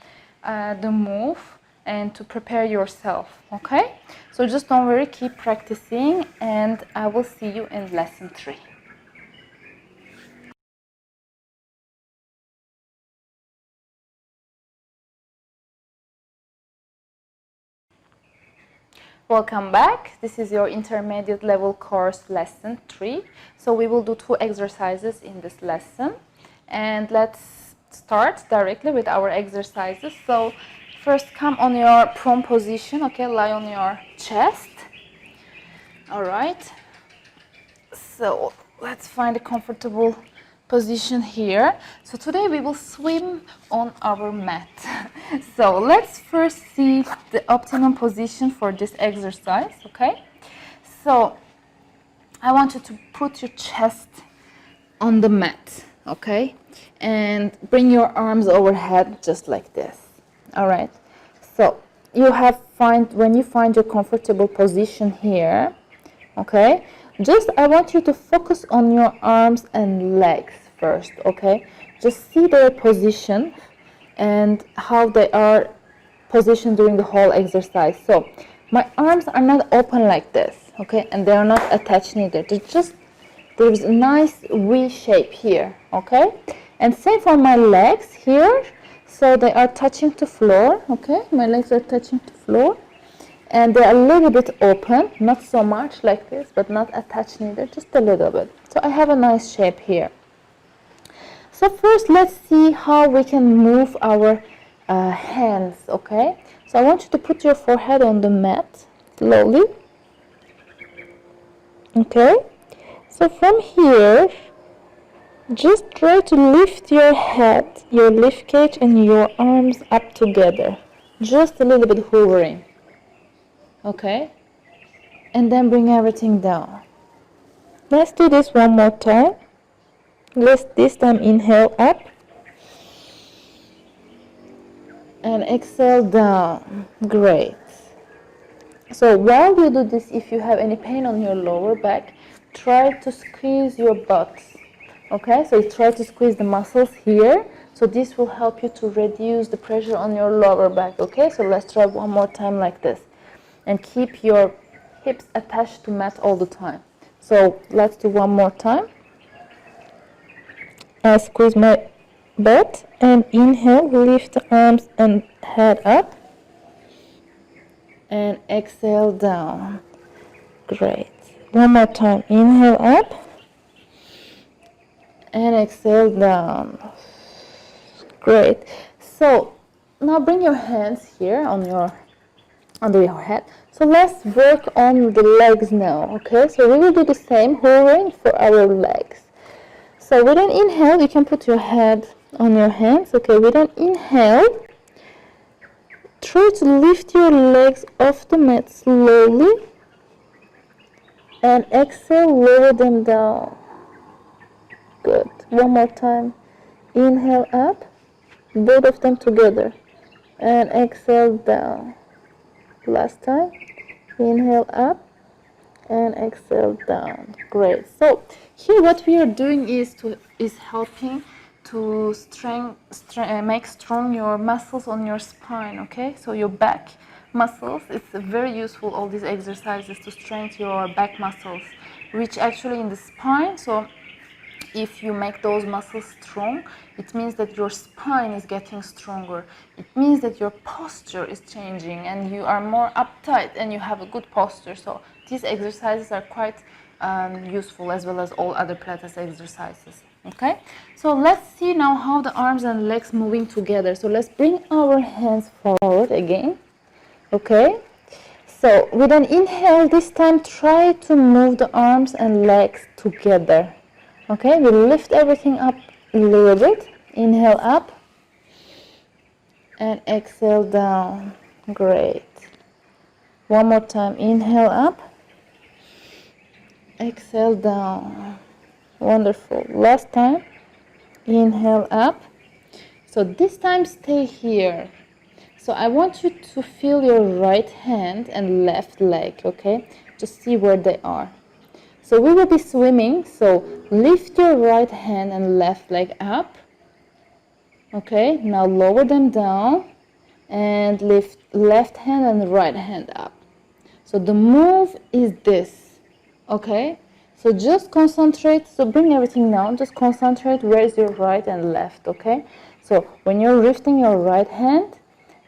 the move and to prepare yourself, okay? So just don't worry, keep practicing, and I will see you in lesson 3. Welcome back. This is your intermediate level course lesson 3. So we will do 2 exercises in this lesson, and let's start directly with our exercises. So first, come on your prone position, okay? Lie on your chest. All right. So let's find a comfortable position here. So today we will swim on our mat. So let's first see the optimum position for this exercise, okay? So I want you to put your chest on the mat, okay? And bring your arms overhead just like this. All right. So when you find your comfortable position here, okay? Just I want you to focus on your arms and legs first, okay? Just see their position and how they are positioned during the whole exercise. So my arms are not open like this, okay? And they are not attached neither. There's a nice V shape here, okay? And same for my legs here. So they are touching to floor, okay? My legs are touching to floor. And they're a little bit open, not so much like this, but not attached neither, just a little bit. So I have a nice shape here. So first, let's see how we can move our hands, okay? So I want you to put your forehead on the mat, slowly. Okay? So from here, just try to lift your head, your rib cage, and your arms up together. Just a little bit hovering. Okay? And then bring everything down. Let's do this one more time. Let's this time inhale up. And exhale down. Great. So while you do this, if you have any pain on your lower back, try to squeeze your butt. Okay, so try to squeeze the muscles here. So this will help you to reduce the pressure on your lower back. Okay, so let's try one more time like this. And keep your hips attached to mat all the time. So let's do one more time. I squeeze my butt and inhale, lift the arms and head up. And exhale down. Great. One more time. Inhale up. And exhale down. Great. So now bring your hands here on under your head. So let's work on the legs now. Okay, so we will do the same hovering for our legs. So with an inhale, you can put your head on your hands. Okay, with an inhale, try to lift your legs off the mat slowly. And exhale, lower them down. Good. One more time. Inhale up, both of them together. And exhale down. Last time. Inhale up and exhale down. Great. So here what we are doing is helping to make strong your muscles on your spine, okay? So your back muscles, it's very useful, all these exercises to strengthen your back muscles, which actually in the spine, so if you make those muscles strong, it means that your spine is getting stronger. It means that your posture is changing and you are more uptight and you have a good posture. So these exercises are quite useful, as well as all other Pilates exercises. Okay, so let's see now how the arms and legs moving together. So let's bring our hands forward again. Okay, so with an inhale this time, try to move the arms and legs together. Okay, we lift everything up a little bit. Inhale up and exhale down. Great. One more time. Inhale up, exhale down. Wonderful. Last time. Inhale up. So this time stay here. So I want you to feel your right hand and left leg, okay? Just see where they are. So we will be swimming, so lift your right hand and left leg up. Okay, now lower them down and lift left hand and right hand up. So the move is this, okay? So just concentrate, so bring everything down, just concentrate where is your right and left, okay? So when you're lifting your right hand,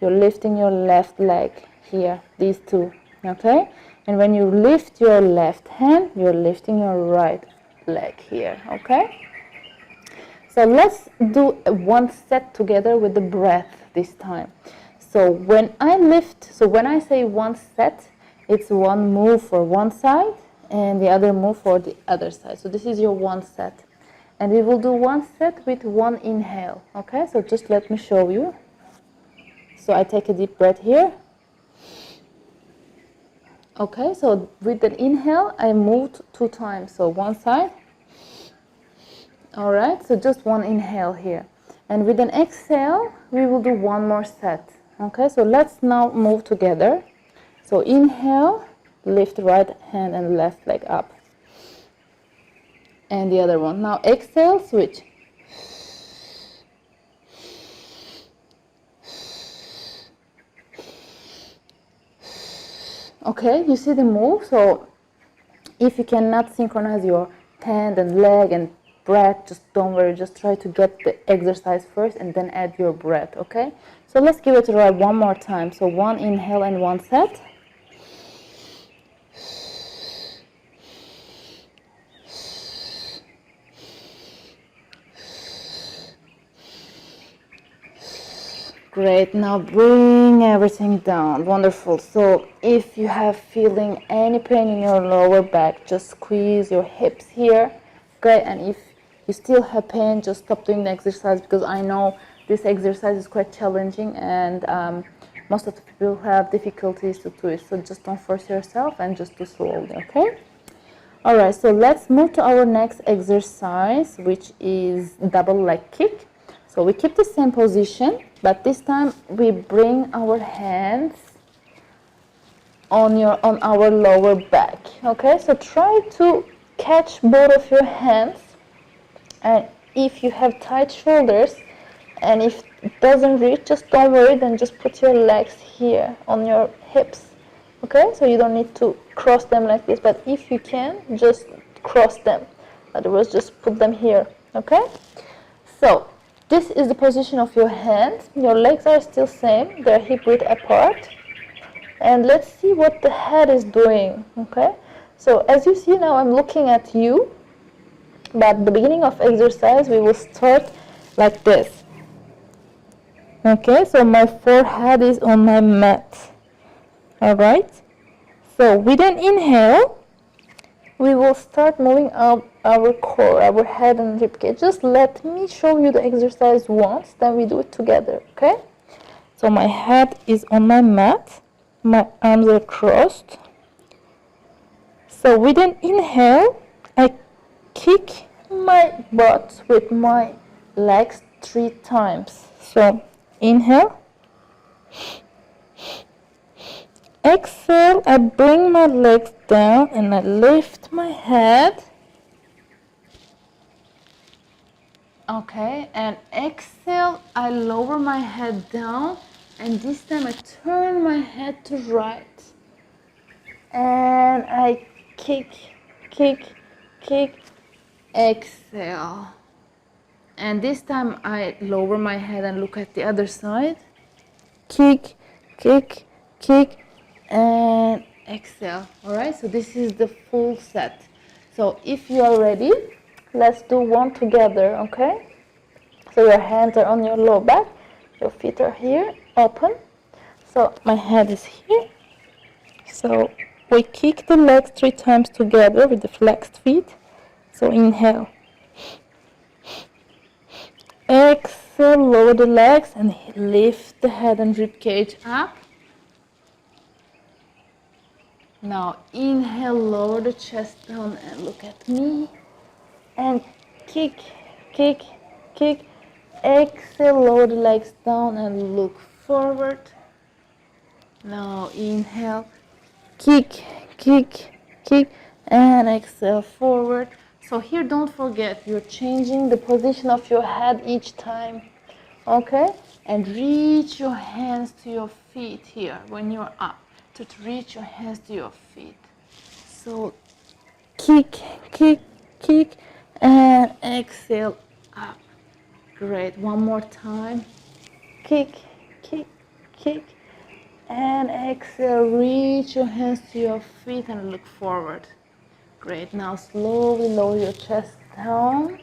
you're lifting your left leg here, these two, okay? And when you lift your left hand, you're lifting your right leg here, okay? So let's do one set together with the breath this time. So when I lift, so when I say one set, it's one move for one side and the other move for the other side. So this is your one set. And we will do one set with one inhale, okay? So just let me show you. So I take a deep breath here. Okay, so with an inhale, I moved 2 times. So one side. All right, so just one inhale here. And with an exhale, we will do one more set. Okay, so let's now move together. So inhale, lift right hand and left leg up. And the other one. Now exhale, switch. Okay, you see the move? So if you cannot synchronize your hand and leg and breath, just don't worry, just try to get the exercise first and then add your breath, okay? So let's give it a try one more time. So one inhale and one set. Great, now bring everything down. Wonderful. So if you have feeling any pain in your lower back, just squeeze your hips here. Great, and if you still have pain, just stop doing the exercise, because I know this exercise is quite challenging and most of the people have difficulties to do it. So just don't force yourself and just do slowly, okay? Alright, so let's move to our next exercise, which is double leg kick. So we keep the same position, but this time we bring our hands on our lower back. Okay, so try to catch both of your hands, and if you have tight shoulders and if it doesn't reach, just don't worry, then just put your legs here on your hips. Okay, so you don't need to cross them like this, but if you can, just cross them. Otherwise, just put them here. Okay, so this is the position of your hands. Your legs are still same, they're hip width apart. And let's see what the head is doing. Okay, so as you see now, I'm looking at you, but at the beginning of exercise, we will start like this. Okay, so my forehead is on my mat. Alright, so with an inhale, we will start moving up our core, our head and ribcage. Just let me show you the exercise once, then we do it together, okay? So my head is on my mat, my arms are crossed. So with an inhale, I kick my butt with my legs 3 times. So inhale. Exhale, I bring my legs down and I lift my head. Okay, and exhale, I lower my head down, and this time I turn my head to right. And I kick, kick, kick, exhale. And this time I lower my head and look at the other side. Kick, kick, kick, and exhale. Alright, so this is the full set. So if you are ready, let's do one together, okay? So your hands are on your low back, your feet are here, open. So my head is here. So we kick the legs 3 times together with the flexed feet. So inhale. Exhale, lower the legs and lift the head and rib cage up. Now inhale, lower the chest down and look at me. And kick, kick, kick. Exhale, lower the legs down and look forward. Now inhale, kick, kick, kick, and exhale forward. So here don't forget, you're changing the position of your head each time. Okay? And reach your hands to your feet here when you're up. To reach your hands to your feet. So kick, kick, kick, and exhale up. Great. One more time. Kick, kick, kick, and exhale. Reach your hands to your feet and look forward. Great. Now slowly lower your chest down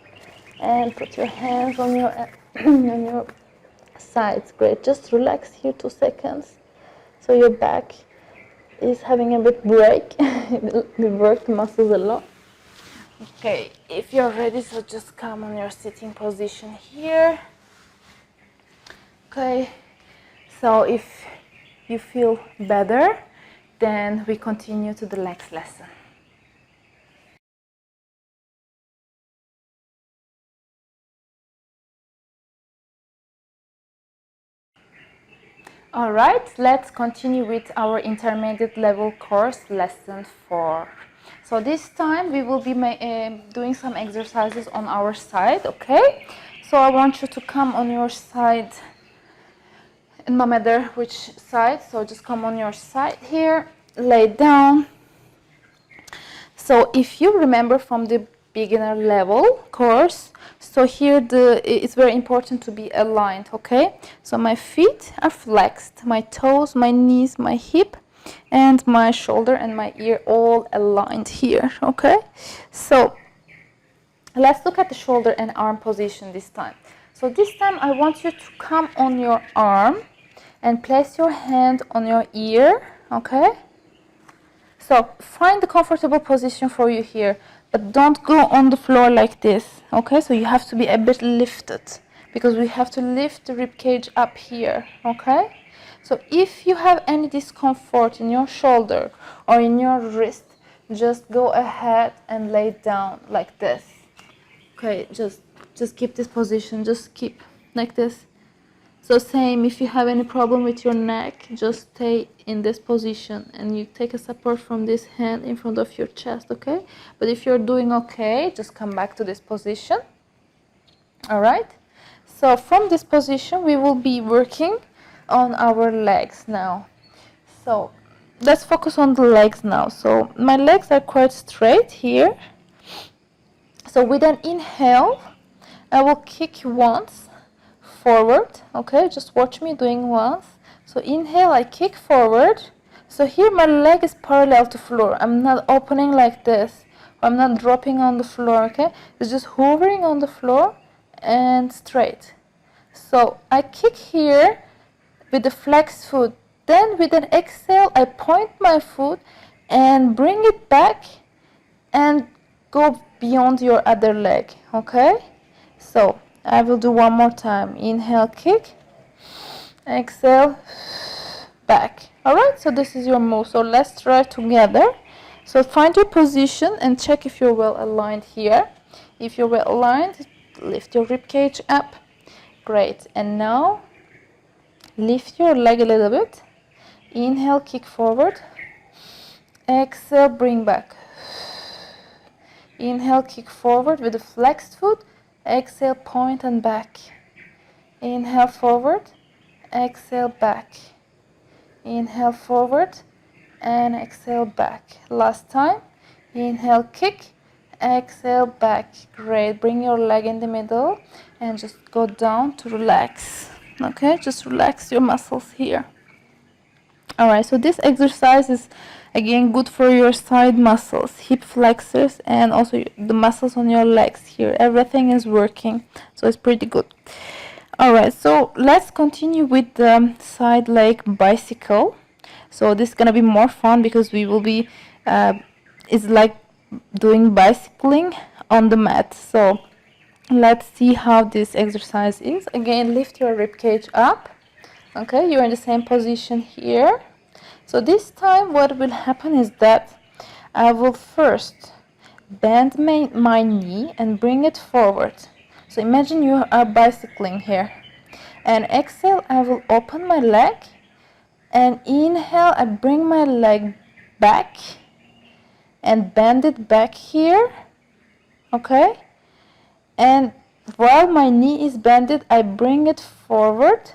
and put your hands on your on your sides. Great. Just relax here 2 seconds. So your back is having a bit break. We work the muscles a lot. Okay, if you're ready, so just come on your sitting position here. Okay, so if you feel better, then we continue to the next lesson. Alright, let's continue with our intermediate level course, lesson 4. So this time we will be doing some exercises on our side, okay? So I want you to come on your side, no matter which side, so just come on your side here, lay down. So if you remember from the beginner level course. So here it's very important to be aligned, okay? So my feet are flexed, my toes, my knees, my hip, and my shoulder and my ear all aligned here, okay? So let's look at the shoulder and arm position this time. So this time I want you to come on your arm and place your hand on your ear, okay? So find the comfortable position for you here, but don't go on the floor like this, okay? So you have to be a bit lifted because we have to lift the rib cage up here, okay? So if you have any discomfort in your shoulder or in your wrist, just go ahead and lay down like this. Okay, just keep this position, just keep like this. So same, if you have any problem with your neck, just stay in this position and you take a support from this hand in front of your chest, okay? But if you're doing okay, just come back to this position. All right? So from this position, we will be working on our legs now. So let's focus on the legs now. So my legs are quite straight here. So with an inhale, I will kick once forward, okay? Just watch me doing once. So inhale, I kick forward. So here my leg is parallel to floor. I'm not opening like this. I'm not dropping on the floor, okay? It's just hovering on the floor and straight. So I kick here with the flexed foot. Then with an exhale, I point my foot and bring it back and go beyond your other leg, okay? So I will do one more time. Inhale, kick, exhale, back. All right, so this is your move. So let's try together. So find your position and check if you're well aligned here. If you're well aligned, lift your rib cage up. Great. And now lift your leg a little bit. Inhale, kick forward. Exhale, bring back. Inhale, kick forward with a flexed foot. Exhale, point and back. Inhale, forward. Exhale, back. Inhale, forward. And exhale, back. Last time. Inhale, kick. Exhale, back. Great. Bring your leg in the middle and just go down to relax. Okay, just relax your muscles here. All right, so this exercise is again good for your side muscles, hip flexors, and also the muscles on your legs here. Everything is working, so it's pretty good. All right, so let's continue with the side leg bicycle. So this is gonna be more fun because we will be it's like doing bicycling on the mat. So let's see how this exercise is. Again, lift your rib cage up. Okay, you're in the same position here. So this time what will happen is that I will first bend my knee and bring it forward. So imagine you are bicycling here. And exhale, I will open my leg. And inhale, I bring my leg back and bend it back here. Okay? And while my knee is bended, I bring it forward.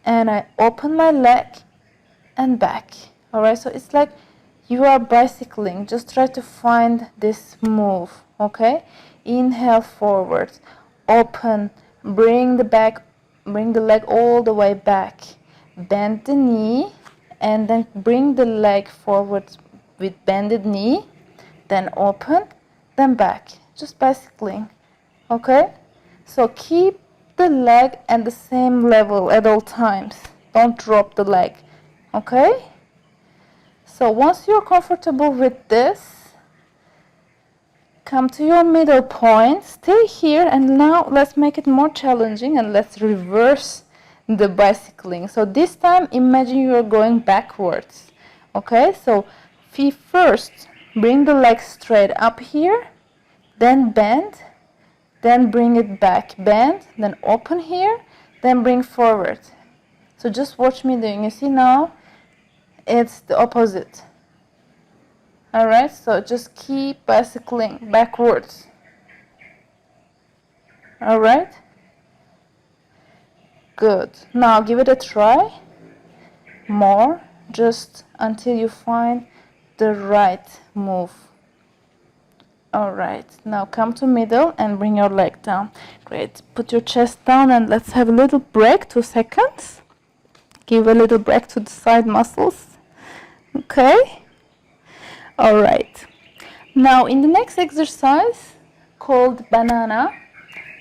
And I open my leg and back. All right, so it's like you are bicycling. Just try to find this move. Okay, inhale forward, open, bring the leg all the way back, bend the knee, and then bring the leg forward with bended knee, then open, then back. Just bicycling. Okay, so keep the leg at the same level at all times. Don't drop the leg. Okay, so once you're comfortable with this, come to your middle point, stay here, and now let's make it more challenging and let's reverse the bicycling. So this time imagine you're going backwards. Okay, so first bring the leg straight up here, then bend, then bring it back, bend, then open here, then bring forward. So just watch me doing. You see now it's the opposite. All right, so just keep bicycling backwards. All right, good. Now give it a try more, just until you find the right move. All right, now come to middle and bring your leg down. Great. Put your chest down and let's have a little break, 2 seconds. Give a little break to the side muscles. Okay. All right. Now in the next exercise called banana,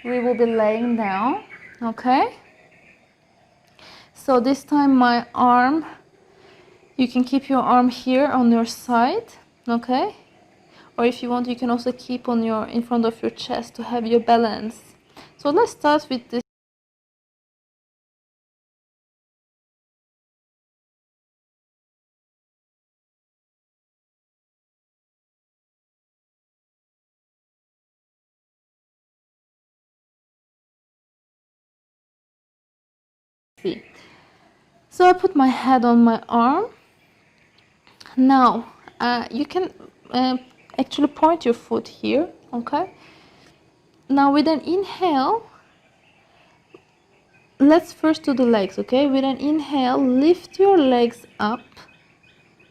we will be laying down. Okay. So this time my arm, you can keep your arm here on your side. Okay. Or if you want, you can also keep on your in front of your chest to have your balance. So let's start with this. So I put my head on my arm. Now you can actually point your foot here. Okay. Now with an inhale, let's first do the legs. Okay. With an inhale, lift your legs up.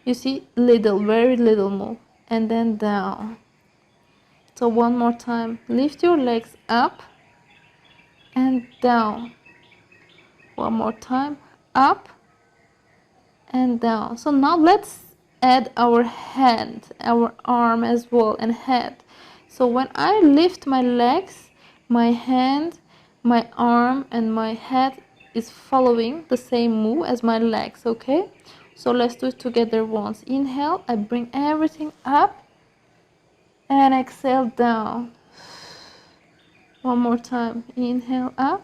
You see, little, very little move, and then down. So one more time, lift your legs up and down. One more time, up and down. So now let's add our hand, our arm as well, and head. So when I lift my legs, my hand, my arm and my head is following the same move as my legs. Okay, so let's do it together once. Inhale, I bring everything up and exhale down. One more time, inhale up,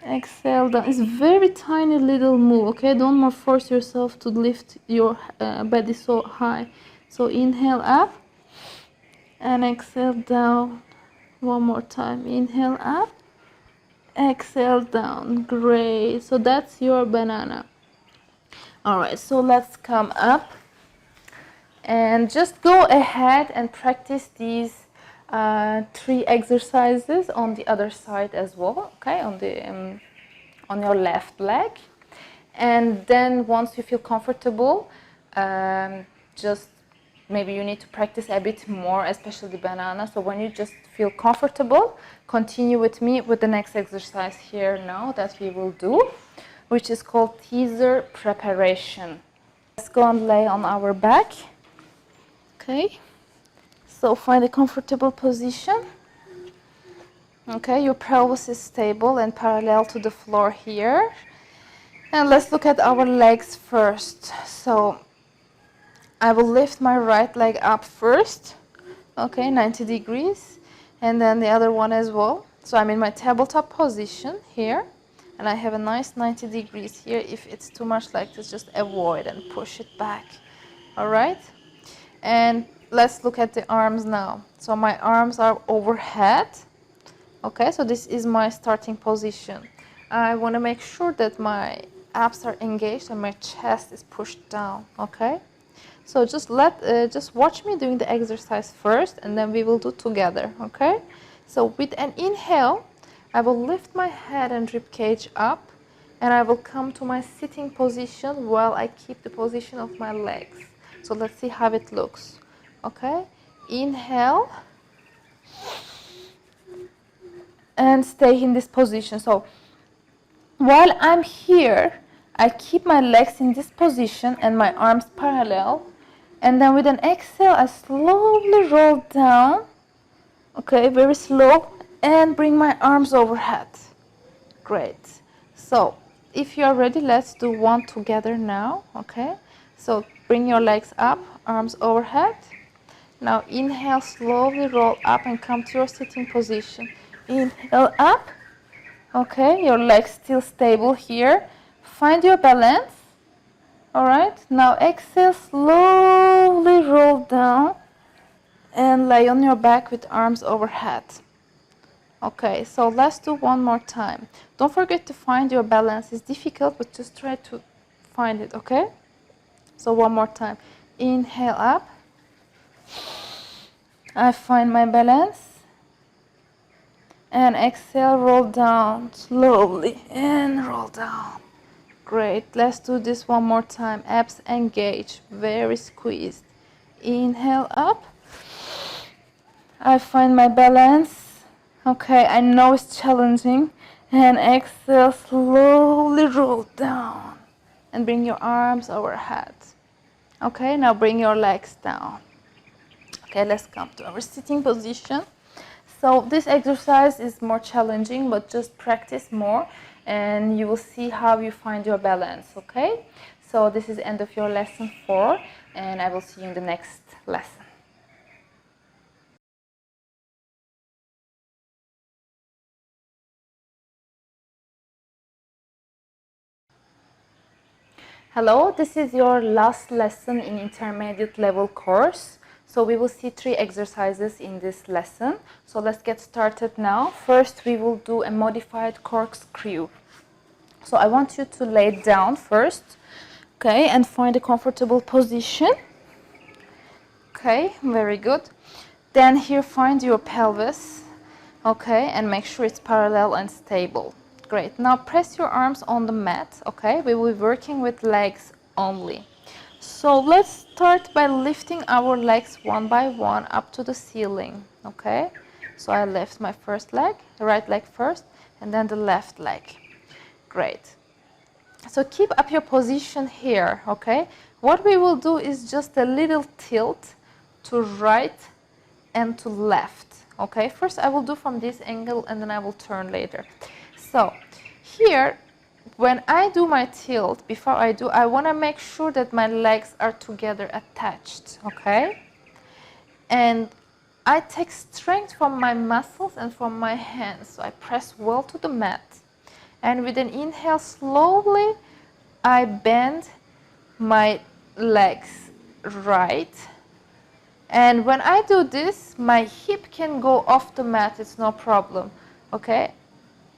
exhale down. It's very tiny little move. Okay, don't more force yourself to lift your body so high. So inhale up and exhale down. One more time, inhale up, exhale down. Great. So that's your banana. All right, so let's come up and just go ahead and practice these 3 exercises on the other side as well. Okay, on your left leg. And then once you feel comfortable, just maybe you need to practice a bit more, especially the banana. So when you just feel comfortable, continue with me with the next exercise here now that we will do, which is called teaser preparation. Let's go and lay on our back. Okay, so find a comfortable position. Okay, your pelvis is stable and parallel to the floor here. And let's look at our legs first. So I will lift my right leg up first. Okay, 90 degrees. And then the other one as well. So I'm in my tabletop position here. And I have a nice 90 degrees here. If it's too much like this, just avoid and push it back. All right? And let's look at the arms now. So my arms are overhead. Okay, so this is my starting position. I want to make sure that my abs are engaged and my chest is pushed down. Okay, so just watch me doing the exercise first, and then we will do together. Okay, so with an inhale, I will lift my head and rib cage up, and I will come to my sitting position while I keep the position of my legs. So let's see how it looks. Okay, inhale and stay in this position. So while I'm here, I keep my legs in this position and my arms parallel, and then with an exhale I slowly roll down. Okay, very slow, and bring my arms overhead. Great. So if you are ready, let's do one together now. Okay, so bring your legs up, arms overhead. Now inhale, slowly roll up and come to your sitting position. Inhale up. Okay, your legs still stable here. Find your balance. All right, now exhale, slowly roll down and lay on your back with arms overhead. Okay, so let's do one more time. Don't forget to find your balance. It's difficult, but just try to find it, okay? So one more time. Inhale up. I find my balance. And exhale, roll down slowly and roll down. Great. Let's do this one more time. Abs engaged, very squeezed. Inhale up. I find my balance. Okay, I know it's challenging. And exhale, slowly roll down. And bring your arms overhead. Okay, now bring your legs down. Okay, let's come to our sitting position. So this exercise is more challenging, but just practice more and you will see how you find your balance, okay? So this is the end of your lesson 4 and I will see you in the next lesson. Hello, this is your last lesson in intermediate level course. So we will see 3 exercises in this lesson. So let's get started now. First, we will do a modified corkscrew. So I want you to lay down first, okay, and find a comfortable position. Okay, very good. Then here find your pelvis, okay, and make sure it's parallel and stable. Great. Now press your arms on the mat, okay? We will be working with legs only. So let's start by lifting our legs one by one up to the ceiling, okay? So I lift my first leg, the right leg first, and then the left leg. Great. So keep up your position here, okay? What we will do is just a little tilt to right and to left, okay? First I will do from this angle and then I will turn later. So here, when I do my tilt, before I want to make sure that my legs are together attached, okay? And I take strength from my muscles and from my hands. So I press well to the mat. And with an inhale, slowly I bend my legs right. And when I do this, my hip can go off the mat, it's no problem. Okay,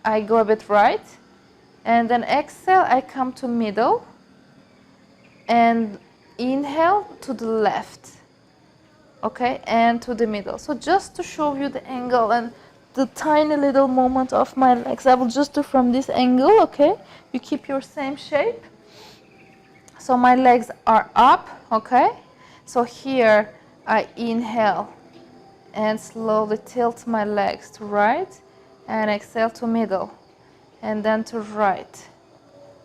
I go a bit right. And then exhale, I come to middle. And inhale to the left. Okay, and to the middle. So just to show you the angle and the tiny little movement of my legs, I will just do from this angle, okay? You keep your same shape. So my legs are up, okay? So here I inhale and slowly tilt my legs to right and exhale to middle and then to right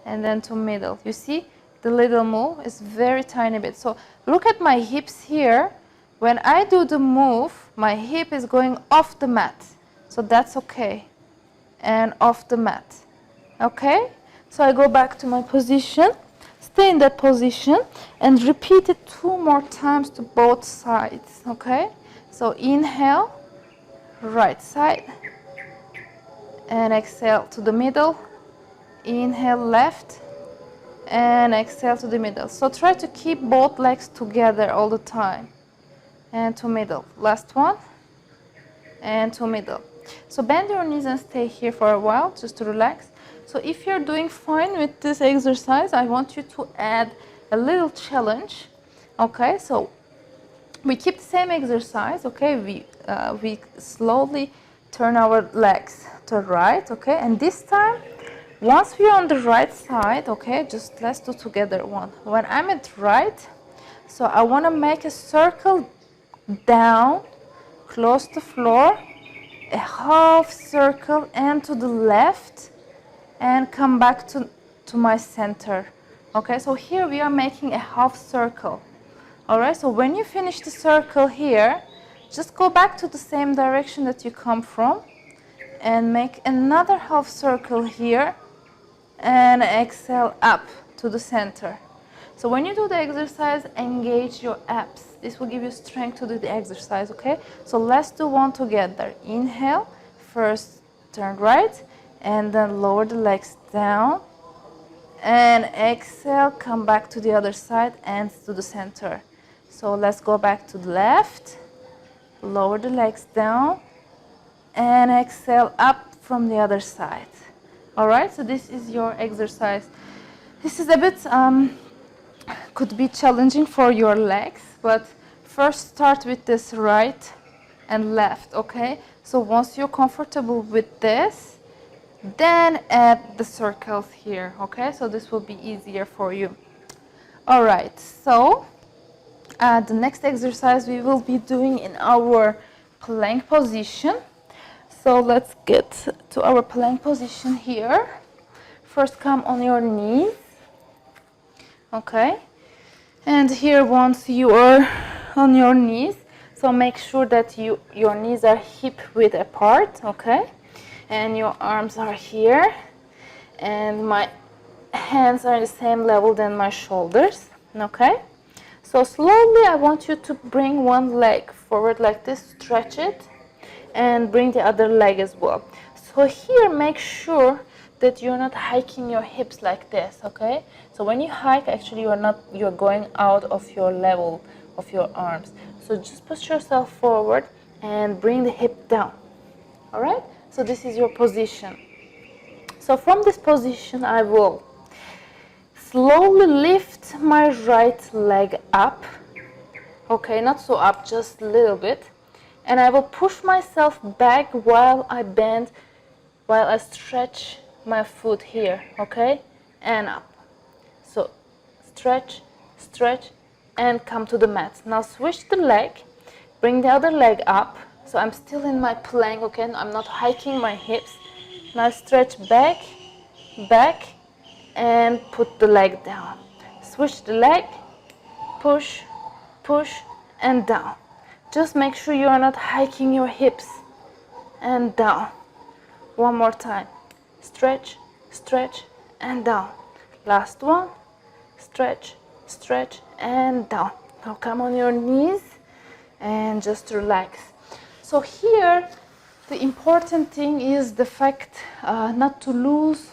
and then to middle. You see the little move is very tiny bit. So look at my hips here. When I do the move, my hip is going off the mat. So that's okay. And off the mat. Okay? So I go back to my position. Stay in that position and repeat it 2 more times to both sides. Okay? So inhale, right side. And exhale to the middle. Inhale left. And exhale to the middle. So try to keep both legs together all the time. And to middle. Last one. And to middle. So bend your knees and stay here for a while just to relax. So if you're doing fine with this exercise, I want you to add a little challenge. Okay, so we keep the same exercise. Okay, we slowly turn our legs to right. Okay, and this time, once we're on the right side, okay, just let's do together one. When I'm at right, so I want to make a circle down, close the floor, a half circle and to the left and come back to my center. Okay, so here we are making a half circle. All right, so when you finish the circle here, just go back to the same direction that you come from and make another half circle here and exhale up to the center. So when you do the exercise, engage your abs. This will give you strength to do the exercise, okay? So let's do one together. Inhale, first turn right, and then lower the legs down. And exhale, come back to the other side and to the center. So let's go back to the left, lower the legs down, and exhale up from the other side. All right, so this is your exercise. This is a bit could be challenging for your legs, but first start with this right and left, okay? So once you're comfortable with this, then add the circles here, okay? So this will be easier for you. All right, so the next exercise we will be doing in our plank position. So let's get to our plank position here. First, come on your knees. Okay. And here, once you are on your knees, so make sure that your knees are hip width apart, okay? And your arms are here, and my hands are the same level than my shoulders, okay? So slowly I want you to bring one leg forward like this, stretch it, and bring the other leg as well. So here, make sure that you're not hiking your hips like this, okay? So when you hike, actually you're going out of your level of your arms. So just push yourself forward and bring the hip down. All right? So this is your position. So from this position, I will slowly lift my right leg up. Okay, not so up, just a little bit. And I will push myself back while I bend, while I stretch my foot here, okay? And up. So stretch, stretch, and come to the mat. Now switch the leg, bring the other leg up. So I'm still in my plank, okay? I'm not hiking my hips. Now stretch back, back, and put the leg down. Switch the leg, push, push, and down. Just make sure you are not hiking your hips. And down. One more time. Stretch, stretch, and down. Last one. Stretch, stretch, and down. Now come on your knees and just relax. So here, the important thing is the fact not to lose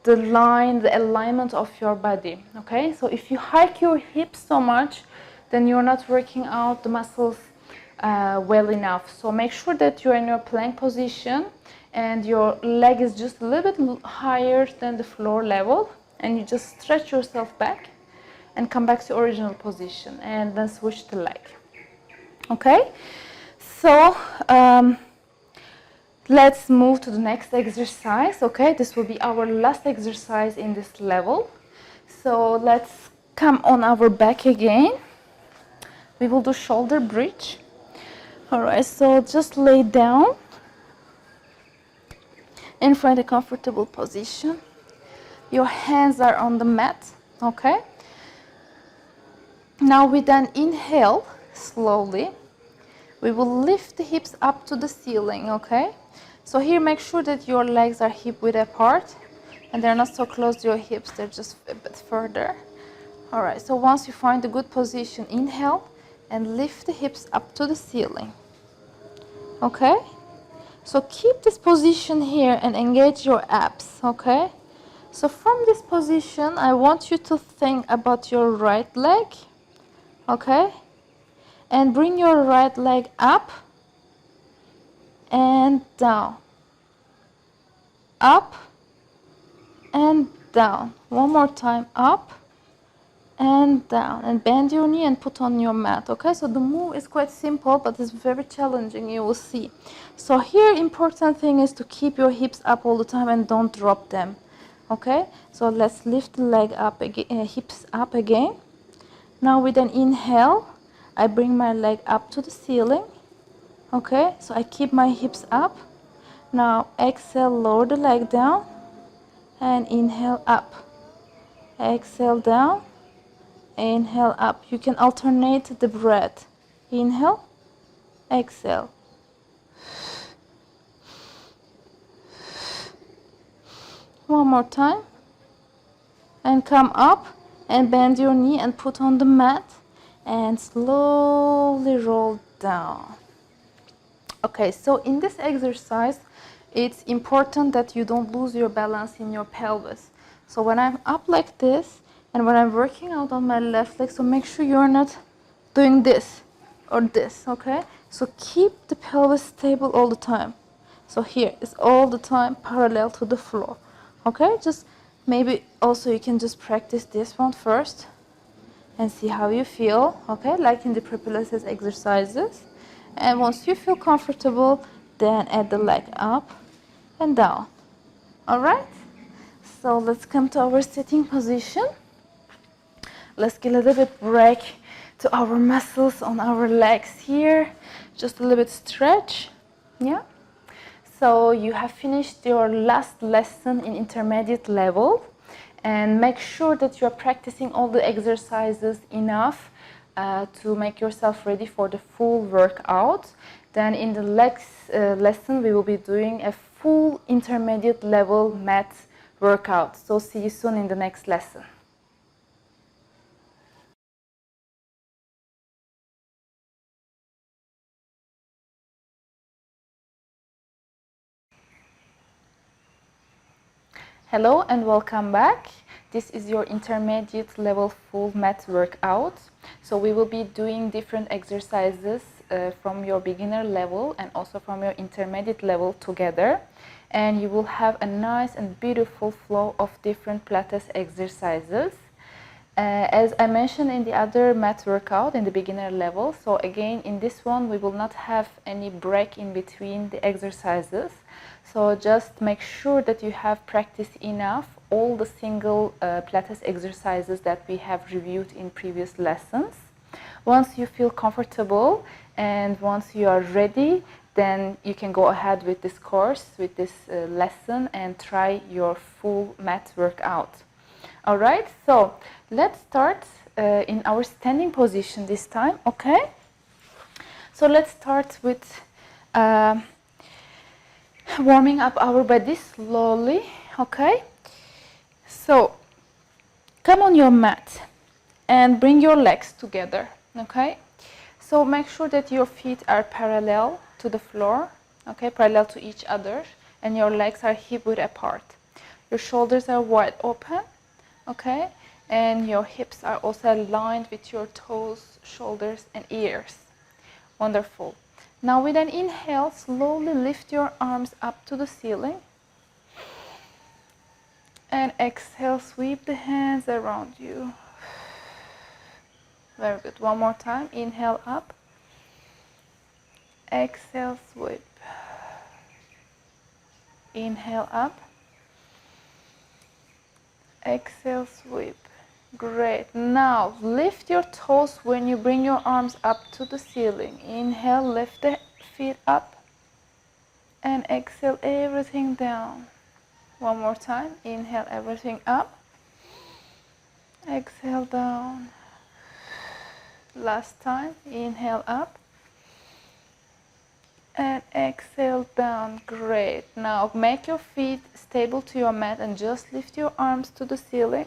the line, the alignment of your body, okay? So if you hike your hips so much, then you're not working out the muscles well enough. So make sure that you're in your plank position and your leg is just a little bit higher than the floor level, and you just stretch yourself back and come back to original position and then switch the leg. Okay, so let's move to the next exercise. Okay, this will be our last exercise in this level. So let's come on our back again. We will do shoulder bridge. All right, so just lay down and find a comfortable position. Your hands are on the mat, okay? Now with an inhale, slowly, we will lift the hips up to the ceiling, okay? So here, make sure that your legs are hip width apart and they're not so close to your hips, they're just a bit further. All right, so once you find a good position, inhale and lift the hips up to the ceiling, okay? So keep this position here and engage your abs, okay? So from this position, I want you to think about your right leg, okay? And bring your right leg up and down, up and down. One more time, up and down, and bend your knee and put on your mat, okay? So the move is quite simple, but it's very challenging, you will see. So here, important thing is to keep your hips up all the time and don't drop them, okay? So let's lift the leg up again, hips up again. Now with an inhale, I bring my leg up to the ceiling, okay? So I keep my hips up. Now exhale, lower the leg down, and inhale up. Exhale down, inhale up. You can alternate the breath. Inhale, exhale. One more time. And come up and bend your knee and put on the mat and slowly roll down. Okay, so in this exercise, it's important that you don't lose your balance in your pelvis. So when I'm up like this and when I'm working out on my left leg, so make sure you're not doing this or this, okay? So keep the pelvis stable all the time. So here it's all the time parallel to the floor, okay? Just maybe also you can just practice this one first and see how you feel, okay? Like in the Pilates exercises. And once you feel comfortable, then add the leg up and down. All right? So let's come to our sitting position. Let's get a little bit break to our muscles on our legs here. Just a little bit stretch. Yeah. So you have finished your last lesson in intermediate level, and make sure that you are practicing all the exercises enough to make yourself ready for the full workout. Then in the next lesson we will be doing a full intermediate level mat workout. So see you soon in the next lesson. Hello and welcome back. This is your intermediate level full mat workout. So we will be doing different exercises from your beginner level and also from your intermediate level together. And you will have a nice and beautiful flow of different Pilates exercises. As I mentioned in the other mat workout in the beginner level, so again in this one we will not have any break in between the exercises. So just make sure that you have practiced enough all the single Pilates exercises that we have reviewed in previous lessons. Once you feel comfortable and once you are ready, then you can go ahead with this course, with this lesson, and try your full mat workout. All right, so let's start in our standing position this time, okay? So let's start with warming up our body slowly, okay? So come on your mat and bring your legs together, okay? So make sure that your feet are parallel to the floor, okay, parallel to each other, and your legs are hip width apart. Your shoulders are wide open, okay, and your hips are also aligned with your toes, shoulders, and ears. Wonderful. Now with an inhale, slowly lift your arms up to the ceiling. And exhale, sweep the hands around you. Very good. One more time. Inhale up. Exhale, sweep. Inhale up. Exhale, sweep. Great. Now lift your toes when you bring your arms up to the ceiling. Inhale, lift the feet up. And exhale everything down. One more time. Inhale everything up. Exhale down. Last time. Inhale up. And exhale down. Great. Now make your feet stable to your mat and just lift your arms to the ceiling.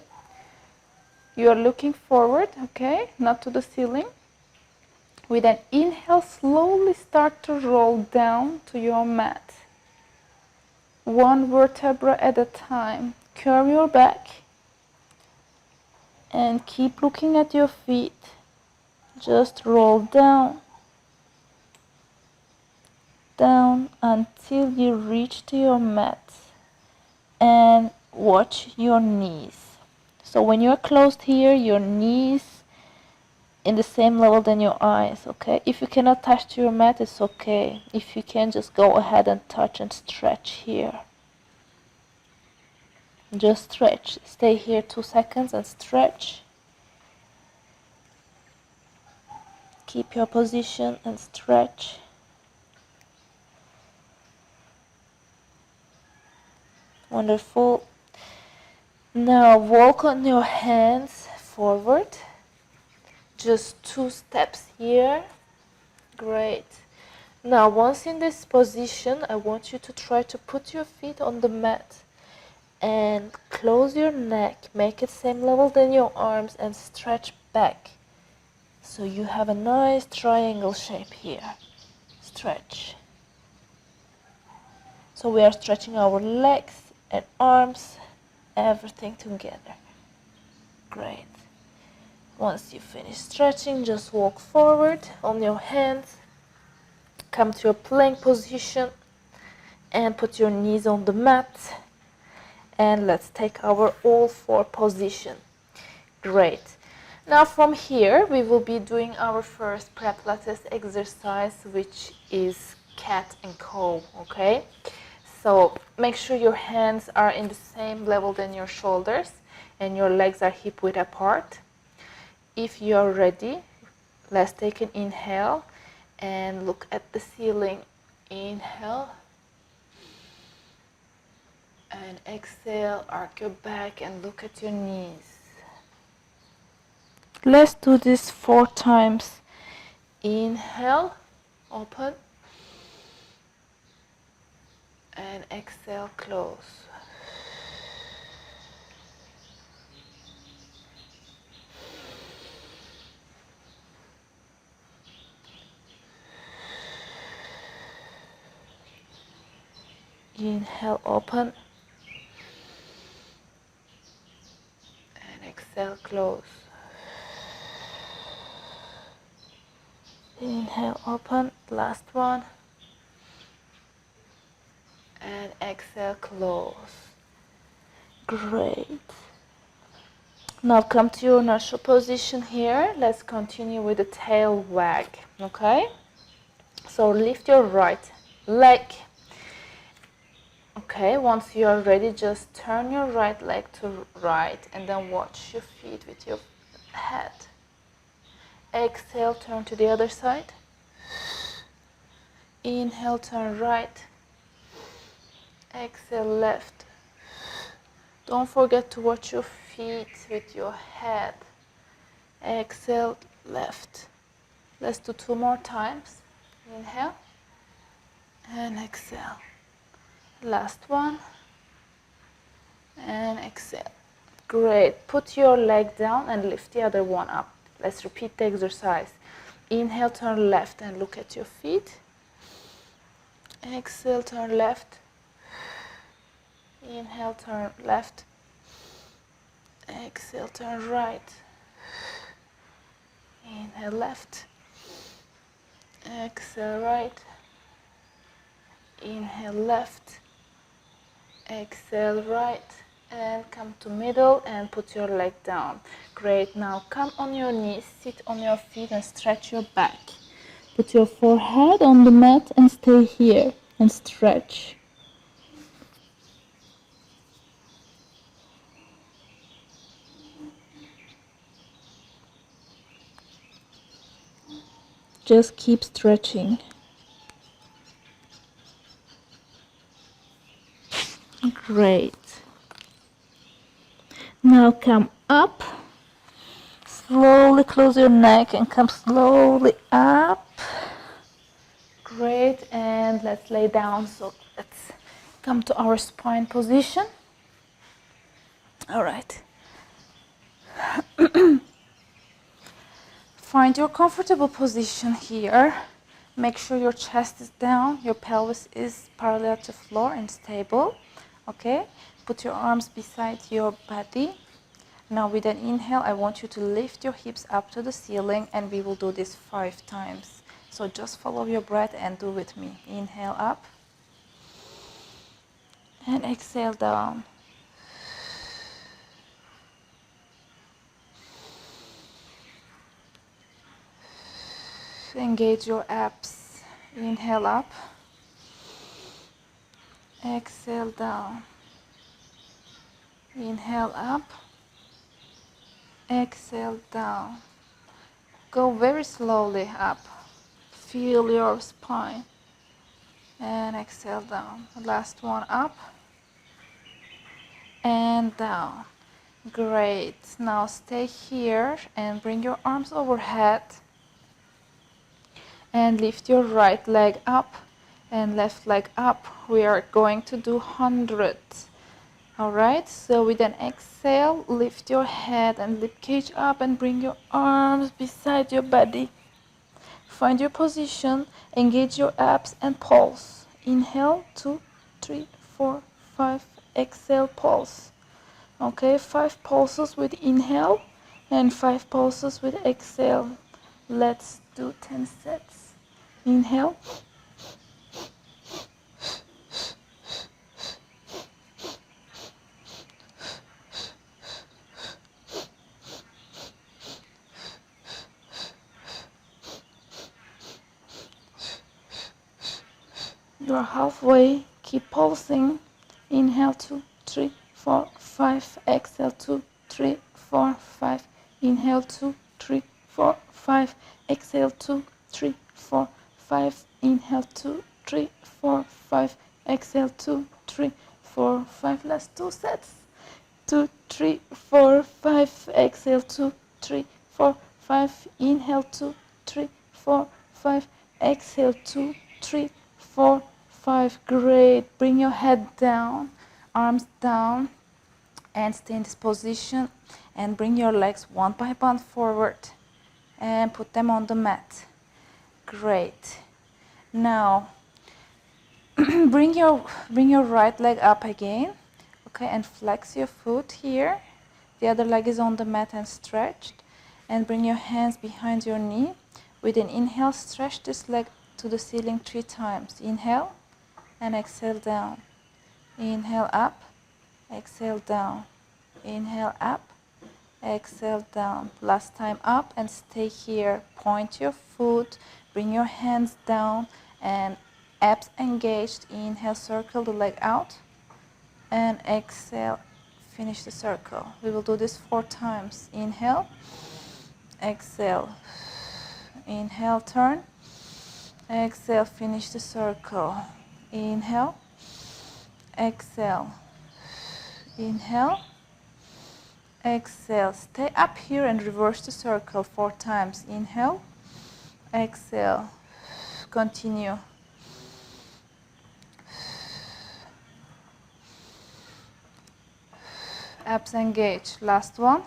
You are looking forward, okay? Not to the ceiling. With an inhale, slowly start to roll down to your mat. One vertebra at a time. Curve your back. And keep looking at your feet. Just roll down. Down until you reach to your mat. And watch your knees. So when you're closed here, your knees in the same level than your eyes, okay? If you cannot touch to your mat, it's okay. If you can, just go ahead and touch and stretch here. Just stretch. Stay here 2 seconds and stretch. Keep your position and stretch. Wonderful. Now walk on your hands forward. Just 2 steps here. Great. Now once in this position, I want you to try to put your feet on the mat and close your neck. Make it same level than your arms and stretch back. So you have a nice triangle shape here. Stretch. So we are stretching our legs and arms, everything together. Great. Once you finish stretching, just walk forward on your hands. Come to your plank position and put your knees on the mat. And let's take our all 4 position. Great. Now from here, we will be doing our first Pilates exercise, which is cat and cow, okay? So make sure your hands are in the same level than your shoulders and your legs are hip width apart. If you're ready, Let's take an inhale and look at the ceiling. Inhale and exhale, arch your back and look at your knees. Let's do this 4 times. Inhale, open, and exhale, close. Inhale, open, and exhale, close. Inhale, open, last one, and exhale, close. Great. Now come to your neutral position here. Let's continue with the tail wag, okay? So lift your right leg. Okay, once you are ready, just turn your right leg to right and then watch your feet with your head. Exhale, turn to the other side. Inhale, turn right. Exhale, left. Don't forget to watch your feet with your head. Exhale, left. Let's do 2 more times. Inhale and exhale. Last one and exhale. Great. Put your leg down and lift the other one up. Let's repeat the exercise. Inhale, turn left and look at your feet. Exhale, turn left. Inhale, turn left. Exhale, turn right. Inhale, left. Exhale, right. Inhale, left. Exhale, right. And come to middle and put your leg down. Great. Now come on your knees, sit on your feet and stretch your back. Put your forehead on the mat and stay here and stretch. Just keep stretching. Great. Now come up. Slowly close your neck and come slowly up. Great. And let's lay down. So let's come to our spine position. All right. Find your comfortable position here. Make sure your chest is down, your pelvis is parallel to floor and stable. Okay? Put your arms beside your body. Now with an inhale, I want you to lift your hips up to the ceiling and we will do this 5 times. So just follow your breath and do with me. Inhale up and exhale down. Engage your abs. Inhale up. Exhale down. Inhale up. Exhale down. Go very slowly up. Feel your spine. And exhale down. Last one up. And down. Great. Now stay here and bring your arms overhead. And lift your right leg up and left leg up. We are going to do 100. Alright, so with an exhale, lift your head and rib cage up and bring your arms beside your body. Find your position, engage your abs and pulse. Inhale, 2, 3, 4, 5, exhale, pulse. Okay, 5 pulses with inhale and 5 pulses with exhale. Let's do 10 sets. Inhale. You're halfway. Keep pulsing. Inhale, 2, 3, 4, 5. Exhale, 2, 3, 4, 5. Inhale, 2, 3, 4, 5. Exhale, 2, 3, 4, 5. Inhale, 2, 3, 4, 5. Exhale, 2, 3, 4, 5. Last 2 sets. 2, 3, 4, 5. Exhale, 2, 3, 4, 5. Inhale, 2, 3, 4, 5. Exhale, 2, 3, 4, 5. Great. Bring your head down, arms down, and stay in this position. And bring your legs one by one forward and put them on the mat. Great. Now, bring your right leg up again. Okay, and flex your foot here. The other leg is on the mat and stretched. And bring your hands behind your knee. With an inhale, stretch this leg to the ceiling 3 times. Inhale and exhale down. Inhale up, exhale down. Inhale up, exhale down. Last time up and stay here. Point your foot, bring your hands down and abs engaged. Inhale, circle the leg out and exhale, finish the circle. We will do this 4 times. Inhale, exhale, inhale, turn, exhale, finish the circle. Inhale, exhale, inhale, exhale. Stay up here and reverse the circle 4 times. Inhale, exhale, continue. Abs engage. Last one.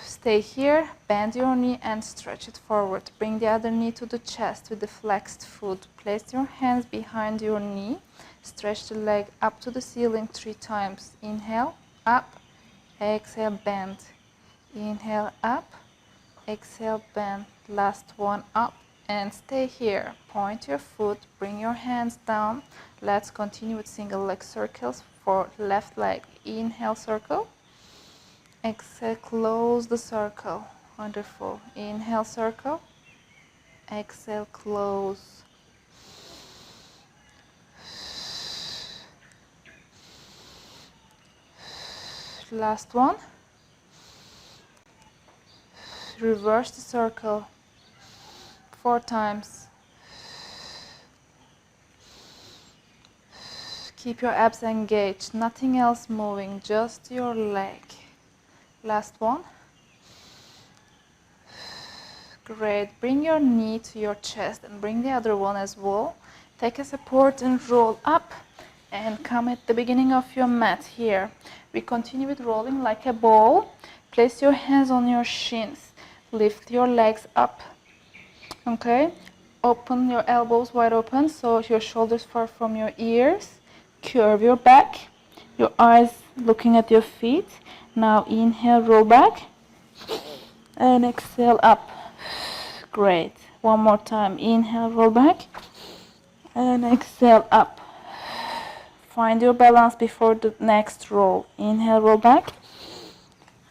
Stay here, bend your knee and stretch it forward. Bring the other knee to the chest with the flexed foot. Place your hands behind your knee. Stretch the leg up to the ceiling 3 times. Inhale, up, exhale, bend. Inhale, up, exhale, bend. Last one, up and stay here. Point your foot, bring your hands down. Let's continue with single leg circles for left leg. Inhale, circle. Exhale, close the circle. Wonderful. Inhale, circle. Exhale, close. Last one. Reverse the circle 4 times. Keep your abs engaged, nothing else moving, just your leg. Last one. Great. Bring your knee to your chest and bring the other one as well. Take a support and roll up and come at the beginning of your mat here. We continue with rolling like a ball. Place your hands on your shins. Lift your legs up. Okay? Open your elbows wide open so your shoulders far from your ears. Curve your back. Your eyes looking at your feet. Now inhale, roll back. And exhale, up. Great. One more time. Inhale, roll back. And exhale, up. Find your balance before the next roll. Inhale, roll back.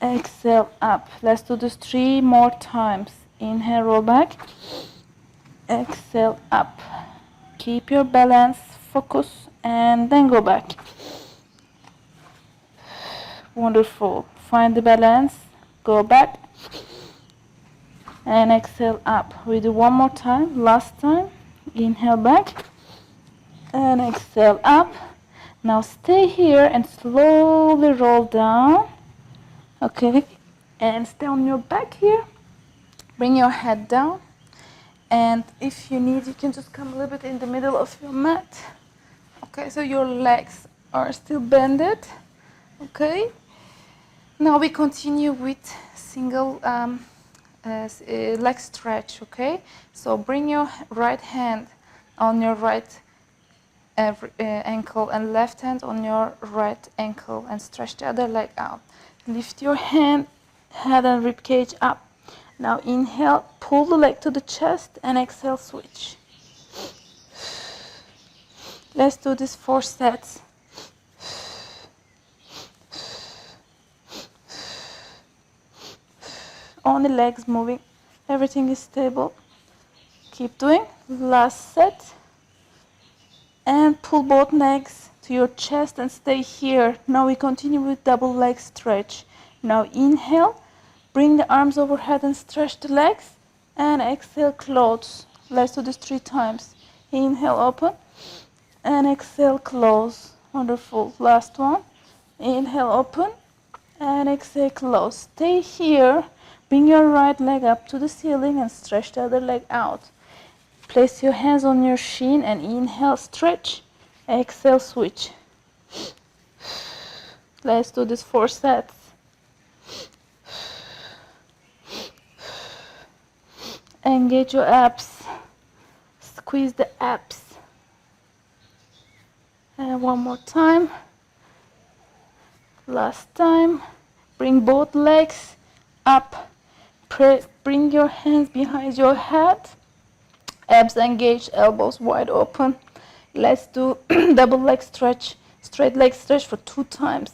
Exhale, up. Let's do this 3 more times. Inhale, roll back. Exhale, up. Keep your balance, focus, and then go back. Wonderful. Find the balance, go back, and exhale, up. We do one more time, last time. Inhale back, and exhale, up. Now stay here and slowly roll down. Okay, and stay on your back here. Bring your head down. And if you need, you can just come a little bit in the middle of your mat. Okay, so your legs are still bended. Okay. Now we continue with single leg stretch. Okay. So bring your right hand on your right ankle and left hand on your right ankle and stretch the other leg out. Lift your head and rib cage up. Now inhale, pull the leg to the chest and exhale, switch. Let's do this 4 sets. Only legs moving, everything is stable. Keep doing. Last set. And pull both legs to your chest and stay here. Now we continue with double leg stretch. Now inhale, Bring the arms overhead and stretch the legs. And exhale, close. Let's do this 3 times. Inhale, open. And exhale, close. Wonderful. Last one. Inhale, open. And exhale, close. Stay here. Bring your right leg up to the ceiling and stretch the other leg out. Place your hands on your shin and inhale, stretch. Exhale, switch. Let's do this 4 sets. Engage your abs. Squeeze the abs. And one more time. Last time. Bring both legs up. Bring your hands behind your head. Abs engaged, elbows wide open. Let's do double leg stretch, straight leg stretch for 2 times.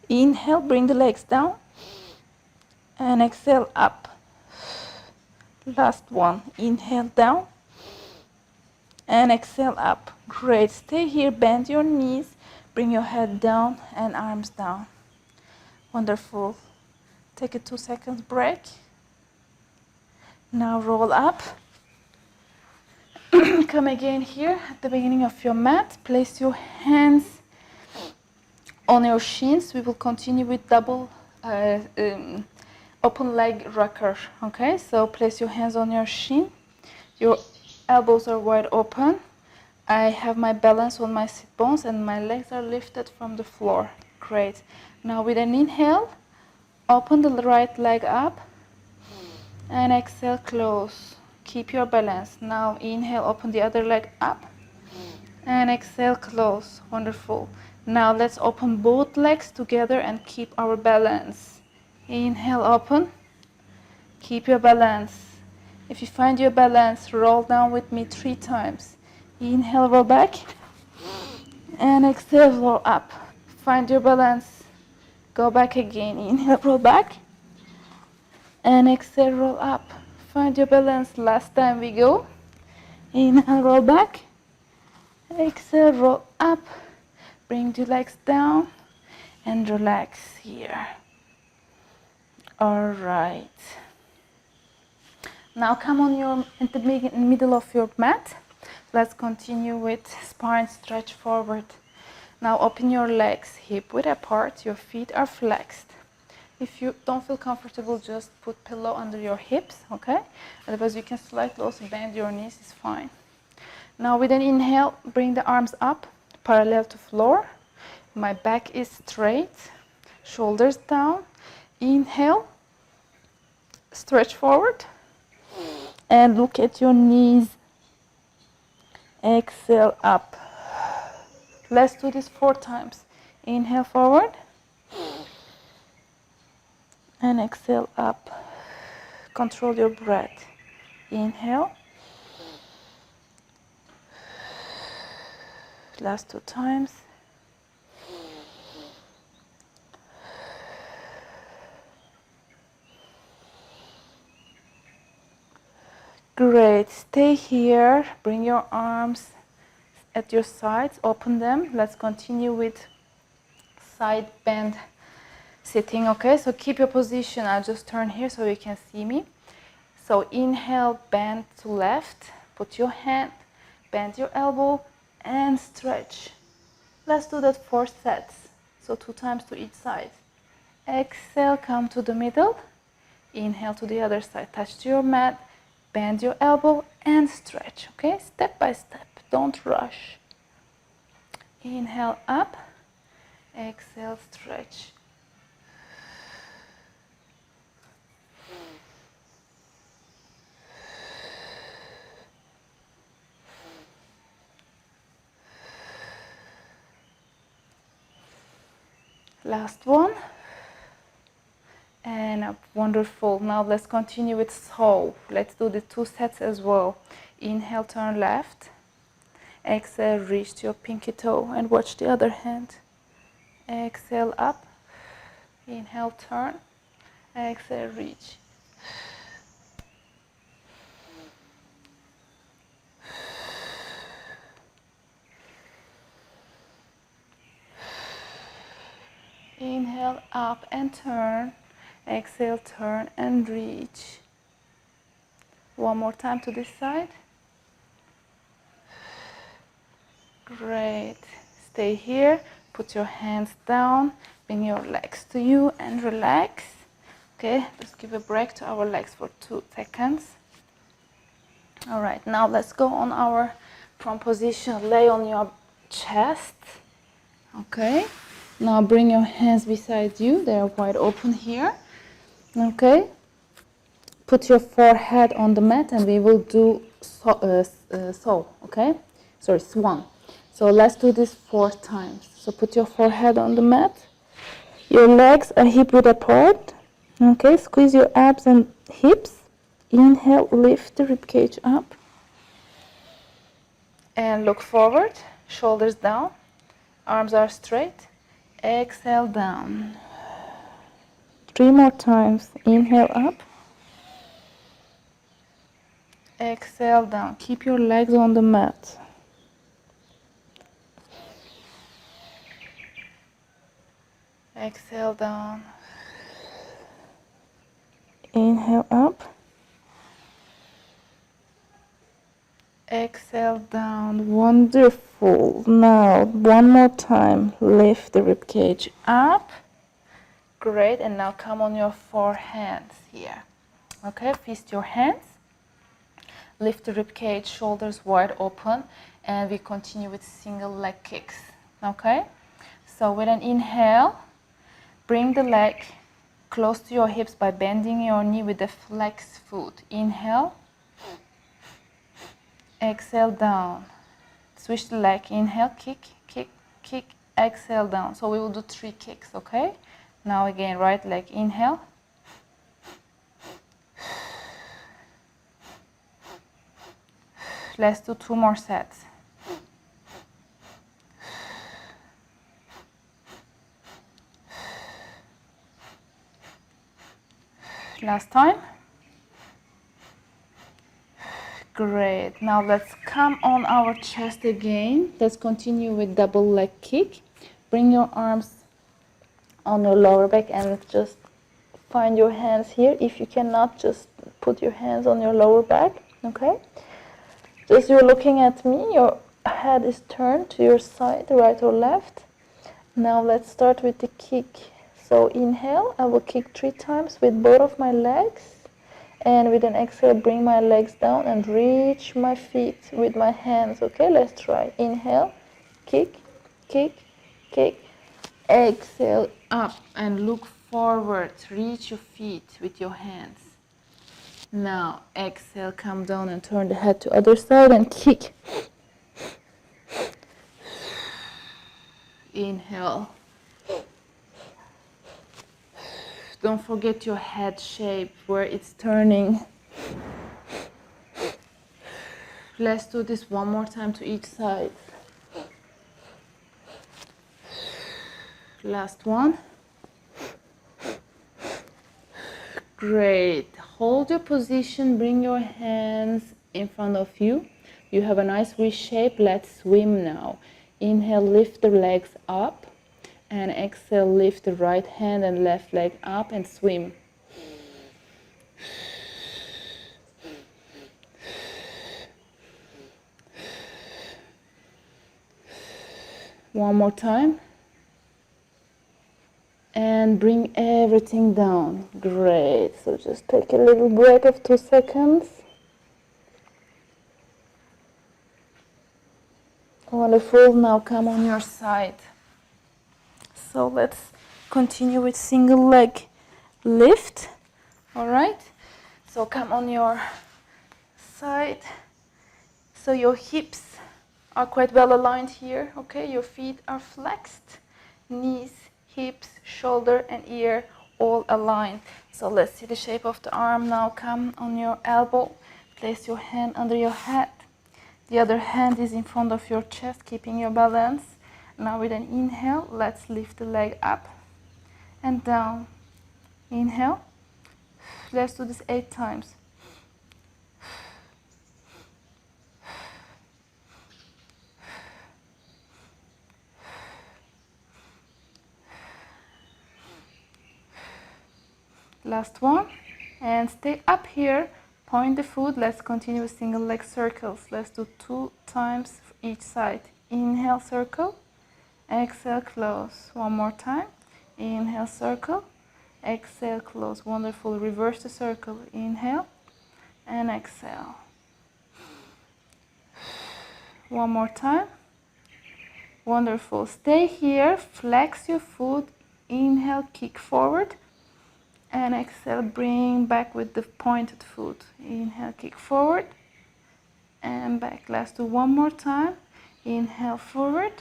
Inhale, bring the legs down. And exhale, up. Last one. Inhale, down. And exhale, up. Great. Stay here, bend your knees. Bring your head down and arms down. Wonderful. Take a 2 seconds break. Now roll up. Come again here at the beginning of your mat. Place your hands on your shins. We will continue with double open leg rocker. Okay, so place your hands on your shin. Your elbows are wide open. I have my balance on my sit bones and my legs are lifted from the floor. Great. Now with an inhale, open the right leg up and exhale, close. Keep your balance. Now inhale, open the other leg up and exhale, close. Wonderful. Now let's open both legs together and keep our balance. Inhale, open. Keep your balance. If you find your balance, roll down with me 3 times. Inhale, roll back. And exhale, roll up. Find your balance. Go back again. Inhale, roll back. And exhale, roll up. Find your balance. Last time we go. Inhale, roll back. Exhale, roll up. Bring the legs down and relax here. All right. Now come on in the middle of your mat. Let's continue with spine stretch forward. Now open your legs hip width apart. Your feet are flexed. If you don't feel comfortable, just put pillow under your hips, okay? Otherwise, you can slightly also bend your knees, it's fine. Now with an inhale, bring the arms up, parallel to floor. My back is straight, shoulders down. Inhale, stretch forward, and look at your knees. Exhale, up. Let's do this 4 times. Inhale, forward. And exhale, up. Control your breath. Inhale. Last 2 times. Great. Stay here. Bring your arms at your sides. Open them. Let's continue with side bend sitting, okay? So keep your position. I'll just turn here so you can see me. So inhale, bend to left. Put your hand, bend your elbow, and stretch. Let's do that 4 sets. So 2 times to each side. Exhale, come to the middle. Inhale to the other side. Touch to your mat. Bend your elbow and stretch, okay? Step by step. Don't rush. Inhale, up. Exhale, stretch. Last one. And up. Wonderful. Now let's continue with so. Let's do the 2 sets as well. Inhale, turn left. Exhale, reach to your pinky toe and watch the other hand. Exhale, up. Inhale, turn. Exhale, reach. Inhale, up and turn. Exhale, turn and reach. One more time to this side. Great. Stay here. Put your hands down. Bring your legs to you and relax. Okay, just give a break to our legs for 2 seconds. All right, now let's go on our prone position. Lay on your chest. Okay, now bring your hands beside you. They are wide open here. Okay, put your forehead on the mat and we will do okay? Sorry, swan. So let's do this 4 times. So put your forehead on the mat. Your legs are hip width apart. Okay, squeeze your abs and hips. Inhale, lift the ribcage up. And look forward, shoulders down, arms are straight. Exhale down. 3 more times. Inhale up. Exhale down. Keep your legs on the mat. Exhale down. Inhale up. Exhale down. Wonderful. Now, one more time. Lift the ribcage up. Great. And now come on your 4 hands here. Okay, fist your hands. Lift the ribcage, shoulders wide open. And we continue with single leg kicks. Okay? So with an inhale, bring the leg close to your hips by bending your knee with a flexed foot. Inhale. Exhale down. Switch the leg. Inhale, kick, kick, kick. Exhale down. So we will do 3 kicks, okay? Now again, right leg. Inhale. Let's do 2 more sets. Last time. Great. Now let's come on our chest again. Let's continue with double leg kick. Bring your arms on your lower back and just find your hands here. If you cannot, just put your hands on your lower back. Okay? Just you're looking at me. Your head is turned to your side, right or left. Now let's start with the kick. So inhale, I will kick 3 times with both of my legs. And with an exhale, bring my legs down and reach my feet with my hands. Okay, let's try. Inhale, kick, kick, kick. Exhale, up and look forward. Reach your feet with your hands. Now, exhale, come down and turn the head to other side and kick. Inhale. Don't forget your head shape, where it's turning. Let's do this one more time to each side. Last one. Great. Hold your position, bring your hands in front of you. You have a nice V shape. Let's swim now. Inhale, lift the legs up. And exhale, lift the right hand and left leg up and swim. One more time. And bring everything down. Great. So just take a little break of 2 seconds. Wonderful. Now come on your side. So let's continue with single leg lift. All right. So come on your side. So your hips are quite well aligned here. Okay. Your feet are flexed. Knees, hips, shoulder and ear all aligned. So let's see the shape of the arm now. Come on your elbow. Place your hand under your head. The other hand is in front of your chest, keeping your balance. Now with an inhale, let's lift the leg up and down. Inhale. Let's do this 8 times. Last one. And stay up here. Point the foot. Let's continue with single leg circles. Let's do 2 times each side. Inhale, circle. Exhale, close. One more time. Inhale, circle. Exhale, close. Wonderful. Reverse the circle. Inhale and exhale. One more time. Wonderful. Stay here. Flex your foot. Inhale, kick forward. And exhale, bring back with the pointed foot. Inhale, kick forward. And back. Let's do one more time. Inhale, forward.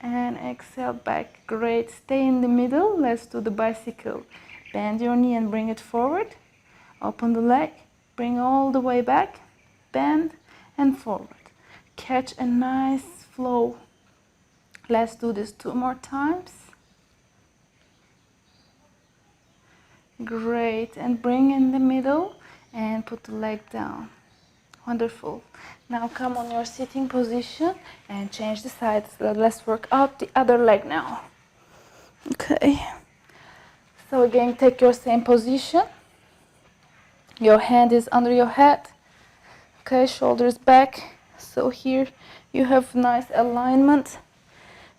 And exhale, back. Great. Stay in the middle. Let's do the bicycle. Bend your knee and bring it forward. Open the leg. Bring all the way back. Bend and forward. Catch a nice flow. Let's do this 2 more times. Great. And bring in the middle and put the leg down. Wonderful. Now come on your sitting position and change the sides. Let's work out the other leg now. Okay. So again, take your same position. Your hand is under your head. Okay, shoulders back. So here you have nice alignment.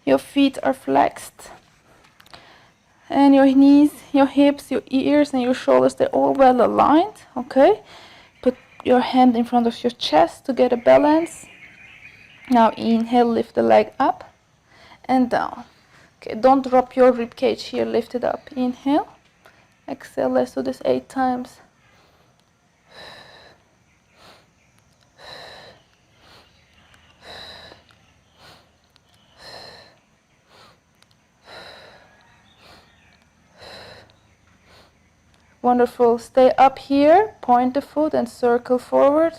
Your feet are flexed. And your knees, your hips, your ears, and your shoulders, they're all well aligned. Okay. Put your hand in front of your chest to get a balance. Now inhale, lift the leg up and down. Okay, don't drop your rib cage here, lift it up. Inhale, exhale, let's do this 8 times. Wonderful. Stay up here, point the foot and circle forward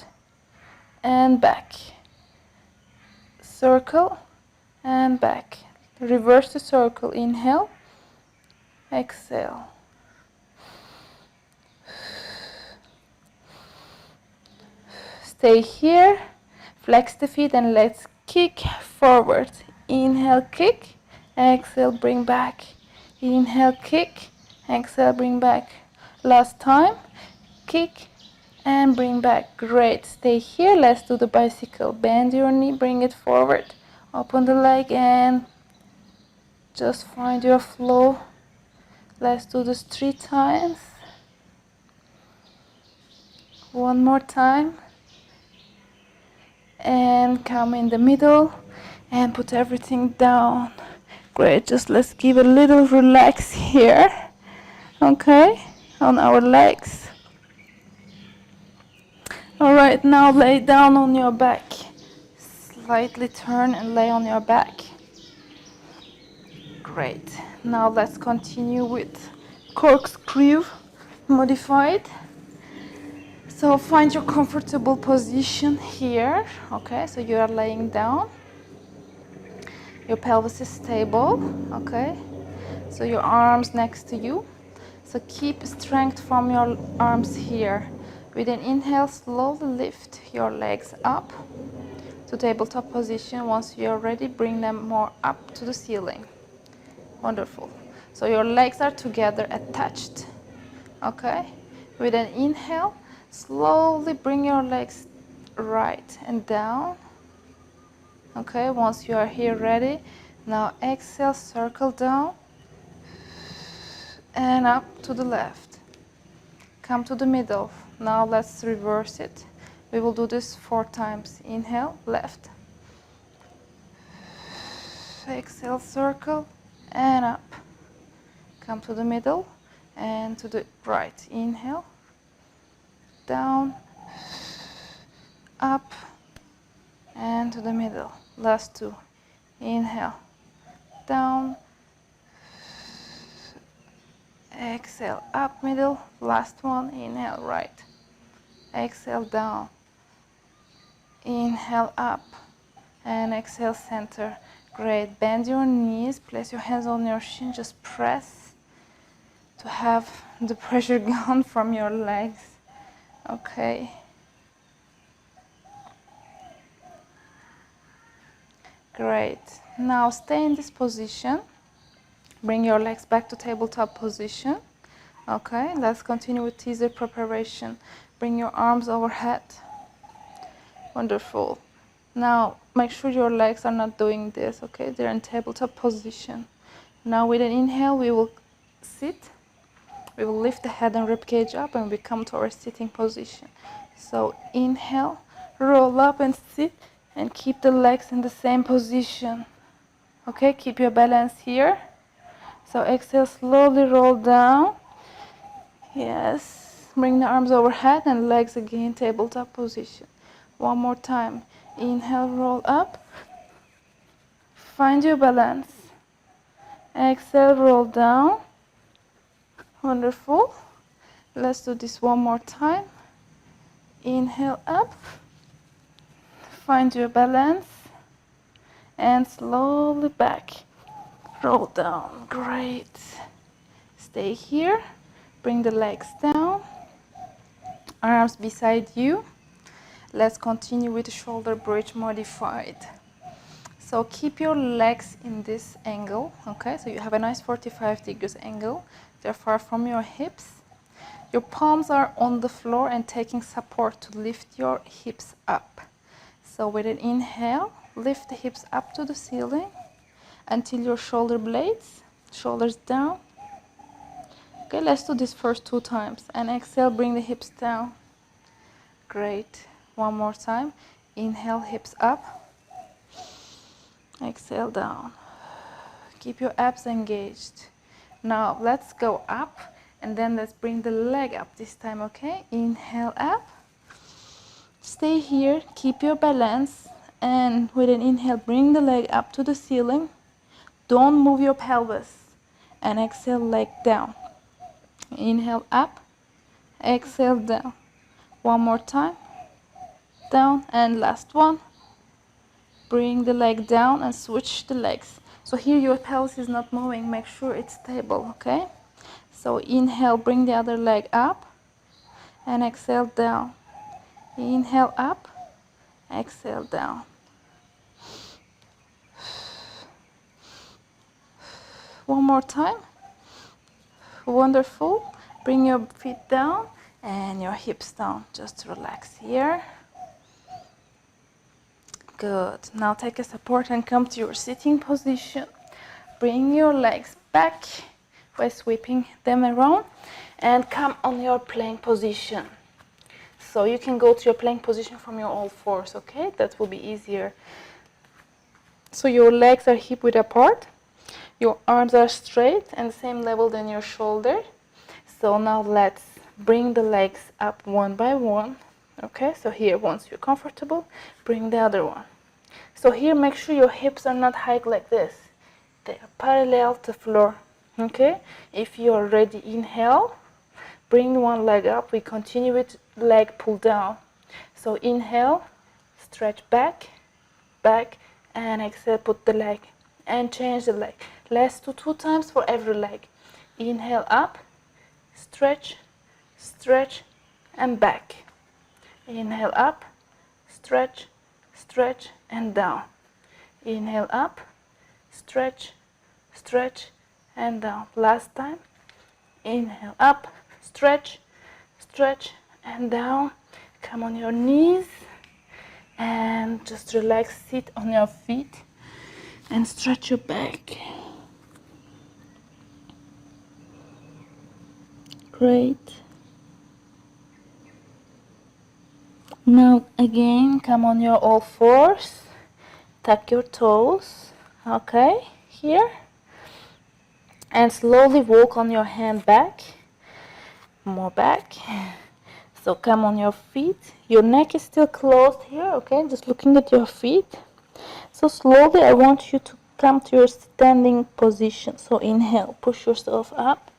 and back. Circle and back. Reverse the circle. Inhale, exhale. Stay here, flex the feet and let's kick forward. Inhale, kick, exhale, bring back. Inhale, kick, exhale, bring back. Last time, kick and bring back. Great. Stay here. Let's do the bicycle. Bend your knee, bring it forward. Open the leg and just find your flow. Let's do this 3 times. One more time. And come in the middle and put everything down. Great. Just let's give a little relax here. Okay. On our legs. All right, now lay down on your back. Slightly turn and lay on your back. Great. Now let's continue with corkscrew modified. So find your comfortable position here. Okay, so you are laying down. Your pelvis is stable. Okay, so your arms next to you. So keep strength from your arms here. With an inhale, slowly lift your legs up to tabletop position. Once you are ready, bring them more up to the ceiling. Wonderful. So your legs are together, attached. Okay? With an inhale, slowly bring your legs right and down. Okay? Once you are here ready, now exhale, circle down and up to the left. Come to the middle. Now let's reverse it. We will do this 4 times. Inhale, left. Exhale, circle and up. Come to the middle and to the right. Inhale, down, up and to the middle. Last 2. Inhale, down, exhale, up, middle. Last one. Inhale, right. Exhale, down. Inhale, up. And exhale, center. Great. Bend your knees. Place your hands on your shin. Just press to have the pressure gone from your legs. Okay. Great. Now stay in this position. Bring your legs back to tabletop position. Okay, let's continue with teaser preparation. Bring your arms overhead. Wonderful. Now make sure your legs are not doing this, okay? They're in tabletop position. Now with an inhale, we will sit. We will lift the head and rib cage up and we come to our sitting position. So inhale, roll up and sit and keep the legs in the same position. Okay, keep your balance here. So exhale, slowly roll down. Yes, bring the arms overhead and legs again, tabletop position. One more time. Inhale, roll up. Find your balance. Exhale, roll down. Wonderful. Let's do this one more time. Inhale up. Find your balance. And slowly back. Roll down. Great. Stay here. Bring the legs down. Arms beside you. Let's continue with the shoulder bridge modified. So keep your legs in this angle, okay? So you have a nice 45 degrees angle. They're far from your hips. Your palms are on the floor and taking support to lift your hips up. So with an inhale, lift the hips up to the ceiling until your shoulder blades, shoulders down. Okay, let's do this first 2 times. And exhale, bring the hips down. Great. One more time. Inhale, hips up. Exhale, down. Keep your abs engaged. Now let's go up and then let's bring the leg up this time, okay? Inhale up. Stay here, keep your balance, and with an inhale, bring the leg up to the ceiling. Don't move your pelvis. And exhale, leg down. Inhale up, exhale down. One more time. Down, and last one. Bring the leg down and switch the legs. So here your pelvis is not moving. Make sure it's stable, okay? So inhale, bring the other leg up and exhale down. Inhale up, exhale down. One more time. Wonderful. Bring your feet down and your hips down. Just relax here. Good. Now take a support and come to your sitting position. Bring your legs back by sweeping them around and come on your plank position. So you can go to your plank position from your all fours, okay? That will be easier. So your legs are hip width apart. Your arms are straight and the same level than your shoulder. So now let's bring the legs up one by one. Okay, so here, once you're comfortable, bring the other one. So here, make sure your hips are not high like this. They are parallel to the floor. Okay, if you're ready, inhale. Bring one leg up. We continue with leg pull down. So inhale, stretch back, back, and exhale, put the leg. And change the leg. Let's do 2 times for every leg. Inhale up, stretch, stretch, and back. Inhale up, stretch, stretch, and down. Inhale up, stretch, stretch, and down. Last time. Inhale up, stretch, stretch, and down. Come on your knees and just relax. Sit on your feet and stretch your back. Great. Now again, come on your all fours. Tuck your toes. Okay, here. And slowly walk on your hand back. More back. So come on your feet. Your neck is still closed here, okay? Just looking at your feet. So slowly I want you to come to your standing position. So inhale, push yourself up.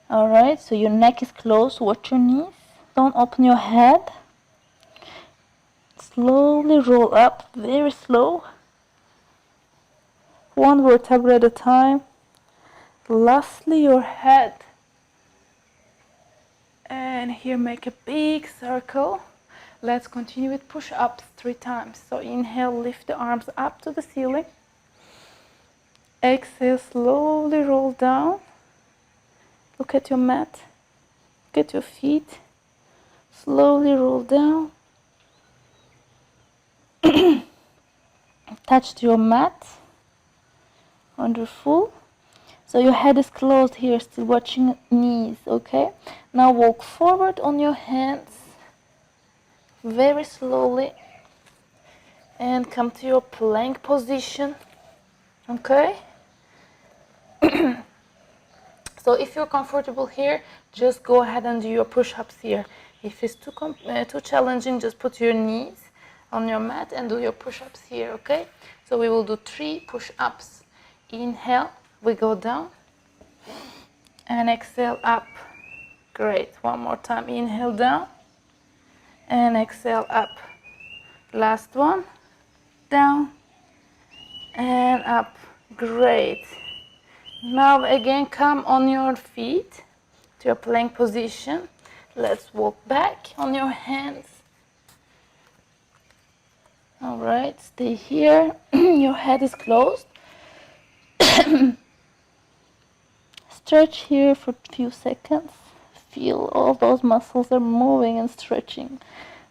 Alright, so your neck is closed. Watch your knees. Don't open your head. Slowly roll up, very slow. 1 vertebra at a time. Lastly, your head. And here make a big circle. Let's continue with push-ups 3 times. So inhale, lift the arms up to the ceiling. Exhale, slowly roll down. Look at your mat. Look at your feet. Slowly roll down. Touch your mat. Wonderful. So your head is closed here, still watching knees, okay? Now walk forward on your hands, very slowly, and come to your plank position, okay? So if you're comfortable here, just go ahead and do your push-ups here. If it's too challenging, just put your knees on your mat and do your push-ups here, okay? So we will do 3 push-ups. Inhale, we go down, and exhale up. Great. One more time. Inhale down, and exhale up. Last one. Down and up. Great. Now again, come on your feet to your plank position. Let's walk back on your hands. All right, stay here. Your head is closed. Stretch here for a few seconds. Feel all those muscles are moving and stretching.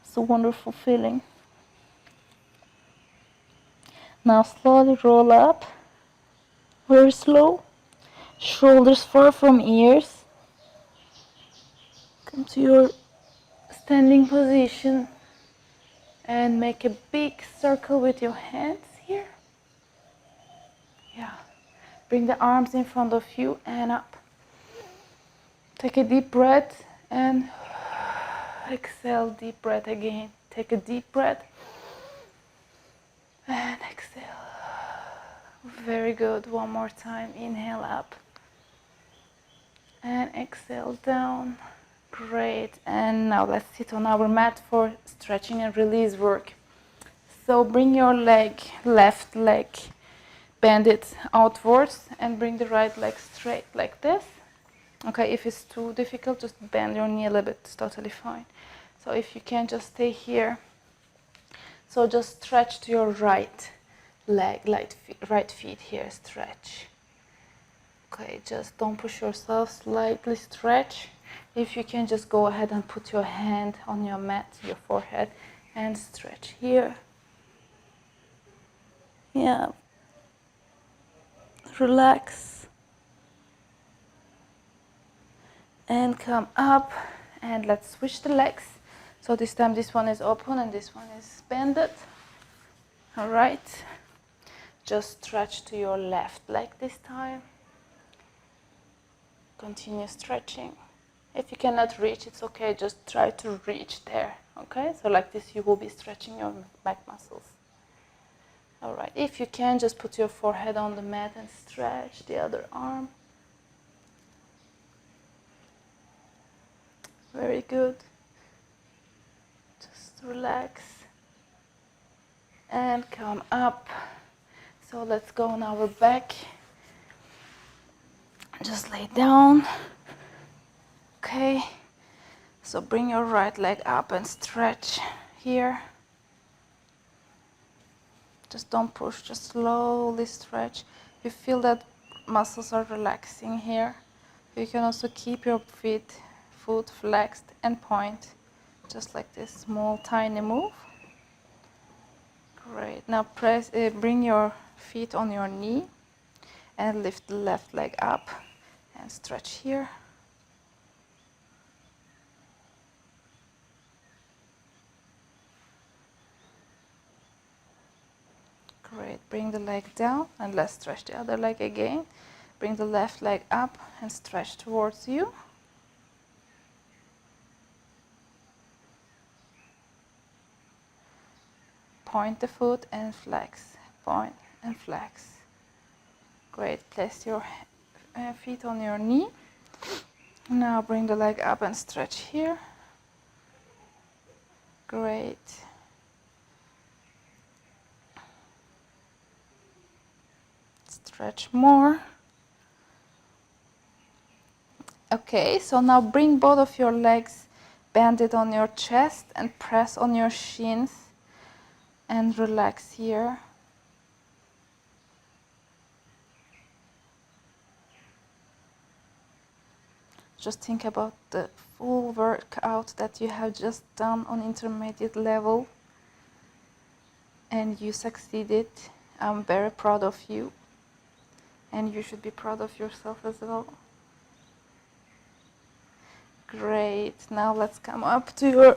It's a wonderful feeling. Now slowly roll up. Very slow. Shoulders far from ears. Come to your standing position and make a big circle with your hands here. Yeah. Bring the arms in front of you and up. Take a deep breath and exhale. Deep breath again. Take a deep breath and exhale. Very good. One more time. Inhale up and exhale down. Great. And now let's sit on our mat for stretching and release work. So bring your left leg, bend it outwards and bring the right leg straight like this. Okay, if it's too difficult, just bend your knee a little bit. It's totally fine. So if you can, just stay here. So just stretch to your right leg, right feet here, stretch. Okay, just don't push yourself, slightly stretch. If you can, just go ahead and put your hand on your mat, your forehead, and stretch here. Yeah. Relax. And come up, and let's switch the legs. So this time this one is open and this one is bended. All right. Just stretch to your left leg this time. Continue stretching. If you cannot reach, it's okay. Just try to reach there. Okay? So like this, you will be stretching your back muscles. All right. If you can, just put your forehead on the mat and stretch the other arm. Very good. Just relax and come up. So let's go on our back. Just lay down. Okay. So bring your right leg up and stretch here. Just don't push, just slowly stretch. You feel that muscles are relaxing here. You can also keep your foot flexed and point, just like this small tiny move. Great. Now bring your feet on your knee and lift the left leg up and stretch here. Great. Bring the leg down and let's stretch the other leg again. Bring the left leg up and stretch towards you. Point the foot and flex. Point and flex. Great. Place your feet on your knee. Now bring the leg up and stretch here. Great. Stretch more. Okay, so now bring both of your legs, bend it on your chest and press on your shins and relax here. Just think about the full workout that you have just done on intermediate level, and you succeeded. I'm very proud of you, and you should be proud of yourself as well. Great. Now let's come up to your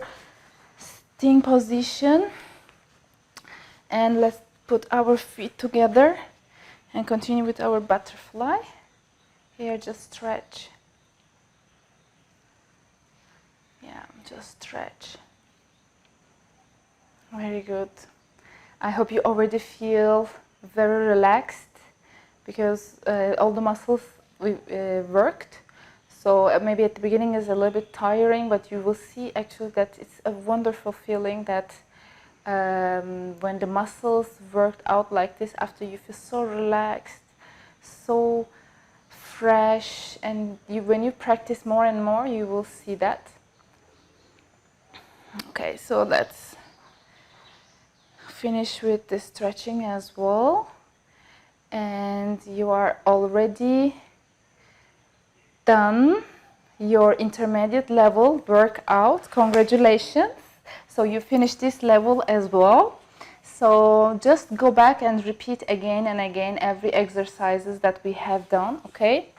sitting position, and let's put our feet together and continue with our butterfly. Here, just stretch. Yeah, just stretch. Very good. I hope you already feel very relaxed because all the muscles we worked. So maybe at the beginning is a little bit tiring, but you will see actually that it's a wonderful feeling that when the muscles worked out like this, after you feel so relaxed, so fresh, and when you practice more and more, you will see that. Okay, so let's finish with the stretching as well. And you are already done your intermediate level workout. Congratulations. So you finished this level as well. So just go back and repeat again and again every exercises that we have done, okay?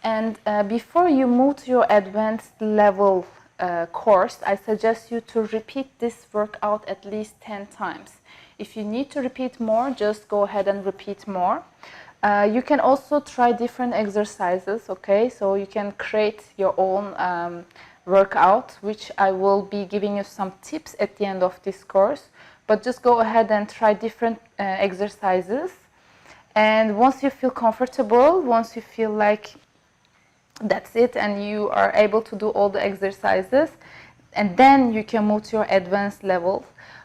And before you move to your advanced level course, I suggest you to repeat this workout at least 10 times. If you need to repeat more, just go ahead and repeat more. You can also try different exercises, okay? So you can create your own workout, which I will be giving you some tips at the end of this course. But just go ahead and try different exercises. And once you feel comfortable, once you feel like that's it and you are able to do all the exercises, and then you can move to your advanced level.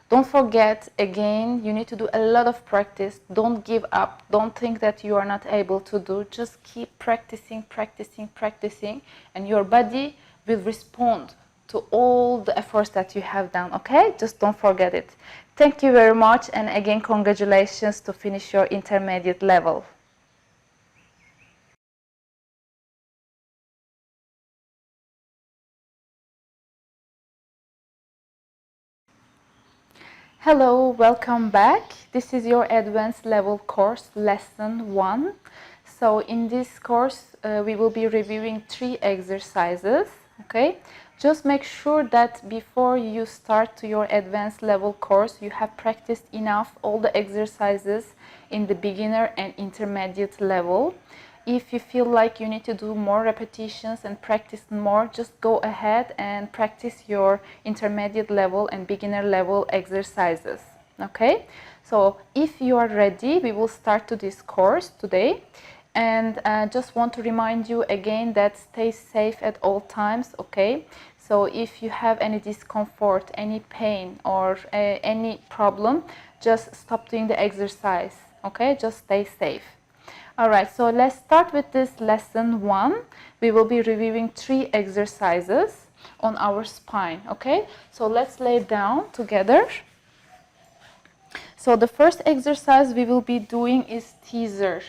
Don't forget, again, you need to do a lot of practice. Don't give up. Don't think that you are not able to do. Just keep practicing, practicing, practicing, and your body will respond to all the efforts that you have done, okay? Just don't forget it. Thank you very much, and again, congratulations to finish your intermediate level. Hello, welcome back. This is your advanced level course, lesson 1. So in this course, we will be reviewing 3 exercises, okay? Just make sure that before you start to your advanced level course, you have practiced enough all the exercises in the beginner and intermediate level. If you feel like you need to do more repetitions and practice more, just go ahead and practice your intermediate level and beginner level exercises. Okay? So if you are ready, we will start to this course today. And just want to remind you again that stay safe at all times, okay? So if you have any discomfort, any pain, or any problem, just stop doing the exercise, okay? Just stay safe. Alright, so let's start with this lesson 1. We will be reviewing 3 exercises on our spine, okay? So let's lay down together. So the first exercise we will be doing is teaser.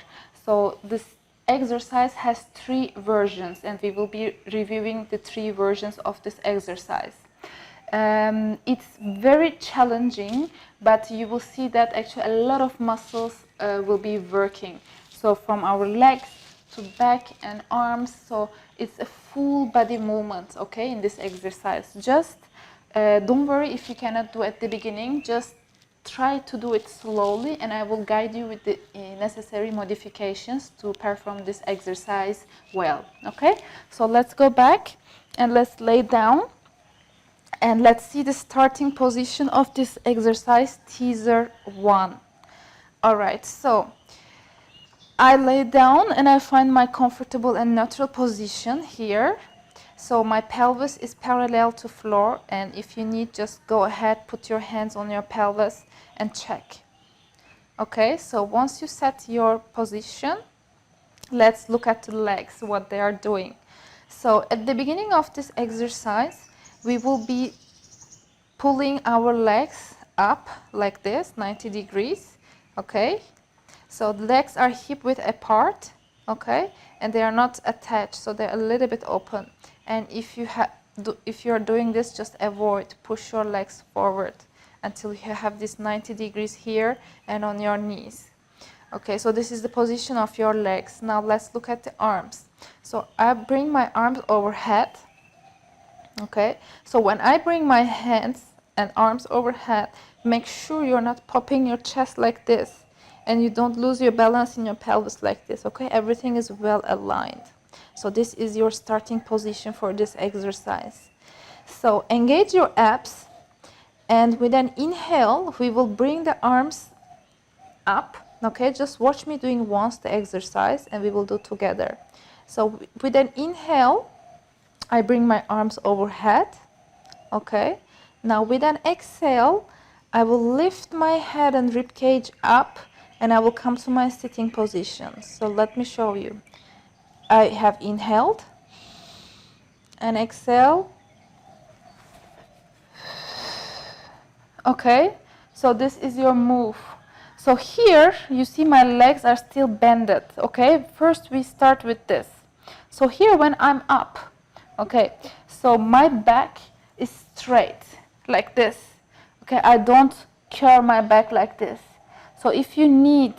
So this exercise has 3 versions, and we will be reviewing the 3 versions of this exercise. It's very challenging, but you will see that actually a lot of muscles will be working. So from our legs to back and arms, so it's a full body movement, okay, in this exercise. Just don't worry if you cannot do at the beginning, just try to do it slowly, and I will guide you with the necessary modifications to perform this exercise well, okay? So let's go back and let's lay down, and let's see the starting position of this exercise, teaser 1. All right, so I lay down and I find my comfortable and neutral position here. So my pelvis is parallel to floor, and if you need, just go ahead, put your hands on your pelvis and check. Okay, so once you set your position, let's look at the legs, what they are doing. So at the beginning of this exercise, we will be pulling our legs up like this, 90 degrees, okay? So the legs are hip width apart, okay? And they are not attached, so they're a little bit open. And if you're doing this, just avoid, push your legs forward until you have this 90 degrees here and on your knees. Okay, so this is the position of your legs. Now let's look at the arms. So I bring my arms overhead. Okay, so when I bring my hands and arms overhead, make sure you're not popping your chest like this and you don't lose your balance in your pelvis like this. Okay, everything is well aligned. So this is your starting position for this exercise. So engage your abs, and with an inhale we will bring the arms up. Okay, just watch me doing once the exercise and we will do together. So with an inhale I bring my arms overhead. Okay, now with an exhale I will lift my head and rib cage up and I will come to my sitting position. So let me show you. I have inhaled and exhale. Okay, so this is your move. So here you see my legs are still bended. Okay, first we start with this. So here when I'm up, okay, so my back is straight like this. Okay, I don't curl my back like this. So if you need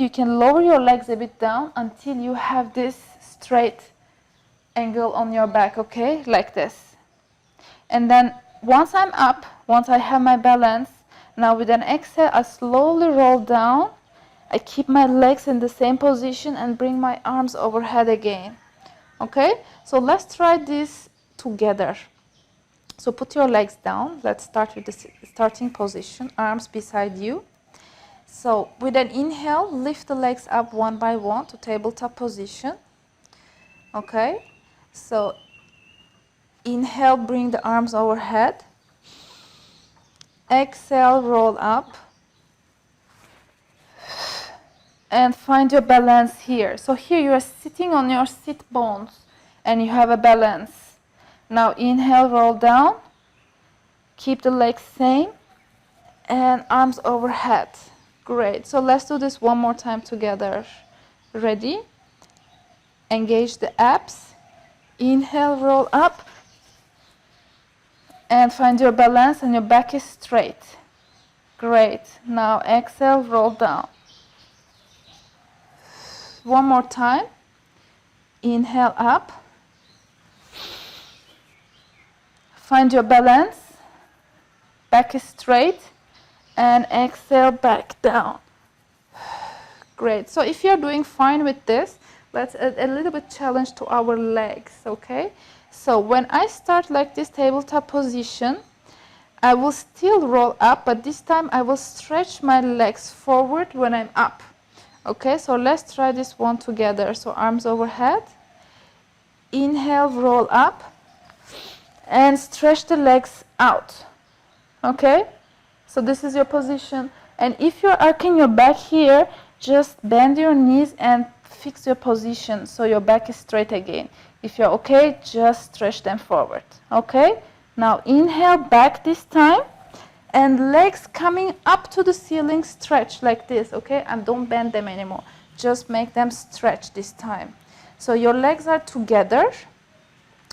you can lower your legs a bit down until you have this straight angle on your back. Okay, like this. And then once I'm up, once I have my balance, now with an exhale I slowly roll down. I keep my legs in the same position and bring my arms overhead again. Okay, so let's try this together. So put your legs down. Let's start with the starting position, arms beside you. So with an inhale, lift the legs up one by one to tabletop position. Okay, so inhale, bring the arms overhead. Exhale, roll up. And find your balance here. So here you are sitting on your sit bones and you have a balance. Now inhale, roll down. Keep the legs same and arms overhead. Great. So let's do this one more time together. Ready? Engage the abs. Inhale, roll up. And find your balance and your back is straight. Great. Now exhale, roll down. One more time. Inhale up. Find your balance. Back is straight. And exhale, back down. Great. So if you're doing fine with this, let's add a little bit challenge to our legs. Okay. So when I start like this tabletop position, I will still roll up, but this time I will stretch my legs forward when I'm up. Okay, so let's try this one together. So arms overhead. Inhale, roll up. And stretch the legs out. Okay, so this is your position. And if you're arching your back here, just bend your knees and fix your position so your back is straight again. If you're okay, just stretch them forward. Okay, now inhale back this time. And legs coming up to the ceiling, stretch like this, okay? And don't bend them anymore. Just make them stretch this time. So your legs are together.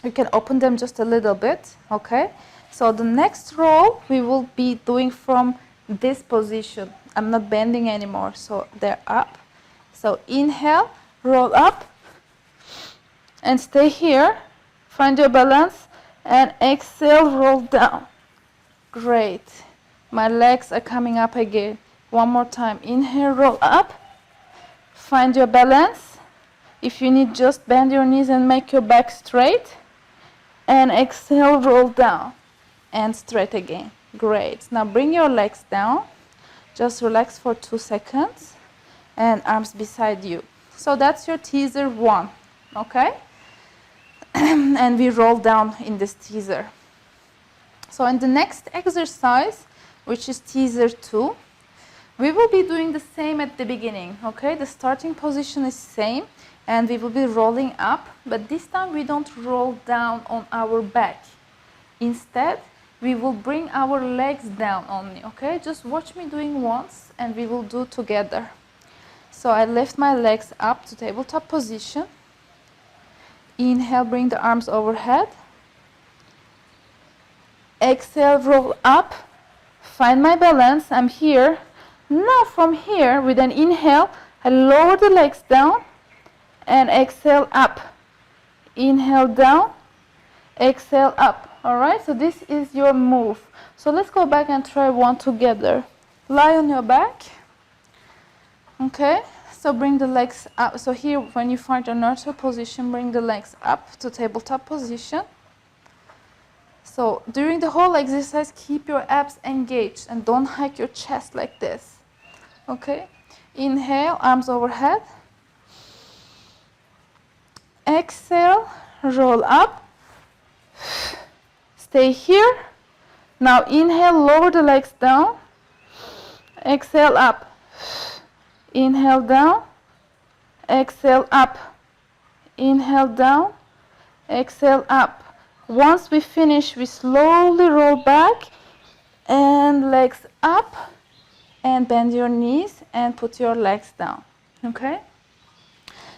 You can open them just a little bit, okay? So the next roll we will be doing from this position. I'm not bending anymore, so they're up. So inhale, roll up, and stay here. Find your balance, and exhale, roll down. Great. My legs are coming up again. One more time. Inhale, roll up. Find your balance. If you need, just bend your knees and make your back straight. And exhale, roll down. And straight again. Great. Now bring your legs down. Just relax for 2 seconds. And arms beside you. So that's your teaser 1. Okay? And we roll down in this teaser. So in the next exercise, which is teaser 2, we will be doing the same at the beginning. Okay, the starting position is same and we will be rolling up, but this time we don't roll down on our back. Instead, we will bring our legs down only. Okay, just watch me doing once and we will do together. So I lift my legs up to tabletop position. Inhale, bring the arms overhead. Exhale, roll up. Find my balance. I'm here. Now from here, with an inhale, I lower the legs down and exhale up. Inhale down, exhale up. Alright, so this is your move. So let's go back and try one together. Lie on your back. Okay, so bring the legs up. So here, when you find your neutral position, bring the legs up to tabletop position. So during the whole exercise, keep your abs engaged and don't hike your chest like this. Okay, inhale, arms overhead. Exhale, roll up. Stay here. Now inhale, lower the legs down. Exhale, up. Inhale, down. Exhale, up. Inhale, down. Exhale, up. Once we finish, we slowly roll back and legs up and bend your knees and put your legs down. Okay?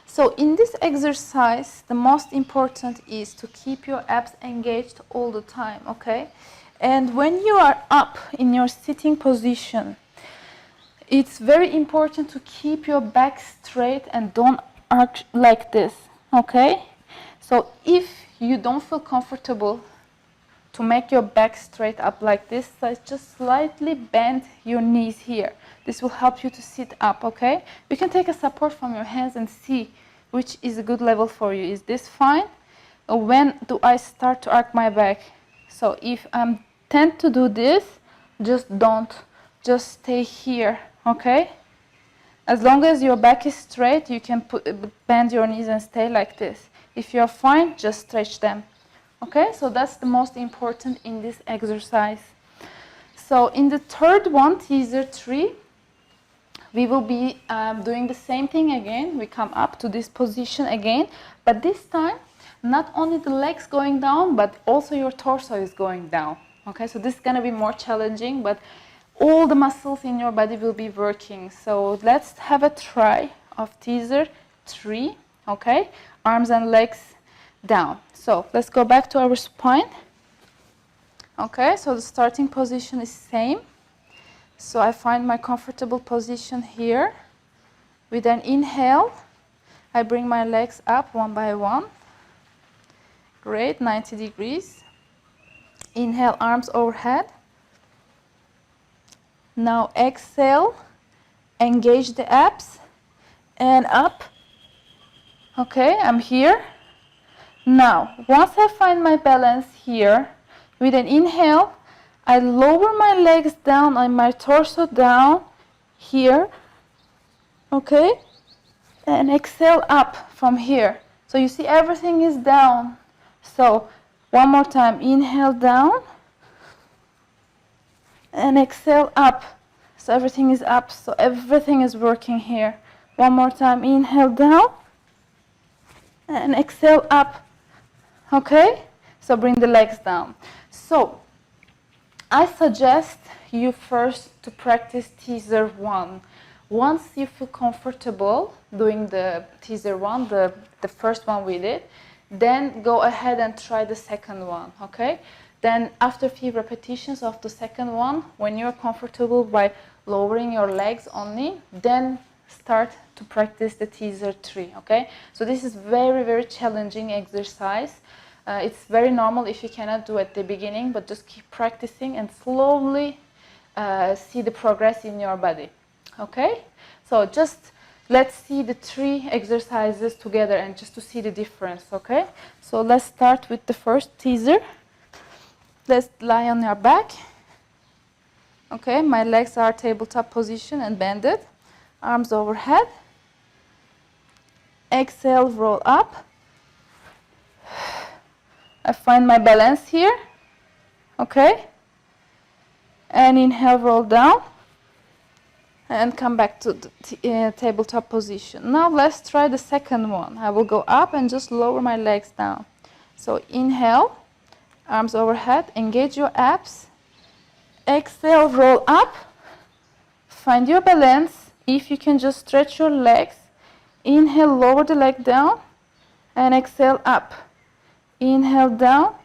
So in this exercise, the most important is to keep your abs engaged all the time, okay? And when you are up in your sitting position, it's very important to keep your back straight and don't arch like this, okay? So if you don't feel comfortable to make your back straight up like this, so just slightly bend your knees here. This will help you to sit up, okay? You can take a support from your hands and see which is a good level for you. Is this fine? Or when do I start to arch my back? So if I tend to do this, just don't. Just stay here, okay? As long as your back is straight, you can bend your knees and stay like this. If you're fine, just stretch them. Okay, so that's the most important in this exercise. So in the third one, teaser 3, we will be doing the same thing again. We come up to this position again, but this time, not only the legs going down, but also your torso is going down. Okay, so this is gonna be more challenging, but all the muscles in your body will be working. So let's have a try of teaser 3, okay? Arms and legs down. So let's go back to our spine. Okay, so the starting position is same. So I find my comfortable position here. With an inhale, I bring my legs up one by one. Great, 90 degrees. Inhale, arms overhead. Now exhale, engage the abs and up. Okay, I'm here. Now, once I find my balance here, with an inhale, I lower my legs down and my torso down here. Okay, and exhale up from here. So you see everything is down. So one more time, inhale down and exhale up. So everything is up, so everything is working here. One more time, inhale down and exhale up. Okay, so bring the legs down. So I suggest you first to practice teaser 1. Once you feel comfortable doing the teaser 1, the first one we did, then go ahead and try the second one, okay? Then after a few repetitions of the second one, when you're comfortable by lowering your legs only, then start to practice the teaser 3, okay? So this is very, very challenging exercise. It's very normal if you cannot do at the beginning, but just keep practicing and slowly see the progress in your body, okay? So just let's see the 3 exercises together and just to see the difference, okay? So let's start with the first teaser. Let's lie on your back. Okay, my legs are tabletop position and bended. Arms overhead. Exhale, roll up. I find my balance here. Okay. And inhale, roll down. And come back to the tabletop position. Now let's try the second one. I will go up and just lower my legs down. So inhale, arms overhead, engage your abs. Exhale, roll up. Find your balance. If you can just stretch your legs. Inhale, lower the leg down. and exhale up. Inhale down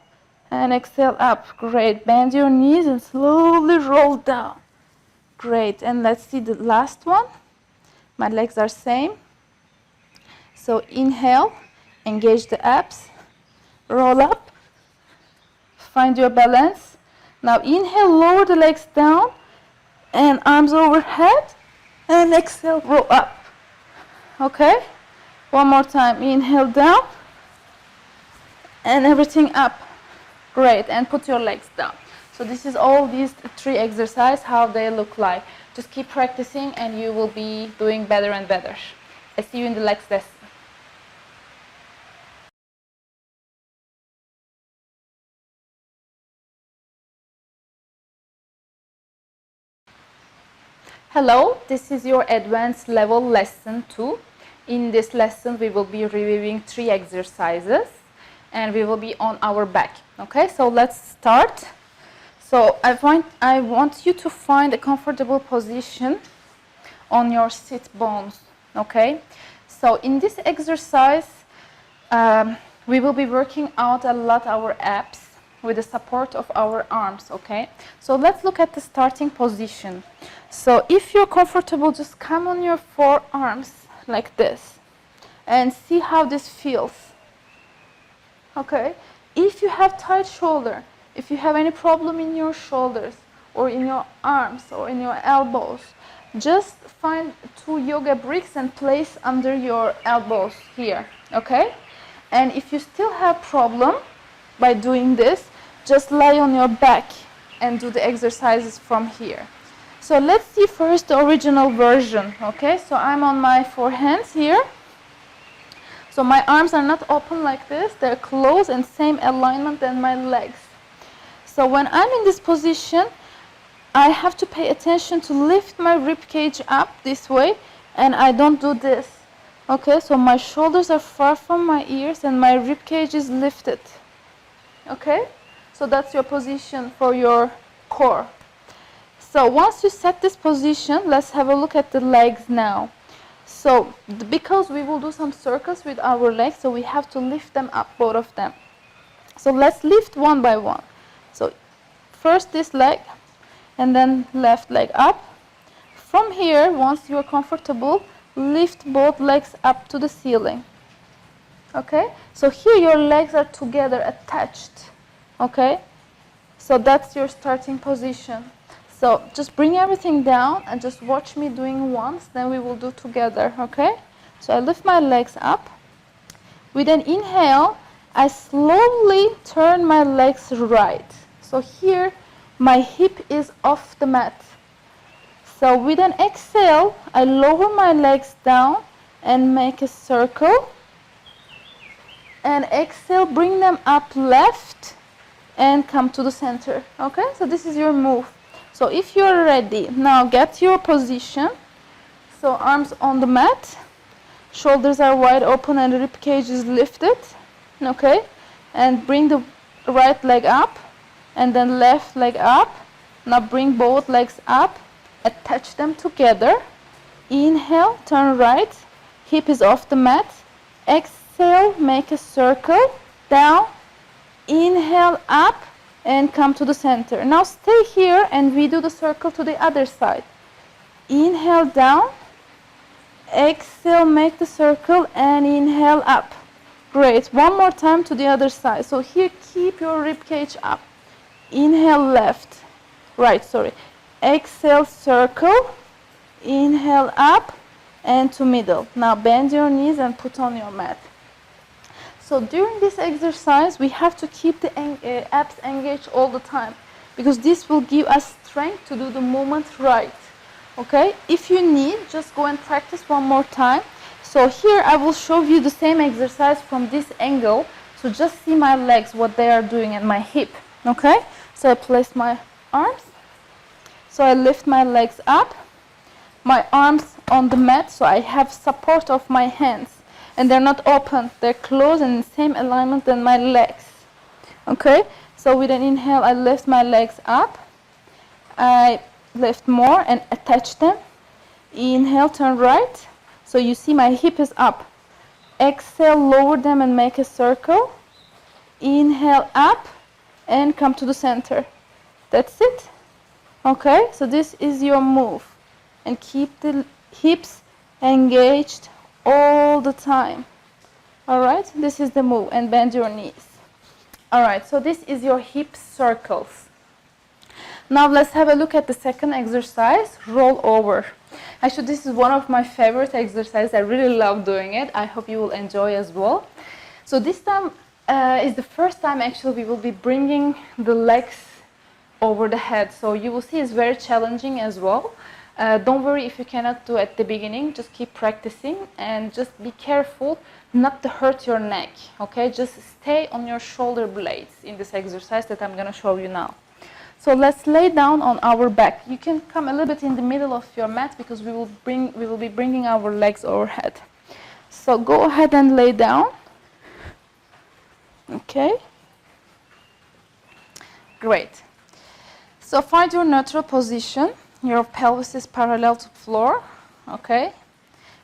and exhale up. Great. Bend your knees and slowly roll down. Great. And let's see the last one. My legs are same. So inhale, engage the abs, roll up, find your balance. Now inhale, lower the legs down and arms overhead, and exhale, roll up. Okay? One more time. Inhale down and everything up. Great. And put your legs down. So this is all these 3 exercises, how they look like. Just keep practicing and you will be doing better and better. I see you in the next lesson. Hello, this is your advanced level lesson 2. In this lesson we will be reviewing 3 exercises and we will be on our back. Okay, so let's start. So I want you to find a comfortable position on your sit bones. Okay, so in this exercise we will be working out a lot our abs with the support of our arms. Okay, so let's look at the starting position. So if you're comfortable, just come on your forearms like this and see how this feels. Okay, if you have tight shoulder, if you have any problem in your shoulders or in your arms or in your elbows, just find 2 yoga bricks and place under your elbows here. Okay, and if you still have problem by doing this, just lie on your back and do the exercises from here. So let's see first the original version. Okay, so I'm on my forehands here. So my arms are not open like this, they're closed and same alignment than my legs. So when I'm in this position, I have to pay attention to lift my rib cage up this way, and I don't do this. Okay, so my shoulders are far from my ears and my rib cage is lifted. Okay, so that's your position for your core. So once you set this position, let's have a look at the legs now. So because we will do some circles with our legs, so we have to lift them up, both of them. So let's lift one by one. So first this leg and then left leg up. From here, once you are comfortable, lift both legs up to the ceiling. Okay, so here your legs are together, attached. Okay, so that's your starting position. So just bring everything down and just watch me doing once, then we will do together. Okay, so I lift my legs up. With an inhale, I slowly turn my legs right. So here my hip is off the mat. So with an exhale, I lower my legs down and make a circle. And exhale, bring them up left and come to the center. Okay, so this is your move. So if you're ready, now get your position. So arms on the mat, shoulders are wide open and rib cage is lifted. Okay, and bring the right leg up and then left leg up. Now bring both legs up, attach them together. Inhale, turn right, hip is off the mat. Exhale, make a circle, down, inhale, up, and come to the center. Now stay here and we do the circle to the other side. Inhale down, exhale, make the circle, and inhale up. Great. One more time to the other side. So here, keep your rib cage up. Inhale left, right, sorry. Exhale, circle, inhale up, and to middle. Now bend your knees and put on your mat. So during this exercise, we have to keep the abs engaged all the time, because this will give us strength to do the movement right. Okay, if you need, just go and practice one more time. So here I will show you the same exercise from this angle. So just see my legs, what they are doing, and my hip. Okay, so I place my arms. So I lift my legs up, my arms on the mat, so I have support of my hands. And they're not open, they're closed and in the same alignment than my legs. Okay, so with an inhale, I lift my legs up. I lift more and attach them. Inhale, turn right. So you see my hip is up. Exhale, lower them and make a circle. Inhale up and come to the center. That's it. Okay, so this is your move. And keep the hips engaged all the time. Alright, this is the move, and bend your knees. Alright, so this is your hip circles. Now let's have a look at the second exercise, roll over. Actually, this is one of my favorite exercises. I really love doing it. I hope you will enjoy as well. So this time is the first time actually we will be bringing the legs over the head. So you will see it's very challenging as well. Don't worry if you cannot do at the beginning. Just keep practicing and just be careful not to hurt your neck. Okay, just stay on your shoulder blades in this exercise that I'm going to show you now. So let's lay down on our back. You can come a little bit in the middle of your mat because we will be bringing our legs overhead. So go ahead and lay down. Okay. Great. So find your neutral position. Your pelvis is parallel to floor. Okay.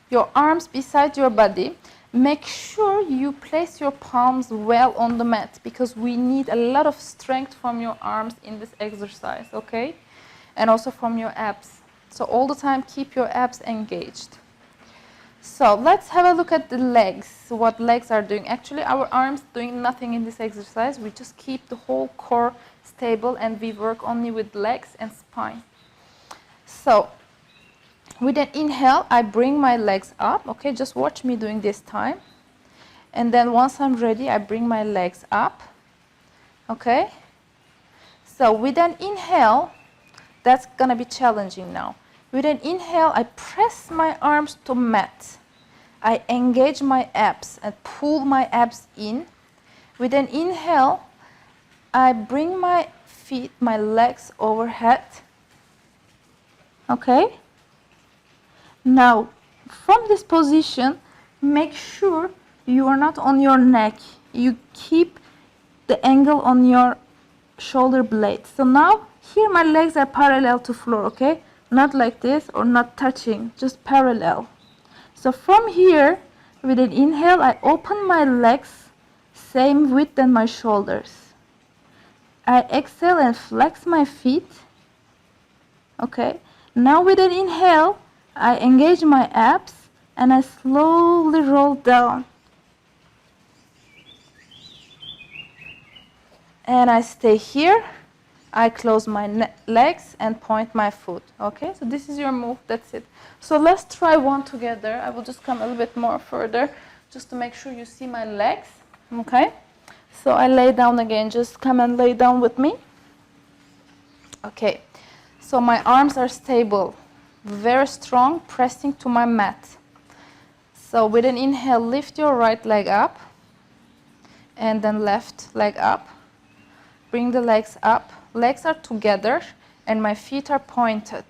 Your arms beside your body. Make sure you place your palms well on the mat because we need a lot of strength from your arms in this exercise, okay? And also from your abs. So all the time keep your abs engaged. So let's have a look at the legs, what legs are doing. Actually, our arms doing nothing in this exercise. We just keep the whole core stable and we work only with legs and spine. So with an inhale, I bring my legs up. Okay, just watch me doing this time. And then once I'm ready, I bring my legs up. Okay. So with an inhale, that's going to be challenging now. With an inhale, I press my arms to mat. I engage my abs and pull my abs in. With an inhale, I bring my feet, my legs overhead. Okay. Now, from this position, make sure you are not on your neck. You keep the angle on your shoulder blades. So now, here my legs are parallel to floor, okay? Not like this or not touching, just parallel. So from here, with an inhale, I open my legs, same width than my shoulders. I exhale and flex my feet. Okay. Now with an inhale, I engage my abs and I slowly roll down. And I stay here. I close my legs and point my foot. Okay, so this is your move, that's it. So let's try one together. I will just come a little bit more further just to make sure you see my legs. Okay, so I lay down again. Just come and lay down with me. Okay, so my arms are stable. Very strong, pressing to my mat. So with an inhale, lift your right leg up and then left leg up. Bring the legs up. Legs are together and my feet are pointed.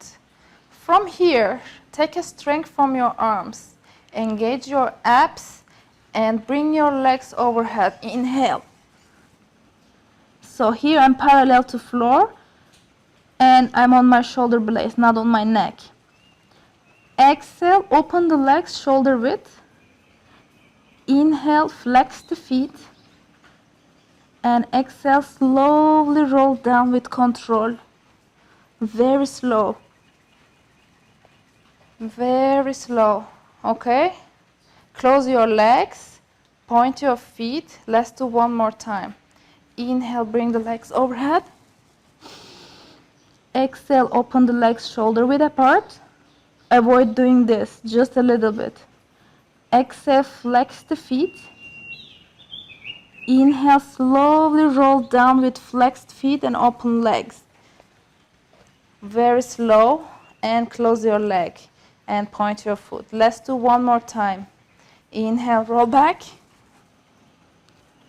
From here, take a strength from your arms. Engage your abs and bring your legs overhead. Inhale. So here I'm parallel to floor and I'm on my shoulder blades, not on my neck. Exhale, open the legs shoulder width. Inhale, flex the feet. And exhale, slowly roll down with control. Very slow. Very slow. Okay? Close your legs. Point your feet. Let's do one more time. Inhale, bring the legs overhead. Exhale, open the legs shoulder width apart. Avoid doing this, just a little bit. Exhale, flex the feet. Inhale, slowly roll down with flexed feet and open legs. Very slow, and close your leg and point your foot. Let's do one more time. Inhale, roll back.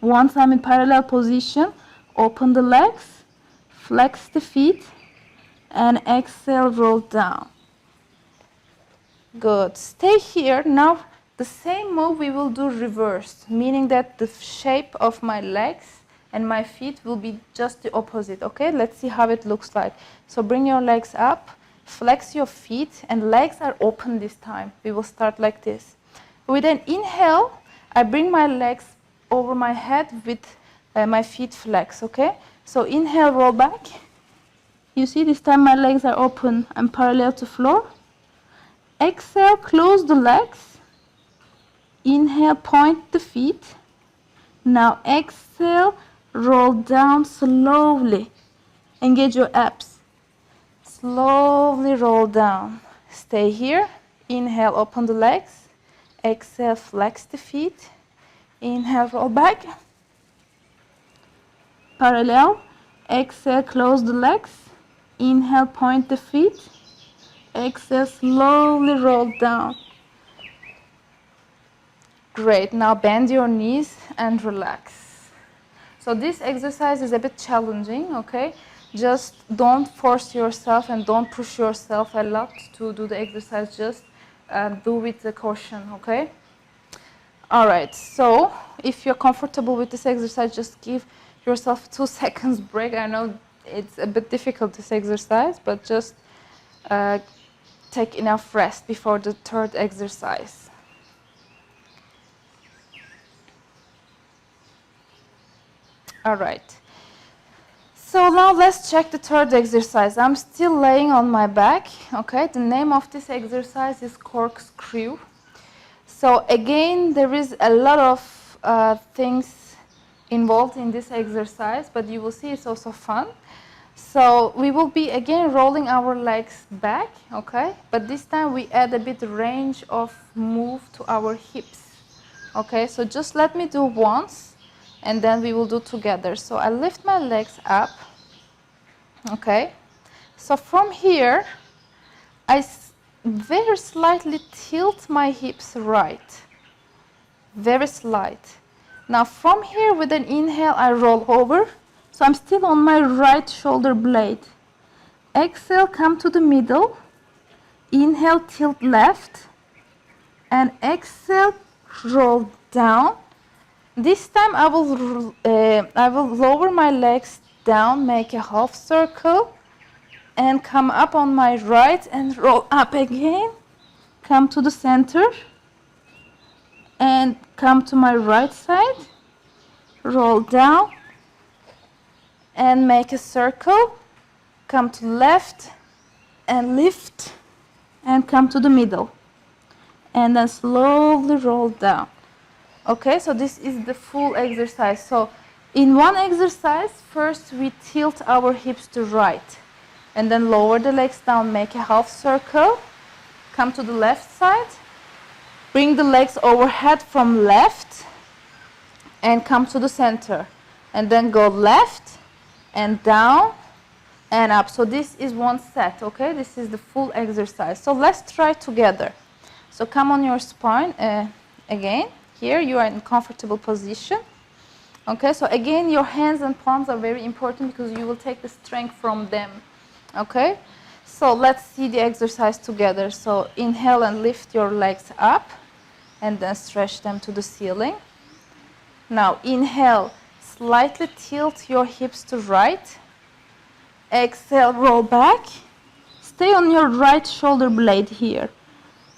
Once I'm in parallel position, open the legs, flex the feet, and exhale, roll down. Good. Stay here. Now the same move we will do reversed, meaning that the shape of my legs and my feet will be just the opposite. Okay, let's see how it looks like. So bring your legs up, flex your feet, and legs are open this time. We will start like this. With an inhale, I bring my legs over my head with my feet flex, okay? So inhale, roll back. You see this time my legs are open and parallel to floor. Exhale, close the legs. Inhale, point the feet. Now exhale, roll down slowly. Engage your abs. Slowly roll down. Stay here. Inhale, open the legs. Exhale, flex the feet. Inhale, roll back. Parallel. Exhale, close the legs. Inhale, point the feet. Exhale, slowly roll down. Great. Now bend your knees and relax. So this exercise is a bit challenging, okay? Just don't force yourself and don't push yourself a lot to do the exercise. Just do with the caution, okay? All right. So if you're comfortable with this exercise, just give yourself 2 seconds break. I know it's a bit difficult, this exercise, but just take enough rest before the third exercise. All right. So now let's check the third exercise. I'm still laying on my back, okay? The name of this exercise is corkscrew. So again, there is a lot of things involved in this exercise, but you will see it's also fun. So we will be again rolling our legs back, okay? But this time we add a bit range of move to our hips, okay? So just let me do once, and then we will do together. So I lift my legs up, okay? So from here, I very slightly tilt my hips right, very slight. Now from here, with an inhale, I roll over. So I'm still on my right shoulder blade. Exhale, come to the middle. Inhale, tilt left. And exhale, roll down. This time I will lower my legs down, make a half circle, and come up on my right and roll up again. Come to the center and come to my right side. Roll down and make a circle. Come to left and lift and come to the middle. And then slowly roll down. Okay, so this is the full exercise. So in one exercise, first we tilt our hips to right and then lower the legs down, make a half circle, come to the left side, bring the legs overhead from left and come to the center, and then go left and down and up. So this is one set, okay? This is the full exercise. So let's try together. So come on your spine again. Here you are in comfortable position. Okay, so again your hands and palms are very important because you will take the strength from them. Okay, so let's see the exercise together. So inhale and lift your legs up and then stretch them to the ceiling. Now inhale, slightly tilt your hips to right. Exhale, roll back. Stay on your right shoulder blade here.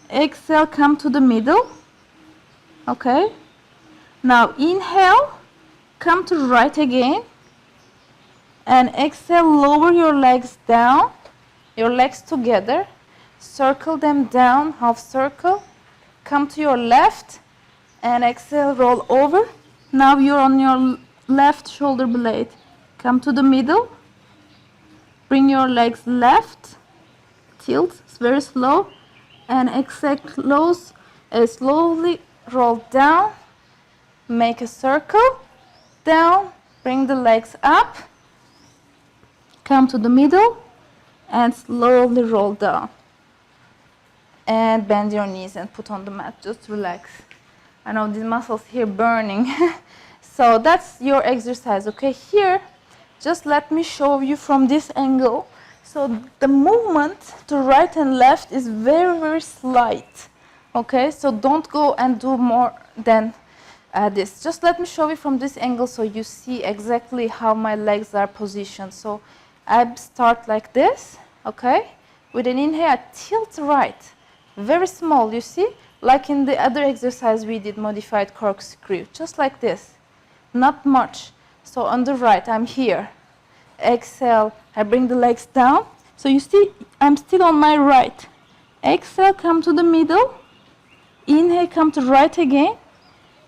Exhale, come to the middle. Okay, now inhale, come to right again, and exhale, lower your legs down, your legs together, circle them down, half circle, come to your left, and exhale, roll over. Now you're on your left shoulder blade, come to the middle, bring your legs left, tilt, it's very slow, and exhale, close, slowly roll down, make a circle, down, bring the legs up, come to the middle, and slowly roll down. And bend your knees and put on the mat, just relax. I know these muscles here burning. So that's your exercise, okay? Here, just let me show you from this angle. So the movement to right and left is very, very slight. Okay, so don't go and do more than this. Just let me show you from this angle so you see exactly how my legs are positioned. So I start like this, okay? With an inhale, I tilt right, very small, you see? like in the other exercise we did, modified corkscrew, just like this, not much. So on the right, I'm here, exhale, I bring the legs down. So you see, I'm still on my right. Exhale, come to the middle, inhale, come to right again,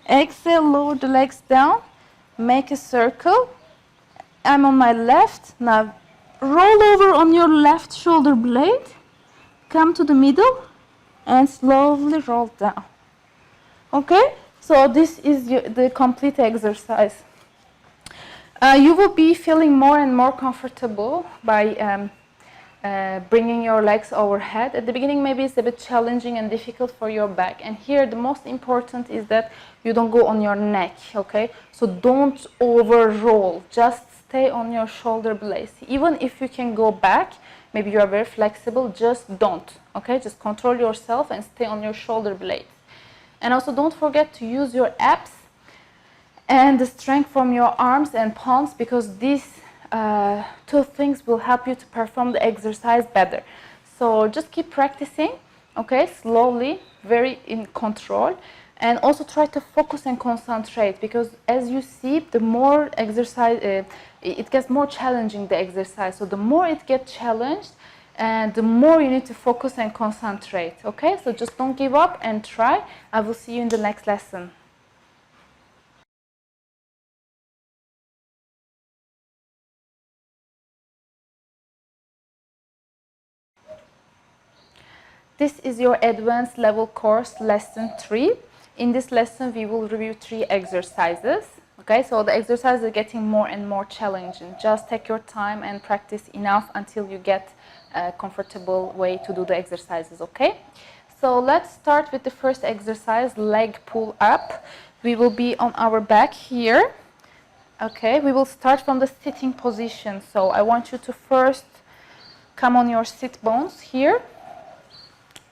exhale, lower the legs down, make a circle. I'm on my left. Now roll over on your left shoulder blade, come to the middle, and slowly roll down. Okay, so this is the complete exercise. You will be feeling more and more comfortable by bringing your legs overhead. At the beginning, maybe it's a bit challenging and difficult for your back. And here, the most important is that you don't go on your neck, okay? So don't over roll. Just stay on your shoulder blades. Even if you can go back, maybe you are very flexible, just don't, okay? Just control yourself and stay on your shoulder blades. And also don't forget to use your abs and the strength from your arms and palms, because these two things will help you to perform the exercise better. So just keep practicing, okay, slowly, very in control, and also try to focus and concentrate, because as you see, the more exercise, it gets more challenging, the exercise. So the more it gets challenged, and the more you need to focus and concentrate, okay? So just don't give up and try. I will see you in the next lesson. This is your advanced level course, lesson 3. In this lesson, we will review 3 exercises. Okay, so the exercises are getting more and more challenging. Just take your time and practice enough until you get a comfortable way to do the exercises, okay? So let's start with the first exercise, leg pull up. We will be on our back here. Okay, we will start from the sitting position. So I want you to first come on your sit bones here,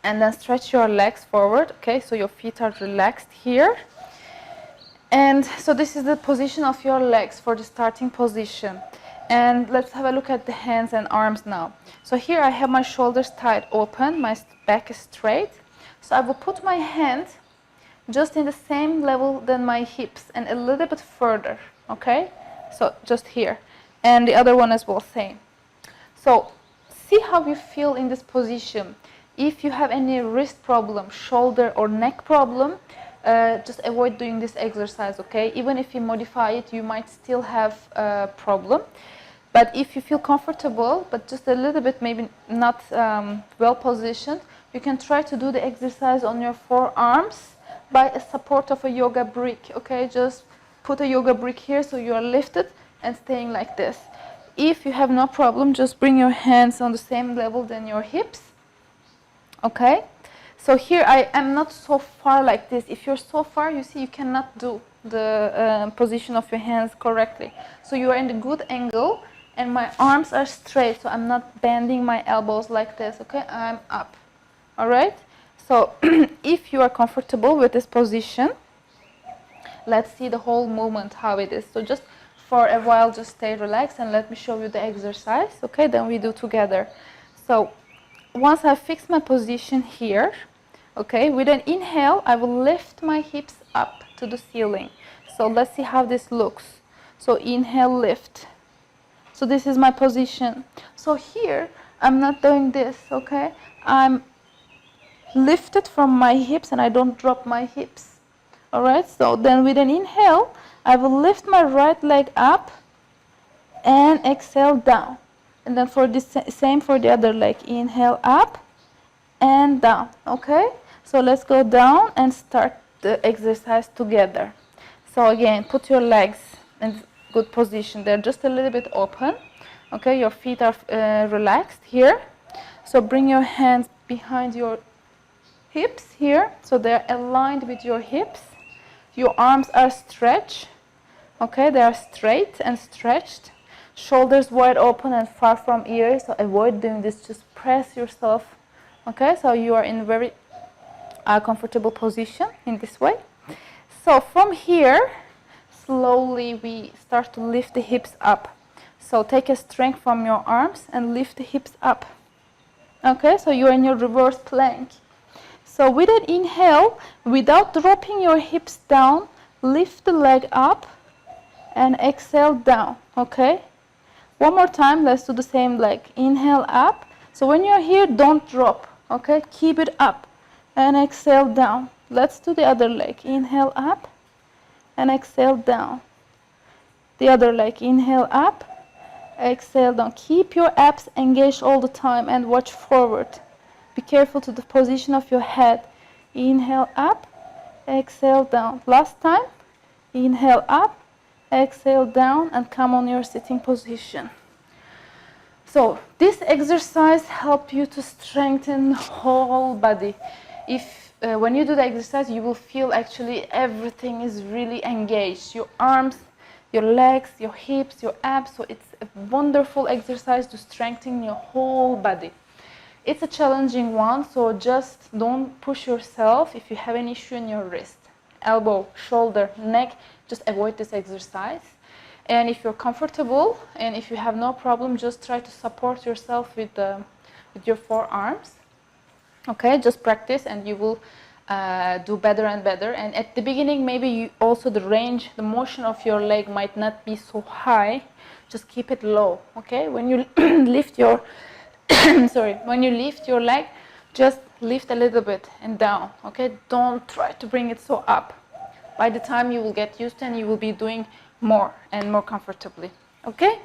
and then stretch your legs forward, okay? So your feet are relaxed here. And so this is the position of your legs for the starting position. And let's have a look at the hands and arms now. So here I have my shoulders tight open, my back is straight. So I will put my hand just in the same level than my hips and a little bit further, okay? So just here. And the other one as well, same. So see how you feel in this position. If you have any wrist problem, shoulder or neck problem, just avoid doing this exercise, okay? Even if you modify it, you might still have a problem. But if you feel comfortable, but just a little bit maybe not well positioned, you can try to do the exercise on your forearms by a support of a yoga brick, okay? Just put a yoga brick here so you are lifted and staying like this. If you have no problem, just bring your hands on the same level than your hips. Okay, so here I am not so far like this. If you're so far, you see you cannot do the position of your hands correctly. So you are in a good angle and my arms are straight, so I'm not bending my elbows like this, okay? I'm up, all right? So if you are comfortable with this position, let's see the whole movement, how it is. So just for a while, just stay relaxed and let me show you the exercise, okay? Then we do together. So once I fix my position here, okay, with an inhale, I will lift my hips up to the ceiling. So let's see how this looks. So inhale, lift. So this is my position. So here, I'm not doing this, okay? I'm lifted from my hips and I don't drop my hips. All right, so then with an inhale, I will lift my right leg up and exhale down. And then for the same for the other leg, inhale up and down, okay? So let's go down and start the exercise together. So again, put your legs in good position. They're just a little bit open, okay? Your feet are relaxed here. So bring your hands behind your hips here, so they're aligned with your hips. Your arms are stretched, okay? They are straight and stretched. Shoulders wide open and far from ears, so avoid doing this. Just press yourself, okay? So you are in very comfortable position in this way. So from here, slowly we start to lift the hips up. So take a strength from your arms and lift the hips up. Okay, so you're in your reverse plank. So with an inhale, without dropping your hips down, lift the leg up and exhale down, okay? One more time, let's do the same leg. Inhale up. So when you're here, don't drop, okay? Keep it up and exhale down. Let's do the other leg. Inhale up and exhale down. The other leg. Inhale up, exhale down. Keep your abs engaged all the time and watch forward. Be careful to the position of your head. Inhale up, exhale down. Last time. Inhale up, exhale down, and come on your sitting position. So this exercise helps you to strengthen the whole body. If when you do the exercise, you will feel actually everything is really engaged. Your arms, your legs, your hips, your abs. So it's a wonderful exercise to strengthen your whole body. It's a challenging one, so just don't push yourself. If you have an issue in your wrist, elbow, shoulder, neck, just avoid this exercise. And if you're comfortable and if you have no problem, just try to support yourself with your forearms. Okay, just practice and you will do better and better. And at the beginning, maybe also the range, the motion of your leg might not be so high. Just keep it low, okay? When you lift your when you lift your leg, just lift a little bit and down, okay? Don't try to bring it so up. By the time you will get used to and you will be doing more and more comfortably, okay?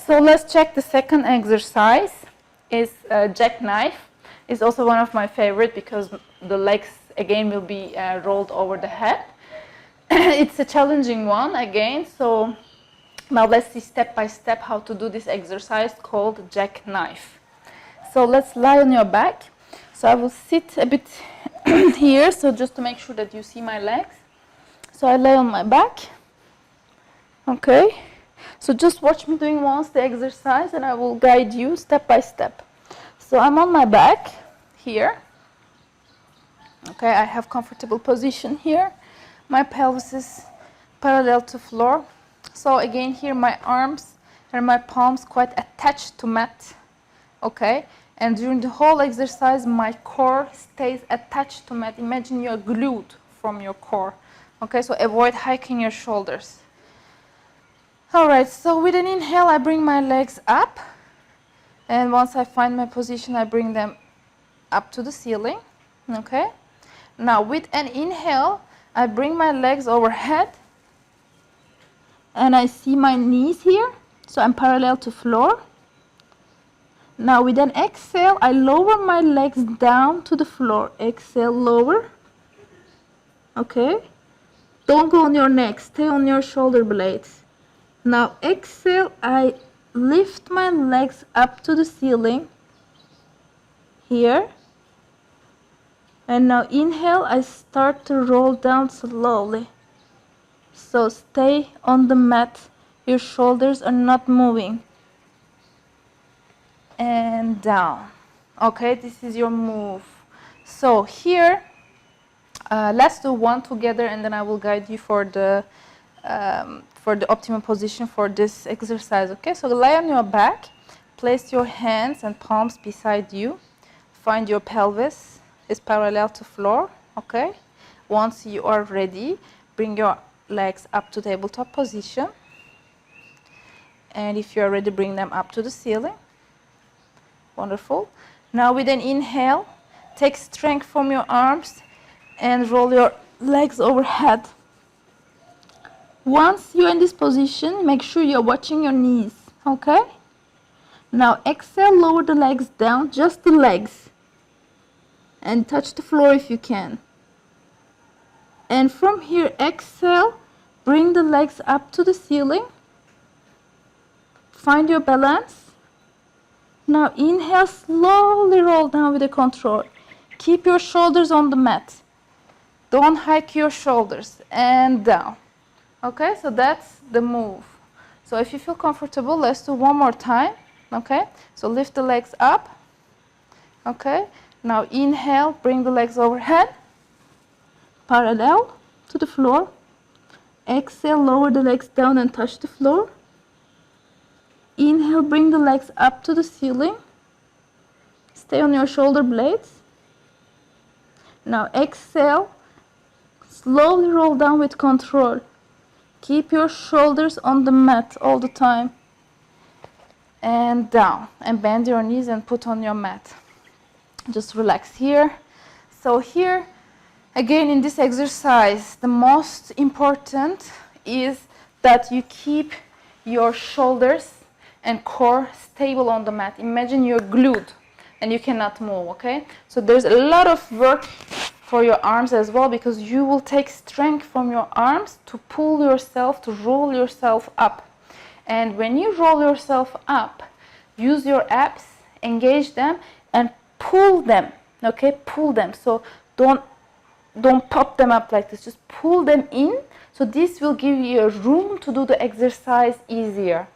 So let's check the second exercise. Is jackknife. Is also one of my favorite because the legs again will be rolled over the head. It's a challenging one again, so now let's see step by step how to do this exercise called jackknife. So let's lie on your back. So I will sit a bit here, so just to make sure that you see my legs. So I lay on my back. Okay. So just watch me doing once the exercise and I will guide you step by step. So I'm on my back here. Okay, I have comfortable position here. My pelvis is parallel to floor. So again here my arms and my palms quite attached to mat. Okay, and during the whole exercise my core stays attached to mat. Imagine you're glued from your core. Okay, so avoid hiking your shoulders. Alright, so with an inhale I bring my legs up, and once I find my position I bring them up to the ceiling. Okay, now with an inhale I bring my legs overhead and I see my knees here, so I'm parallel to floor. Now with an exhale, I lower my legs down to the floor. Exhale, lower. Okay. Don't go on your neck. Stay on your shoulder blades. Now exhale, I lift my legs up to the ceiling. Here. And now inhale, I start to roll down slowly. So stay on the mat. Your shoulders are not moving. And down. Okay, this is your move. So here, let's do one together, and then I will guide you for the optimal position for this exercise. Okay, so lie on your back, place your hands and palms beside you. Find your pelvis is parallel to floor. Okay, once you are ready, bring your legs up to tabletop position, and if you are ready, bring them up to the ceiling. Wonderful. Now with an inhale, take strength from your arms and roll your legs overhead. Once you're in this position, make sure you're watching your knees. Okay? Now exhale, lower the legs down, just the legs. And touch the floor if you can. And from here, exhale, bring the legs up to the ceiling. Find your balance. Now inhale, slowly roll down with a control. Keep your shoulders on the mat. Don't hike your shoulders. And down. Okay, so that's the move. So if you feel comfortable, let's do one more time. Okay, so lift the legs up. Okay, now inhale, bring the legs overhead. Parallel to the floor. Exhale, lower the legs down and touch the floor. Inhale, bring the legs up to the ceiling. Stay on your shoulder blades. Now exhale, slowly roll down with control. Keep your shoulders on the mat all the time. And down, and bend your knees and put on your mat. Just relax here. So here, again in this exercise, the most important is that you keep your shoulders and core stable on the mat. Imagine you're glued and you cannot move, okay? So there's a lot of work for your arms as well, because you will take strength from your arms to pull yourself, to roll yourself up. And when you roll yourself up, use your abs, engage them, and pull them, okay? Pull them. So don't pop them up like this, just pull them in. So this will give you a room to do the exercise easier.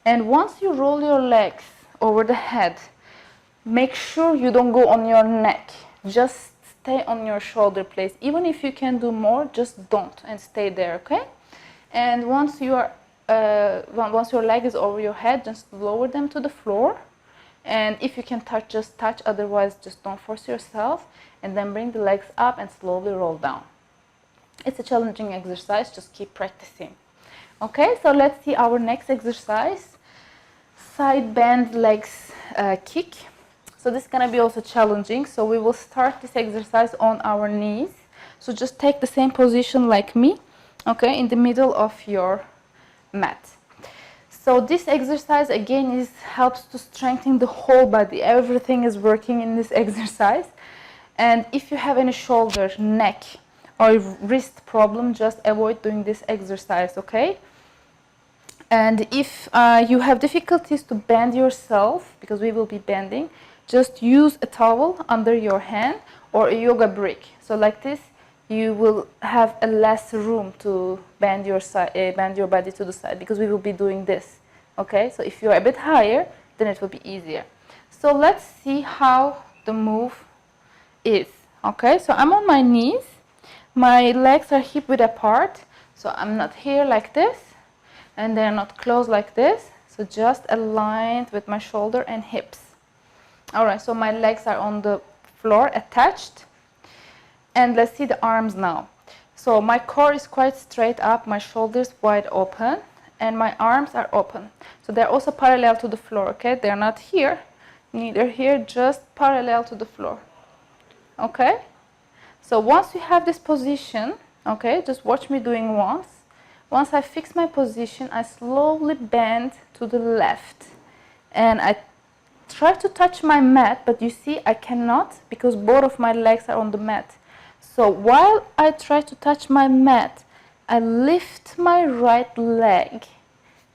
And once you roll your legs over the head, make sure you don't go on your neck. Just stay on your shoulder place. Even if you can do more, just don't, and stay there, okay? And once your leg is over your head, just lower them to the floor. And if you can touch, just touch. Otherwise, just don't force yourself. And then bring the legs up and slowly roll down. It's a challenging exercise. Just keep practicing. Okay, so let's see our next exercise. Side bend legs kick. So this is going to be also challenging. So we will start this exercise on our knees. So just take the same position like me, okay, in the middle of your mat. So this exercise again helps to strengthen the whole body. Everything is working in this exercise. And if you have any shoulder, neck, or wrist problem, just avoid doing this exercise, okay? And if you have difficulties to bend yourself, because we will be bending, just use a towel under your hand or a yoga brick. So like this, you will have a less room to bend your body to the side, because we will be doing this. Okay, so if you're a bit higher, then it will be easier. So let's see how the move is. Okay, so I'm on my knees. My legs are hip width apart. So I'm not here like this, and they're not close like this. So just aligned with my shoulder and hips. All right, so my legs are on the floor attached. And let's see the arms now. So my core is quite straight up, my shoulders wide open, and my arms are open. So they're also parallel to the floor, okay? They're not here, neither here, just parallel to the floor. Okay? So once you have this position, okay, just watch me doing once. Once I fix my position, I slowly bend to the left. And I try to touch my mat, but you see I cannot, because both of my legs are on the mat. So while I try to touch my mat, I lift my right leg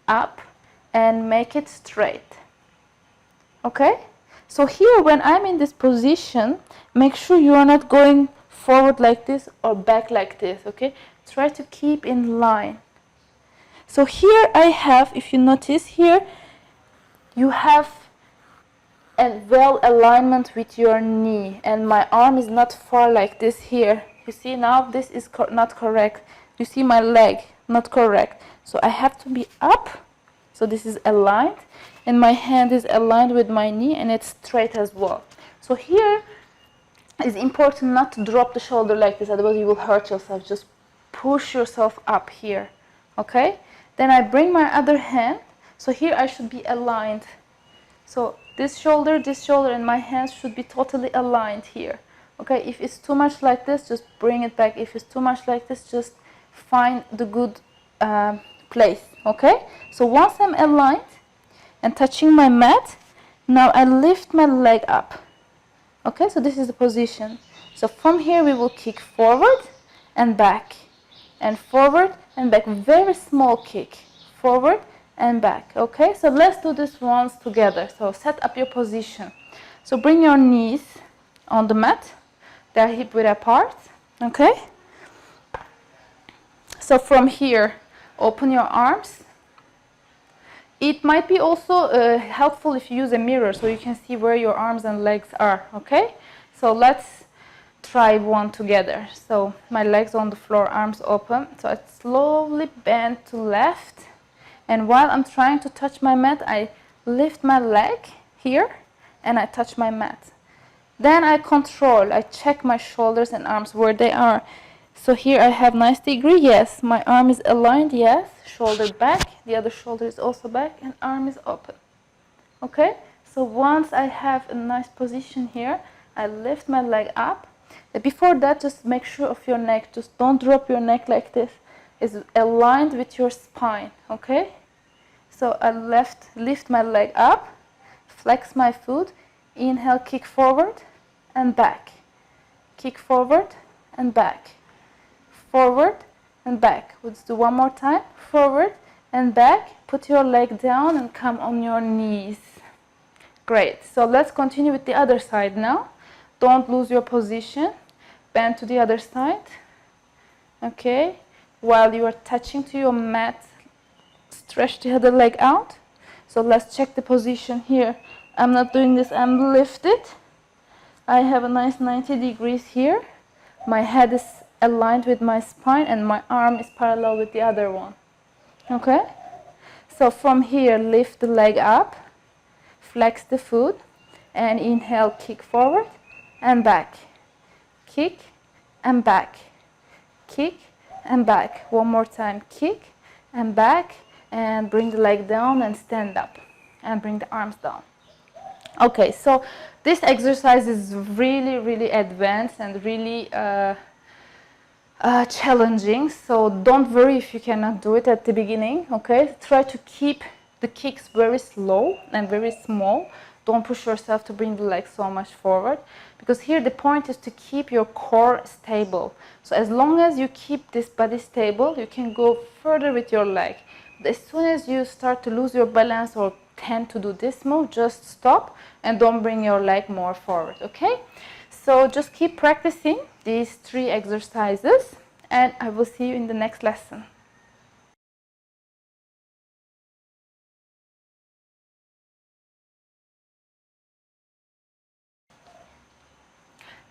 up and make it straight. Okay? So here, when I'm in this position, make sure you are not going forward like this or back like this, okay? Try to keep in line. So here I have, if you notice here, you have a well alignment with your knee, and my arm is not far like this here. You see now this is not correct. You see my leg not correct. So I have to be up. So this is aligned, and my hand is aligned with my knee, and it's straight as well. So here it's important not to drop the shoulder like this, otherwise you will hurt yourself. Just push yourself up here. Okay? Then I bring my other hand. So here I should be aligned. So this shoulder, and my hands should be totally aligned here. Okay, if it's too much like this, just bring it back. If it's too much like this, just find the good place. Okay, so once I'm aligned and touching my mat, now I lift my leg up. Okay, so this is the position. So from here we will kick forward and back, and forward and back. Very small kick, forward and back. Okay, so let's do this once together. So set up your position. So bring your knees on the mat. They're hip width apart. Okay, so from here open your arms. It might be also helpful if you use a mirror, so you can see where your arms and legs are. Okay, so let's try one together. So my legs on the floor, arms open. So I slowly bend to left. And while I'm trying to touch my mat, I lift my leg here and I touch my mat. Then I control, I check my shoulders and arms where they are. So here I have nice degree, yes. My arm is aligned, yes. Shoulder back, the other shoulder is also back, and arm is open. Okay? So once I have a nice position here, I lift my leg up. Before that, just make sure of your neck. Just don't drop your neck like this. It's aligned with your spine, okay? So I lift my leg up, flex my foot, inhale, kick forward and back. Kick forward and back. Forward and back. Let's do one more time. Forward and back. Put your leg down and come on your knees. Great. So let's continue with the other side now. Don't lose your position. Bend to the other side. Okay. While you are touching to your mat, stretch the other leg out. So let's check the position here. I'm not doing this, I'm lifted. I have a nice 90 degrees here. My head is aligned with my spine and my arm is parallel with the other one. Okay? So from here, lift the leg up, flex the foot, and inhale, kick forward and back. Kick and back. Kick and back. One more time, kick and back, and bring the leg down and stand up and bring the arms down. Okay, so this exercise is really advanced and really challenging, so don't worry if you cannot do it at the beginning. Okay, try to keep the kicks very slow and very small. Don't push yourself to bring the legs so much forward, because here the point is to keep your core stable. So as long as you keep this body stable, you can go further with your leg. But as soon as you start to lose your balance or tend to do this move, just stop and don't bring your leg more forward. Okay, so just keep practicing these 3 exercises and I will see you in the next lesson.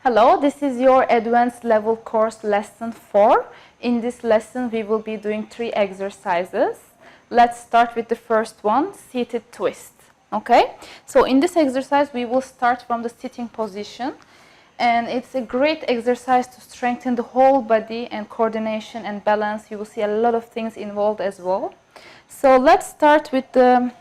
Hello, this is your advanced level course lesson 4. In this lesson we will be doing 3 exercises. Let's start with the first one, seated twist. Okay, so in this exercise we will start from the sitting position, and it's a great exercise to strengthen the whole body and coordination and balance. You will see a lot of things involved as well. So let's start with the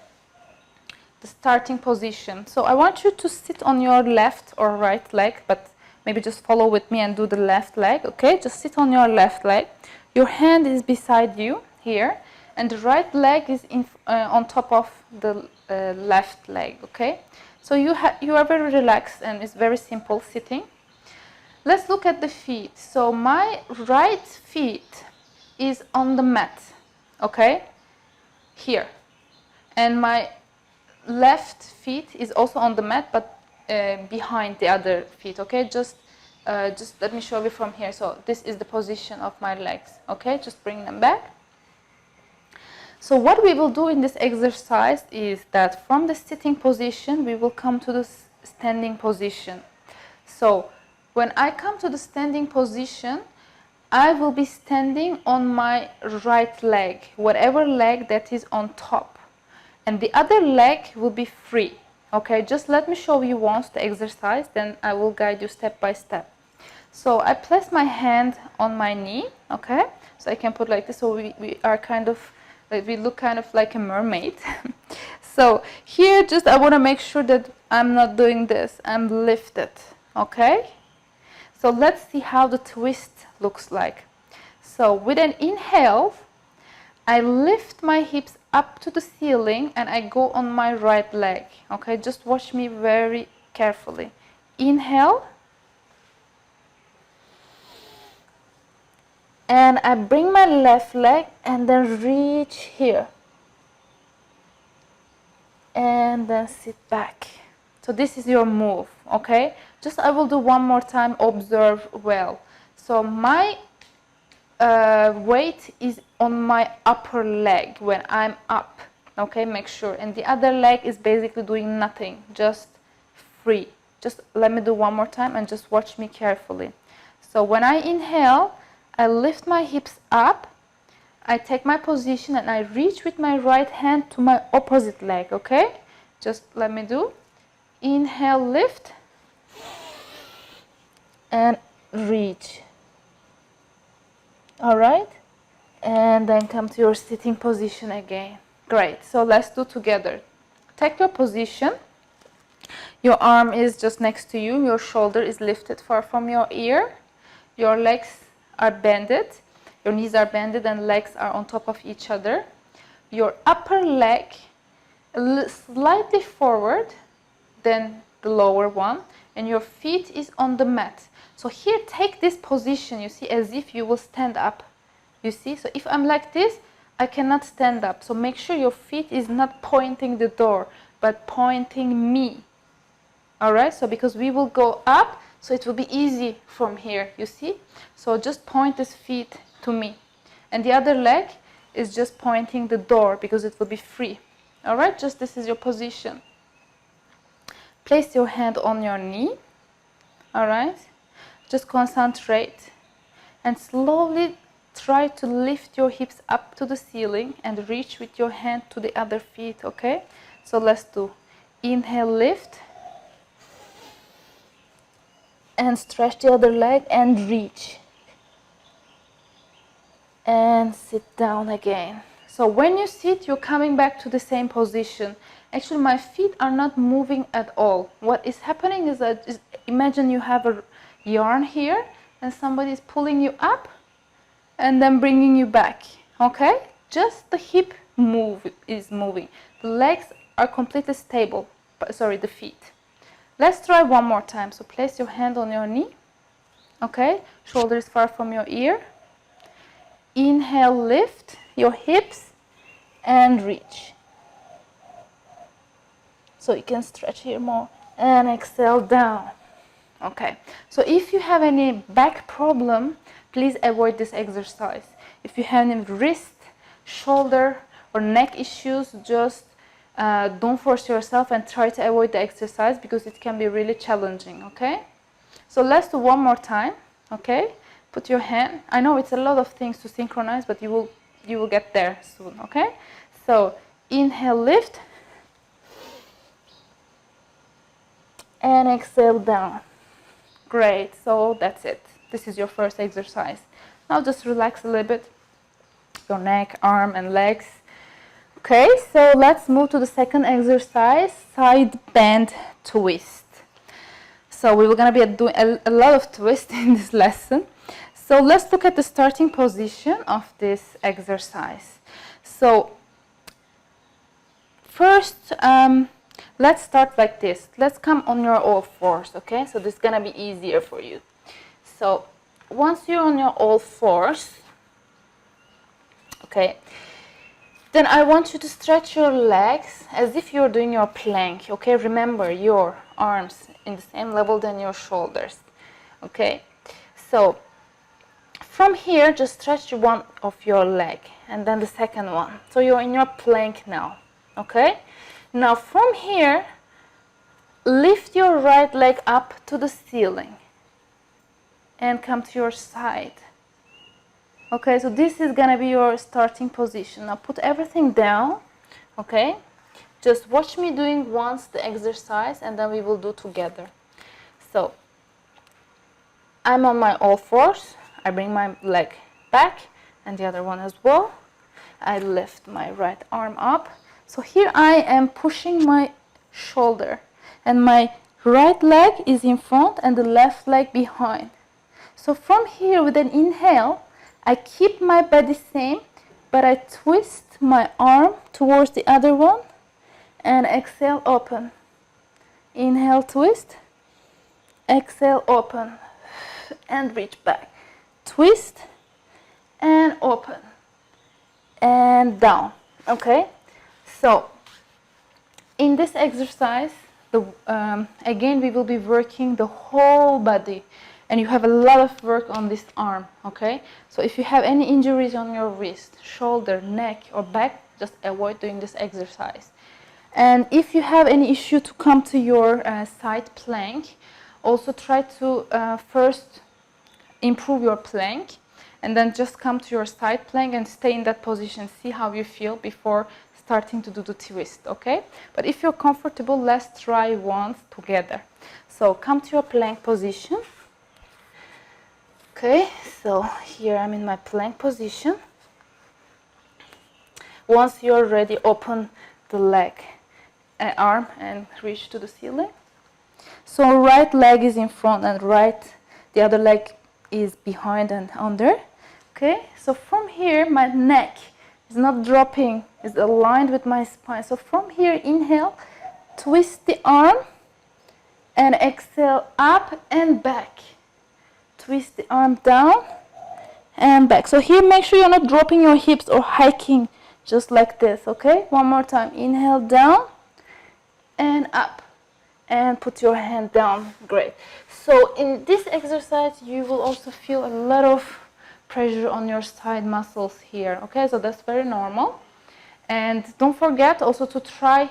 starting position. So I want you to sit on your left or right leg, but maybe just follow with me and do the left leg. Okay, just sit on your left leg. Your hand is beside you here, and the right leg is on top of the left leg. Okay, so you are very relaxed and it's very simple sitting. Let's look at the feet. So my right feet is on the mat, okay, here, and my left feet is also on the mat, but behind the other feet. Okay, just let me show you from here. So this is the position of my legs. Okay, just bring them back. So what we will do in this exercise is that from the sitting position we will come to the standing position. So when I come to the standing position, I will be standing on my right leg, whatever leg that is on top, and the other leg will be free. Okay, just let me show you once the exercise, then I will guide you step by step. So I place my hand on my knee, okay, so I can put like this, so we are kind of, we look kind of like a mermaid. So here just I want to make sure that I'm not doing this, I'm lifted. Okay, so let's see how the twist looks like. So with an inhale, I lift my hips up to the ceiling and I go on my right leg. Okay, just watch me very carefully. Inhale, and I bring my left leg and then reach here and then sit back. So this is your move. Okay, just I will do one more time, observe well. So my weight is on my upper leg when I'm up. Okay, make sure, and the other leg is basically doing nothing, just free. Just let me do one more time and just watch me carefully. So when I inhale, I lift my hips up, I take my position and I reach with my right hand to my opposite leg. Okay, just let me do. Inhale, lift, and reach. All right, and then come to your sitting position again. Great. So let's do together. Take your position. Your arm is just next to you. Your shoulder is lifted far from your ear. Your legs are bended. Your knees are bended and legs are on top of each other. Your upper leg slightly forward than the lower one, and your feet is on the mat. So here, take this position, you see, as if you will stand up. You see, so if I'm like this, I cannot stand up. So make sure your feet is not pointing the door, but pointing me. All right, so because we will go up, so it will be easy from here, you see. So just point this feet to me. And the other leg is just pointing the door because it will be free. All right, just this is your position. Place your hand on your knee. All right, just concentrate and slowly try to lift your hips up to the ceiling and reach with your hand to the other feet, okay? So let's do. Inhale, lift. And stretch the other leg and reach. And sit down again. So when you sit, you're coming back to the same position. Actually, my feet are not moving at all. What is happening is that, imagine you have a yarn here and somebody is pulling you up and then bringing you back, okay? Just the hip is moving. The legs are completely stable, sorry, the feet. Let's try one more time. So place your hand on your knee, okay? Shoulder is far from your ear. Inhale, lift your hips and reach. So you can stretch here more. And exhale, down. Okay, so if you have any back problem, please avoid this exercise. If you have any wrist, shoulder, or neck issues, just don't force yourself and try to avoid the exercise because it can be really challenging, okay? So let's do one more time, okay? Put your hand, I know it's a lot of things to synchronize, but you will get there soon, okay? So inhale, lift, and exhale, down. Great, so that's it. This is your first exercise. Now just relax a little bit, your neck, arm, and legs. Okay, so let's move to the second exercise, side bend twist. So we were going to be doing a lot of twists in this lesson. So let's look at the starting position of this exercise. So first, let's start like this. Let's come on your all fours, okay? So this is going to be easier for you. So once you're on your all fours, okay, then I want you to stretch your legs as if you're doing your plank, okay? Remember, your arms in the same level than your shoulders, okay? So from here, just stretch one of your leg and then the second one. So you're in your plank now, okay? Now from here, lift your right leg up to the ceiling and come to your side. Okay, so this is gonna be your starting position. Now put everything down, okay? Just watch me doing once the exercise and then we will do together. So I'm on my all fours. I bring my leg back and the other one as well. I lift my right arm up. So here I am pushing my shoulder and my right leg is in front and the left leg behind. So from here with an inhale, I keep my body same, but I twist my arm towards the other one and exhale, open. Inhale, twist, exhale, open, and reach back. Twist and open and down, okay? So in this exercise, again, we will be working the whole body. And you have a lot of work on this arm, okay? So if you have any injuries on your wrist, shoulder, neck, or back, just avoid doing this exercise. And if you have any issue to come to your side plank, also try to first improve your plank and then just come to your side plank and stay in that position. See how you feel before starting to do the twist, okay? But if you're comfortable, let's try once together. So come to your plank position. Okay, so here I'm in my plank position. Once you're ready, open the leg, arm, and reach to the ceiling. So right leg is in front and the other leg is behind and under. Okay, so from here my neck is not dropping, is aligned with my spine. So from here, inhale, twist the arm, and exhale up and back. Twist the arm down and back. So here make sure you're not dropping your hips or hiking, just like this. Okay, one more time. Inhale, down and up, and put your hand down. Great. So in this exercise you will also feel a lot of pressure on your side muscles here. Okay, so that's very normal. And don't forget also to try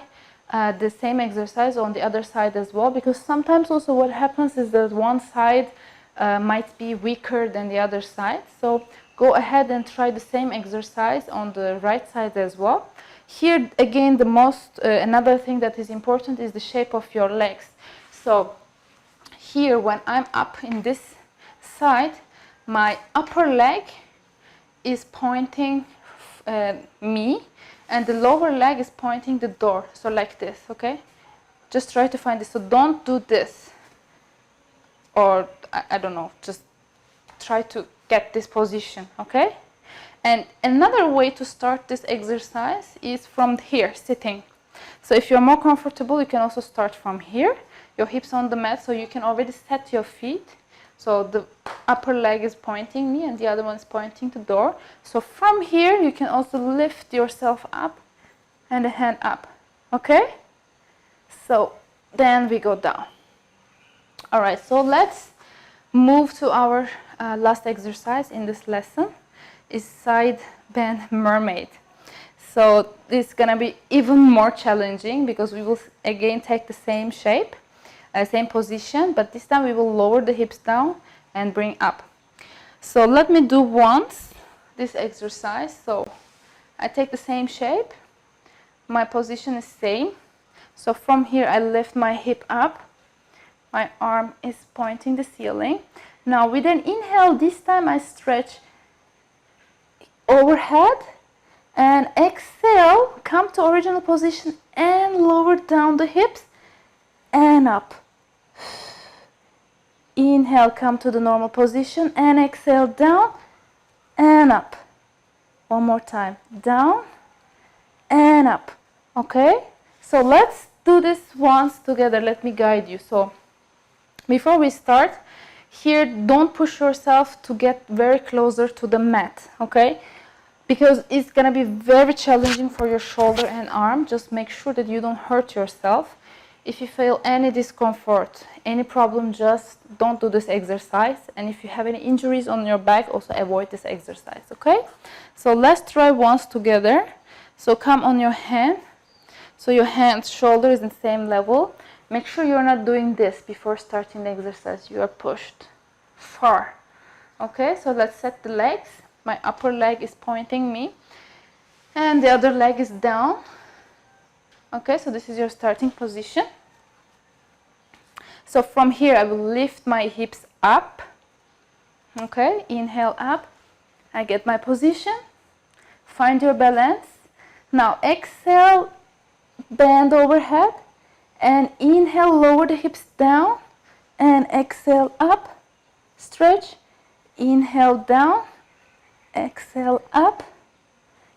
the same exercise on the other side as well, because sometimes also what happens is that one side might be weaker than the other side. So go ahead and try the same exercise on the right side as well. Here again, the most another thing that is important is the shape of your legs. So here when I'm up in this side, my upper leg is pointing me, and the lower leg is pointing the door. So like this, okay? Just try to find this. So don't do this, or I don't know, just try to get this position, okay? And another way to start this exercise is from here, sitting. So if you're more comfortable, you can also start from here, your hips on the mat, so you can already set your feet. So the upper leg is pointing me and the other one is pointing the door. So from here, you can also lift yourself up and the hand up, okay? So then we go down. All right, so let's move to our last exercise in this lesson. Is side bend mermaid. So this is gonna be even more challenging because we will again take the same shape, same position, but this time we will lower the hips down and bring up. So let me do once this exercise. So I take the same shape, my position is same. So from here I lift my hip up, my arm is pointing the ceiling. Now with an inhale, this time I stretch overhead, and exhale, come to original position and lower down the hips and up. Inhale, come to the normal position and exhale, down and up. One more time, down and up. Okay, so let's do this once together. Let me guide you. So before we start, here don't push yourself to get very closer to the mat, okay? Because it's gonna be very challenging for your shoulder and arm. Just make sure that you don't hurt yourself. If you feel any discomfort, any problem, just don't do this exercise. And if you have any injuries on your back, also avoid this exercise, okay? So let's try once together. So come on your hand. So your hand, shoulder is in the same level. Make sure you're not doing this before starting the exercise. You are pushed far. Okay, so let's set the legs. My upper leg is pointing me and the other leg is down. Okay, so this is your starting position. So from here I will lift my hips up. Okay, inhale up. I get my position. Find your balance. Now exhale, bend overhead, and inhale, lower the hips down, and exhale up, stretch, inhale down, exhale up,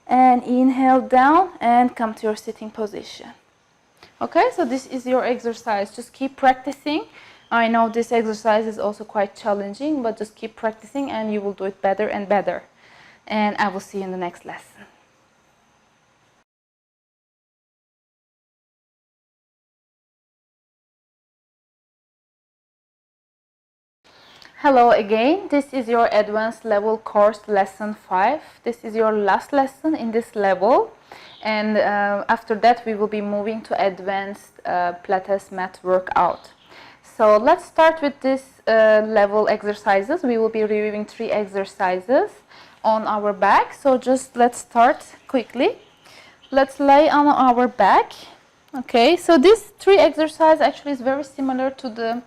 and inhale down and come to your sitting position. Okay, so this is your exercise. Just keep practicing. I know this exercise is also quite challenging, but just keep practicing and you will do it better and better. And I will see you in the next lesson. Hello again, this is your advanced level course lesson 5. This is your last lesson in this level, and after that we will be moving to advanced Pilates mat workout. So let's start with this level exercises. We will be reviewing 3 exercises on our back. So just let's start quickly. Let's lay on our back. Okay, so this 3 exercise actually is very similar to the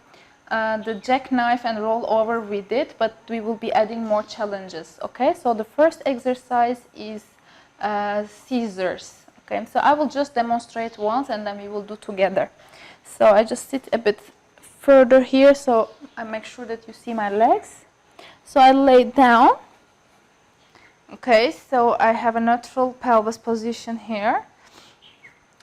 the jackknife and roll over we did, but we will be adding more challenges. Okay, so the first exercise is scissors. Okay, so I will just demonstrate once and then we will do together. So I just sit a bit further here so I make sure that you see my legs. So I lay down. Okay, so I have a neutral pelvis position here.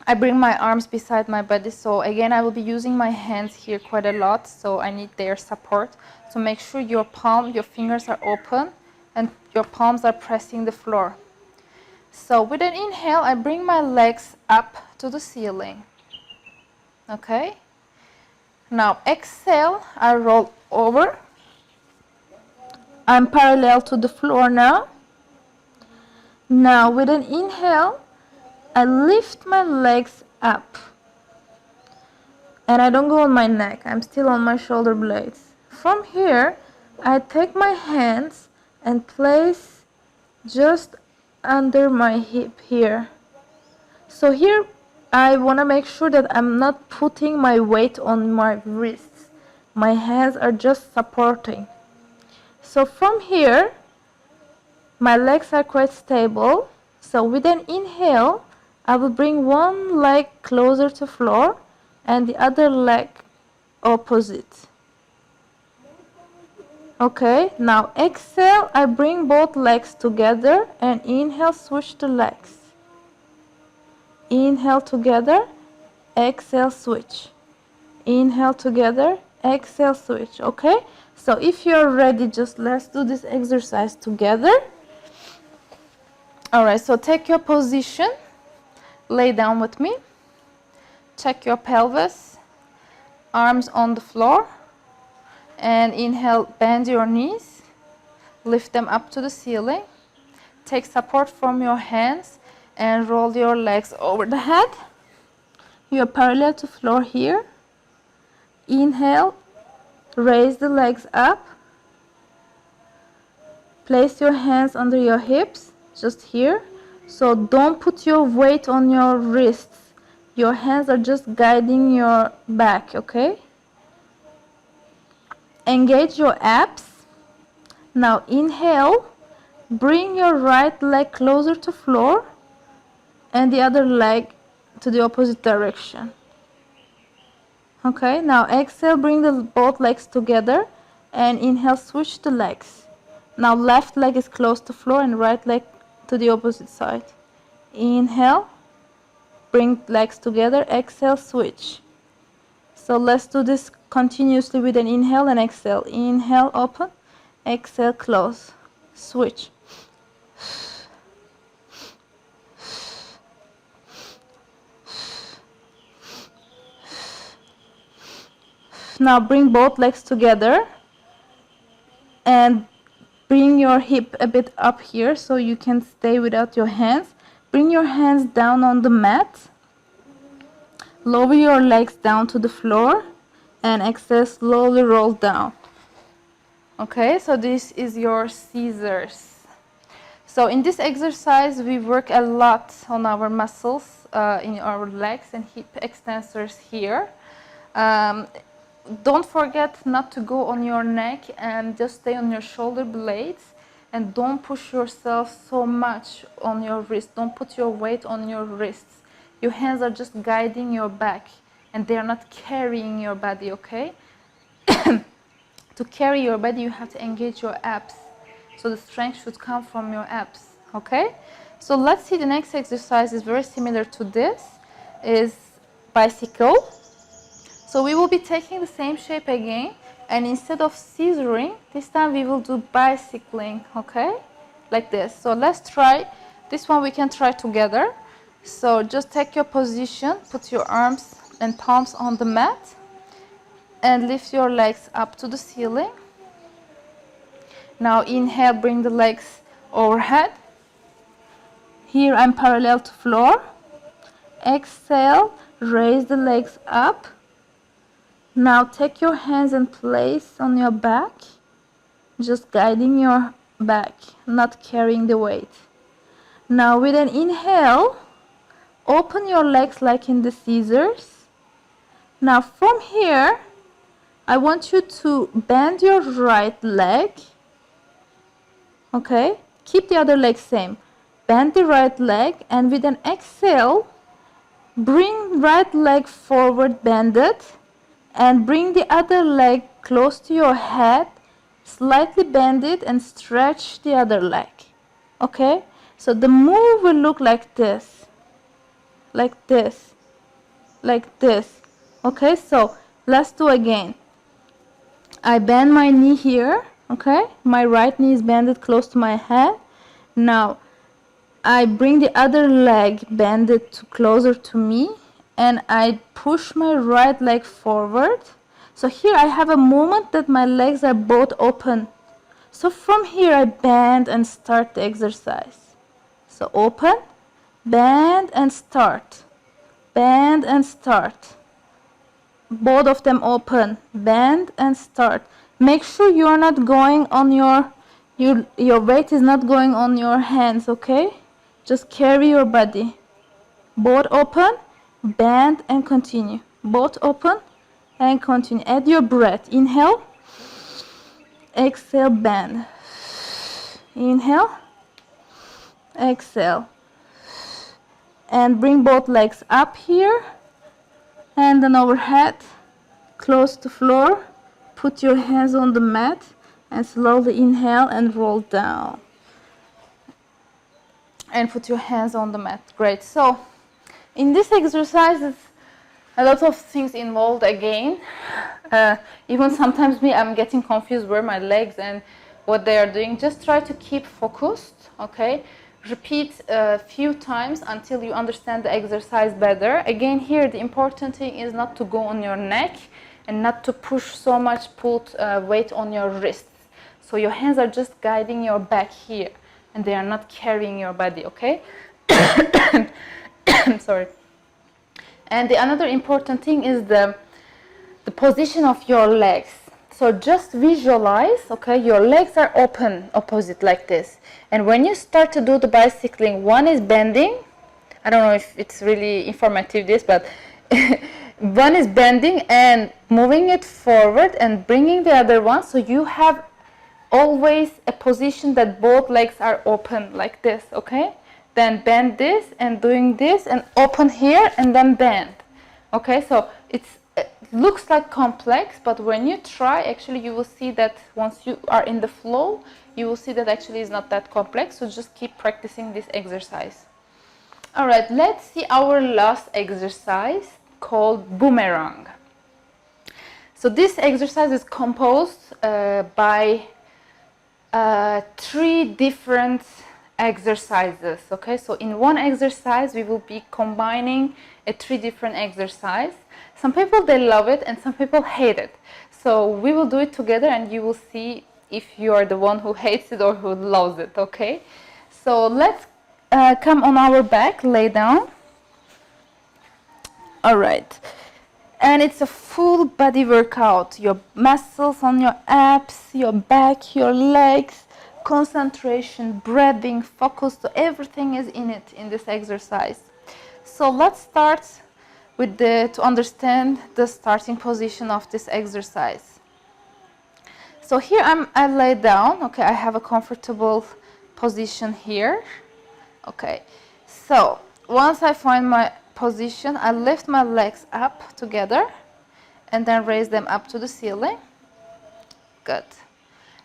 I bring my arms beside my body, so again I will be using my hands here quite a lot, so I need their support. So make sure your fingers are open and your palms are pressing the floor. So with an inhale, I bring my legs up to the ceiling. Okay. Now exhale, I roll over. I'm parallel to the floor now. Now with an inhale, I lift my legs up. And I don't go on my neck, I'm still on my shoulder blades. From here, I take my hands and place just under my hip here. So here, I want to make sure that I'm not putting my weight on my wrists. My hands are just supporting. So from here, my legs are quite stable. So with an inhale, I will bring one leg closer to floor and the other leg opposite. Okay, now exhale, I bring both legs together and inhale, switch the legs. Inhale together, exhale, switch. Inhale together, exhale, switch. Okay, so if you're ready, just let's do this exercise together. Alright, so take your position, lay down with me, check your pelvis, arms on the floor, and inhale, bend your knees, lift them up to the ceiling, take support from your hands and roll your legs over the head. You are parallel to floor here. Inhale, raise the legs up, place your hands under your hips, just here. So don't put your weight on your wrists. Your hands are just guiding your back, okay? Engage your abs. Now inhale, bring your right leg closer to floor and the other leg to the opposite direction. Okay, now exhale, bring both legs together and inhale, switch the legs. Now left leg is close to floor and right leg to the opposite side. Inhale, bring legs together, exhale, switch. So let's do this continuously with an inhale and exhale. Inhale, open, exhale, close, switch. Now bring both legs together and bring your hip a bit up here so you can stay without your hands. Bring your hands down on the mat. Lower your legs down to the floor and exhale, slowly roll down. Okay, so this is your scissors. So in this exercise, we work a lot on our muscles in our legs and hip extensors here. Don't forget not to go on your neck and just stay on your shoulder blades, and don't push yourself so much on your wrist. Don't put your weight on your wrists. Your hands are just guiding your back and they are not carrying your body, okay? To carry your body, you have to engage your abs. So the strength should come from your abs, okay? So let's see, the next exercise is very similar to this, is bicycle. So we will be taking the same shape again, and instead of scissoring, this time we will do bicycling, okay? Like this. So let's try, this one we can try together. So just take your position, put your arms and palms on the mat, and lift your legs up to the ceiling. Now inhale, bring the legs overhead. Here I'm parallel to floor. Exhale, raise the legs up. Now take your hands and place on your back, just guiding your back, not carrying the weight. Now with an inhale, open your legs like in the scissors. Now from here, I want you to bend your right leg. Okay, keep the other leg same. Bend the right leg, and with an exhale, bring right leg forward, bend it, and bring the other leg close to your head, slightly bend it and stretch the other leg. Okay, so the move will look like this, like this, like this. Okay, so let's do again. I bend my knee here. Okay, my right knee is bended close to my head. Now I bring the other leg bended to closer to me, and I push my right leg forward. So here I have a moment that my legs are both open. So from here I bend and start the exercise. So open, bend and start, bend and start. Both of them open, bend and start. Make sure you're not going on your weight is not going on your hands, okay? Just carry your body. Both open, bend and continue. Both open and continue. Add your breath. Inhale, exhale, bend. Inhale, exhale. And bring both legs up here and then overhead, close to floor. Put your hands on the mat and slowly inhale and roll down. And put your hands on the mat. Great. So in this exercise, a lot of things involved again. Even sometimes I'm getting confused where my legs and what they are doing. Just try to keep focused, okay? Repeat a few times until you understand the exercise better. Again, here the important thing is not to go on your neck and not to push so much, put weight on your wrists. So your hands are just guiding your back here and they are not carrying your body, okay? Sorry. And the another important thing is the position of your legs. So just visualize, okay, your legs are open, opposite like this. And when you start to do the bicycling, one is bending. I don't know if it's really informative this, but one is bending and moving it forward and bringing the other one. So you have always a position that both legs are open like this, okay? Then bend this and doing this and open here and then bend. Okay, so it looks like complex, but when you try, actually you will see that once you are in the flow, you will see that actually it's not that complex. So just keep practicing this exercise. All right, let's see our last exercise called boomerang. So this exercise is composed by 3 different exercises. Okay, so in one exercise we will be combining 3 different exercises. Some people they love it and some people hate it. So we will do it together and you will see if you are the one who hates it or who loves it. Okay, so let's come on our back, lay down. All right, and it's a full body workout. Your muscles on your abs, your back, your legs, concentration, breathing, focus, so everything is in it in this exercise. So let's start with to understand the starting position of this exercise. So here I lay down, okay, I have a comfortable position here. Okay, so once I find my position, I lift my legs up together and then raise them up to the ceiling. Good.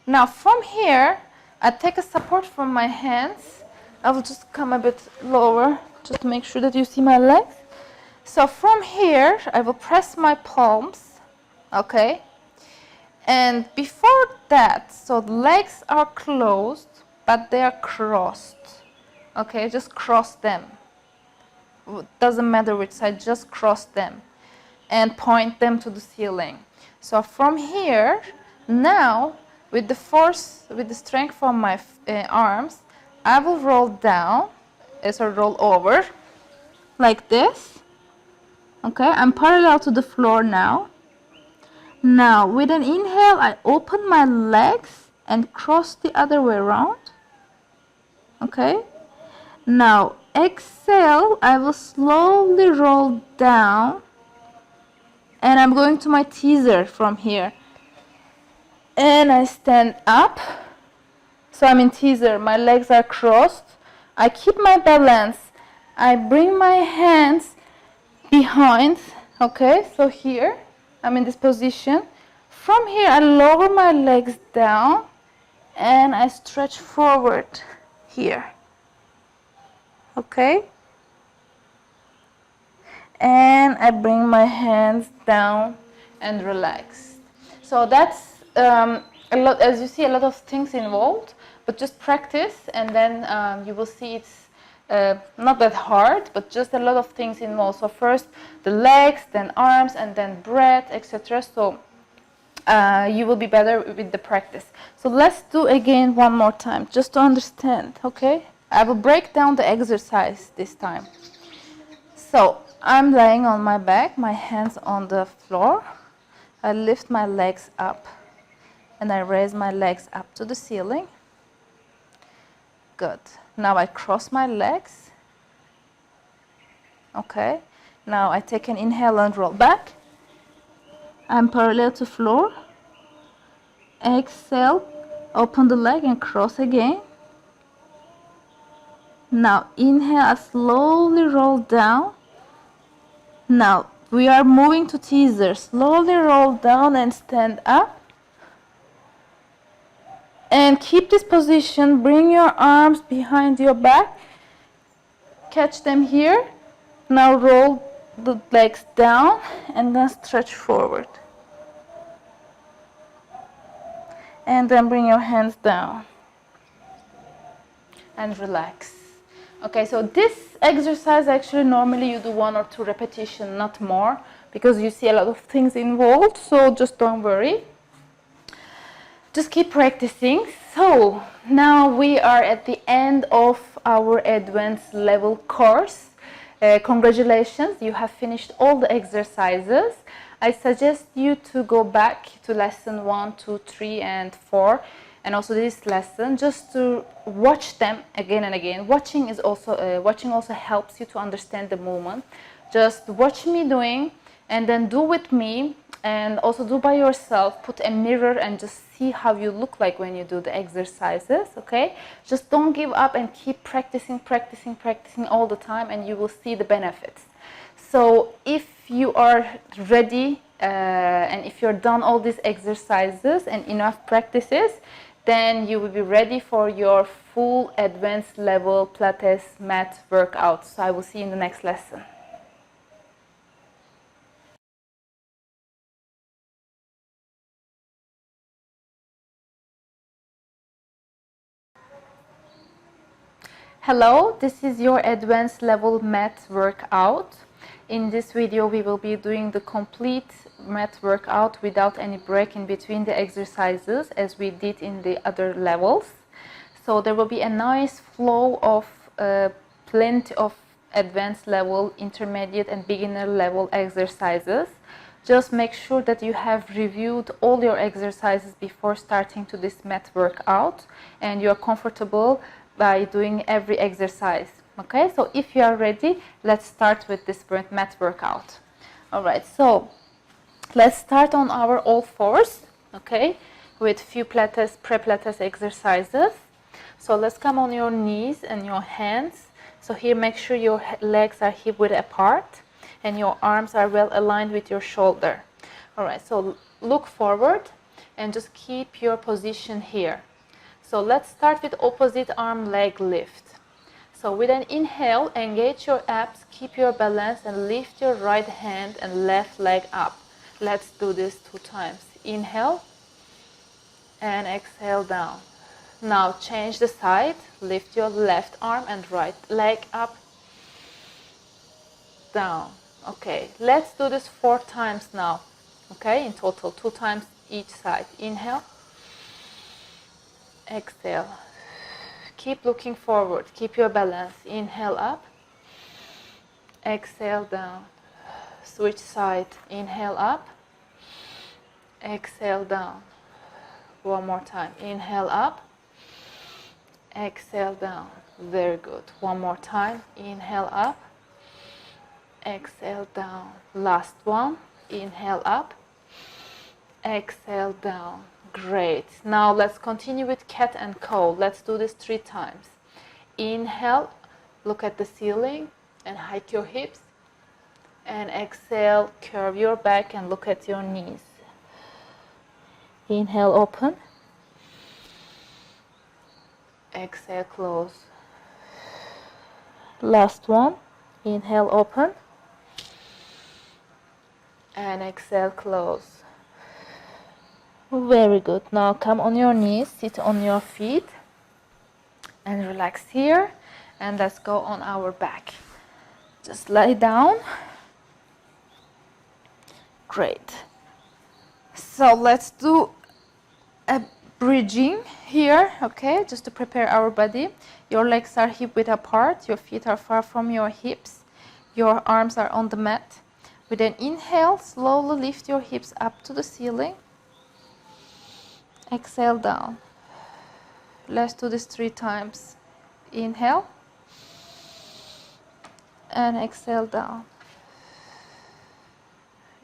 Now from here, I take a support from my hands. I will just come a bit lower just to make sure that you see my legs. So from here, I will press my palms, okay? And before that, so the legs are closed, but they are crossed. Okay, just cross them. Doesn't matter which side, just cross them and point them to the ceiling. So from here, now with the force, with the strength from my arms, I will roll down, so roll over like this. Okay, I'm parallel to the floor now. Now with an inhale, I open my legs and cross the other way around. Okay, now exhale, I will slowly roll down And I'm going to my teaser from here. And I stand up. So I'm in teaser, my legs are crossed. I keep my balance. I bring my hands behind, okay? So here, I'm in this position. From here, I lower my legs down and I stretch forward here, okay? And I bring my hands down and relax. So that's a lot, as you see, a lot of things involved, but just practice and then you will see it's not that hard, but just a lot of things involved. So first the legs, then arms, and then breath, etc. So you will be better with the practice. So let's do again one more time, just to understand, okay? I will break down the exercise this time. So I'm laying on my back, my hands on the floor. I lift my legs up and I raise my legs up to the ceiling. Good. Now I cross my legs. Okay. Now I take an inhale and roll back. I'm parallel to floor. Exhale, open the leg and cross again. Now inhale, I slowly roll down. Now we are moving to teaser. Slowly roll down and stand up. And keep this position. Bring your arms behind your back. Catch them here. Now roll the legs down and then stretch forward. And then bring your hands down. And relax. Okay, so this exercise actually normally you do 1 or 2 repetitions, not more, because you see a lot of things involved, so just don't worry. Just keep practicing. So now we are at the end of our advanced level course. Congratulations, you have finished all the exercises. I suggest you to go back to lesson 1, 2, 3, and 4, and also this lesson, just to watch them again and again. Watching also helps you to understand the movement. Just watch me doing, and then do with me, and also do by yourself. Put a mirror and just see how you look like when you do the exercises, okay? Just don't give up and keep practicing all the time, and you will see the benefits. So if you are ready and if you're done all these exercises and enough practices, then you will be ready for your full advanced level Pilates mat workout. So I will see you in the next lesson. Hello, this is your advanced level mat workout. In this video we will be doing the complete mat workout without any break in between the exercises as we did in the other levels. So there will be a nice flow of plenty of advanced level, intermediate and beginner level exercises. Just make sure that you have reviewed all your exercises before starting to this mat workout and you are comfortable by doing every exercise. Okay, so if you are ready, let's start with this mat workout. All right, so let's start on our all fours, okay, with few Pilates, pre-Pilates exercises. So let's come on your knees and your hands. So here make sure your legs are hip width apart and your arms are well aligned with your shoulder. All right, so look forward and just keep your position here. So let's start with opposite arm leg lift. So with an inhale, engage your abs, keep your balance and lift your right hand and left leg up. Let's do this 2 times. Inhale and exhale down. Now change the side, lift your left arm and right leg up, down. Okay, let's do this 4 times now. Okay, in total, 2 times each side. Inhale, exhale. Keep looking forward, keep your balance. Inhale up, exhale down. Switch side, inhale up, exhale down. One more time, inhale up, exhale down. Very good. One more time, inhale up, exhale down. Last one, Inhale up, exhale down. Great. Now let's continue with cat and cow. Let's do this 3 times. Inhale, look at the ceiling and hike your hips. And exhale, curve your back and look at your knees. Inhale, open. Exhale, close. Last one. Inhale, open. And exhale, close. Very good. Now come on your knees, sit on your feet and relax here. And let's go on our back. Just lie down. Great. So let's do a bridging here, okay, just to prepare our body. Your legs are hip width apart, your feet are far from your hips, your arms are on the mat. With an inhale, slowly lift your hips up to the ceiling. Exhale down. Let's do this 3 times. Inhale and exhale down.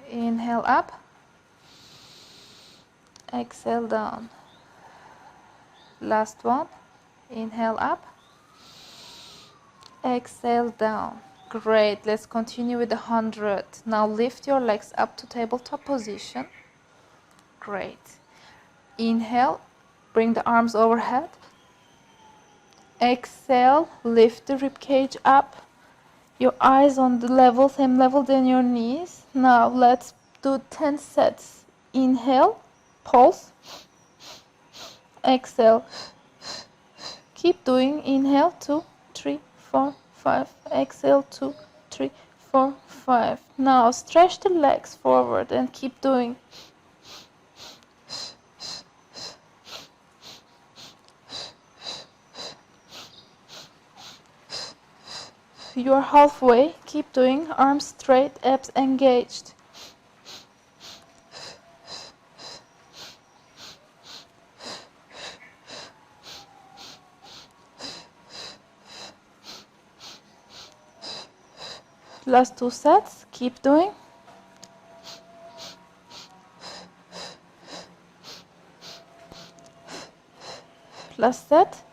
Inhale up, exhale down. Last one. Inhale up, exhale down. Great. Let's continue with the 100. Now lift your legs up to tabletop position. Great. Inhale, bring the arms overhead. Exhale, lift the rib cage up. Your eyes on the level, same level than your knees. Now let's do 10 sets. Inhale, pulse. Exhale. Keep doing. Inhale, 2, 3, 4, 5. Exhale, 2, 3, 4, 5. Now stretch the legs forward and keep doing. You are halfway. Keep doing. Arms straight, abs engaged. Last 2 sets. Keep doing. Last set.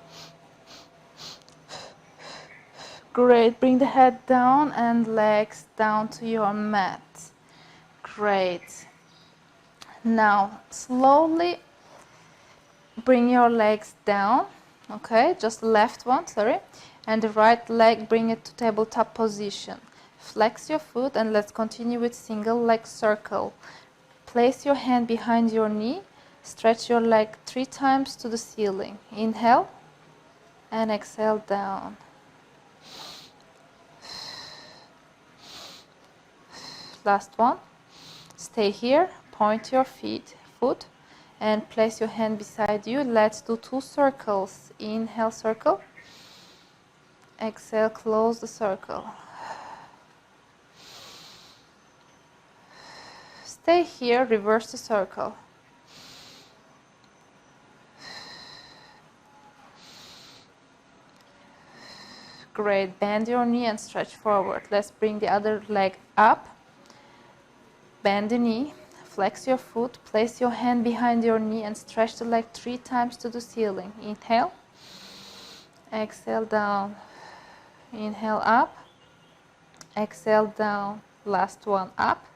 Great. Bring the head down and legs down to your mat. Great. Now slowly bring your legs down. Okay, just the left one, sorry. And the right leg, bring it to tabletop position. Flex your foot and let's continue with single leg circle. Place your hand behind your knee. Stretch your leg 3 times to the ceiling. Inhale and exhale down. Last one. Stay here. Point your foot and place your hand beside you. Let's do 2 circles. Inhale, circle. Exhale, close the circle. Stay here, reverse the circle. Great. Bend your knee and stretch forward. Let's bring the other leg up. Bend the knee. Flex your foot. Place your hand behind your knee and stretch the leg 3 times to the ceiling. Inhale. Exhale down. Inhale up. Exhale down. Last one up.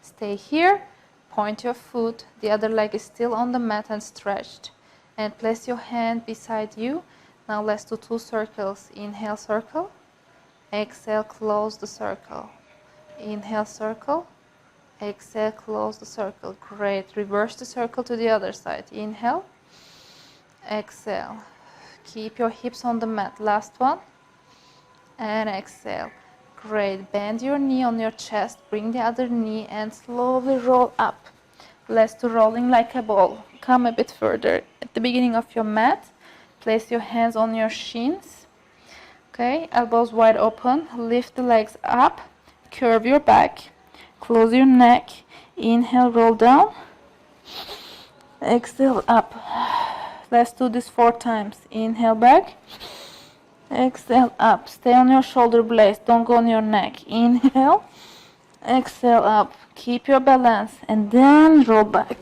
Stay here. Point your foot. The other leg is still on the mat and stretched. And place your hand beside you. Now let's do 2 circles. Inhale, circle. Exhale, close the circle. Inhale, circle. Exhale, close the circle. Great. Reverse the circle to the other side. Inhale. Exhale. Keep your hips on the mat. Last one. And exhale. Great. Bend your knee on your chest. Bring the other knee and slowly roll up. Let's do rolling like a ball. Come a bit further. At the beginning of your mat, place your hands on your shins. Okay, elbows wide open. Lift the legs up. Curve your back. Close your neck. Inhale, roll down. Exhale, up. Let's do this 4 times. Inhale, back. Exhale, up. Stay on your shoulder blades. Don't go on your neck. Inhale. Exhale up. Keep your balance and then roll back.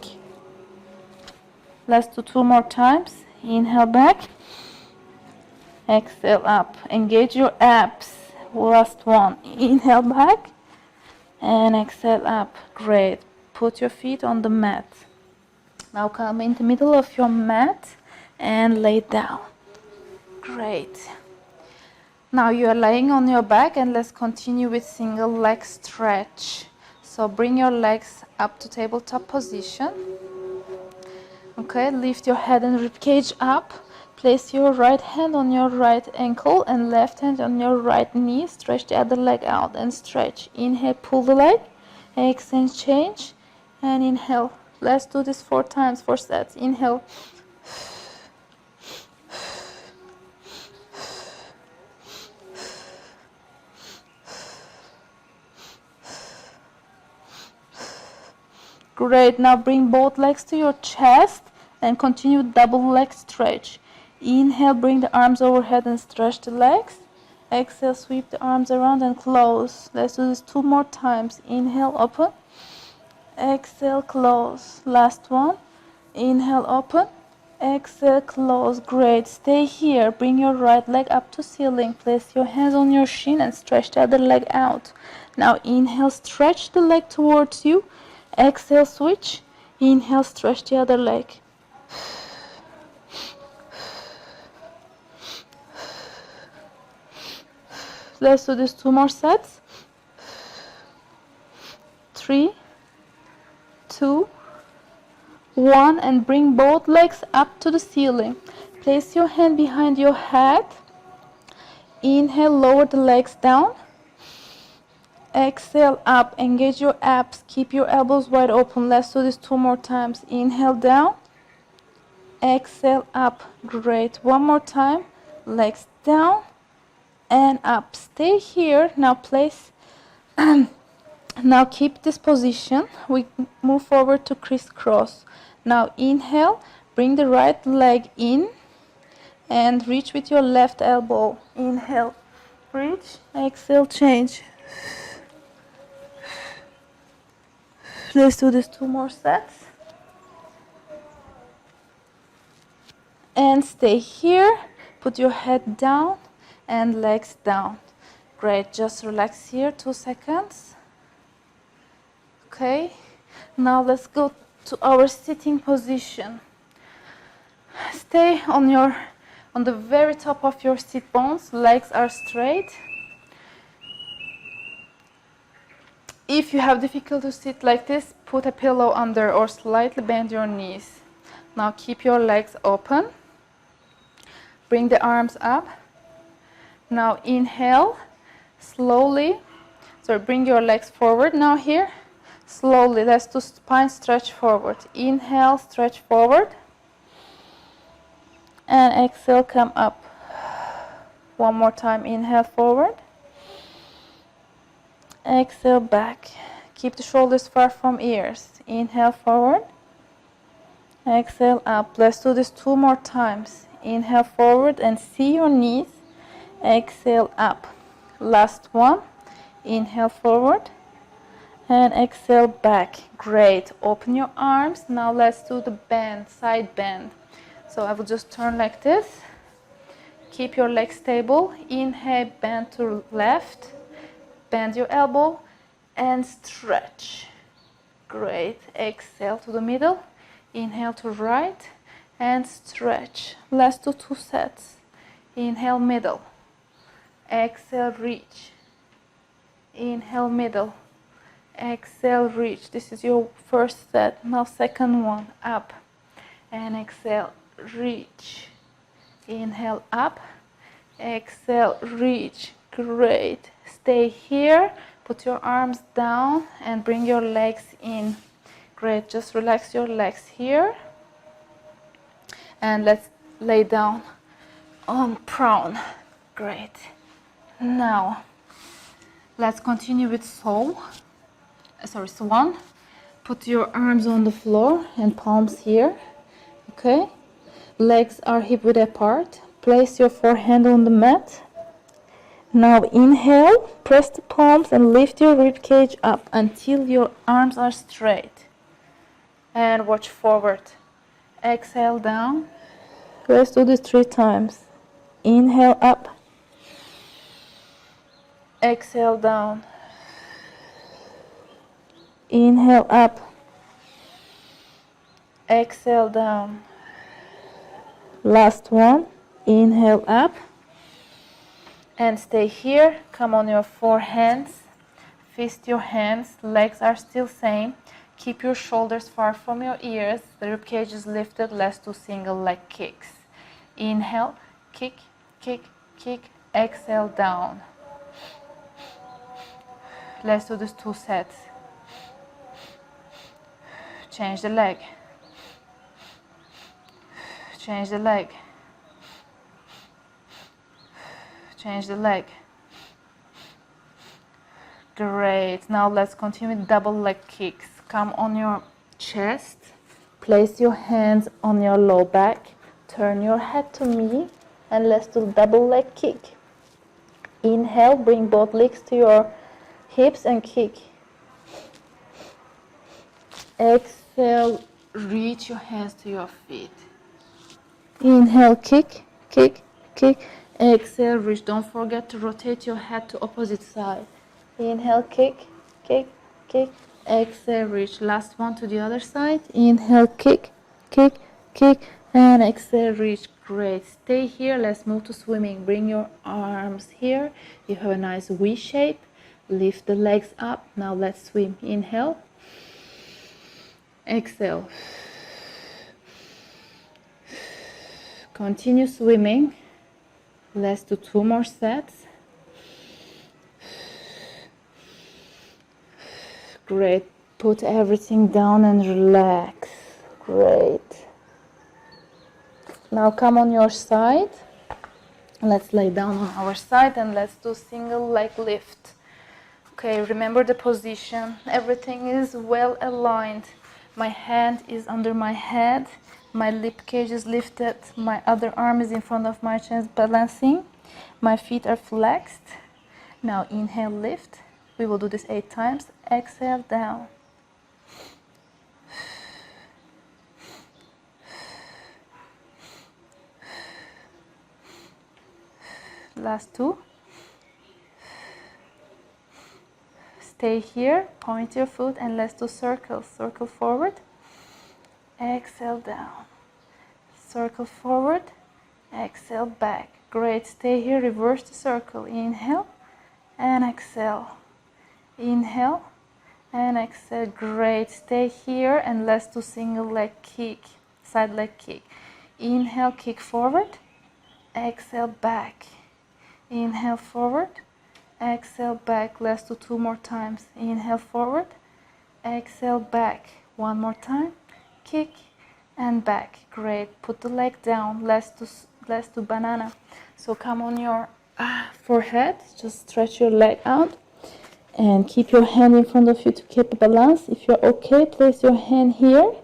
Let's do 2 more times. Inhale back. Exhale up. Engage your abs. Last one. Inhale back and exhale up. Great. Put your feet on the mat. Now come in the middle of your mat and lay down. Great. Now you are laying on your back and let's continue with single leg stretch. So bring your legs up to tabletop position. Okay, lift your head and ribcage up. Place your right hand on your right ankle and left hand on your right knee. Stretch the other leg out and stretch. Inhale, pull the leg. Exhale, change. And inhale. Let's do this 4 times, 4 sets. Inhale. Great. Now bring both legs to your chest and continue double leg stretch. Inhale, bring the arms overhead and stretch the legs. Exhale, sweep the arms around and close. Let's do this 2 more times. Inhale, open. Exhale, close. Last one. Inhale, open. Exhale, close. Great. Stay here. Bring your right leg up to ceiling. Place your hands on your shin and stretch the other leg out. Now inhale, stretch the leg towards you. Exhale, switch. Inhale, stretch the other leg. Let's do this 2 more sets. 3, 2, 1, and bring both legs up to the ceiling. Place your hand behind your head. Inhale, lower the legs down. Exhale, up. Engage your abs. Keep your elbows wide open. Let's do this 2 more times. Inhale, down. Exhale, up. Great. 1 more time. Legs down and up. Stay here. Now place. Now keep this position. We move forward to crisscross. Now inhale. Bring the right leg in and reach with your left elbow. Inhale. Reach. Exhale, change. Let's do this 2 more sets. And stay here. Put your head down and legs down. Great. Just relax here 2 seconds. Okay. Now let's go to our sitting position. Stay on the very top of your sit bones. Legs are straight. If you have difficulty to sit like this, put a pillow under or slightly bend your knees. Now keep your legs open. Bring the arms up. Now inhale, slowly. Bring your legs forward now here. Slowly, let's do spine stretch forward. Inhale, stretch forward. And exhale, come up. 1 more time, inhale forward. Exhale, back. Keep the shoulders far from ears. Inhale forward. Exhale, up. Let's do this 2 more times. Inhale forward and see your knees. Exhale, up. Last one. Inhale forward. And exhale, back. Great. Open your arms. Now let's do the bend, side bend. So I will just turn like this. Keep your legs stable. Inhale, bend to left. Bend your elbow and stretch. Great. Exhale to the middle. Inhale to right and stretch. Let's do 2 sets. Inhale, middle. Exhale, reach. Inhale, middle. Exhale, reach. This is your first set. Now second one. Up. And exhale, reach. Inhale, up. Exhale, reach. Great. Stay here. Put your arms down and bring your legs in. Great. Just relax your legs here. And let's lay down on prone. Great. Now, let's continue with swan. Put your arms on the floor and palms here. Okay. Legs are hip width apart. Place your forehand on the mat. Now inhale, press the palms and lift your rib cage up until your arms are straight. And watch forward. Exhale down. Let's do this 3 times. Inhale up. Exhale down. Inhale up. Exhale down. Last one. Inhale up. And stay here. Come on your 4 hands. Fist your hands. Legs are still same. Keep your shoulders far from your ears. The rib cage is lifted. Let's do single leg kicks. Inhale. Kick, kick, kick. Exhale down. Let's do this 2 sets. Change the leg. Change the leg. Change the leg. Great. Now let's continue with double leg kicks. Come on your chest. Place your hands on your low back. Turn your head to me. And let's do double leg kick. Inhale. Bring both legs to your hips and kick. Exhale. Reach your hands to your feet. Inhale. Kick, kick, kick. Exhale, reach. Don't forget to rotate your head to opposite side. Inhale, kick, kick, kick. Exhale, reach. Last one to the other side. Inhale, kick, kick, kick. And exhale, reach. Great. Stay here. Let's move to swimming. Bring your arms here. You have a nice V shape. Lift the legs up. Now let's swim. Inhale. Exhale. Continue swimming. Let's do 2 more sets. Great. Put everything down and relax. Great. Now come on your side. Let's lay down on our side and let's do single leg lift. Okay, remember the position. Everything is well aligned. My hand is under my head. My rib cage is lifted. My other arm is in front of my chest, balancing. My feet are flexed. Now inhale, lift. We will do this 8 times. Exhale, down. Last 2. Stay here. Point your foot and let's do circles. Circle forward. Exhale down. Circle forward. Exhale back. Great. Stay here. Reverse the circle. Inhale and exhale. Inhale and exhale. Great. Stay here and let's do single leg kick. Side leg kick. Inhale, kick forward. Exhale back. Inhale forward. Exhale back. Let's do 2 more times. Inhale forward. Exhale back. 1 more time. Kick and back. Great. Put the leg down. Let's do banana. So come on your forehead. Just stretch your leg out and keep your hand in front of you to keep a balance. If you're okay, place your hand here.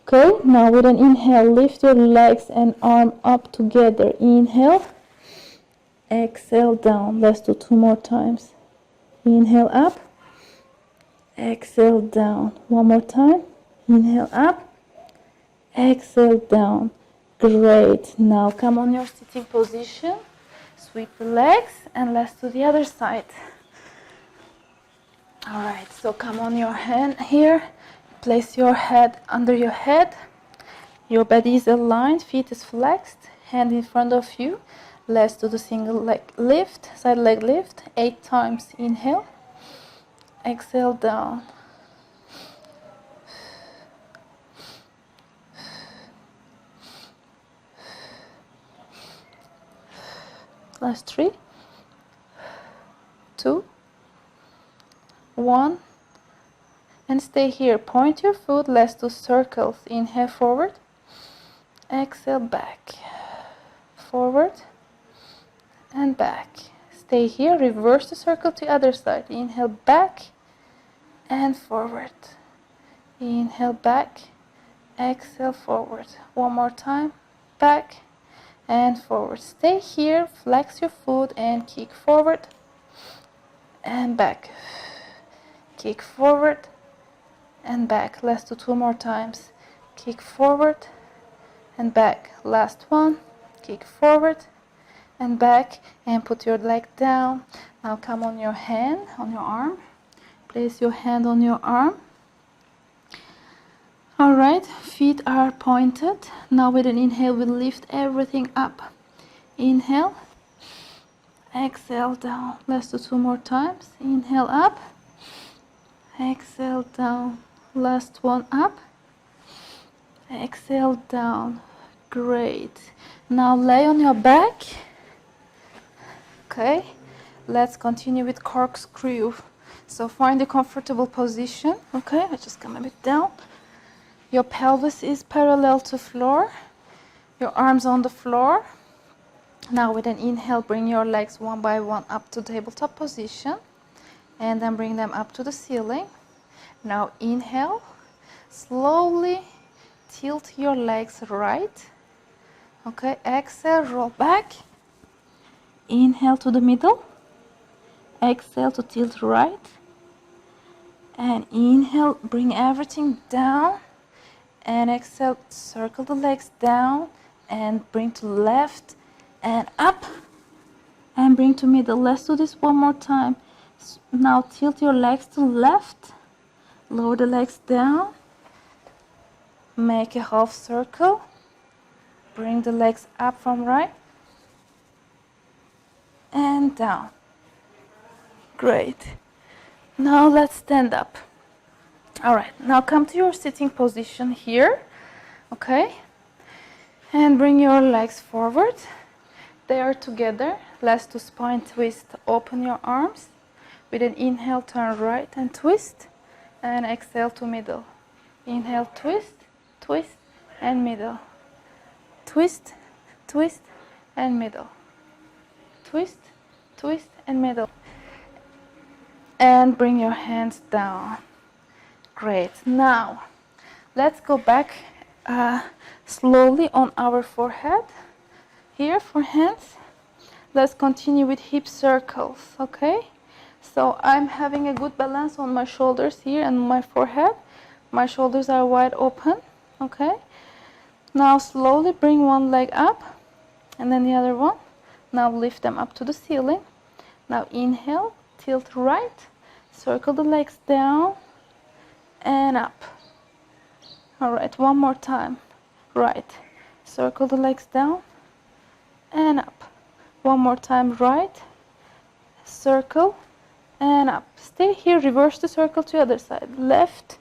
Okay. Now with an inhale, lift your legs and arm up together. Inhale. Exhale down. Let's do 2 more times. Inhale up. Exhale down. 1 more time. Inhale up. Exhale down. Great. Now come on your sitting position. Sweep the legs and let's do the other side. Alright, so come on your hand here. Place your head under your head. Your body is aligned, feet is flexed, hand in front of you. Let's do the single leg lift, side leg lift, 8 times. Inhale. Exhale down. Last 3, 2, 1, and stay here. Point your foot. Let's do circles. Inhale forward. Exhale back. Forward and back. Stay here. Reverse the circle to the other side. Inhale back and forward. Inhale back. Exhale forward. 1 more time. Back and forward. Stay here, flex your foot and kick forward and back. Kick forward and back. Let's do 2 more times. Kick forward and back. Last one. Kick forward and back, and put your leg down. Now come on your hand, on your arm. Place your hand on your arm. Alright, feet are pointed. Now with an inhale, we'll lift everything up. Inhale, exhale down. Let's do 2 more times. Inhale up, exhale down. Last one up, exhale down. Great. Now lay on your back. Okay, let's continue with corkscrew. So find a comfortable position. Okay, I just come a bit down. Your pelvis is parallel to floor. Your arms on the floor. Now with an inhale, bring your legs one by one up to tabletop position. And then bring them up to the ceiling. Now inhale. Slowly tilt your legs right. Okay, exhale, roll back. Inhale to the middle. Exhale to tilt right. And inhale, bring everything down. And exhale, circle the legs down and bring to left and up and bring to middle. Let's do this one more time. Now tilt your legs to left, lower the legs down, make a half circle, bring the legs up from right and down. Great. Now let's stand up. Alright, now come to your sitting position here, okay? And bring your legs forward. They are together. Let's do spine twist. Open your arms. With an inhale, turn right and twist. And exhale to middle. Inhale, twist, twist, and middle. Twist, twist, and middle. Twist, twist, and middle. And bring your hands down. Great. Now, let's go back slowly on our forehead. Here for hands. Let's continue with hip circles, okay? So I'm having a good balance on my shoulders here and my forehead. My shoulders are wide open, okay? Now slowly bring one leg up and then the other one. Now lift them up to the ceiling. Now inhale, tilt right, circle the legs down and up. Alright, one more time. Right, circle the legs down and up. One more time, right, circle and up. Stay here, reverse the circle to the other side. Left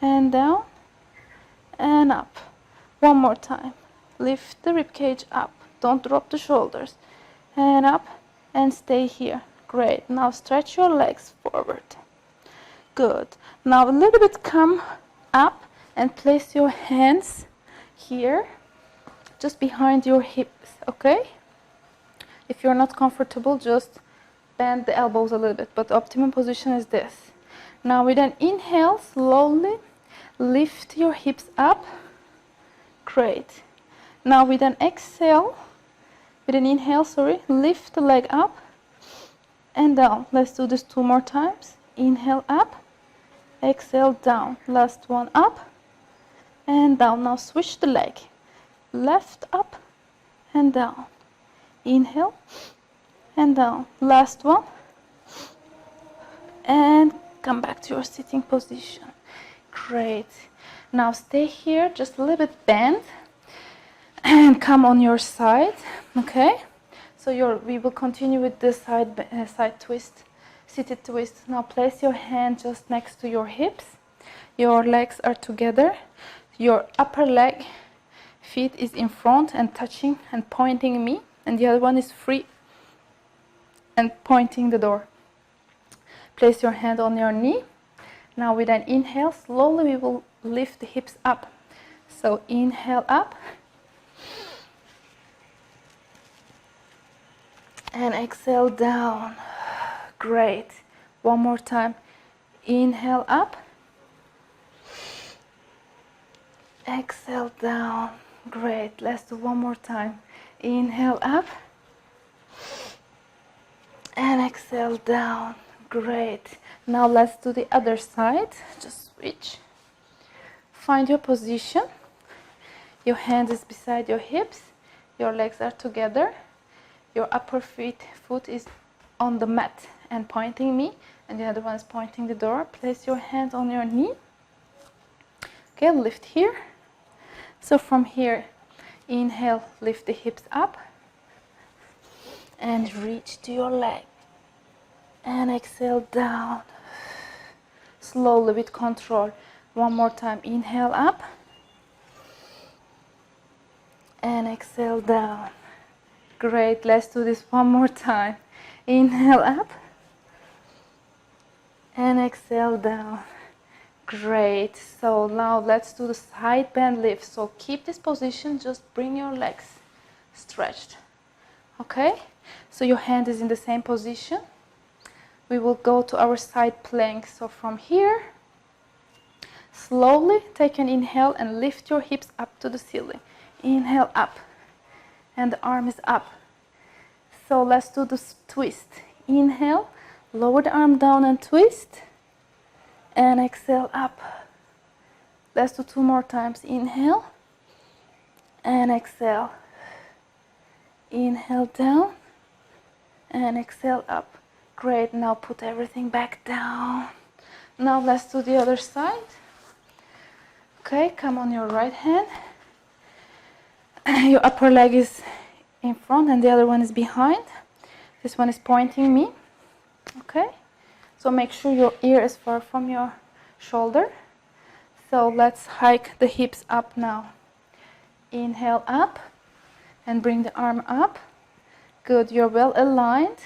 and down and up. One more time. Lift the ribcage up. Don't drop the shoulders. And up and stay here. Great. Now stretch your legs forward. Good. Now a little bit come up and place your hands here, just behind your hips, okay? If you're not comfortable, just bend the elbows a little bit, but the optimum position is this. Now with an inhale, slowly lift your hips up. Great. Now with an exhale, with an inhale, lift the leg up and down. Let's do this 2 more times. Inhale up, exhale down. Last one, up and down. Now switch the leg. Left up and down. Inhale and down. Last one. And come back to your sitting position. Great. Now stay here, just a little bit bend and come on your side, okay? So we will continue with this side twist, seated twist. Now place your hand just next to your hips. Your legs are together. Your upper leg, feet is in front and touching and pointing me, and the other one is free and pointing the door. Place your hand on your knee. Now with an inhale, slowly we will lift the hips up. So inhale up and exhale down. Great. One more time. Inhale up. Exhale down. Great. Let's do one more time. Inhale up. And exhale down. Great. Now let's do the other side. Just switch. Find your position. Your hand is beside your hips. Your legs are together. Your upper foot is on the mat and pointing me, and the other one is pointing the door. Place your hand on your knee. Okay, lift here. So from here, inhale, lift the hips up and reach to your leg. And exhale down. Slowly with control. One more time. Inhale up. And exhale down. Great. Let's do this one more time. Inhale up. And exhale down. Great. So now let's do the side bend lift. So keep this position. Just bring your legs stretched. Okay? So your hand is in the same position. We will go to our side plank. So from here, slowly take an inhale and lift your hips up to the ceiling. Inhale up. And the arm is up. So let's do this twist. Inhale, lower the arm down and twist. And exhale up. Let's do 2 more times. Inhale. And exhale. Inhale down. And exhale up. Great. Now put everything back down. Now let's do the other side. Okay, come on your right hand. Your upper leg is in front and the other one is behind. This one is pointing me. Okay, so make sure your ear is far from your shoulder. So let's hike the hips up now. Inhale up and bring the arm up. Good, you're well aligned.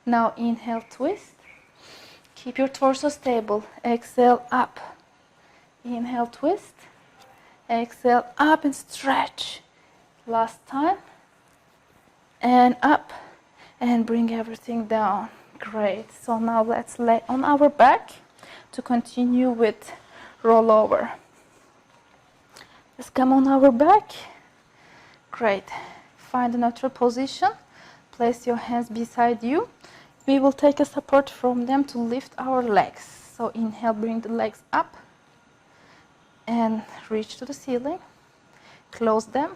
Now inhale, twist. Keep your torso stable. Exhale up. Inhale, twist. Exhale up and stretch. Last time. And up. And bring everything down. Great. So now let's lay on our back to continue with rollover. Let's come on our back. Great. Find a neutral position. Place your hands beside you. We will take a support from them to lift our legs. So inhale, bring the legs up and reach to the ceiling. Close them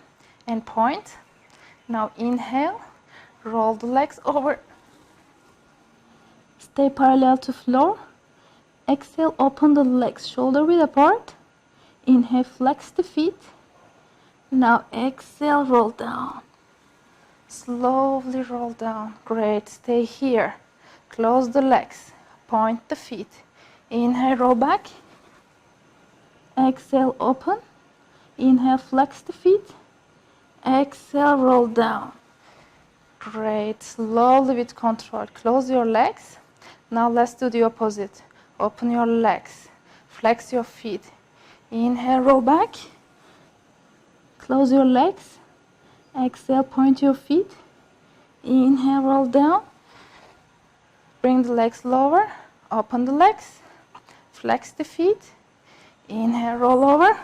and point. Now inhale, roll the legs over. Stay parallel to floor. Exhale, open the legs shoulder width apart. Inhale, flex the feet. Now exhale, roll down. Slowly roll down. Great. Stay here. Close the legs. Point the feet. Inhale, roll back. Exhale, open. Inhale, flex the feet. Exhale, roll down. Great. Slowly with control. Close your legs. Now let's do the opposite. Open your legs. Flex your feet. Inhale, roll back. Close your legs. Exhale, point your feet. Inhale, roll down. Bring the legs lower. Open the legs. Flex the feet. Inhale, roll over.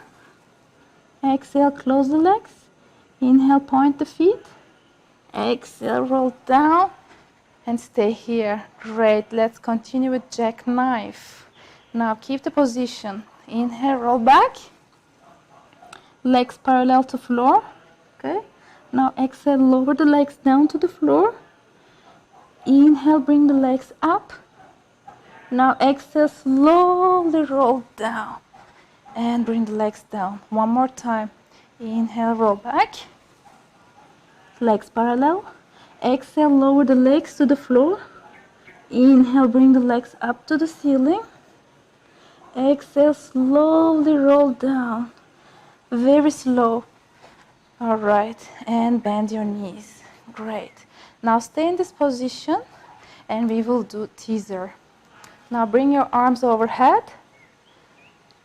Exhale, close the legs. Inhale, point the feet. Exhale, roll down. And stay here. Great. Let's continue with jackknife. Now keep the position. Inhale, roll back. Legs parallel to floor. Okay. Now exhale, lower the legs down to the floor. Inhale, bring the legs up. Now exhale, slowly roll down. And bring the legs down. One more time. Inhale, roll back. Legs parallel. Exhale, lower the legs to the floor. Inhale, bring the legs up to the ceiling. Exhale, slowly roll down. Very slow. All right, and bend your knees. Great. Now stay in this position and we will do teaser. Now bring your arms overhead.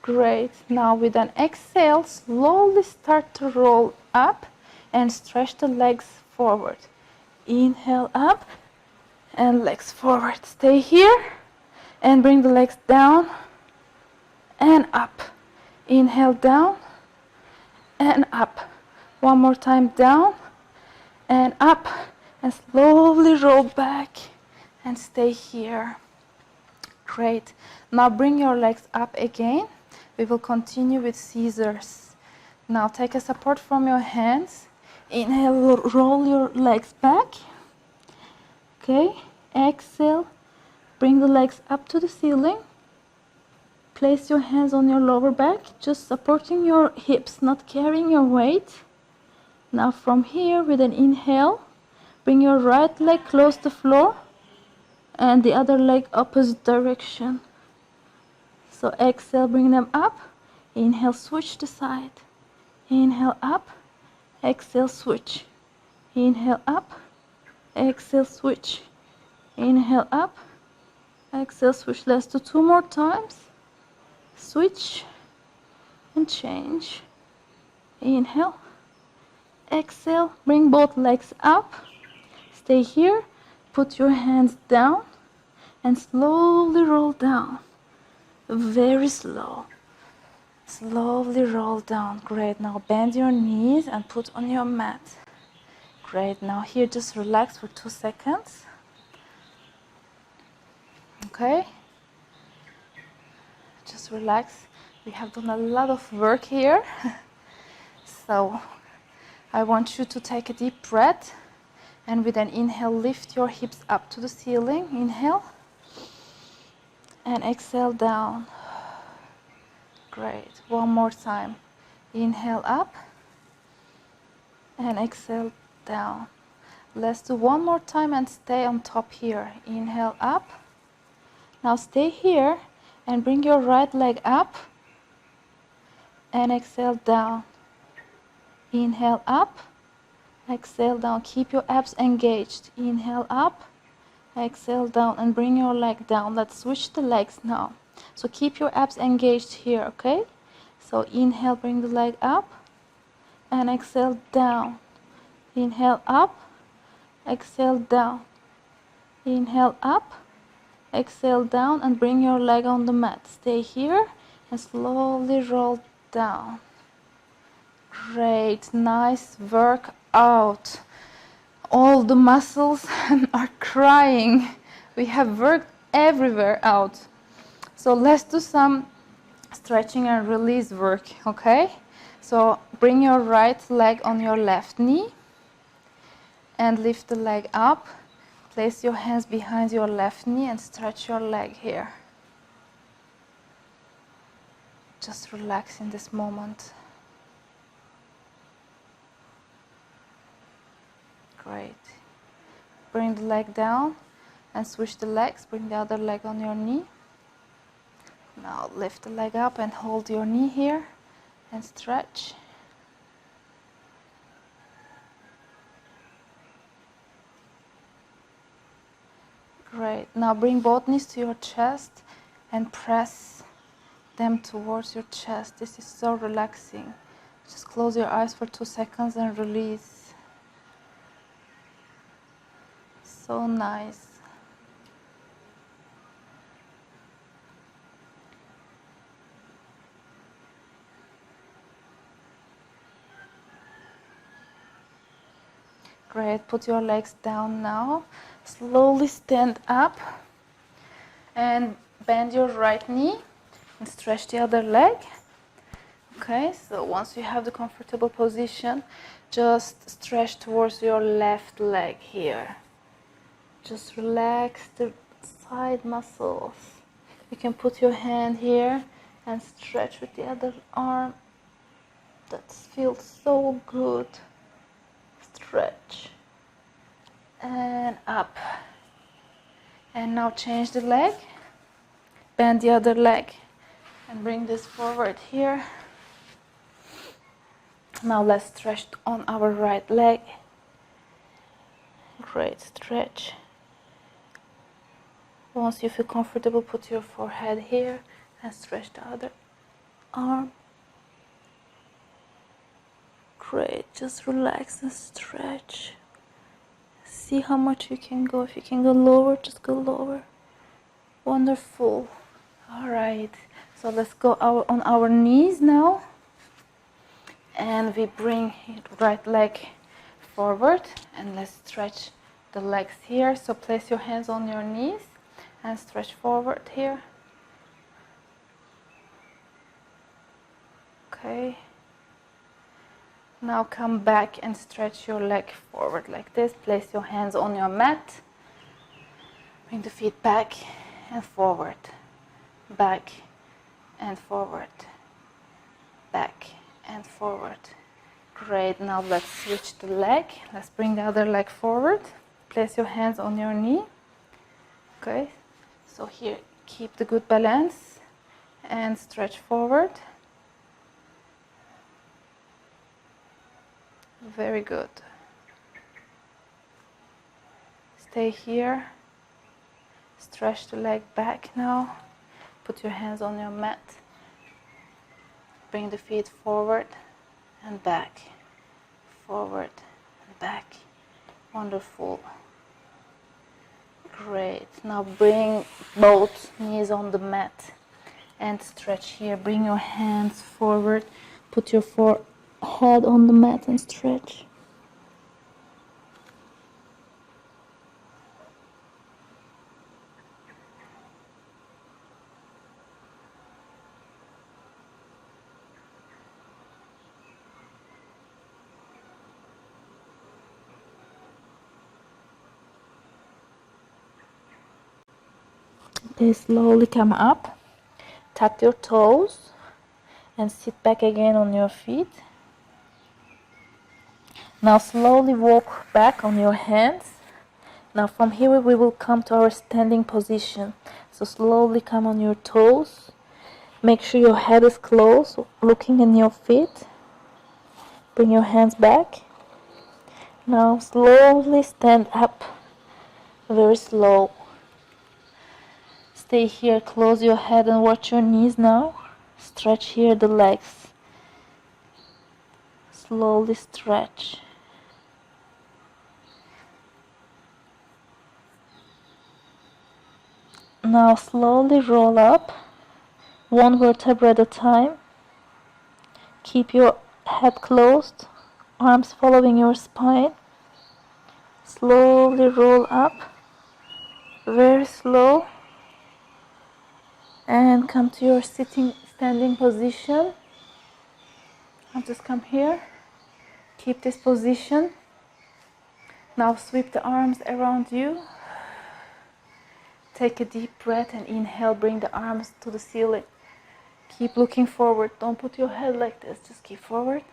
Great. Now with an exhale, slowly start to roll up and stretch the legs forward. Inhale up and legs forward. Stay here and bring the legs down and up. Inhale down and up. One more time, down and up, and slowly roll back and stay here. Great. Now bring your legs up again. We will continue with scissors. Now take a support from your hands. Inhale, roll your legs back. Okay. Exhale, bring the legs up to the ceiling. Place your hands on your lower back, just supporting your hips, not carrying your weight. Now from here, with an inhale, bring your right leg close to the floor and the other leg opposite direction. So exhale, bring them up. Inhale, switch the side. Inhale, up. Exhale, switch. Inhale, up. Exhale, switch. Inhale, up. Exhale, switch. Let's do 2 more times. Switch and change. Inhale. Exhale, bring both legs up. Stay here. Put your hands down and slowly roll down. Very slow. Slowly roll down. Great. Now bend your knees and put on your mat. Great. Now here just relax for 2 seconds. Okay. Just relax. We have done a lot of work here. So I want you to take a deep breath and with an inhale lift your hips up to the ceiling. Inhale and exhale down. Great. One more time. Inhale up and exhale down. Let's do one more time and stay on top here. Inhale up. Now stay here and bring your right leg up and exhale down. Inhale up, exhale down. Keep your abs engaged. Inhale up, exhale down, and bring your leg down. Let's switch the legs now. So keep your abs engaged here, okay? So inhale, bring the leg up and exhale down. Inhale up, exhale down. Inhale up, exhale down, and bring your leg on the mat. Stay here and slowly roll down. Great, nice work out. All the muscles are crying. We have worked everywhere out. So let's do some stretching and release work, okay? So bring your right leg on your left knee and lift the leg up. Place your hands behind your left knee and stretch your leg here. Just relax in this moment. Great. Bring the leg down and switch the legs. Bring the other leg on your knee. Now lift the leg up and hold your knee here and stretch. Great. Now bring both knees to your chest and press them towards your chest. This is so relaxing. Just close your eyes for 2 seconds and release. So nice. Great. Put your legs down now. Slowly stand up and bend your right knee and stretch the other leg. Okay, so once you have the comfortable position, just stretch towards your left leg here. Just relax the side muscles. You can put your hand here and stretch with the other arm. That feels so good. Stretch and up. And now change the leg. Bend the other leg and bring this forward here. Now let's stretch on our right leg. Great stretch. Once you feel comfortable, put your forehead here and stretch the other arm. Great, just relax and stretch. See how much you can go. If you can go lower, just go lower. Wonderful. All right, so let's go on our knees now. And we bring right leg forward, and let's stretch the legs here. So place your hands on your knees and stretch forward here. Okay. Now come back and stretch your leg forward like this. Place your hands on your mat. Bring the feet back and forward. Back and forward. Back and forward. Great. Now let's switch the leg. Let's bring the other leg forward. Place your hands on your knee. Okay. So here, keep the good balance and stretch forward. Very good. Stay here. Stretch the leg back now. Put your hands on your mat. Bring the feet forward and back. Forward and back. Wonderful. Great. Now bring both knees on the mat and stretch here. Bring your hands forward. Put your head on the mat and stretch. Okay, slowly come up, tap your toes and sit back again on your feet. Now slowly walk back on your hands. Now from here we will come to our standing position. So slowly come on your toes. Make sure your head is closed, looking in your feet. Bring your hands back. Now slowly stand up, very slow. Stay here, close your head and watch your knees now. Stretch here the legs. Slowly stretch. Now slowly roll up, one vertebra at a time. Keep your head closed, arms following your spine. Slowly roll up, very slow. And come to your standing position. I'll just come here. Keep this position. Now sweep the arms around you. Take a deep breath and inhale. Bring the arms to the ceiling. Keep looking forward. Don't put your head like this. Just keep forward.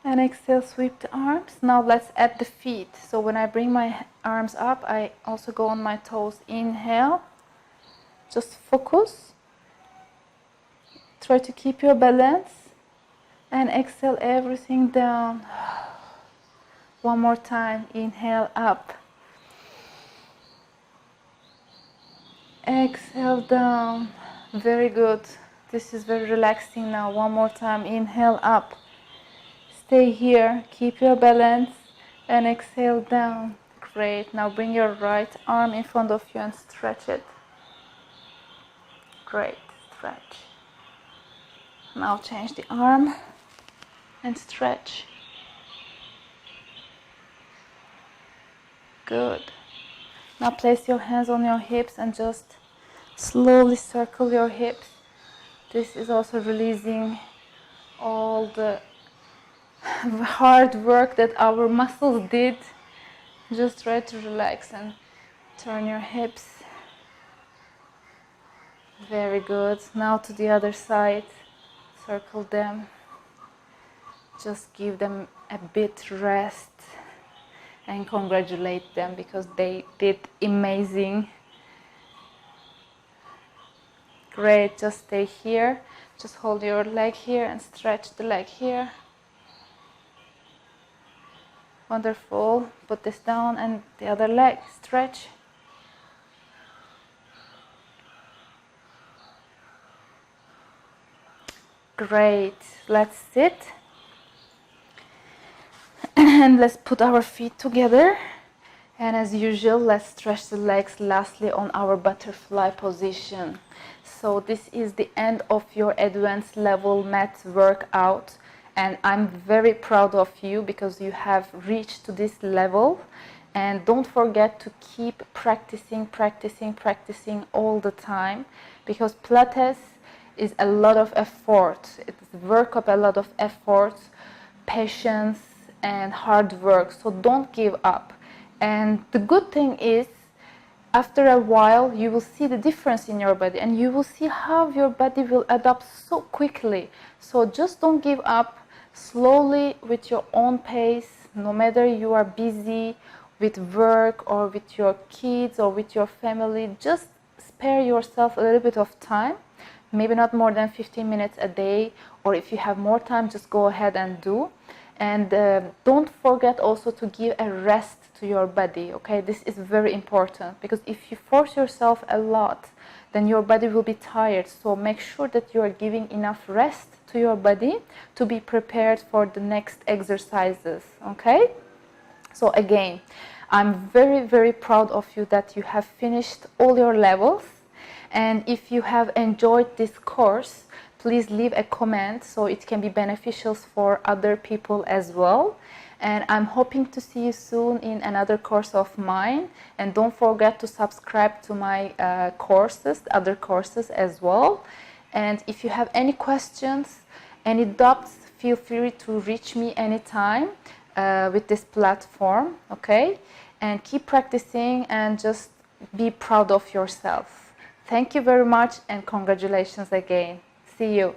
And exhale, sweep the arms. Now let's add the feet. So when I bring my arms up, I also go on my toes. Inhale. Just focus. Try to keep your balance. And exhale everything down. One more time. Inhale up. Exhale down. Very good. This is very relaxing now. One more time. Inhale up. Stay here. Keep your balance. And exhale down. Great. Now bring your right arm in front of you and stretch it. Great. Stretch. Now change the arm and stretch. Good. Now place your hands on your hips and just slowly circle your hips. This is also releasing all the hard work that our muscles did. Just try to relax and turn your hips. Very good. Now to the other side. Circle them. Just give them a bit rest and congratulate them because they did amazing. Great. Just stay here. Just hold your leg here and stretch the leg here. Wonderful. Put this down and the other leg. Stretch. Great. Let's sit. And let's put our feet together. And as usual, let's stretch the legs lastly on our butterfly position. So this is the end of your advanced level mat workout. and I'm very proud of you because you have reached to this level. And don't forget to keep practicing all the time, because Pilates is a lot of effort. It's work of a lot of effort, patience, and hard work. So don't give up. And the good thing is, after a while, you will see the difference in your body, and you will see how your body will adapt so quickly. So just don't give up. Slowly, with your own pace, no matter you are busy with work or with your kids or with your family, just spare yourself a little bit of time, maybe not more than 15 minutes a day, or if you have more time, just go ahead and do. And don't forget also to give a rest to your body, okay? This is very important, because if you force yourself a lot, then your body will be tired. So make sure that you are giving enough rest to your body to be prepared for the next exercises, okay? So again, I'm very proud of you that you have finished all your levels. And if you have enjoyed this course, please leave a comment so it can be beneficial for other people as well. And I'm hoping to see you soon in another course of mine. And don't forget to subscribe to my courses, other courses as well. And if you have any questions, any doubts, feel free to reach me anytime with this platform, okay? And keep practicing and just be proud of yourself. Thank you very much, and congratulations again. See you.